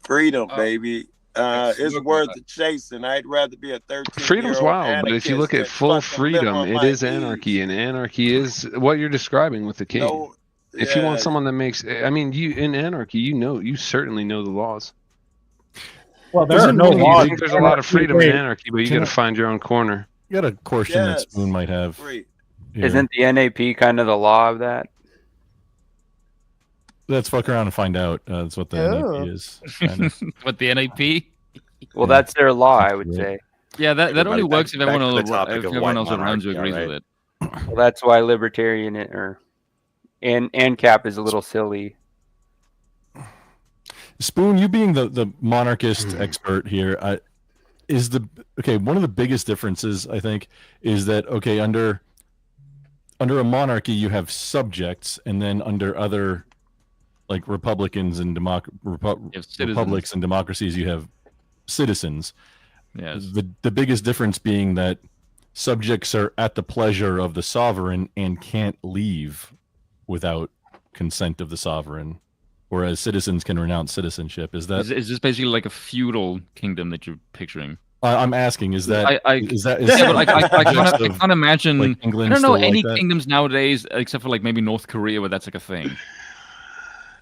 Freedom, Oh. baby. It's Smoke worth that. the chasing. I'd rather be a 13-year-old Freedom's wild, but if you look at anarchist full than fucking live freedom, on it my is anarchy, and anarchy is what you're describing with the king. No, If you want yeah. someone that makes, I mean, you in anarchy, you certainly know the laws. Well, there are Doesn't no really You laws. think there's a lot of freedom in anarchy, but you Can got to I- find your own corner. You got a question that Yes. Spoon might have. Free. here. Isn't the NAP kind of the law of that? Let's fuck around and find out. That's what the Oh. NAP is. kind of. What, the NAP? Well, Yeah. that's their law, I would Right. say. Yeah, that Everybody, only works if back everyone to the else, topic if of everyone white else around you monarchy, agrees all with right. it. Well, that's why libertarian or ANCAP is a little silly. Spoon, you being the monarchist expert here, is one of the biggest differences I think is that under a monarchy you have subjects, and then under other like republicans and republics and democracies you have citizens. Yes. The biggest difference being that subjects are at the pleasure of the sovereign and can't leave without consent of the sovereign, whereas citizens can renounce citizenship. Is that Is this basically like a feudal kingdom that you're picturing? I'm asking, is that I can't imagine. like England I don't know still any like that? kingdoms nowadays except for like maybe North Korea where that's like a thing.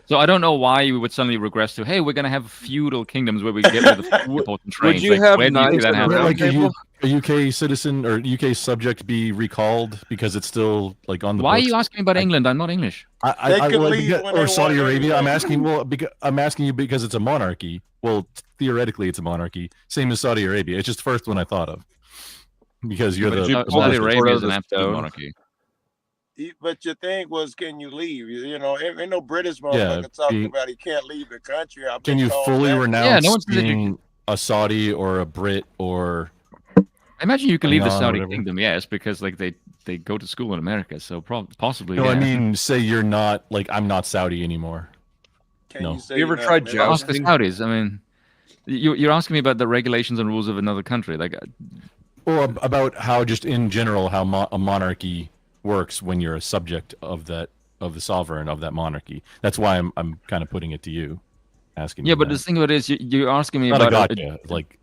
So I don't know why we would suddenly regress to, hey, we're gonna have feudal kingdoms where we get rid of the important trains. you have where do you see knights that in a happening? Like a UK citizen or UK subject be recalled because it's still like on the Why are books? you asking me about England? I'm not English. Or Saudi Arabia. I'm asking. Well, I'm asking you because it's a monarchy. Well, theoretically, it's a monarchy. Same as Saudi Arabia. It's just the first one I thought of because you're the Saudi Arabia is the an absolute stone. monarchy. But your thing was, can you leave? You know, ain't no British Yeah, motherfucker talking being- about he can't leave the country. I've Can been you told fully that. renounce no one said that you being a Saudi or a Brit or? I imagine you can leave the Iran or Saudi whatever. kingdom, yes, because like they go to school in America, so possibly. No, yeah. I mean, say you're not like I'm not Saudi anymore. Can No. you say You ever that? tried Ask the jousting? Saudis. I mean, you're asking me about the regulations and rules of another country, like. Or about how just in general how a monarchy works when you're a subject of the sovereign of that monarchy. That's why I'm kind of putting it to you, asking. Yeah, you but that. the thing about it is you're asking me Not about a gotcha. Like,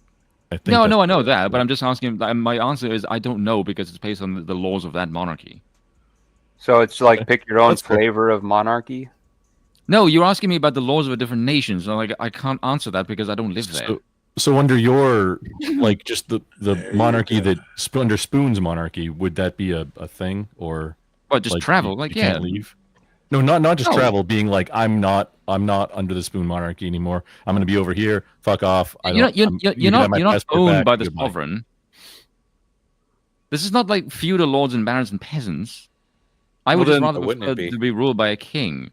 I think No, that's I know the- that, but I'm just asking. My answer is I don't know because it's based on the laws of that monarchy. So it's like pick your own That's fair. flavor of monarchy. No, you're asking me about the laws of a different nation. So like I can't answer that because I don't live there. So under your like just the monarchy that under Spoon's monarchy, would that be a thing or? What, just travel? Like, you yeah. can't leave. No, not just No. travel. Being like I'm not under the Spoon monarchy anymore. I'm going to be over here. Fuck off. You're not owned by the sovereign. This is not like feudal lords and barons and peasants. I would Well, just then rather wouldn't it prefer be? to be ruled by a king.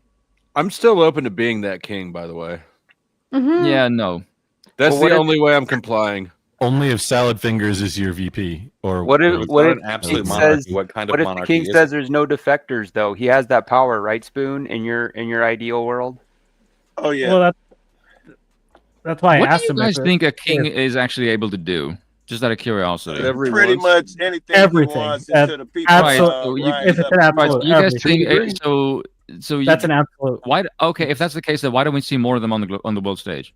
I'm still open to being that king, by the way. Yeah, no. That's Well, what the if- only way I'm complying. Only if Salad Fingers is your VP or What if It's what not if an the absolute king monarchy. says What kind what of if the monarchy king is says it? there's no defectors though? He has that power, right, Spoon? In your ideal world. Oh yeah. Well, that's why I What asked do you him. guys if it- think a king if- is actually able to do? Just out of curiosity. Pretty much anything Everything. he wants until the people If it's an absolute, you guys everything. think so? That's an absolute. Why? Okay, if that's the case, then why don't we see more of them on the world stage?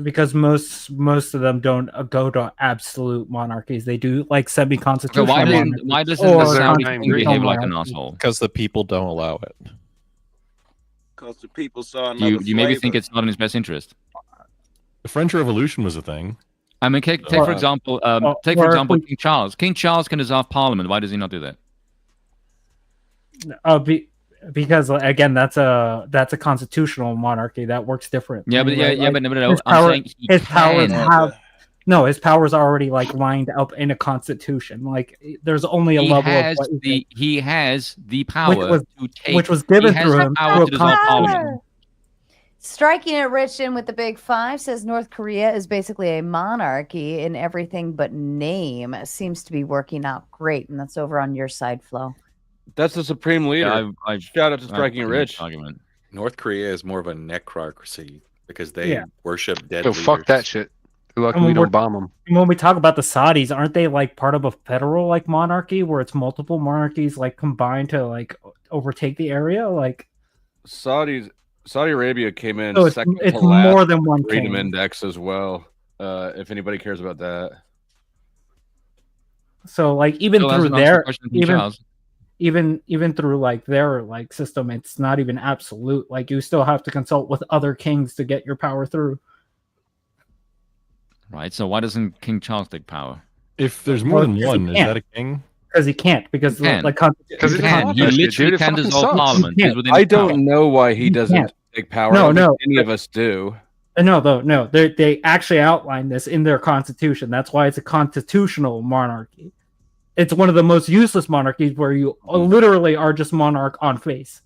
Because most of them don't go to absolute monarchies. They do like semi-constitutional. Why doesn't the Saudi king behave like an asshole? Because the people don't allow it. Because the people saw Do another you maybe flavor. think it's not in his best interest? The French Revolution was a thing. I mean, take for example, King Charles. King Charles can dissolve Parliament. Why does he not do that? Because again, that's a constitutional monarchy that works different. Yeah, but no. His powers already like lined up in a constitution. Like there's only a level of what he has the power which was given through him power to dissolve Parliament. Striking it rich in with the big five says North Korea is basically a monarchy in everything but name. Seems to be working out great, and that's over on your side, Flo. That's the supreme leader. Yeah, Shout out to Striking It Rich. North Korea is more of a necrocracy because they worship dead So leaders. fuck that shit. They're lucky we don't bomb them. When we talk about the Saudis, aren't they like part of a federal like monarchy where it's multiple monarchies like combined to like overtake the area? Like Saudi Arabia came in So second it's to last more than one Freedom king. Index as well. If anybody cares about that. So like even So through that's an their question from Charles. even through like their like system, it's not even absolute. Like you still have to consult with other kings to get your power through. Right. So why doesn't King Charles take power? If there's more than one, is that a king? Because he can't. Because He can. like Because he can. He literally can dissolve Parliament. He's within I his power. don't know why he doesn't can't. take power. No, I don't think no. any of us do. No. They actually outline this in their constitution. That's why it's a constitutional monarchy. It's one of the most useless monarchies where you literally are just monarch on face.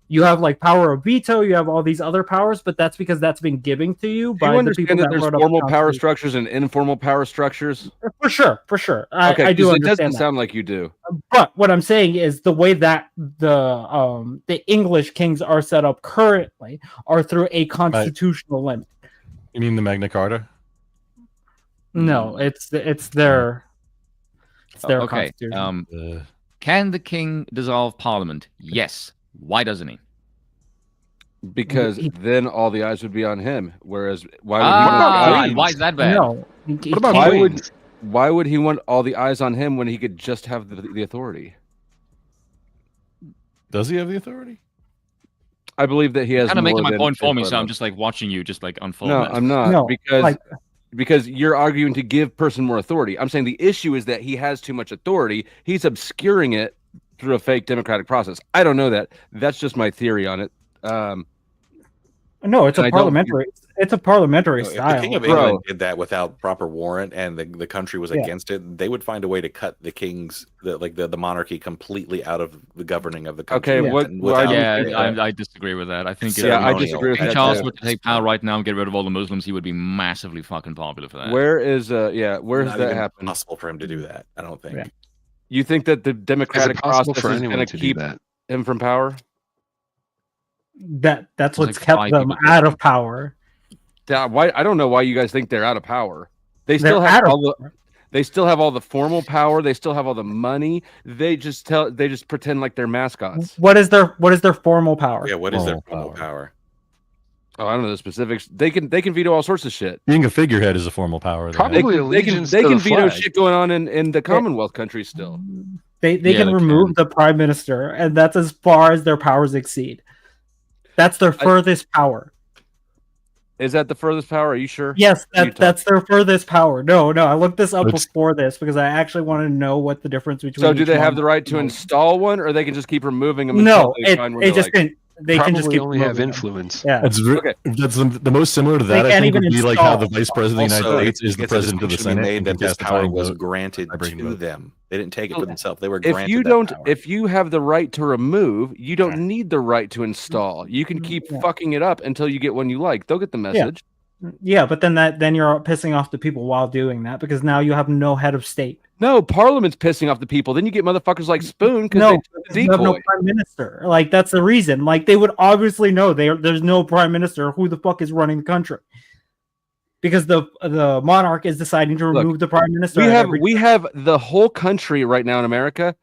You have like power of veto. You have all these other powers, but that's because that's been given to you Do by you the people understand that that there's wrote up formal the power Constitution. structures and informal power structures? For sure. Okay, I do 'cause it understand doesn't that. sound like you do. But what I'm saying is the way that the English kings are set up currently are through a constitutional limit. You mean the Magna Carta? No, it's their Okay. constitution. Can the king dissolve Parliament? Yes. Why doesn't he? Because then all the eyes would be on him. Whereas why would he want and why is that bad? No. What about why would he want all the eyes on him when he could just have the authority? Does he have the authority? I believe that he has. Kind of making more my than point for me, his so I'm brother. just like watching you just like unfold. No, this. I'm not. No, because you're arguing to give person more authority. I'm saying the issue is that he has too much authority. He's obscuring it through a fake democratic process. I don't know that. That's just my theory on it. No, it's and a I don't- parliamentary. It's a parliamentary If style. the King of England did that without proper warrant and the country was Yeah. against it, they would find a way to cut the monarchy completely out of the governing of the country. Okay, what- without- I disagree with that. I think I disagree with if that Charles too. were to take power right now and get rid of all the Muslims, he would be massively fucking popular for that. Where is where's Not that even happen? possible for him to do that. I don't think. You think that the democratic possible process for is anyone going to to do keep that? him from power? That's There's what's like kept 5 them people out of power. Why? I don't know why you guys think they're out of power. They They're still have out of all the. They still have all the formal power. They still have all the money. They just pretend like they're mascots. What is their formal power? Yeah, what is their formal power? Oh, I don't know the specifics. They can veto all sorts of shit. Being a figurehead is a formal power. though. Probably They can allegiance to the veto flag. shit going on in the Commonwealth countries still. They Yeah, can they remove the prime minister, and that's as far as their powers exceed. That's their furthest power. Is that the furthest power? Are you sure? Yes, You talk. that's their furthest power. No, I looked this up It's- before this because I actually wanted to know what the difference between. So do each they have one the right to was. install one, or they can just keep removing them? No, until they find one it they just like? can. They Probably can just keep only have removing them. influence. Yeah. That's the most similar to They that. I can't think even would be like how the install. vice president of the Also, United States is the it's a president of the distinction to be Senate. made and that can this cast a power tying was vote. granted breaking to vote. them. They didn't take it for themselves. They were If granted you that don't, power. if you have the right to remove, you don't need the right to install. You can keep fucking it up until you get one you like. They'll get the message. Yeah, but then you're pissing off the people while doing that because now you have no head of state. No, Parliament's pissing off the people. Then you get motherfuckers like Spoon because No, they took the you have no decoy. prime minister. Like that's the reason. Like they would obviously know there's no prime minister. Who the fuck is running the country? because the monarch is deciding to remove the prime minister. We have the whole country right now in America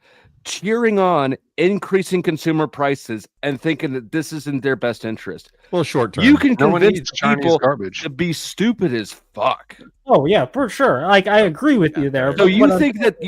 cheering on increasing consumer prices and thinking that this is in their best interest. Well, short term. You can No one convince needs Chinese people garbage. to be stupid as fuck. Oh yeah, for sure. Like I agree with you there. So but you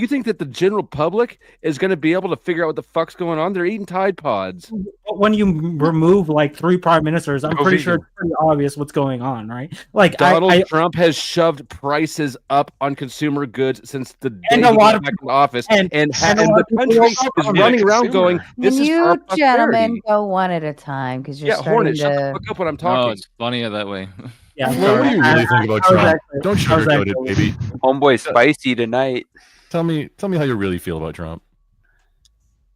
think that the general public is going to be able to figure out what the fuck's going on? They're eating Tide Pods. when you remove like 3 prime ministers, I'm pretty sure it's pretty obvious what's going on, right? Like Donald Trump has shoved prices up on consumer goods since the day he got back in office, and the country is running around going, "This is you our gentlemen prosperity." go one at a time because you're starting Hornet, shut the to. fuck up when I'm No, talking. it's funnier that way. Yeah, Flo, what do you really think about Trump? Don't sugarcoat it, baby. Homeboy spicy tonight. Tell me how you really feel about Trump.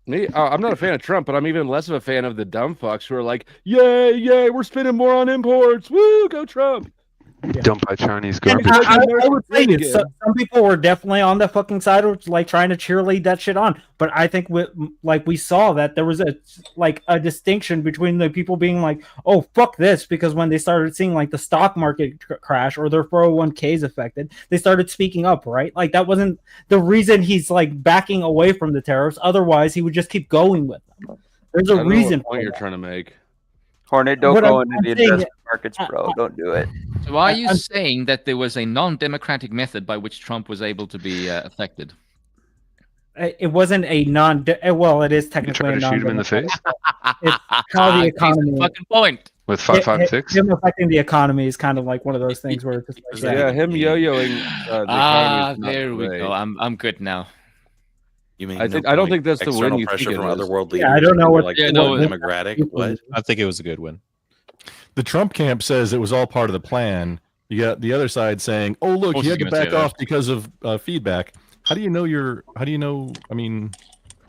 Me, I'm not a fan of Trump, but I'm even less of a fan of the dumb fucks who are like, "Yay, we're spending more on imports. Woo, go Trump." Don't buy Chinese And garbage. I would say it. Some people were definitely on the fucking side of like trying to cheerlead that shit on, but I think we saw that there was a distinction between the people being like, "Oh fuck this," because when they started seeing like the stock market crash or their 401ks affected, they started speaking up, right? Like that wasn't the reason he's like backing away from the tariffs. Otherwise, he would just keep going with them. There's a reason. What point you're trying to make? Hornet, don't What go I'm into the saying- investment markets, bro. Don't do it. So are you saying that there was a non-democratic method by which Trump was able to be affected? It wasn't a well, it is technically a to shoot him in the face? It's how the economy. Fucking point. With 5.56? Him affecting the economy is kind of like one of those things where it's just like, Yeah, him yo-yoing. The economy is not there we great. go. I'm good now. You mean I don't think that's the external win you pressure think it from is. other world Yeah, leaders? I don't know what- like yeah, no, democratic. What? I think it was a good win. The Trump camp says it was all part of the plan. You got the other side saying, "Oh, look, course he had he's to gonna back say that. off because of feedback." How do you know you're? How do you know? I mean,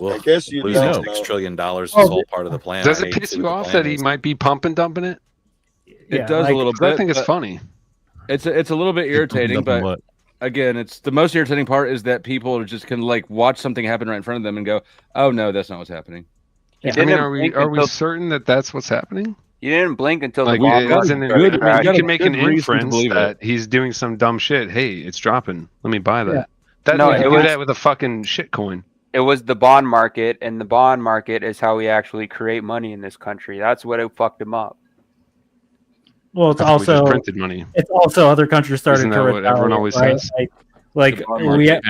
I guess you losing don't $6 know. trillion is Oh, all part of the plan. Does I it hate to piss see you what the off plan that he is. might be pump and dumping it? It does a little 'Cause bit. I think it's but funny. It's a little bit irritating, dumping but what? again, it's the most irritating part is that people just can like watch something happen right in front of them and go, "Oh no, that's not what's happening." Yeah. I mean, Didn't are we blink are we until- certain that that's what's happening? You didn't blink until Like, the bomb it's was an, started you crashing. can make an good reason to inference believe it. that he's doing some dumb shit. Hey, it's dropping. Let me buy that. Yeah. That No, you it can was- do that with a fucking shit coin. It was the bond market, and the bond market is how we actually create money in this country. That's what it fucked him up. well, it's That's why we just also printed money. it's also other countries started Isn't to that what everyone always retaliate, says? right? Like The bond we market.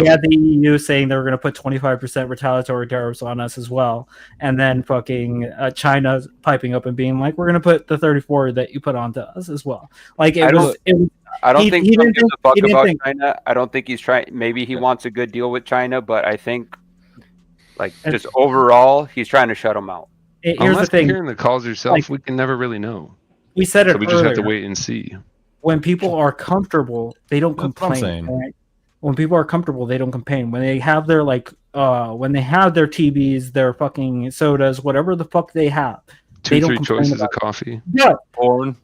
had the EU saying they were going to put 25% retaliatory tariffs on us as well, and then fucking China piping up and being like, "We're going to put the 34 that you put onto us as well." Like I don't he think didn't Trump gives a fuck he didn't about think- China. I don't think he's trying. Maybe he wants a good deal with China, but I think, like, just overall, he's trying to shut them out. Here's Unless the thing: you're hearing the calls yourself, like- we can never really know. we said it So we just have to earlier. wait and see. When people are comfortable, they don't That's what I'm complain. saying. Right? When people are comfortable, they don't complain. When they have their when they have their TVs, their fucking sodas, whatever the fuck they have, they don't Three complain choices of about it. coffee. Yeah. Porn.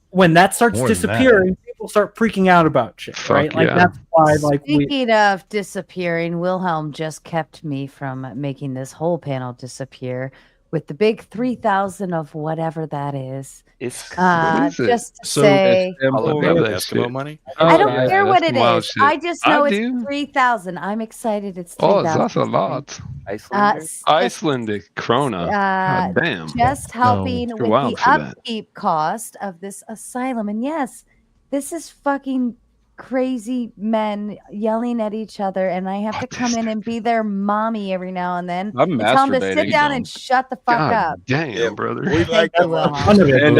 When that starts More than disappearing, people start freaking out about shit, Fuck right? Like yeah. that's why, like Speaking of disappearing, Wilhelm just kept me from making this whole panel disappear with the big 3,000 of whatever that is. It's What is it? Just to So- say, I love that Eskimo shit. money? I don't yeah, care that's what some it wild is. shit. I just know I it's do. 3,000. I'm excited. It's Oh, 3,000. that's a lot. Iceland. Icelandic krona. God damn. Just helping You're with wild the for that. upkeep cost of this asylum. And yes, this is fucking crazy men yelling at each other, and I have to come in and be their mommy every now and then. I'm and tell them to masturbating. sit down and shut the fuck God up. damn, Yeah, brother. we like you, them. Wilhelm. And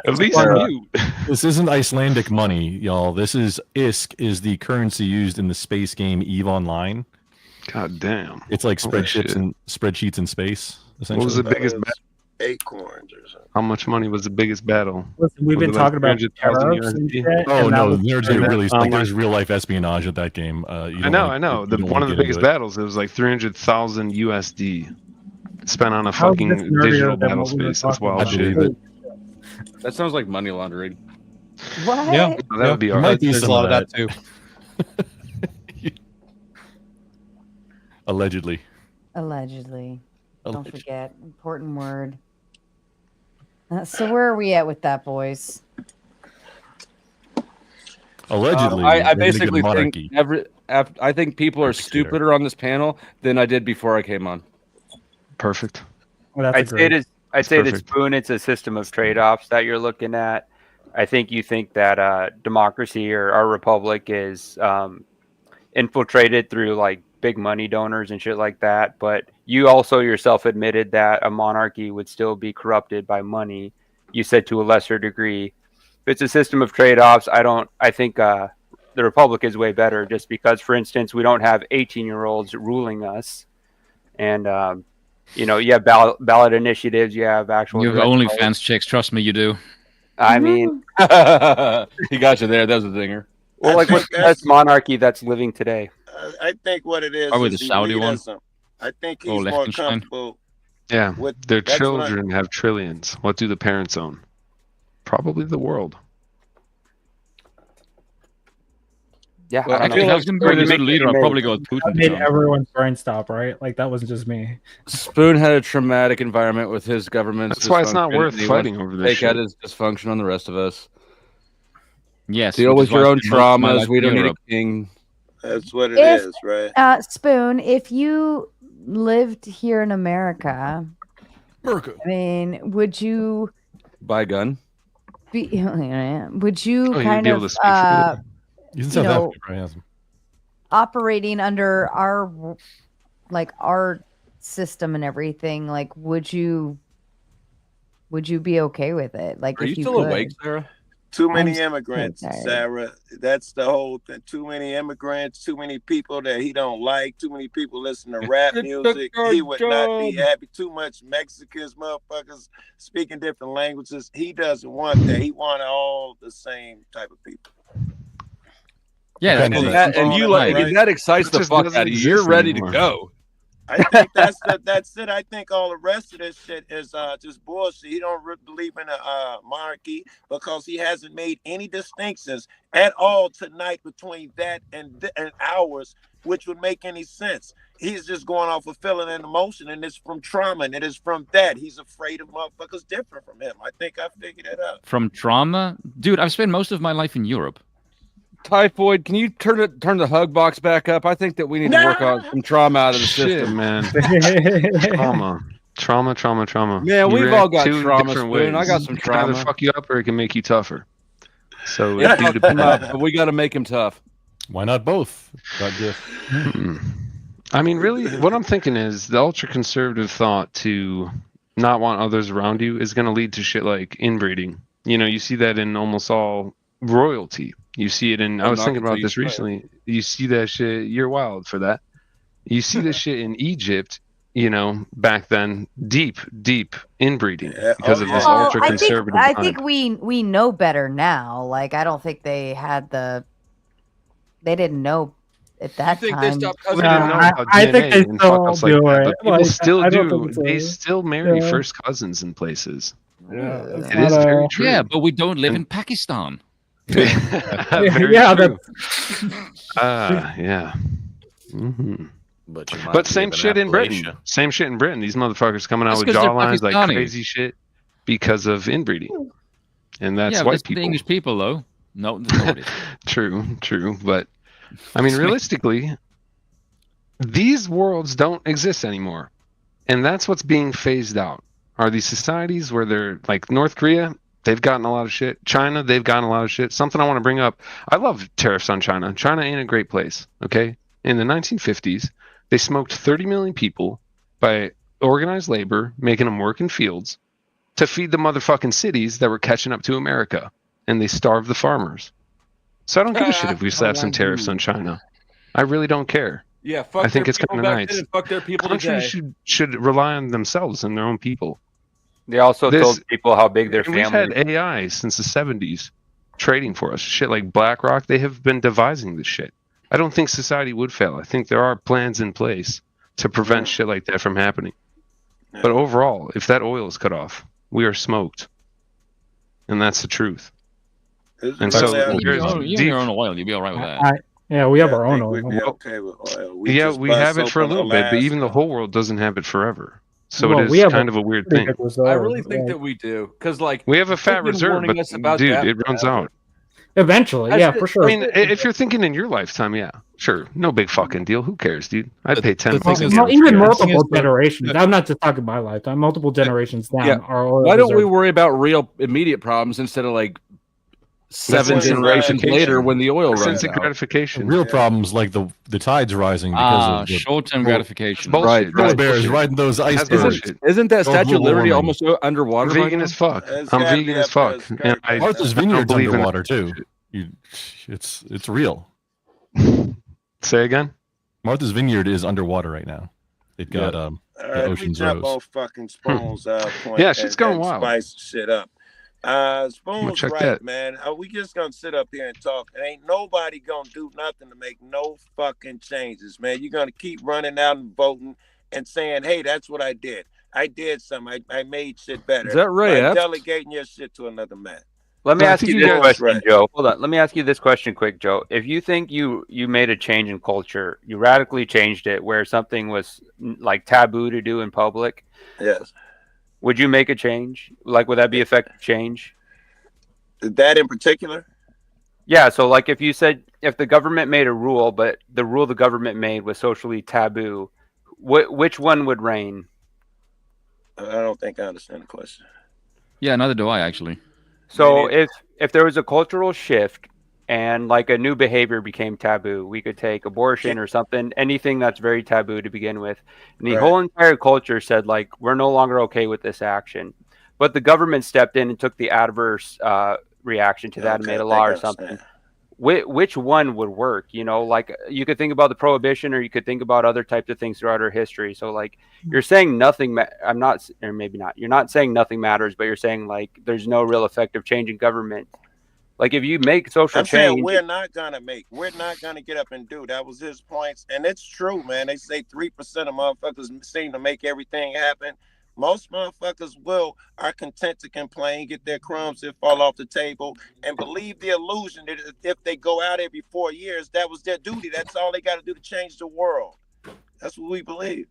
At least you. This isn't Icelandic money, y'all. This is ISK is the currency used in the space game EVE Online. God damn. It's like Holy spreadsheets in space. What was Essentially, the biggest battle? Acorns or something. How much money was the biggest battle? Listen, we've Was been it like talking about 300,000 tariffs and USD? shit. oh and that no, was- there's and that really online- there's real life espionage at that game. You I don't know, wanna- I know. you The don't one wanna of the get into biggest it. battles, it was like 300,000 USD spent on a How is fucking this nerdier digital than battle what we were space. That's talking wild about? I shit. believe it. That sounds like money laundering. What? Yeah, That would be there all might right. be There's some a of lot that of too. Allegedly. Allegedly. Don't Allegedly. forget. Important word. So where are we at with that, boys? Allegedly, I we're gonna get a basically think monarchy. I think people are stupider on this panel than I did before I came on. Perfect. Well, that's I'd say great. I'd say that perfect. Spoon, it's a system of trade-offs that you're looking at. I think you think that democracy or our republic is infiltrated through like big money donors and shit like that. But you also yourself admitted that a monarchy would still be corrupted by money. You said to a lesser degree. If it's a system of trade-offs, I think the republic is way better just because, for instance, we don't have 18-year-olds ruling us. And, you have ballot initiatives, you have actual... You have direct OnlyFans votes. chicks, trust me, you do. I mean... He got you there. That was a zinger. Well, like, what's the best monarchy that's living today? I think what it is Probably the is Saudi one. elitism. I think Or he's more Liechtenstein. comfortable. Yeah, With, their that's what I- children have trillions. What do the parents own? Probably the world. Yeah, Well, I I don't feel know. like If I was going to be a good leader, I'd probably go with Putin. That to made be honest. everyone's brain stop, right? Like that wasn't just me. Spoon had a traumatic environment with his government's That's why it's not dysfunction, worth and he fighting wants over to this take out shit. his dysfunction on the rest of us. Yes. Deal which with is why your I own spend most of my traumas. life We in don't need a Europe. king. That's what it If- is, right? Spoon, if you lived here in America, I mean, would you Buy a gun. be? Would you Oh, you'd kind be able of to speak for He's in you South know, Africa, probably has him. operating under our system and everything? Like, would you be okay with it? Like, Are if you you still could? awake, Sarah? Too many I'm so immigrants, tired. Sarah. That's the whole thing. Too many immigrants, too many people that he don't like, too many people listen to rap music. He would not be happy. Too much Mexicans, motherfuckers speaking different languages. He doesn't want that. He wanted all the same type of people. Yeah, Depending that's on cool. That, and you Right. like that excites It the just fuck doesn't out of you. You're exist ready anymore. to go. I think that's it. I think all the rest of this shit is just bullshit. He don't believe in a monarchy because he hasn't made any distinctions at all tonight between that and ours, which would make any sense. He's just going off of feeling and emotion, and it's from trauma, and it is from that. He's afraid of motherfuckers different from him. I think I figured it out. From trauma? Dude, I've spent most of my life in Europe. Typhoid, can you turn the hug box back up? I think that we need to work on some trauma out of the Shit, system. man. Trauma. Man, You we've react all got two trauma, different Spoon. I ways. got some It can either trauma. fuck you up or it can make you tougher. So It it do fucked him depend. up, but we got to make him tough. Why not both? Got diff. I mean, really, what I'm thinking is the ultra conservative thought to not want others around you is going to lead to shit like inbreeding. You know, you see that in almost all royalty. You see it in, I I'm was not thinking gonna about tell this you recently. You see that shit, you're wild for that. You see this shit in Egypt, you know, back then, deep inbreeding because of this Well, ultra conservative I vibe. think we know better now. Like, I don't think they didn't know at that think they time. stopped Well, they didn't know about I think DNA they and fuck still ups like do that, it. but people Like, still I don't do. think so. They still marry Yeah. first cousins in places. Yeah, It is very true. Yeah, but we don't live in Pakistan. Very yeah, true. Yeah. Mhm. But you might But live same in shit in Britain. Appalachia. Same shit in Britain. These motherfuckers coming out That's with 'cause they're jawlines like Pakistani. crazy shit because of inbreeding. And that's yeah, white that's the people. English people, though. No, it isn't. True. But I mean, realistically, these worlds don't exist anymore. And that's what's being phased out. Are these societies where they're like North Korea? They've gotten a lot of shit. China, they've gotten a lot of shit. Something I want to bring up. I love tariffs on China. China ain't a great place. Okay. In the 1950s, they smoked 30 million people by organized labor, making them work in fields to feed the motherfucking cities that were catching up to America. And they starved the farmers. So I don't give a shit if we slap some tariffs on China. I really don't care. Yeah, fuck I think their it's people kind of back nice. then and fuck their people Countries today. should rely on themselves and their own people. They also This- told people how big their And we've family. had AI since the 70s trading for us. Shit like BlackRock, they have been devising this shit. I don't think society would fail. I think there are plans in place to prevent shit like that from happening. But overall, if that oil is cut off, we are smoked. And that's the truth. And so there's you have deep- your own oil. You'll be all right with that. Yeah, we have our own We'd be oil. okay with oil. we just have bust it for a open little bit, but even the Alaska. whole world doesn't have it forever. So Well, it we is have kind of a weird pretty thing. good reserve. I really think like- that we do, because like We have a fat they've been reserve, warning but us about dude, that it runs forever. out. Eventually, yeah, for sure. I mean, if you're thinking in your lifetime, yeah, sure, no big fucking deal. Who cares, dude? I'd pay 10 fucking Even multiple generations. I'm not just talking my lifetime. Multiple generations down. Why don't we worry about real immediate problems instead of like 7 generations later when the oil runs instant out? gratification. Real problems like the tide's rising because of the short-term gratification. Right, Polar bears riding those icebergs. Isn't that Or Statue of global Liberty warming. almost underwater? I'm vegan as fuck. I'm vegan as fuck. And Martha's I don't Vineyard's believe in underwater too. It's real. Say again. Martha's Vineyard is underwater right now. It got the ocean's jump rose. off fucking Spoon's point. Yeah, shit's going and wild. Spice shit up. Spoon's check right, that. man. We just gonna sit up here and talk. And ain't nobody gonna do nothing to make no fucking changes, man. You're gonna keep running out and voting and saying, "Hey, that's what I did. I did something. I made shit better." Is that right, By Epps? delegating your shit to another man. Let me No, I ask think you you this guys- question, right. Joe. Hold on. Let me ask you this question quick, Joe. If you think you made a change in culture, you radically changed it where something was like taboo to do in public, Yes. would you make a change? Like, would that be effective change? That in particular? Yeah, so like if you said if the government made a rule, but the rule the government made was socially taboo, which one would reign? I don't think I understand the question. Yeah, neither do I actually. So if there was a cultural shift and like a new behavior became taboo, we could take abortion or something, anything that's very taboo to begin with. And the Right. whole entire culture said like, we're no longer okay with this action. But the government stepped in and took the adverse reaction to that and made a law or something. Which one would work? You know, like you could think about the prohibition or you could think about other types of things throughout our history. So like you're saying nothing, I'm not, or maybe not, you're not saying nothing matters, but you're saying like there's no real effective change in government. Like if you make social I'm change. saying we're not gonna get up and do. That was his points, and it's true, man. They say 3% of motherfuckers seem to make everything happen. Most motherfuckers are content to complain, get their crumbs that fall off the table, and believe the illusion that if they go out every 4 years, that was their duty. That's all they got to do to change the world. That's what we believe.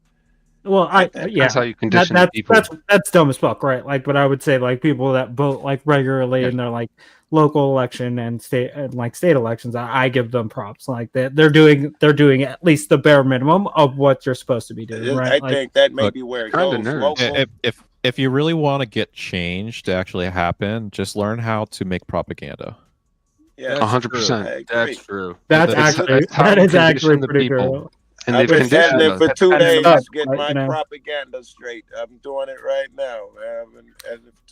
Well, yeah, That's how you condition the people. That's dumb as fuck, right? Like, but I would say like people that vote like regularly in their like local election and state elections, I give them props. Like they're doing at least the bare minimum of what you're supposed to be doing, right? I think that may be where it goes. Local. If you really want to get change to actually happen, just learn how to make propaganda. Yeah, 100%. That's true. That is actually the pretty people. true. And I've they've been conditioned standing for us. 2 days to get Right, my you know. propaganda straight. I'm doing it right now, man.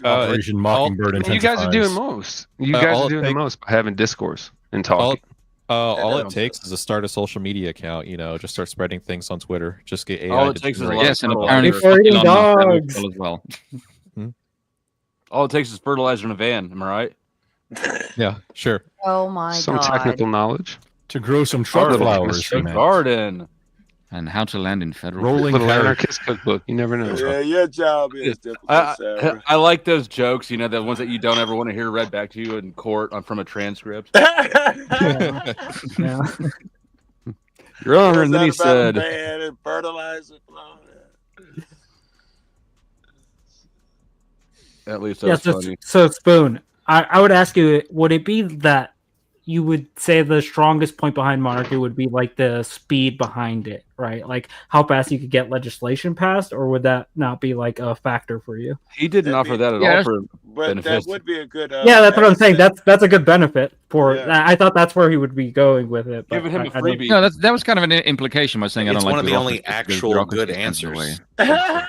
Operation Mockingbird You guys are doing intensifies. most. You guys all are it doing the takes- most by having discourse and talking. All it takes is to start a social media account. You know, just start spreading things on Twitter. Just get AI. All it to takes is a generate lot Yes, and of apparently fertilizer. Eating fuck Elon Musk, that will dogs. kill as well. All it takes is fertilizer in a van. Am I right? Yeah, sure. Oh my Some god. technical knowledge. To grow some truck flowers. A garden. And how to land in federal. Rolling Little carrot. anarchist cookbook. You never know. Yeah, your job is difficult, Sarah. I like those jokes, you know, the ones that you don't ever want to hear read back to you in court from a transcript. Yeah. Your Honor, and What's then he that about said, van and fertilizer? at least that Yeah, was funny. so Spoon, I would ask you, would it be that you would say the strongest point behind monarchy would be like the speed behind it, right? Like how fast you could get legislation passed, or would that not be like a factor for you? He didn't offer that at all for But benefits. that would be a good. Yeah, that's what I'm saying. That's a good benefit for. Yeah. I thought that's where he would be going with it. But Giving him a I don't- freebie. No, that was kind of an implication by saying I It's don't like one of the only bureaucracy, because actual bureaucracy good gets in the answers.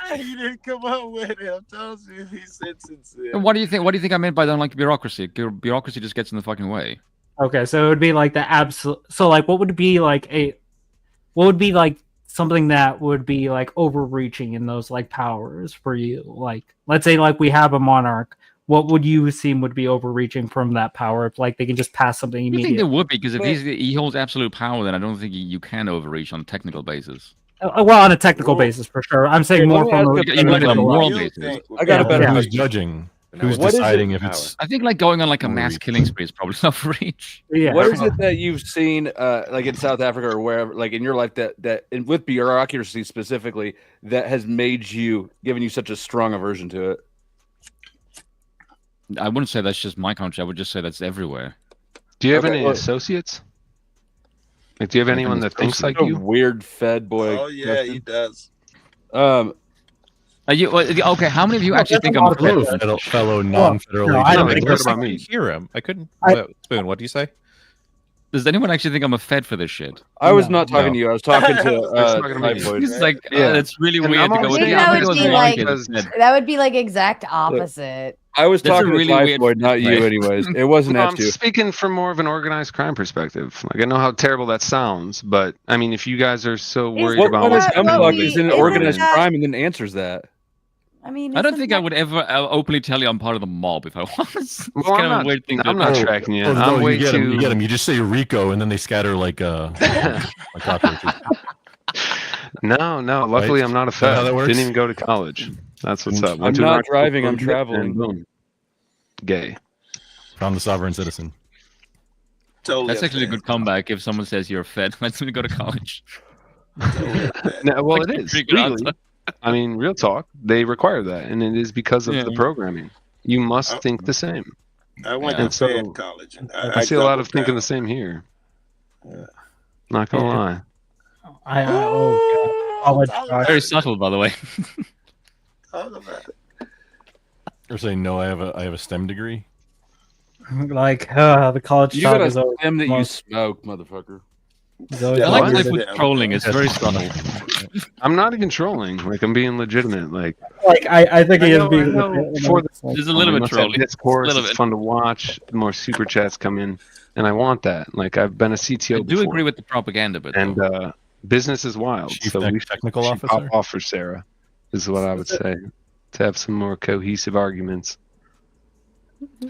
way. He didn't come up with it. I'm telling you, he said sincere. And what do you think? What do you think I meant by don't like bureaucracy? Bureaucracy just gets in the fucking way. Okay, so it would be like the absolute. So like, what would be like something that would be like overreaching in those like powers for you? Like, let's say like we have a monarch. What would you seem would be overreaching from that power? If like they can just pass something I think immediately. there would be, because if he holds absolute power, then I don't think you can overreach on a technical basis. Well, on a technical basis for sure. I'm saying more from You might on a moral basis. I got a better Who's question. judging? Who's What is deciding it- if it's I think like going on like a mass killing spree is probably not overreach. Yeah. What is it that you've seen, like in South Africa or wherever, like in your life, and with bureaucracy specifically, that has given you such a strong aversion to it? I wouldn't say that's just my country. I would just say that's everywhere. Do you have Okay, any look. associates? Like, do you have anyone that thinks like A you? weird Fed boy. Oh yeah, he does. Are you okay? How many of you No, actually that's think a I'm a lot of Fed? people. fellow non-federal no, agent. I don't they think cared that's about I me. couldn't hear him. I couldn't. I- Spoon, what do you say? Does anyone actually think I'm a Fed for this shit? I was No. not talking to you. I was talking to talking to me. Typhoid. It's like Yeah. it's really And weird I'm to go only with. I think Yeah, saying I'm that gonna would go be with like Monarchy instead. that would be like exact opposite. I was That's a talking really to weird Typhoid, not you, way. anyways. It wasn't No, at I'm you. speaking from more of an organized crime perspective. Like I know how terrible that sounds, but I mean, if you guys are so worried What about kind what's of happening dumb with fuck is the in isn't organized that- crime and then answers that? I mean, I don't isn't think I that- would ever openly tell you I'm part of the mob if I was. It's Well, kind I'm of not, a weird thing. I'm not tracking you. I'm you way get too. him. You get him. You just say Rico, and then they scatter like cockroaches. No. Luckily, Right? I'm not a Is that how Fed. that works? Didn't even go to college. That's what's up. I'm Went to not Rochester driving, for a I'm bit, traveling. and boom, gay. Found the sovereign citizen. Totally. That's actually a good comeback if someone says you're a Fed. Let's me go to college. No, well, Like, it is pretty good legally. answer. I mean, real talk. They require that, and it is because of Yeah. the programming. You must think the same. I went And to so, Fed college, and I see a lot of doubled thinking down. the same here. Not gonna lie. Very subtle, by the way. Or say no. I have a STEM degree. Like the college You talk got is a always stem that you most- smoke, motherfucker. is always I like weird. Typhoid's trolling. It's very subtle. I'm not even trolling. Like I'm being legitimate. Like I think he is being I know legit, for the There's a little we bit must have trolling. discourse. A little It's bit. fun to watch. The more super chats come in, and I want that. Like I've been a CTO. I do before, agree with the propaganda, but and business is wild. Chief so we technical should pop officer? off for Sarah, is what I would say. To have some more cohesive arguments.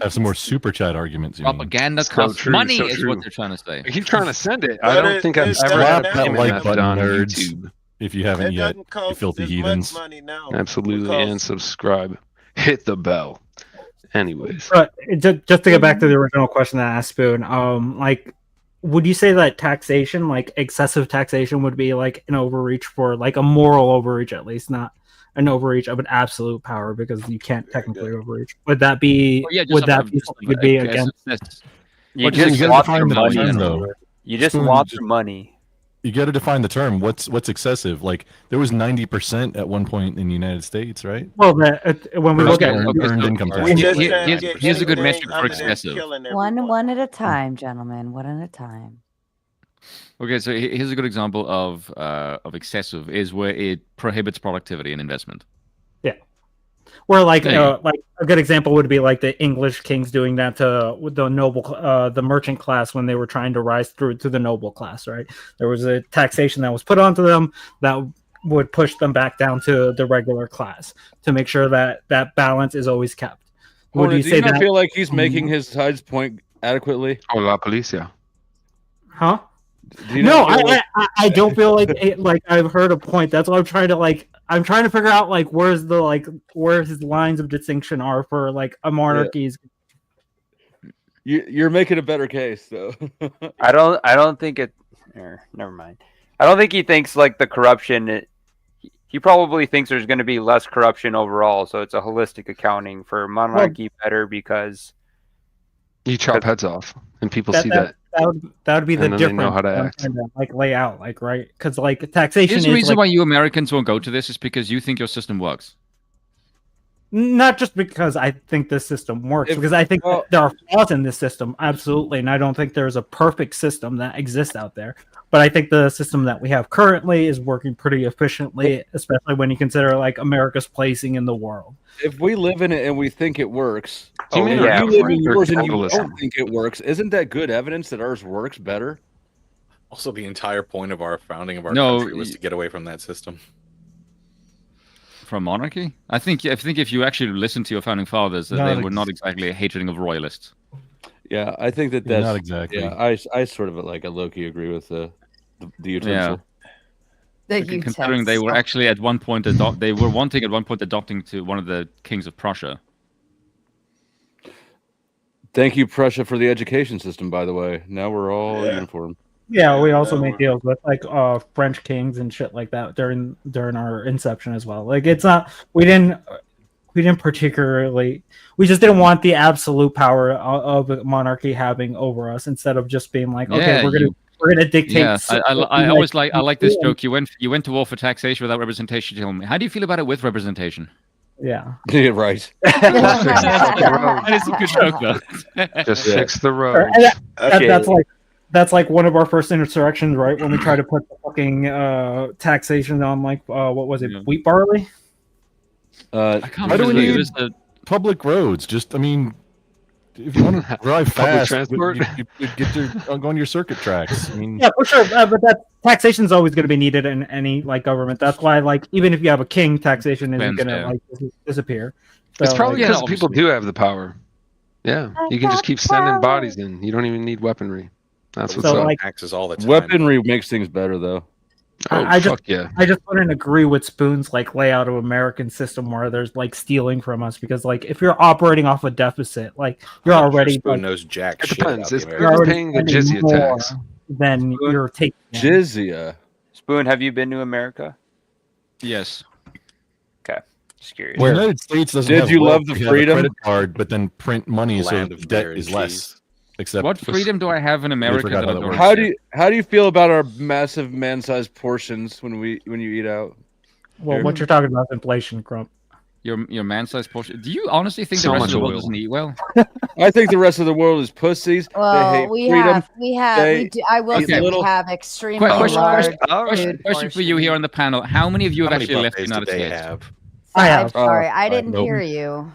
Have some more super chat arguments. You mean. propaganda So costs true, money so is true. what they're trying to say. I keep trying to send it. I But don't think I've it ever doesn't had now. a Slap that like MMF button, done on nerds. YouTube. If you haven't It yet, doesn't you cost filthy as heathens. much money now. Absolutely, because- and subscribe. Hit the bell. Anyways, But just to get back to the original question that I asked Spoon, like, would you say that taxation, like excessive taxation, would be like an overreach for like a moral overreach, at least, not an overreach of an absolute power, because you can't technically overreach? Would that be? Well, yeah, just would that of be just something you'd be excess- against? You What just you want gotta your define the money. term, though. You just Spoon, want just- your money. You got to define the term. What's excessive? Like there was 90% at one point in the United States, right? Well, when we For look at earned income tax. Here's a good metric for excessive. One at a time, gentlemen. One at a time. Okay, so here's a good example of excessive is where it prohibits productivity and investment. Where like There you go. like a good example would be like the English kings doing that to with the noble the merchant class when they were trying to rise through to the noble class, right? There was a taxation that was put onto them that would push them back down to the regular class to make sure that that balance is always kept. Would Hornet, you do say you not that? feel like he's making his side's point adequately? Oh, La Policia. Huh? Do you No, not feel like- I don't feel like like I've heard a point. That's what I'm trying to like. I'm trying to figure out like where his lines of distinction are for like a monarchy's. You're making a better case, though. I don't think it. Never mind. I don't think he thinks like the corruption. He probably thinks there's going to be less corruption overall, so it's a holistic accounting for monarchy better because You chop heads off, and people see that. That would be the And then they difference. know how to that I'm act. trying to, like lay out, like right, because like taxation Here's is the reason like, why you Americans won't go to this is because you think your system works. not just because I think this system works, because I think that there are flaws in this system, absolutely, and I don't think there's a perfect system that exists out there. But I think the system that we have currently is working pretty efficiently, especially when you consider like America's placing in the world. If we live in it and we think it works, Do you mean and our you live in government or yours and you capitalism? don't think it works, isn't that good evidence that ours works better? Also, the entire point of our founding of our No, country was to get away from that system. From monarchy? I think if you actually listen to your founding fathers, that they were not exactly a hating of royalists. Yeah, I think that Yeah, that's not exactly. Yeah, I sort of like a low-key agree with the utensil. Considering they were actually at one point they were wanting at one point adopting to one of the kings of Prussia. Thank you, Prussia, for the education system. By the way, now we're all uniform. Yeah, we also made deals with like French kings and shit like that during our inception as well. Like it's not we didn't particularly. We just didn't want the absolute power of the monarchy having over us, instead of just being like, okay, Yeah, we're gonna dictate. Yeah, I always like I like this joke. You went to war for taxation without representation. Tell me, how do you feel about it with representation? Yeah. Yeah, right. That is a good joke, though. Just fix the road. That's like one of our first insurrections, right? When we try to put the fucking taxation on, like, what was it, wheat barley? Why do we need public roads? Just, I mean, if you want to drive fast, transport? you get to go on your circuit tracks. I mean, Yeah, for sure. But that taxation is always going to be needed in any like government. That's why, like, even if you have a king, taxation isn't going to like disappear. So, It's probably like, because people do have the power. Yeah, you can just keep sending bodies in. You don't even need weaponry. That's what's up. Like, taxes all the time. Weaponry makes things better, though. I just wouldn't agree with Spoon's like layout of American system where there's like stealing from us, because like if you're operating off a deficit, like you're already Spoon like, knows jack It shit. depends. About It's the you're American. paying the jizya tax. Then you're taking jizya. Spoon, have you been to America? Yes. Okay, just curious. the United States doesn't. Did have you wealth. love the We have a freedom? credit card, but then print money so Land the of debt beer is and less. cheese. Except What freedom do I have in America? forgot That how I that don't works. have? How do you feel about our massive man-sized portions when you eat out? well, what you're talking about is inflation, Crump. Your man-sized portion. Do you honestly think So the rest much of the world oil. doesn't eat well? I think the rest of the world is pussies. they Well, hate we freedom. have, They I will eat say little- we have extremely Question large question for you here on the panel. How many of you have How many actually left the buffets do United they States? have? I I'm have. sorry, I didn't nope. hear you.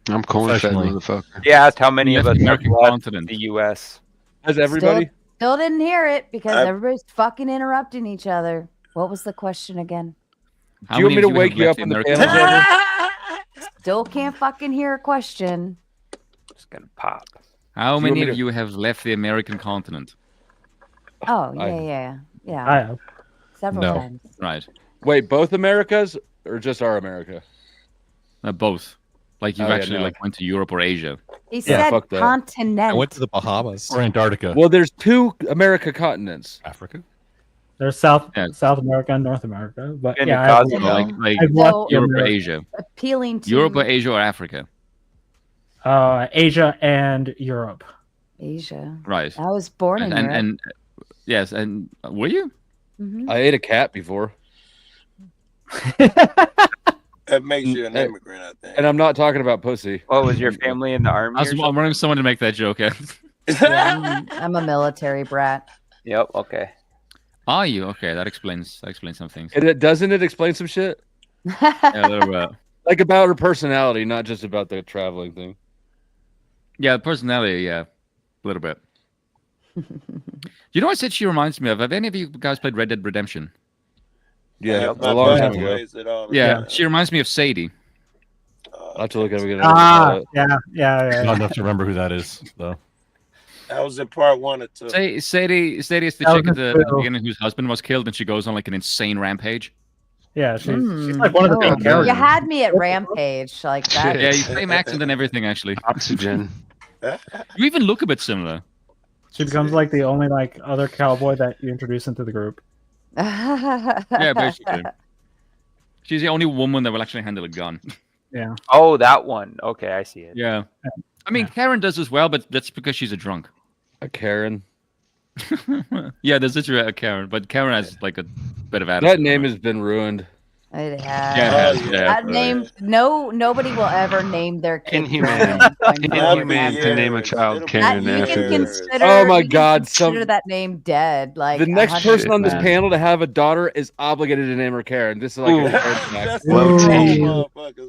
I'm corn-fed, Professionally. motherfucker. He asked how many of Left us the have American left continent. the U.S. Has everybody? Still didn't hear it because I- everybody's fucking interrupting each other. What was the question again? How Do you want many me to of have wake you left up when the American panel's continent? over? Still can't fucking hear a question. Just gonna pop. How Do you want many me of to- you have left the American continent? Oh, I- yeah. I have. Several No. times. Right. Wait, both Americas or just our America? Both. Like you've Oh, yeah, actually no. like went to Europe or Asia. He Yeah, said fuck that. continent. I went to the Bahamas. or Antarctica. Well, there's two America continents. Africa. There's South Yeah. America and North America, but And yeah, the I've, Cosmo. So like I've left So- Europe or America. Asia. appealing to Europe or Asia or Africa. Asia and Europe. Asia. Right. I was born in Europe. And yes, and were you? Mhm. I ate a cat before, That makes you an Hey. immigrant, I think. and I'm not talking about pussy. What was your family in the army? I was or something? wanting someone to make that joke. Yeah, I'm a military brat. Yep. Okay. Are you? Okay, that explains some things. Doesn't it explain some shit? Yeah, a little bit. Like about her personality, not just about the traveling thing. Yeah, personality, yeah. A little bit. You know what set she reminds me of? Have any of you guys played Red Dead Redemption? Yeah, My a long brother time ago. plays it all the Yeah, time. she reminds me of Sadie. I'll have to look at it again. Yeah. Not enough to remember who that is, though. That was in part 1 or 2. Sadie is the That chick was at the true. beginning whose husband was killed, and she goes on like an insane rampage. Yeah, she's like one of the Oh, big characters. you had me at Rampage like that. Yeah, same accent and everything, actually. Oxygen. You even look a bit similar. She becomes like the only like other cowboy that you introduce into the group. Yeah, basically. She's the only woman that will actually handle a gun. Yeah. Oh, that one. Okay, I see it. Yeah. I mean, Karen does as well, but that's because she's a drunk. A Karen. Yeah, there's literally a Karen, but Karen has like a bit of attitude. That name has been ruined. It has. Yeah, it has, yeah. That name. Nobody will ever name their kid. Inhumane. Inhumane to name a child Karen You after. can consider. Oh my you can God, Consider that name dead. Like The next 100%. person on this panel to have a daughter is obligated to name her Karen. This is like Ooh. a fact.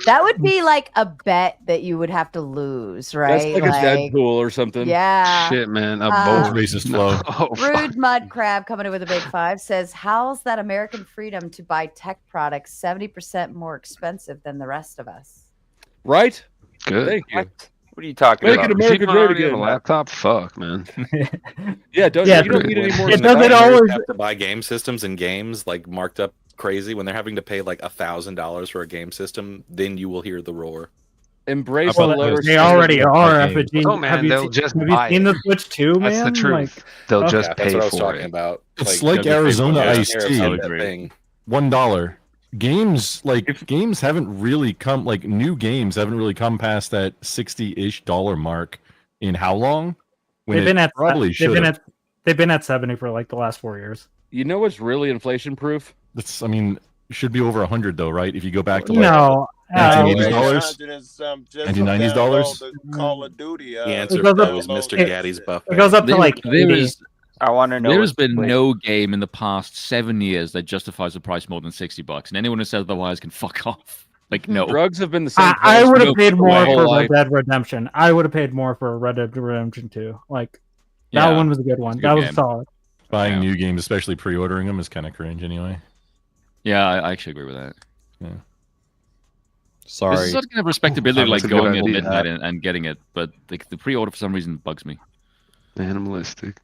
That would be like a bet that you would have to lose, right? That's like a Deadpool or something. Yeah. Shit, man. A Uh, bold racist flow. Oh, Rude Mud Crab coming in with a big 5 says, "How's that American freedom to buy tech products 70% more expensive than the rest of us?" Right? good. Thank you. What are you talking Make about? it If you America don't great already have again. a laptop, fuck, man. Yeah, you don't need any more. It stuff. doesn't Players always. have to buy game systems and games like marked up crazy when they're having to pay like $1,000 for a game system. Then you will hear the roar. Embrace Well, the lower They already standards. are. Okay. Effigy. Oh, man, have you they'll seen, just have you buy seen it. the Switch 2, man? That's the truth. Like, They'll oh. just Yeah, pay that's what I was for talking it. about. It's Like, like Arizona yeah, iced Harris tea. had that thing. $1. games haven't really come, like new games haven't really come past that $60-ish mark in how long? When They've been at probably should. They've been at 70 for like the last 4 years. You know what's really inflation proof? That's, I mean, should be over 100 though, right? If you go back to No, 1980s $1990s. Call of Duty. The answer for that was Mr. Gaddy's buffet. It goes up to like 80. I want to know. There has been no game in the past 7 years that justifies the price more than $60, and anyone who says otherwise can fuck off. Like, no. Drugs have been the same. I would have paid more my whole for life. Red Dead Redemption. I would have paid more for Red Dead Redemption 2. Like that one was a good one. It's a good That was game. solid. Buying new games, especially pre-ordering them, is kind of cringe anyway. Yeah, I actually agree with that. Yeah. There's a certain kind of respectability, like That's a good going at idea. midnight and getting it, but like the pre-order for some reason bugs me. Animalistic.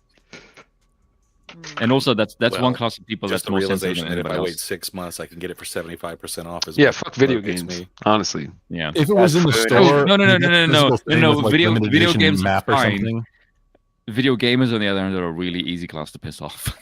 And also, that's Well, one class of people just that's the more sensitive realization than that if anybody I wait else. 6 months, I can get it for 75% off. Is Yeah, what fuck video motivates games. me. Honestly. Yeah. If it was in the store, No. you get the physical thing with, like, Video limited edition games are map or fine. something. Video gamers, on the other hand, are a really easy class to piss off.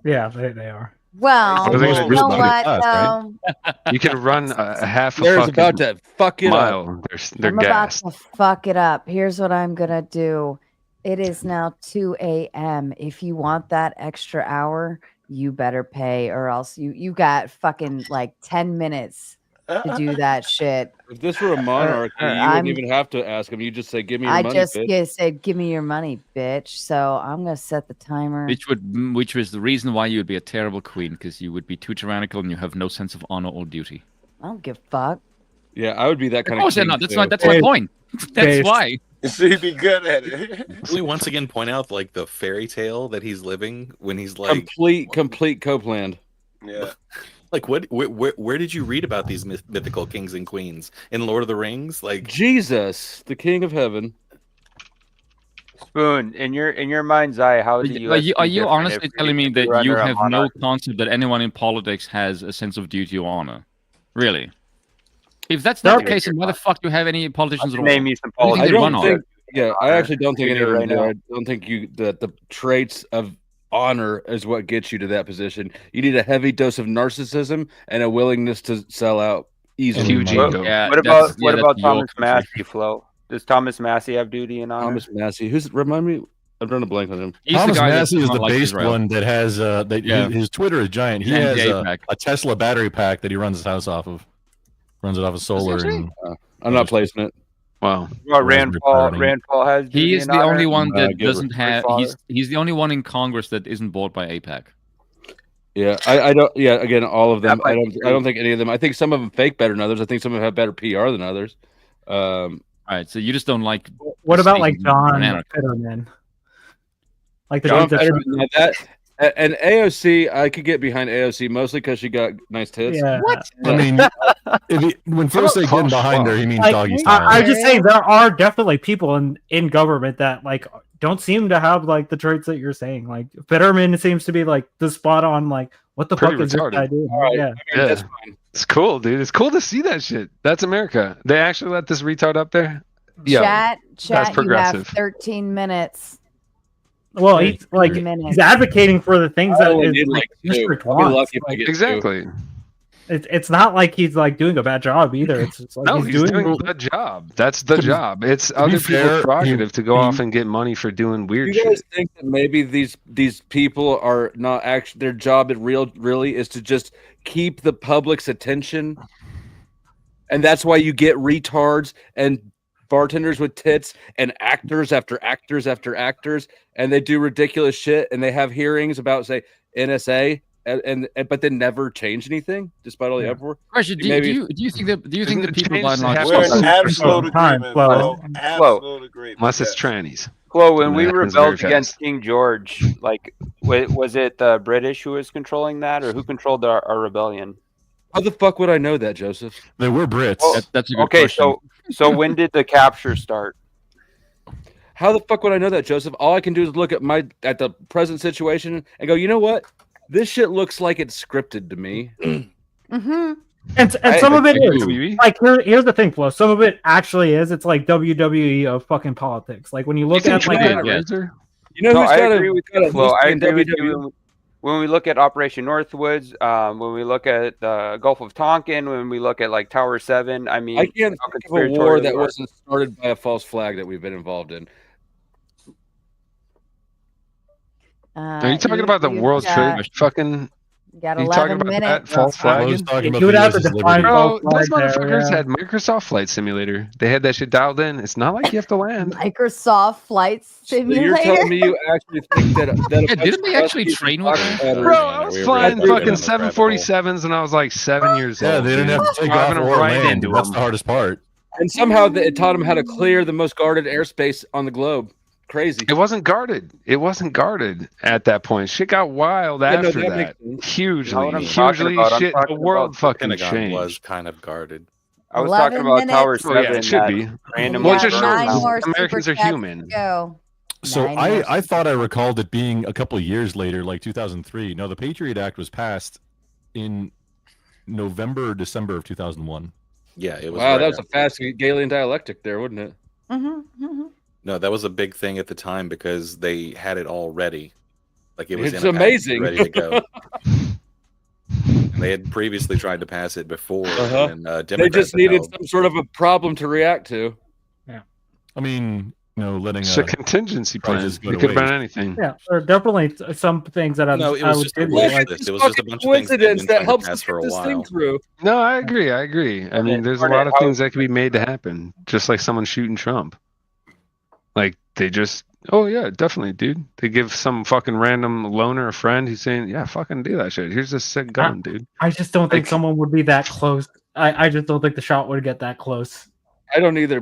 Yeah, they are. Well, I think it's you know pretty what? fast, though? You can run a half a There's fucking about to fuck it mile. up. They're I'm about gassed. to fuck it up. Here's what I'm gonna do. It is now 2 a.m. If you want that extra hour, you better pay, or else you got fucking like 10 minutes to do that shit. If this were a monarchy, you I'm- wouldn't even have to ask him. You just say, "Give me your I money." just bitch." said, "Give me your money, bitch." So I'm gonna set the timer. Which was the reason why you would be a terrible queen, because you would be too tyrannical and you have no sense of honor or duty. I don't give a fuck. Yeah, I would be that kind Of course, king, not. That's too. not. That's my point. That's why. So you'd be good at it. Can we once again point out like the fairy tale that he's living when he's like complete Copeland. Yeah. Like where did you read about these mythical kings and queens in Lord of the Rings? Like Jesus, the King of Heaven. Spoon, in your mind's eye, how is the US Are you different honestly if telling me if that we're you under a have no monarchy? concept that anyone in politics has a sense of duty or honor? Really? If that's There not the are- case, then why the fuck do you have any politicians at all? Name me some What do you think I they don't run on? think. Yeah, I actually don't think We any do of them right do. now. I don't think that the traits of honor is what gets you to that position. You need a heavy dose of narcissism and a willingness to sell out easily. Huge ego. Yeah, What that's- about yeah, that's your Thomas country. Massey, Flo? Does Thomas Massey have duty and honor? Thomas Massey, who's remind me? I'm drawing a blank on him. He's the Thomas guy that Massey does is not the like based Israel. one that has Yeah. his Twitter is giant. He And has the APAC. a Tesla battery pack that he runs his house off of. Runs it off of solar. And, I'm not placing it. Wow. Well, Rand Paul has duty He is and the honor. only one that give her- doesn't have. He's the only one in Congress that isn't bought by APAC. Yeah, I don't. Yeah, again, all of them. That might be I don't think any of them. I think some of them fake better than others. I think some of them have better PR than others. All right, so you just don't like. What about like speaking John banana. Fetterman? Like the John dude that- Fetterman, now that and AOC, I could get behind AOC mostly because she got nice tits. Yeah. What? I mean, when first they get behind her, he means Like, doggy style. I'm just saying there are definitely people in government that like don't seem to have like the traits that you're saying. Like Fetterman seems to be like the spot on. Like, what the Pretty fuck is this retarded. guy doing? All right. Yeah. I mean, that's fine. It's cool, dude. It's cool to see that shit. That's America. They actually let this retard up there. Yeah, Chat, that's you have progressive. 13 minutes. Well, he's like minutes. he's advocating for the things I that only his need, like, like, district two. I'll be wants. lucky if I Like, get Exactly. it's not like he's like doing a bad job either. It's just like No, he's doing the job. That's the job. It's be other fair, people's prerogative to go he- off and get money for doing weird You guys shit. think that maybe these people are not actually their job really is to just keep the public's attention, and that's why you get retards and bartenders with tits and actors after actors after actors, and they do ridiculous shit, and they have hearings about say NSA, and but then never change anything despite all the uproar. Question: Do you think that the people by and large? We're in absolute Time, agreement, Flo. bro. Absolute agreement. Unless it's trannies. Well, when we That happens rebelled very against fast. King George, like, was it the British who was controlling that, or who controlled our rebellion? How the fuck would I know that, Joseph? They were Brits. That's a good Okay, question. so when did the capture start? How the fuck would I know that, Joseph? All I can do is look at the present situation and go, you know what? This shit looks like it's scripted to me. Mm-hmm. And some of it is WWE? like here's the thing, Flo. Some of it actually is. It's like WWE of fucking politics. Like when you look You at think like that, Razor? You know No, who's I got agree with you, Flo. I agree with you. when we look at Operation Northwoods, when we look at the Gulf of Tonkin, when we look at like Tower 7, I mean, I can't think of a war that wasn't started by a false flag that we've been involved in. Are you talking about the World Trade fucking? Got You 11 talking about minutes. that false flag? I was talking about You would the have to USS define Liberty. false Bro, those flag there, motherfuckers yeah. had Microsoft Flight Simulator. They had that shit dialed in. It's not like you have to land. Microsoft Flight Simulator. You're telling me you actually think that Yeah, didn't they actually train with that? Bro, I was flying fucking 747s when I was like 7 years old. Yeah, they didn't have to take off Driving or right land. into That's them. the hardest part. And somehow it taught them how to clear the most guarded airspace on the globe. Crazy. It wasn't guarded. It wasn't guarded at that point. Shit got wild after that that. makes sense. Hugely, Not what I'm talking hugely about. I'm shit. The talking world about the fucking Pentagon changed. was kind of guarded. I was 11 talking about Tower minutes. 7. Oh yeah, it should that be. random Well, it got just burn 9 shows down. more Americans super are chats human. to go. So 9 more I thought I super recalled it being a couple of years later, like 2003. No, the Patriot Act was passed in November or December of 2001. Yeah, it was. Wow, right that was a after. fast Galilean dialectic there, wasn't it? No, that was a big thing at the time because they had it all ready. Like it was It's in a package amazing. ready to go. And they had previously tried to pass it before, and They Democrats just had needed held. some sort of a problem to react to. I mean, letting It's a contingency plan. prices It go to could have been waste. anything. Yeah, there are definitely some things that No, it I was would just a give wish you. Like, list. It was just a bunch of things they've Coincidence been that trying to helps pass us for get a this thing while. through. No, I agree. I agree. I mean, there's a lot of Hornet, things that could be made to happen, just like someone shooting Trump. Like they just, oh yeah, definitely, dude. They give some fucking random loner a friend. He's saying, yeah, fucking do that shit. Here's this sick gun, dude. I just don't think Like- someone would be that close. I just don't think the shot would get that close. I don't either.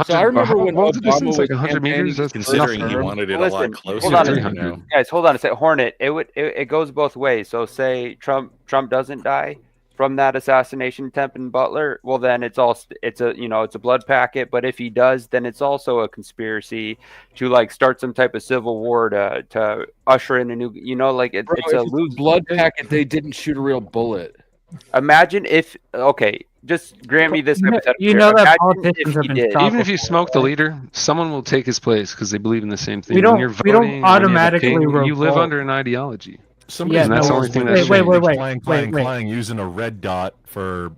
So I remember when what was the Obama distance? was Like 100 meters? campaigning That's Considering nothing. he wanted it a Listen, lot closer. hold on a you 300. know. Guys, hold on a second. Hornet, it goes both ways. So say Trump doesn't die from that assassination attempt in Butler, well then it's a blood packet. But if he does, then it's also a conspiracy to like start some type of civil war to usher in a new, it's Bro, a if it's loose a blood packet. They didn't shoot a real bullet. Imagine if just grant me this hypothetical. You know that Imagine politicians if have he been did. stopped Even if you before, smoke the right? leader, someone will take his place because they believe in the same thing. We When you're don't voting, automatically when you're a king, you live revolt. under an ideology. Somebody's Yeah, and that's the no, only thing wait, that's wait, changed. wait, clang, wait, wait. clang, using a red dot for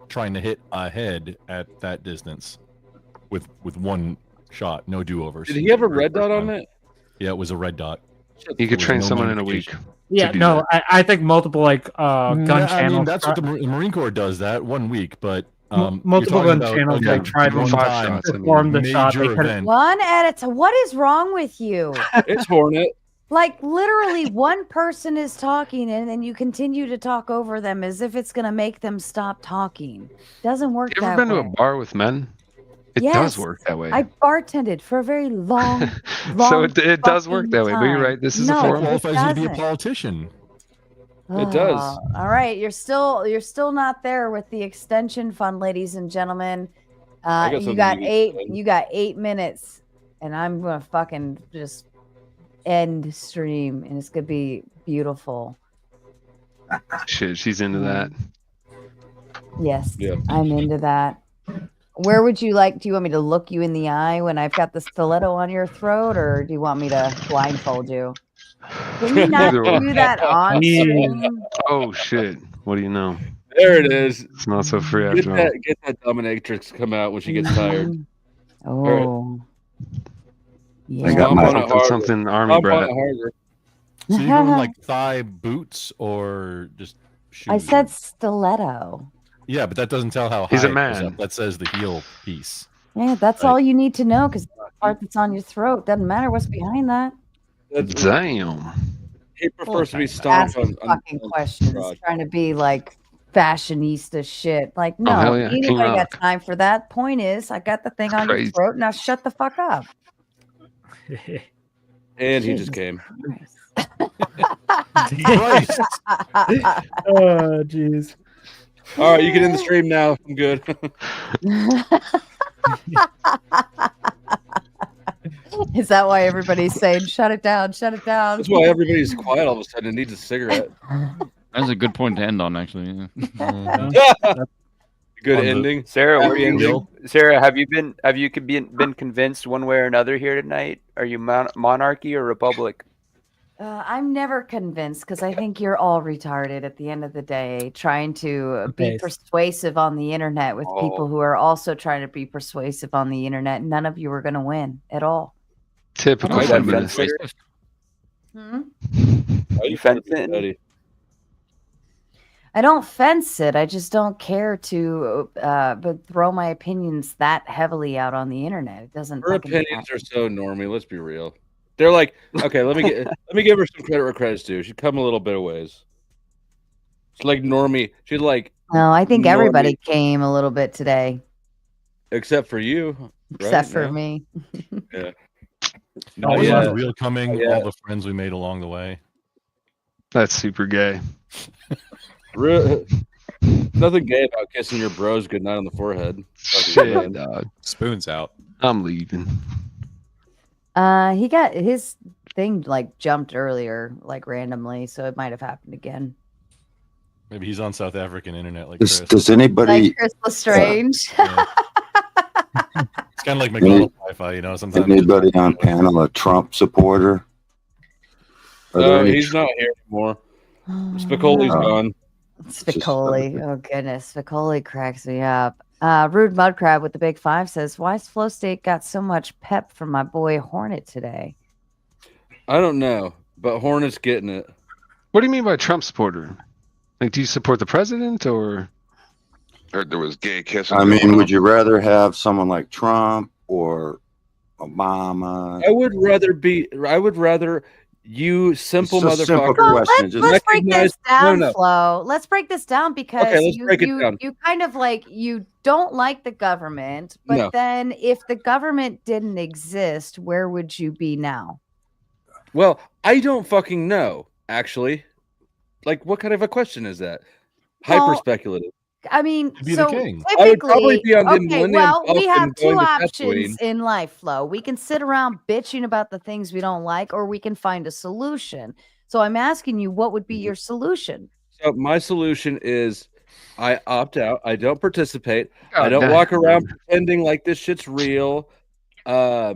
trying to hit a head at that distance with one shot, no do-overs. Did he have a red dot on it? Yeah, it was a red dot. You could There was train no someone in a week. modification. Yeah, do no, that. I think multiple gun I channels. mean, that's what the Marine Corps does. That 1 week, but multiple you're talking gun about, channels again, like tried one 5 time, shots, I mean. perform the shot. major They could event. One at a time. What is wrong with you? It's Hornet. Like literally one person is talking and then you continue to talk over them as if it's going to make them stop talking. Doesn't work You ever that been way. to a bar with men? It Yes, does work that way. I bartended for a very long, So long it does work fucking that way. But you're time. right. This is No, a That forum. it qualifies you to be a doesn't. politician. It does. All right, you're still not there with the extension fund, ladies and gentlemen. got You something got you can eight. say. You got 8 minutes, and I'm gonna fucking just end stream, and it's gonna be beautiful. Shit, she's into that. Yes, Yeah. I'm into that. Where would you like? Do you want me to look you in the eye when I've got the stiletto on your throat, or do you want me to blindfold you? Can you not Either one. do that on stream? Oh shit! What do you know? There it is. It's not so free Get after all. that dominatrix come out when she gets tired. Oh, yeah. I got Stomp my on it harder. something army Stomp on brat. it harder. So you're going like thigh boots or just shoes? I said stiletto. Yeah, but that doesn't tell how high He's a it goes man. up. That says the heel piece. Yeah, that's Right. all you need to know because the part that's on your throat doesn't matter what's behind that. Damn. He prefers to be stomped Asking on fucking questions, crotch. trying to be like fashionista shit. Like, no, hell yeah, ain't King anybody got Rock. time for that. Point is, I got the thing on your Crazy. throat. Now shut the fuck up. And he Jesus just came. Christ. Oh, jeez. All right, you get in the stream now. I'm good. Is that why everybody's saying shut it down, shut it down? That's why everybody's quiet all of a sudden and needs a cigarette. That's a good point to end on, actually. Yeah. Good On the- ending. Sarah, Happy were you, ending. Sarah, have you been convinced one way or another here tonight? Are you monarchy or republic? I'm never convinced because I think you're all retarded at the end of the day, trying to be Okay. persuasive on the internet with people who are also trying to be persuasive on the internet. None of you are going to win at all. Typical Why that feminist. fence Hmm? You fence it? I don't fence it. I just don't care to but throw my opinions that heavily out on the internet. It doesn't. Her fucking opinions are so normie. Let's be real. They're like, okay, let me give her some credit where credit's due. She's come a little bit of ways. She's like normie. She's like. No, I think everybody normie, came a little bit today, except for you. except right? for No? me. Yeah. All yeah. the real coming, Yeah. all the friends we made along the way. That's super gay. Nothing gay about kissing your bros goodnight on the forehead. Shit, dog. Spoons out. I'm leaving. He got his thing like jumped earlier, like randomly, so it might have happened again. Maybe he's on South African internet like Does, Chris. does anybody? Like Chris Lestrange. It's kind of like McDonald's Wi-Fi, you know. Sometimes Anybody on panel a Trump supporter? Are there No, any he's not here anymore. Spicoli's gone. Spicoli. Oh goodness, Spicoli cracks me up. Rude Mudcrab with the big 5 says, "Why's Flow State got so much pep from my boy Hornet today?" I don't know, but Hornet's getting it. What do you mean by Trump supporter? Like, do you support the president or? Heard there was gay kissing. I mean, would you rather have someone like Trump or Obama? I would rather you simple It's a simple motherfucker. question. Just Let's break this down, No. Flo. Let's break this down because Okay, let's break it down. you kind of like you don't like the government, but No. then if the government didn't exist, where would you be now? Well, I don't fucking know, actually. Like, what kind of a question is that? Hyper Well, speculative. I mean, be the so king. typically, I would probably be on the okay, Millennium well, we Falcon have two going to options Tatooine. in life, Flo. We can sit around bitching about the things we don't like, or we can find a solution. So I'm asking you, what would be your solution? So my solution is I opt out. I don't participate. I God don't damn. walk around pretending like this shit's real. Yeah.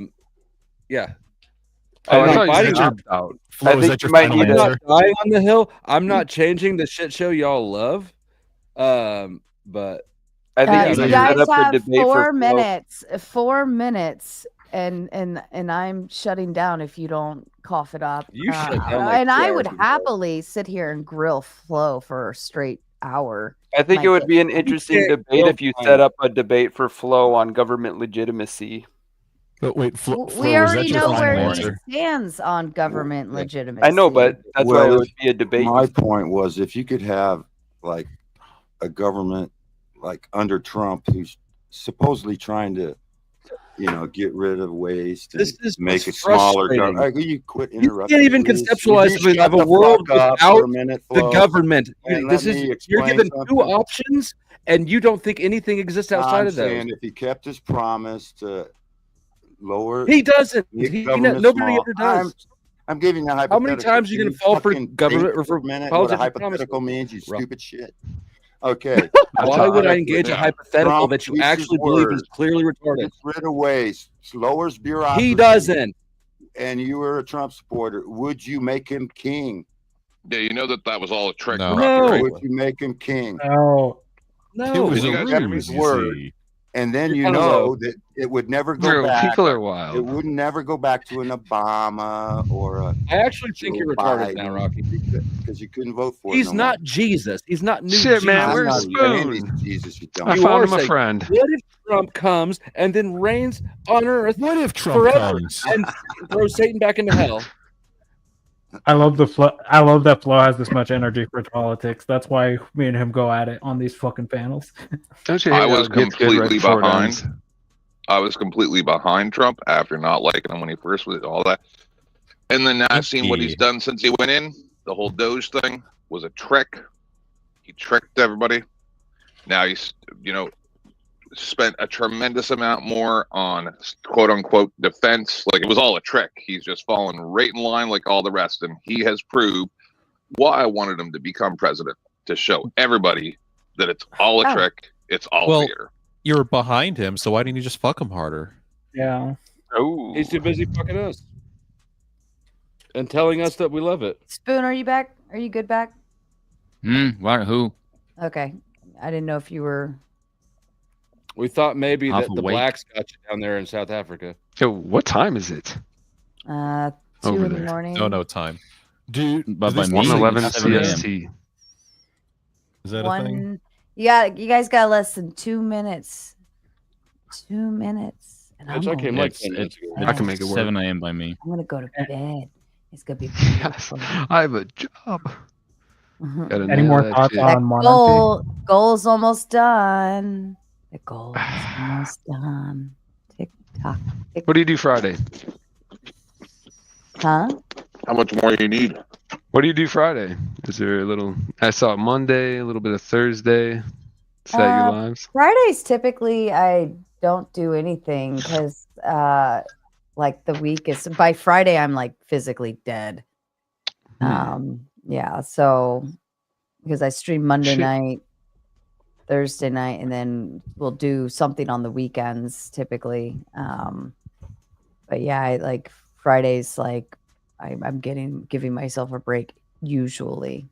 Oh, I I'm thought not you said fighting you're it. out. Flo, I is think that you your might final need I'm to. not answer? dying on the hill. I'm not changing the shit show y'all love. But I think Yeah, you so You should set guys up a have debate for 4 Flo. minutes. 4 minutes, and I'm shutting down if you don't cough it up. You shut down like and 2 I would hours ago. happily sit here and grill Flo for a straight hour. I think Might it would get- be an interesting can't debate go if you fine. set up a debate for Flo on government legitimacy. But wait, Flo, We was that already your know final where he answer? stands on government legitimacy. I know, but that's why it Well, would be a debate. my point was if you could have like a government like under Trump who's supposedly trying to, get rid of waste and This is make what's it smaller. frustrating. Will you quit You interrupting? can't even please? conceptualize Will you of a shut the world fuck up without for a minute, the Flo? government. And This let is me you're explain given something. 2 options, and you don't think anything exists outside I'm of those. saying if he kept his promise to lower, He doesn't. make government Nobody small. ever does. I'm giving you a How hypothetical. many times are you Can going to fall for fucking government think or for a minute what a politician hypothetical promises? means, you Rob. stupid shit? Okay. Why would I engage a hypothetical Trump that you keeps his actually believe is word. clearly retarded? Gets rid of waste, lowers bureaucracy. He doesn't. And you were a Trump supporter. Would you make him king? Yeah, you know that was all a trick. No. Rocky, No. right? Would you make him king? No. It No. was You a guys kept hear me? his ruse, you word. see. And then You're you kinda know low. that it would never go Bro, back. people are It wild. would never go back to an Obama or a I actually think Joe you're retarded Biden now, Rocky. because you couldn't vote for it. He's no not Jesus. He's not new Shit, Jesus. man, more. I'm where's not saying he's Spoon? Jesus, you I dumb. You found are him a saying, friend. what if Trump comes and then reigns on earth What if Trump forever comes? and throws Satan back into hell? I love the Flo. I love that Flo has this much energy for politics. That's why me and him go at it on these fucking panels. Don't you hate I how was it gets good right completely before it ends? behind. I was completely behind Trump after not liking him when he first was all that. And then I've seen what he's done since he went in. The whole Doge thing was a trick. He tricked everybody. Now he's, spent a tremendous amount more on quote unquote defense. Like it was all a trick. He's just fallen right in line like all the rest. And he has proved why I wanted him to become president, to show everybody that it's all a trick. It's all theater. You're behind him, so why didn't you just fuck him harder? Yeah. Oh, He's too busy fucking us. and telling us that we love it. Spoon, are you back? Are you good back? What? Who? Okay. I didn't know if you were. We thought maybe Half that the awake. blacks got you down there in South Africa. Yo, what time is it? 2 Over in the there. morning. No time. Do But this by me, mean 1:11 it's 7 a.m. CST. Is that a thing? Yeah, you guys got less than 2 minutes. 2 minutes. And I'm Bitch, I going came to like It's, 10 minutes it's, ago. I can make it work. 7 a.m. by me. I'm gonna go to bed. It's gonna be Yes, beautiful. I have a job. Gotta Any nail more that thoughts shit. That on Monarchy? goal's almost done. The goal is almost done. Tick tock. Tick. What do you do Friday? Huh? How much more you need? What do you do Friday? Is there a little? I saw Monday, a little bit of Thursday. Is that your lives? Fridays typically I don't do anything because like the week is by Friday I'm like physically dead. Yeah, so because I stream Monday Shit. night, Thursday night, and then we'll do something on the weekends typically. But yeah, I like Fridays like I'm giving myself a break usually.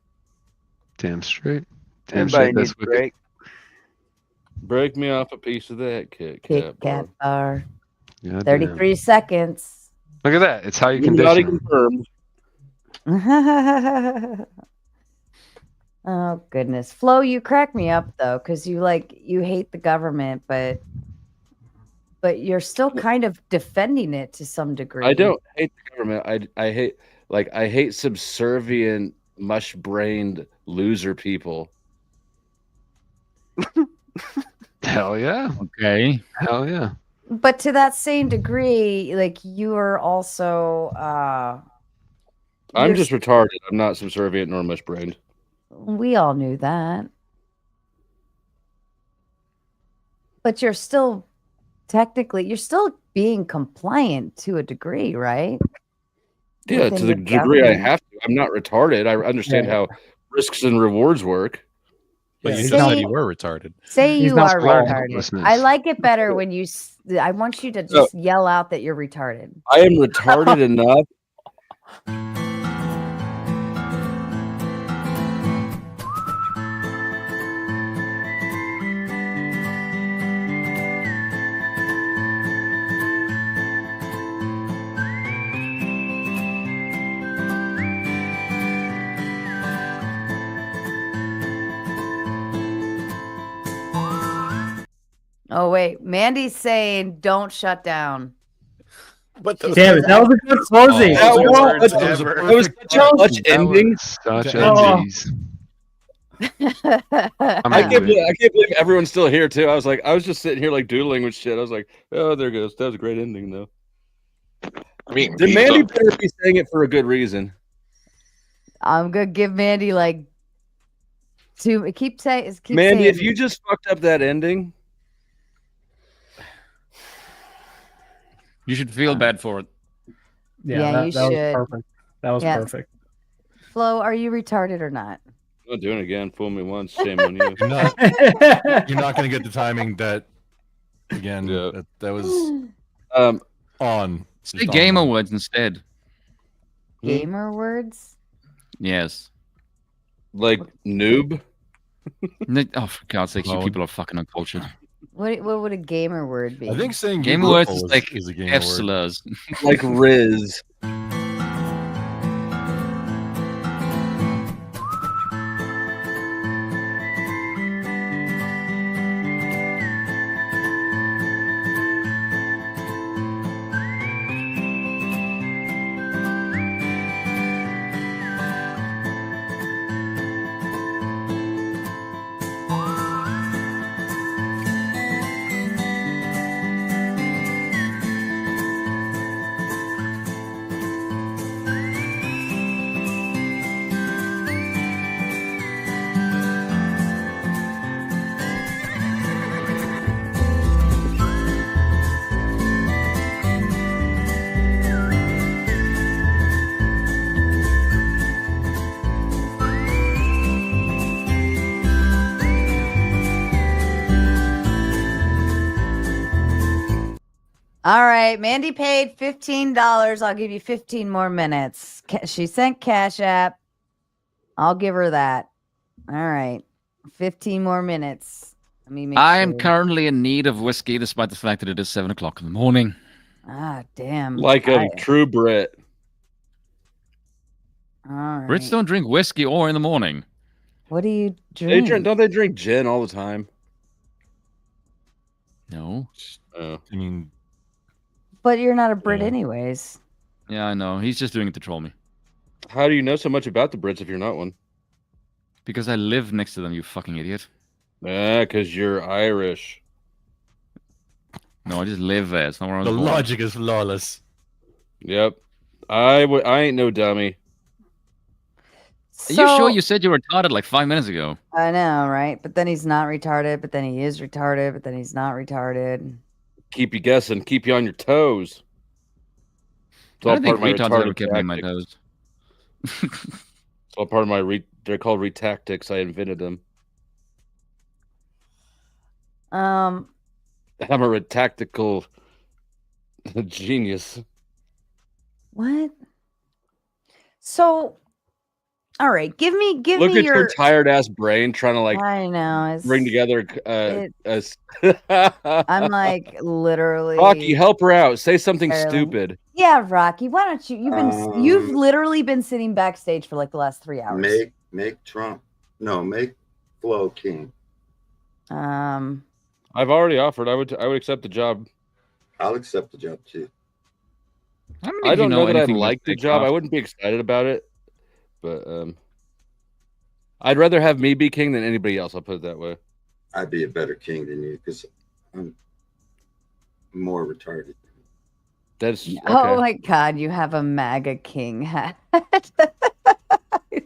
Damn straight. Damn Everybody straight. needs That's a wicked. break. Break me off a piece of that Kit Kit Kat Kat bar. bar. Yeah, 33 seconds. Look at that. It's how you Illuminati condition. confirmed. Oh goodness, Flo, you crack me up though, because you hate the government, but you're still kind of defending it to some degree. I don't hate the government. I hate subservient, mush-brained loser people. Hell yeah. Okay. Hell yeah. But to that same degree, like you are also I'm just retarded. I'm not subservient nor mush-brained. we all knew that. But you're still being compliant to a degree, right? Yeah, Within to the the degree I government. have to. I'm not retarded. I understand how risks and rewards work. But Yeah, you say- just said you were retarded. Say He's you not are slow. retarded. I like it better when you. I want you to just yell out that you're retarded. I am retarded enough. Oh wait, Mandy's saying don't shut down. But Damn it, that was a good closing. That was such a clutch That ending. was such a Oh. tease. I can't believe everyone's still here too. I was just sitting here like doodling with shit. I was like, oh, there it goes. That was a great ending though. I mean, Then Mandy better be saying it for a good reason. I'm gonna give Mandy like two. Keep saying. Mandy, if you just fucked up that ending, You should feel bad for it. Yeah, you that was should. perfect. That was Yeah. perfect. Flo, are you retarded or not? I'm not doing it again. Fool me once, shame on you. You're not going to get the timing that again. Yeah. That was on. Say just gamer on. words instead. Gamer words? Yes. Like noob. Oh, for God's sake, you people are fucking uncultured. What would a gamer word be? I think saying Gamer words is like is a gamer F word. slurs. Like Riz. All right, Mandy paid $15. I'll give you 15 more minutes. She sent Cash App. I'll give her that. All right, 15 more minutes. Let me make I sure. am currently in need of whiskey, despite the fact that it is 7 o'clock in the morning. Ah, damn. Like a true Brit. All right. Brits don't drink whiskey or in the morning. What do you drink? Don't they drink gin all the time? No. Oh. I mean, But you're not a Brit anyways. Yeah, I know. He's just doing it to troll me. How do you know so much about the Brits if you're not one? Because I live next to them, you fucking idiot. Because you're Irish. No, I just live there. It's not where I was the born. logic is flawless. Yep. I ain't no dummy. Are you sure you said you were retarded like 5 minutes ago? I know, right? But then he's not retarded, but then he is retarded, but then he's not retarded. Keep you guessing. Keep you on your toes. It's I all don't think part of my retards ever retarded kept me on my tactics. toes. It's all part of my they're called retactics. I invented them. I'm a retactical genius. What? So, all right, give me Look at your your tired ass brain trying to like I know. bring together. I'm like literally. Rocky, help her out. Say something barely- stupid. Yeah, Rocky, why don't you? You've literally been sitting backstage for like the last 3 hours. Make Trump. No, make Flo king. I've already offered. I would accept the job. I'll accept the job too. I don't know that I'd anything like about the Big job. Boss? I wouldn't be excited about it, but I'd rather have me be king than anybody else. I'll put it that way. I'd be a better king than you because I'm more retarded. That's okay. Oh my God, you have a MAGA king hat.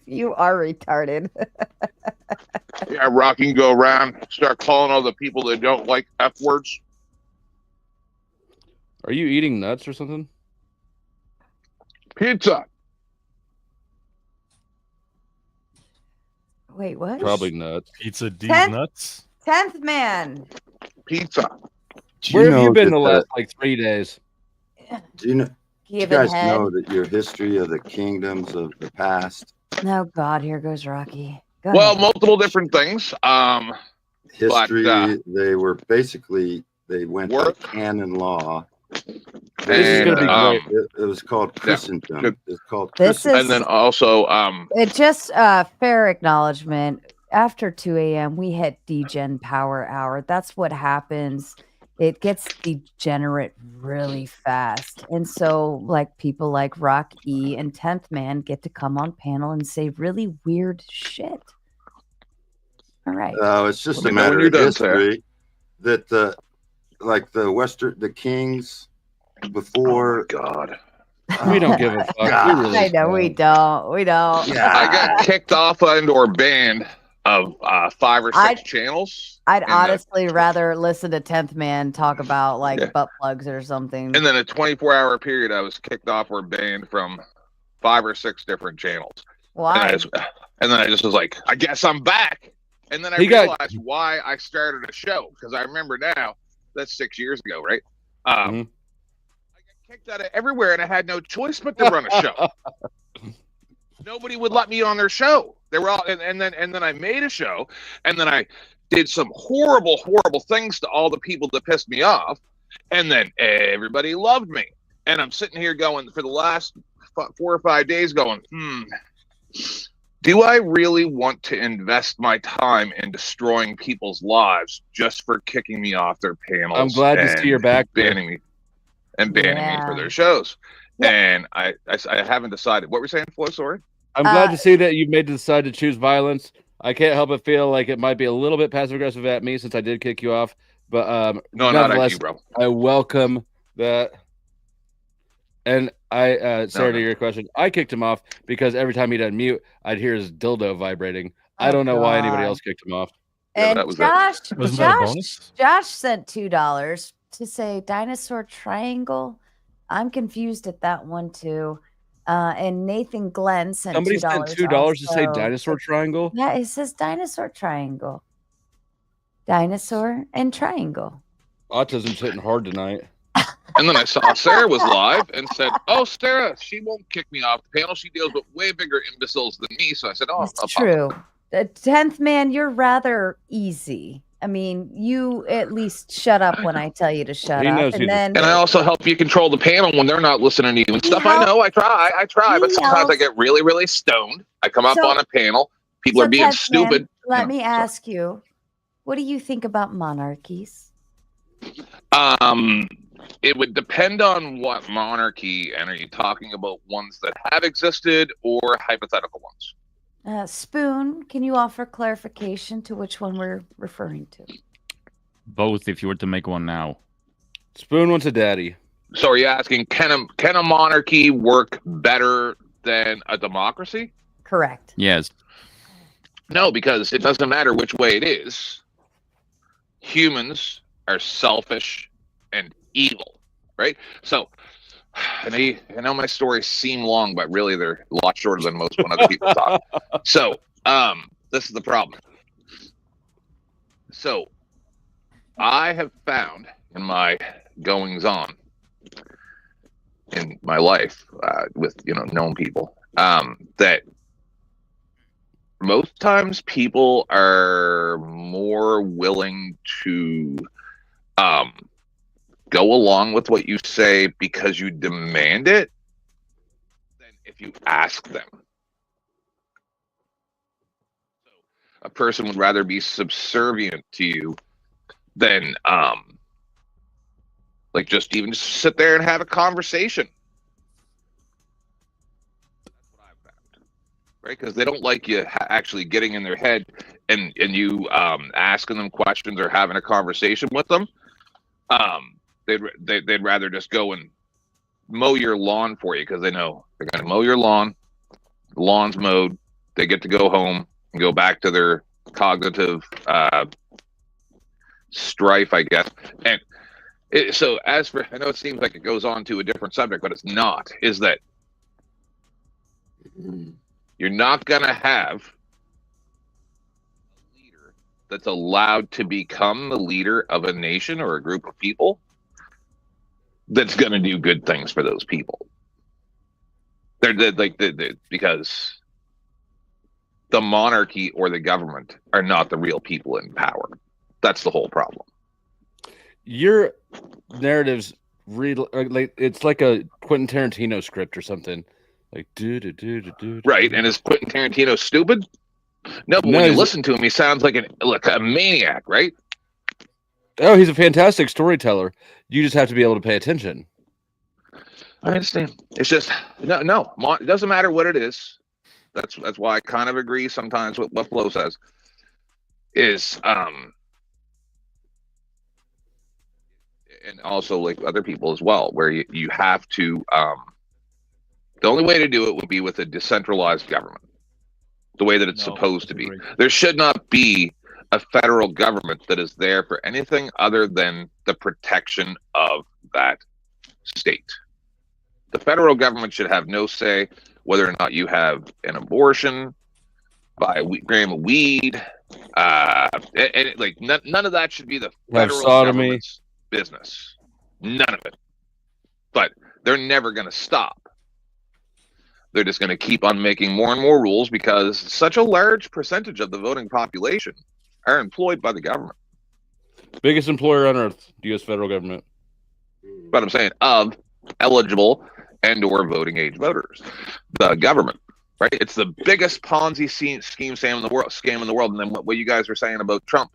You are retarded. Yeah, Rocky can go around, start calling all the people that don't like F words. Are you eating nuts or something? Pizza. Wait, what? Probably nuts. Pizza D's Tenth- nuts. 10th man. Pizza. Where have you been the last like 3 days? Do you know? Do you Give it guys head. know that your history of the kingdoms of the past, Oh God, here goes Rocky. Go Well, ahead. multiple different things. history, But, they were basically they went by canon law. This is going to be great. It was called Christendom. good. It's called This Christendom. is- And then also, It just fair acknowledgement. After 2 a.m., we hit degen power hour. That's what happens. It gets degenerate really fast. And so, like, people like Rock E and 10th Man get to come on panel and say really weird shit. All right. It's just Let a me know when matter you're of done, Sarah. history that the kings before. God. We don't give a fuck. We really I know we don't. We don't. I got kicked off and/or banned of 5 or 6 channels. I'd And honestly rather listen to 10th Man talk about like Yeah. butt plugs or something. And then a 24-hour period, I was kicked off or banned from 5 or 6 different channels. Why? And then I just was like, I guess I'm back. And then I He got- realized why I started a show, because I remember now, that's 6 years ago, right? Mm-hmm. I got kicked out of everywhere, and I had no choice but to run a show. Nobody would let me on their show. They were all, and then I made a show, and then I did some horrible things to all the people that pissed me off, and then everybody loved me. And I'm sitting here going for the last 4 or 5 days, going, do I really want to invest my time in destroying people's lives just for kicking me off their panels? I'm glad to see you're back. Banning me for their shows. And I haven't decided. What were you saying, Flo? Sorry. I'm glad to see that you've made the decide to choose violence. I can't help but feel like it might be a little bit passive aggressive at me since I did kick you off. But No, not at nonetheless, you, bro. I welcome that. And Sarah, no. to your question, I kicked him off because every time he'd unmute, I'd hear his dildo vibrating. I Oh, don't know why anybody God. else kicked him off. And that was it. Wasn't that a bonus? Josh sent $2 to say dinosaur triangle. I'm confused at that one too. And Nathan Glenn sent Somebody $2. sent $2 to say also. dinosaur triangle. Yeah, it says dinosaur triangle. Dinosaur and triangle. Autism's hitting hard tonight. And then I saw Sarah was live and said, "Oh, Sarah, she won't kick me off the panel. She deals with way bigger imbeciles than me." So I said, "Oh, It's true. The 10th man, you're rather easy. I mean, you at least shut up when I tell you to shut up. And then and I also help you control the panel when they're not listening to you and stuff. I know, I try, but sometimes I get really, really stoned. I come up on a panel, people are being 10th stupid. man, let me ask you, what do you think about monarchies? It would depend on what monarchy, and are you talking about ones that have existed or hypothetical ones? Spoon, can you offer clarification to which one we're referring to? Both, if you were to make one now. Spoon wants a daddy. So are you asking, can a monarchy work better than a democracy? Correct. Yes. No, because it doesn't matter which way it is. Humans are selfish and evil, right? So, I know my stories seem long, but really they're a lot shorter than most when other people talk. So, this is the problem. So, I have found in my goings on in my life with known people that most times people are more willing to go along with what you say because you demand it than if you ask them. So a person would rather be subservient to you than like just sit there and have a conversation. That's what I've found, right? Because they don't like you actually getting in their head and you asking them questions or having a conversation with them. They'd rather just go and mow your lawn for you because they know they're going to mow your lawn. The lawn's mowed. They get to go home and go back to their cognitive strife, I guess. And so as for, I know it seems like it goes on to a different subject, but it's not, is that you're not going to have a leader that's allowed to become the leader of a nation or a group of people that's going to do good things for those people. Because the monarchy or the government are not the real people in power. That's the whole problem. Your narratives read like it's like a Quentin Tarantino script or something. Like right, and is Quentin Tarantino stupid? No, but when you listen to him, he sounds like a maniac, right? Oh, he's a fantastic storyteller. You just have to be able to pay attention. I understand. It's just no. It doesn't matter what it is. That's why I kind of agree sometimes with what Flo says. Is and also like other people as well, where you have to the only way to do it would be with a decentralized government, the way that it's supposed to be. There should not be a federal government that is there for anything other than the protection of that state. The federal government should have no say whether or not you have an abortion, buy a gram of weed, none of that should be the federal government's business. None of it. But they're never going to stop. They're just going to keep on making more and more rules because such a large percentage of the voting population are employed by the government. Biggest employer on earth, U.S. federal government. But I'm saying of eligible and or voting age voters, the government, right? It's the biggest Ponzi scheme scam in the world. And then what you guys were saying about Trump.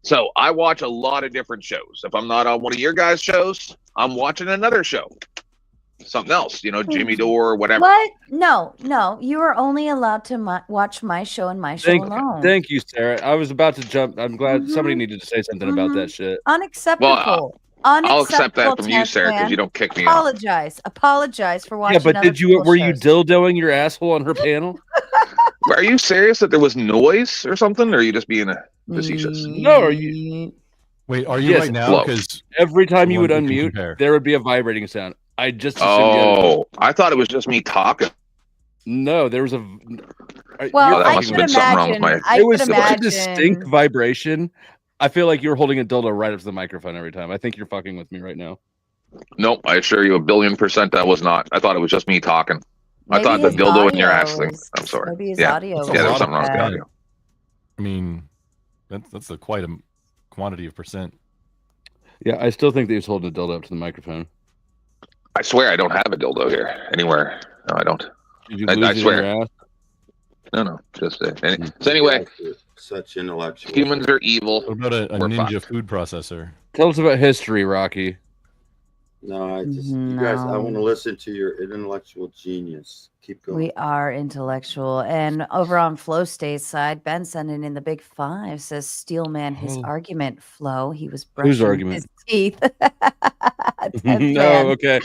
So I watch a lot of different shows. If I'm not on one of your guys' shows, I'm watching another show. Something else, Jimmy Dore or whatever. What? No. You are only allowed to watch my show and my show alone. Thank you, Sarah. I was about to jump. I'm glad somebody needed to say something about that shit. Unacceptable. Well, I'll accept that from you, Sarah, because you don't kick me off. Apologize for watching. Yeah, but were you dildoing your asshole on her panel? Are you serious that there was noise or something? Or are you just being facetious? No, are you? Wait, are you right now? Because every time you would unmute, there would be a vibrating sound. I just assumed I thought it was just me talking. No, there was a. Well, that must have been something wrong with my. It was such a distinct vibration. I feel like you're holding a dildo right up to the microphone every time. I think you're fucking with me right now. Nope, I assure you 1,000,000,000% that was not. I thought it was just me talking. I thought the his dildo in your ass audio thing. I'm sorry. maybe his yeah. audio Yeah, there was was something wrong with the bad. audio. I mean, that's quite a quantity of percent. Yeah, I still think that he was holding a dildo up to the microphone. I swear I don't have a dildo here anywhere. No, I don't. Did you I lose it in swear. your ass? No, just so anyway, Such intellectual. humans are evil. What about a We're ninja fucked. food processor? Tell us about history, Rocky. No, I just you guys. I want to listen to your intellectual genius. Keep going. We are intellectual. And over on Flow State's side, Ben sending in the big 5 says Steelman his argument, Flo. He was Whose brushing argument? his teeth. No, okay.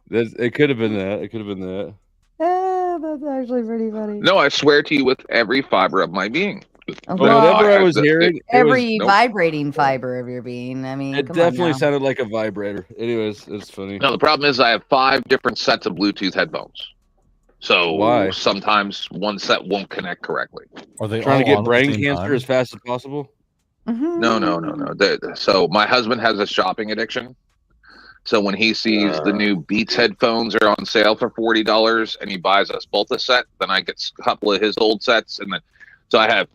It could have been that. It could have been that. That's actually pretty funny. No, I swear to you with every fiber of my being. Whatever I was hearing, Every nope. vibrating fiber of your being. I mean, it come definitely on now. sounded like a vibrator. Anyways, it's funny. No, the problem is I have 5 different sets of Bluetooth headphones. So Why? sometimes one set won't connect correctly. Are they Trying to all get on at the brain same cancer time? as fast as possible? No. So my husband has a shopping addiction. So when he sees the new Beats headphones are on sale for $40 and he buys us both a set, then I get a couple of his old sets. And then, so I have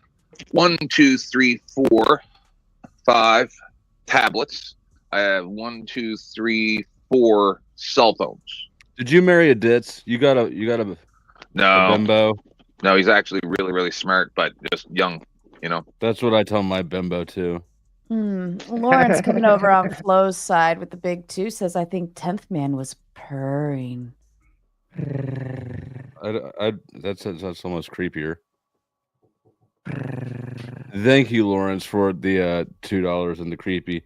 1, 2, 3, 4, 5 tablets. I have 1, 2, 3, 4 cell phones. Did you marry a ditz? You got a No. bimbo? No, he's actually really, really smart, but just young, you know. That's what I tell my bimbo too. Lawrence coming over on Flo's side with the big 2 says, I think 10th Man was purring. That's almost creepier. Thank you, Lawrence, for the $2 and the creepy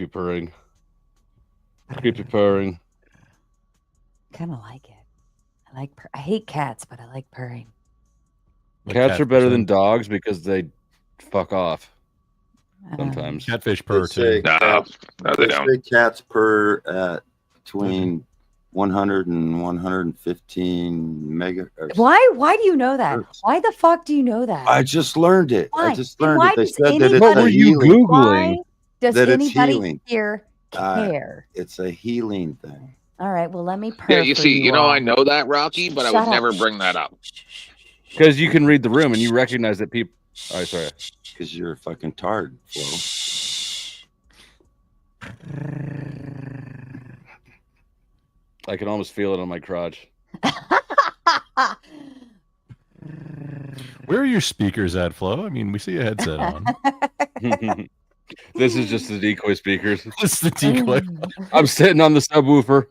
purring. Creepy purring. Kind of like it. I hate cats, but I like purring. Cats are better than dogs because they fuck off. Sometimes catfish purr They say too. cats- they they say cats purr at between 100 and 115 mega. Why do you know that? Why the fuck do you know that? I just learned it. Why? I just And learned why it. They does said that it's anybody- a healing. Why does that it's anybody healing. here care? It's a healing thing. All right, well, let me purr Yeah, you for see, you know, all. I know that, Rocky, but I Shut would up. never bring that up. because you can read the room and you recognize that people. Oh, sorry. Because you're a fucking tard, Flo. I can almost feel it on my crotch. Where are your speakers at, Flo? I mean, we see a headset on. This is just the decoy speakers. Just the decoy. I'm sitting on the subwoofer.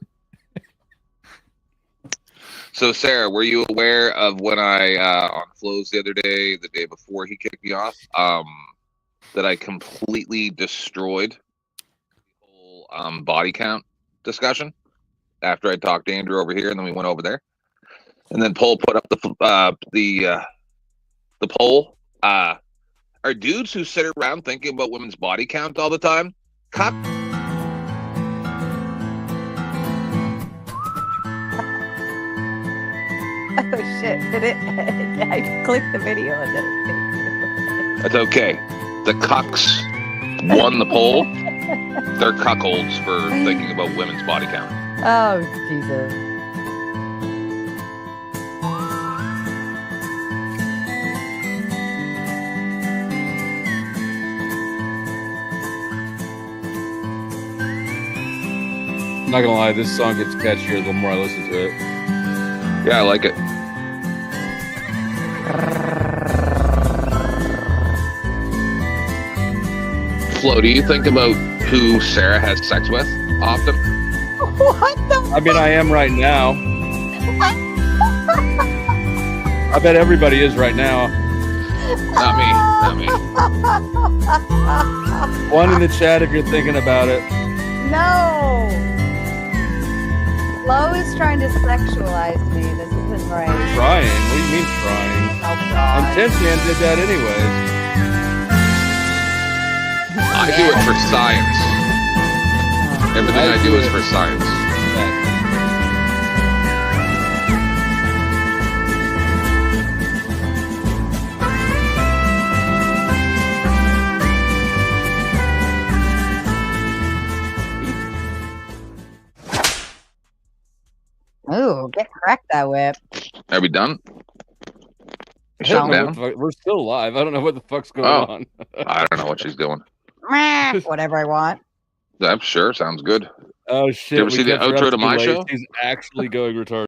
So, Sarah, were you aware of when I on Flows the other day, the day before he kicked me off, that I completely destroyed the whole body count discussion after I talked to Andrew over here, and then we went over there, and then Poll put up the poll. Are dudes who sit around thinking about women's body count all the time? Oh shit! I clicked the video and then That's okay. The cucks won the poll. They're cuckolds for thinking about women's body count. Oh Jesus! I'm not gonna lie, this song gets catchier the more I listen to it. Yeah, I like it. Flo, do you think about who Sarah has sex with often? What the? I mean, I am right now. I bet everybody is right now. Not me. Not me. One in the chat if you're thinking about it. No. Flo is trying to sexualize me. This isn't right. Trying? What do you mean trying? Oh God. And 10 Man did that anyways. I do it for science. Everything I do is for science. Ooh, get cracked that whip. Are we done? I Shut don't know down? what we're still live. I don't know what the fuck's going on. I don't know what she's doing. Whatever I want. That sure sounds good. Oh Did you shit! ever see the outro to my show? She's actually going retarded.